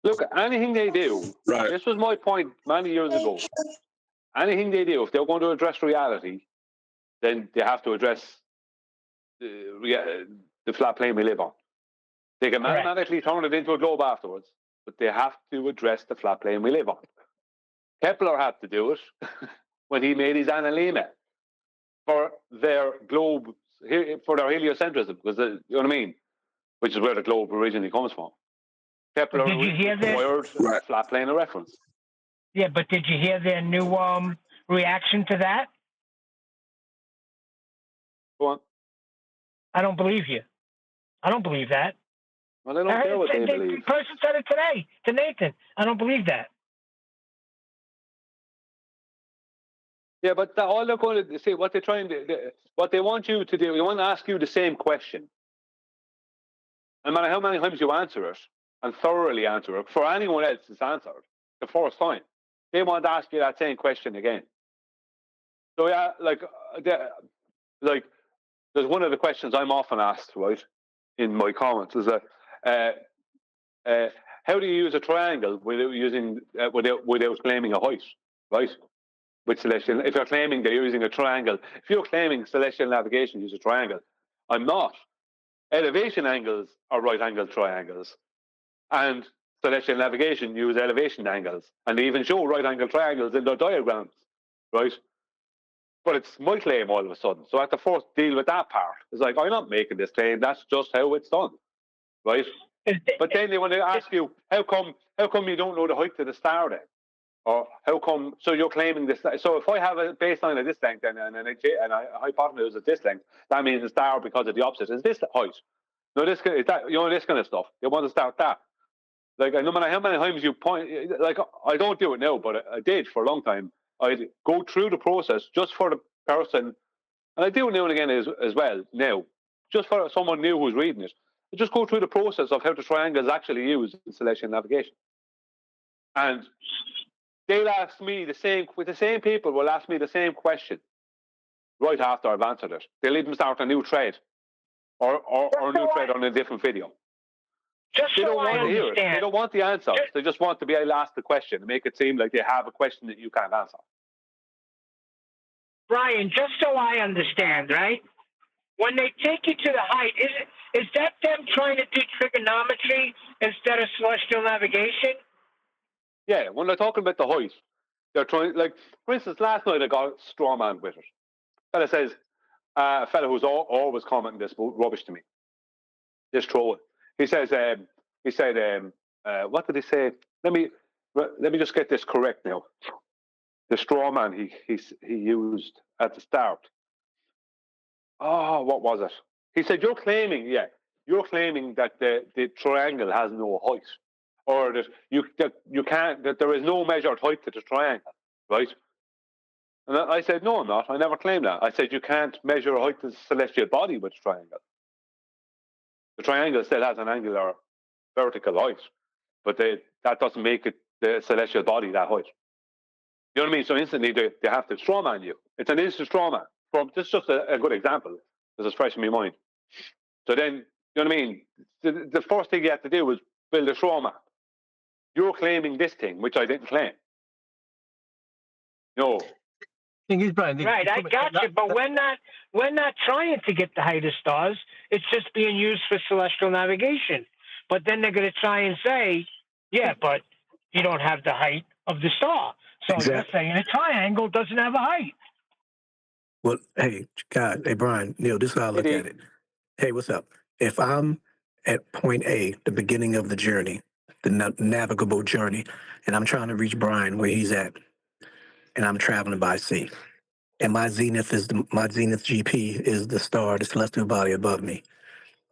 Speaker 15: Look, anything they do. Right. This was my point many years ago. anything they do, if they're going to address reality, then they have to address the flat plane we live on. They can mathematically turn it into a globe afterwards, but they have to address the flat plane we live on. Kepler had to do it when he made his analemma for their globe, for their heliocentrism, because you know what I mean, which is where the globe originally comes from. Kepler required a flat plane of reference.
Speaker 7: Yeah, but did you hear their new reaction to that?
Speaker 15: Go on.
Speaker 7: I don't believe you. I don't believe that.
Speaker 15: Well, I don't care what they believe.
Speaker 7: The person said it today to Nathan. I don't believe that.
Speaker 15: Yeah, but all they're going to say, what they're trying to, what they want you to do, they want to ask you the same question. No matter how many times you answer it and thoroughly answer it, for anyone else it's answered the first time, they want to ask you that same question again. So yeah, like there's one of the questions I'm often asked, right, in my comments is that how do you use a triangle without using without claiming a height, right? With celestial, if you're claiming they're using a triangle, if you're claiming celestial navigation use a triangle, I'm not. Elevation angles are right-angled triangles, and celestial navigation use elevation angles, and they even show right-angled triangles in their diagrams, right? But it's my claim all of a sudden. So I have to first deal with that part. It's like, I'm not making this claim. That's just how it's done, right? But then they want to ask you, how come you don't know the height of the star then? Or how come, so you're claiming this? So if I have a baseline of this length and a hypotenuse of this length, that means the star, because of the opposite, is this height. No, this is that, you know, this kind of stuff. You want to start that. Like, no matter how many times you point, like, I don't do it now, but I did for a long time. I'd go through the process just for the person, and I do it now and again as well now, just for someone new who's reading it. I just go through the process of how the triangle is actually used in celestial navigation. And they'll ask me the same people will ask me the same question right after I've answered it. They'll even start a new thread or a new thread on a different video. They don't want to hear it. They don't want the answers. They just want to be able to ask the question and make it seem like they have a question that you can't answer.
Speaker 7: Brian, just so I understand, right? When they take you to the height, is that them trying to do trigonometry instead of celestial navigation?
Speaker 15: Yeah, when they're talking about the height, they're trying, like, for instance, last night I got a straw man with it. Fella says, a fella who's always commenting this rubbish to me, just throw it. He said, what did he say? Let me just get this correct now. The straw man he used at the start. Oh, what was it? He said, you're claiming that the triangle has no height, or that you can't, that there is no measured height to the triangle, right? And I said, no, I'm not. I never claimed that. I said, you can't measure a height to the celestial body with a triangle. The triangle still has an angular vertical height, but that doesn't make it the celestial body that height. You know what I mean? So instantly they have to strawman you. It's an instant strawman. This is just a good example. This is fresh in my mind. So then, you know what I mean? The first thing you have to do is build a strawman. You're claiming this thing, which I didn't claim. No.
Speaker 11: Thing is, Brian,
Speaker 7: right, I got you, but we're not trying to get the height of stars. It's just being used for celestial navigation. But then they're going to try and say, yeah, but you don't have the height of the star. So you're saying a triangle doesn't have a height.
Speaker 12: Well, hey, God, hey, Brian, Neil, this is how I look at it. Hey, what's up? If I'm at point A, the beginning of the journey, the navigable journey, and I'm trying to reach Brian where he's at, and I'm traveling by sea, and my zenith GP is the star, the celestial body above me,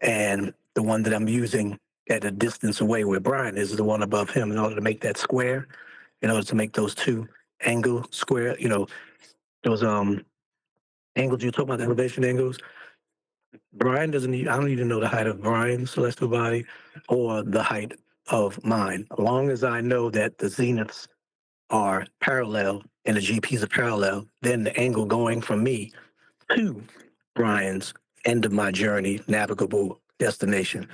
Speaker 12: and the one that I'm using at a distance away where Brian is the one above him, in order to make that square, in order to make those two angle square, you know, those angles you talk about, the elevation angles. Brian doesn't need, I don't need to know the height of Brian's celestial body or the height of mine. As long as I know that the zeniths are parallel and the GPs are parallel, then the angle going from me to Brian's end of my journey, navigable destination,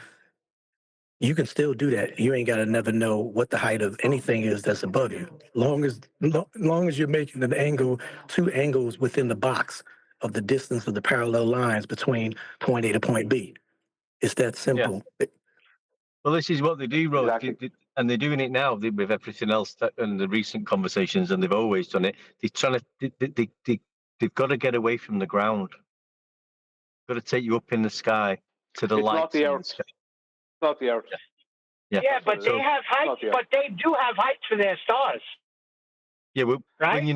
Speaker 12: you can still do that. You ain't got to never know what the height of anything is that's above you. Long as you're making an angle, two angles within the box of the distance of the parallel lines between point A to point B. It's that simple.
Speaker 11: Yeah. Well, this is what they do, Rose,
Speaker 15: Exactly.
Speaker 11: and they're doing it now with everything else and the recent conversations, and they've always done it. They're trying to, they've got to get away from the ground. Got to take you up in the sky to the
Speaker 15: It's
Speaker 11: light.
Speaker 15: not the Earth. It's not the Earth.
Speaker 7: Yeah, but they have heights. But they do have heights for their stars.
Speaker 11: Yeah, well,
Speaker 7: right?
Speaker 11: When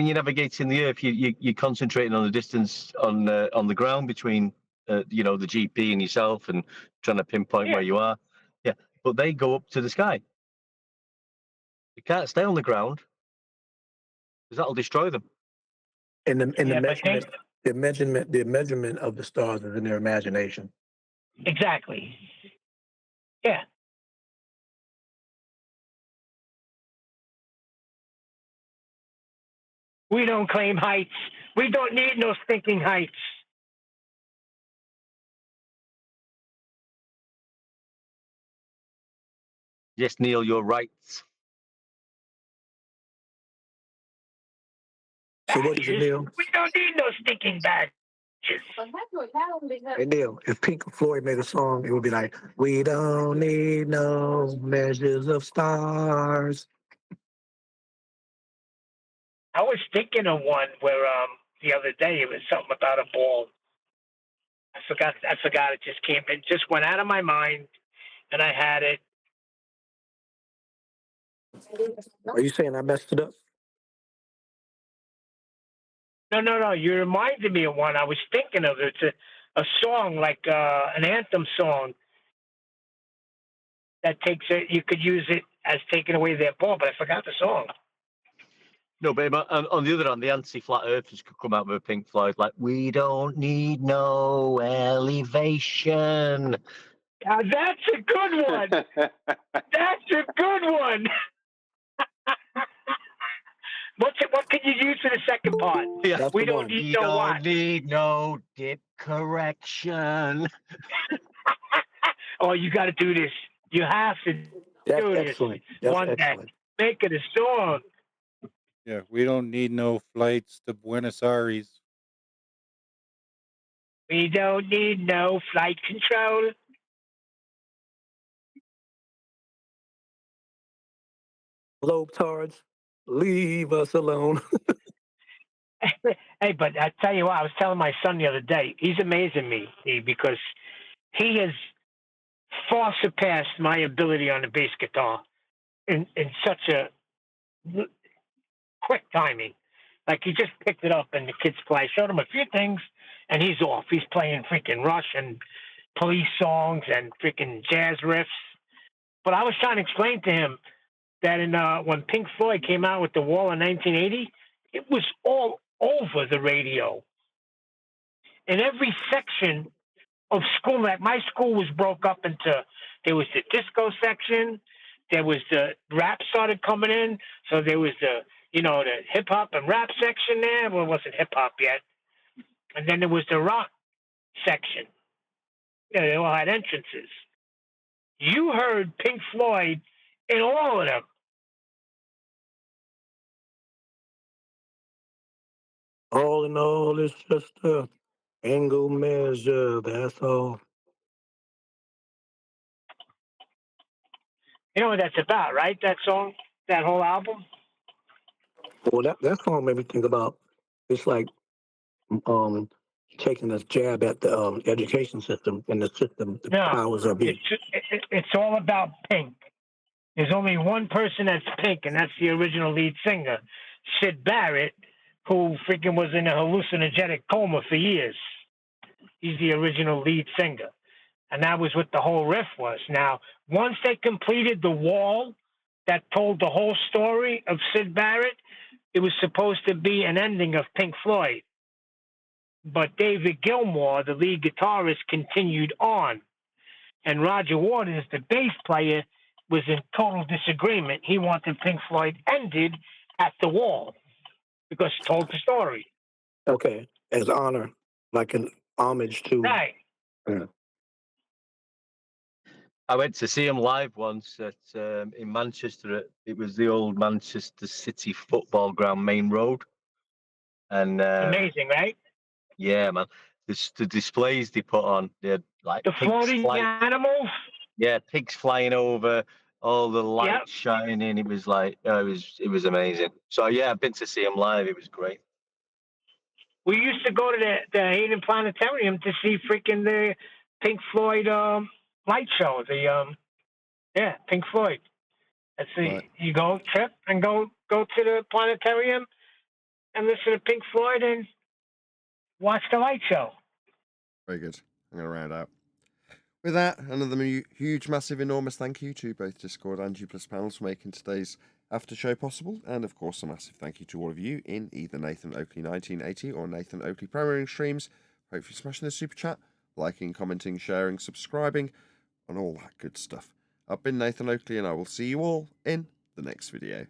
Speaker 11: you're navigating the Earth, you're concentrating on the distance on the ground between the GP and yourself, and trying to pinpoint where you are. Yeah, but they go up to the sky. You can't stay on the ground because that'll destroy them.
Speaker 12: And the measurement of the stars is in their imagination.
Speaker 7: Exactly. Yeah. We don't claim heights. We don't need no stinking heights.
Speaker 11: Yes, Neil, you're right.
Speaker 12: So what is it, Neil?
Speaker 7: We don't need no stinking badges.
Speaker 12: Hey, Neil, if Pink Floyd made a song, it would be like, we don't need no measures of stars.
Speaker 7: I was thinking of one where the other day it was something about a ball. I forgot. It just came. It just went out of my mind, and I had it.
Speaker 12: Are you saying I messed it up?
Speaker 7: No. You reminded me of one. I was thinking of it. It's a song, like an anthem song that takes it. You could use it as taking away their ball, but I forgot the song.
Speaker 11: No, but on the other hand, the anti-flat earthers could come out with a Pink Floyd like, we don't need no elevation.
Speaker 7: That's a good one. That's a good one. What can you use for the second part?
Speaker 11: Yeah,
Speaker 7: we don't need no what?
Speaker 11: We don't need no dip correction.
Speaker 7: Oh, you got to do this. You have to do this.
Speaker 12: That's
Speaker 7: one
Speaker 12: excellent.
Speaker 7: day. Make it a song.
Speaker 8: Yeah, we don't need no flights to Buenos Aires.
Speaker 7: We don't need no flight control.
Speaker 12: Globetards, leave us alone.
Speaker 7: Hey, but I tell you what, I was telling my son the other day, he's amazing me because he has far surpassed my ability on the bass guitar in such a quick timing. Like, he just picked it up and the kids play. I showed him a few things and he's off. He's playing freaking Rush and Police songs and freaking jazz riffs. But I was trying to explain to him that when Pink Floyd came out with The Wall in 1980, it was all over the radio. In every section of school, like my school was broke up into, there was the disco section, there was the rap started coming in, so there was the hip hop and rap section there. Well, it wasn't hip hop yet. And then there was the rock section. They all had entrances. You heard Pink Floyd in all of them.
Speaker 12: All in all, it's just a angle measure, that's all.
Speaker 7: You know what that's about, right? That song, that whole album?
Speaker 12: Well, that song made me think about, it's like taking a jab at the education system and the system, the powers that be.
Speaker 7: It's all about Pink. There's only one person that's Pink, and that's the original lead singer, Syd Barrett, who freaking was in a hallucinogenic coma for years. He's the original lead singer. And that was what the whole riff was. Now, once they completed The Wall, that told the whole story of Syd Barrett, it was supposed to be an ending of Pink Floyd. But David Gilmour, the lead guitarist, continued on. And Roger Waters, the bass player, was in total disagreement. He wanted Pink Floyd ended at The Wall because it told the story.
Speaker 12: Okay, as honor, like an homage to.
Speaker 7: Right.
Speaker 12: Yeah.
Speaker 11: I went to see him live once at in Manchester. It was the old Manchester City football ground, Main Road, and
Speaker 7: Amazing, right?
Speaker 11: yeah, man, the displays they put on, they had like
Speaker 7: The
Speaker 11: pigs
Speaker 7: floating
Speaker 11: flying,
Speaker 7: animals.
Speaker 11: yeah, pigs flying over, all the lights
Speaker 7: Yep.
Speaker 11: shining. It was like it was amazing. So yeah, I've been to see him live. It was great.
Speaker 7: We used to go to the Hayden Planetarium to see freaking the Pink Floyd light show. Yeah, Pink Floyd. That's the
Speaker 1: Right.
Speaker 7: you go trip and go to the planetarium and listen to Pink Floyd and watch the light show.
Speaker 1: Very good. I'm going to round out. With that, another huge, massive, enormous thank you to both Discord and G+ panels for making today's after show possible, and of course a massive thank you to all of you in either Nathan Oakley 1980 or Nathan Oakley Premiering streams. Hopefully smashing the super chat, liking, commenting, sharing, subscribing, and all that good stuff. I've been Nathan Oakley, and I will see you all in the next video.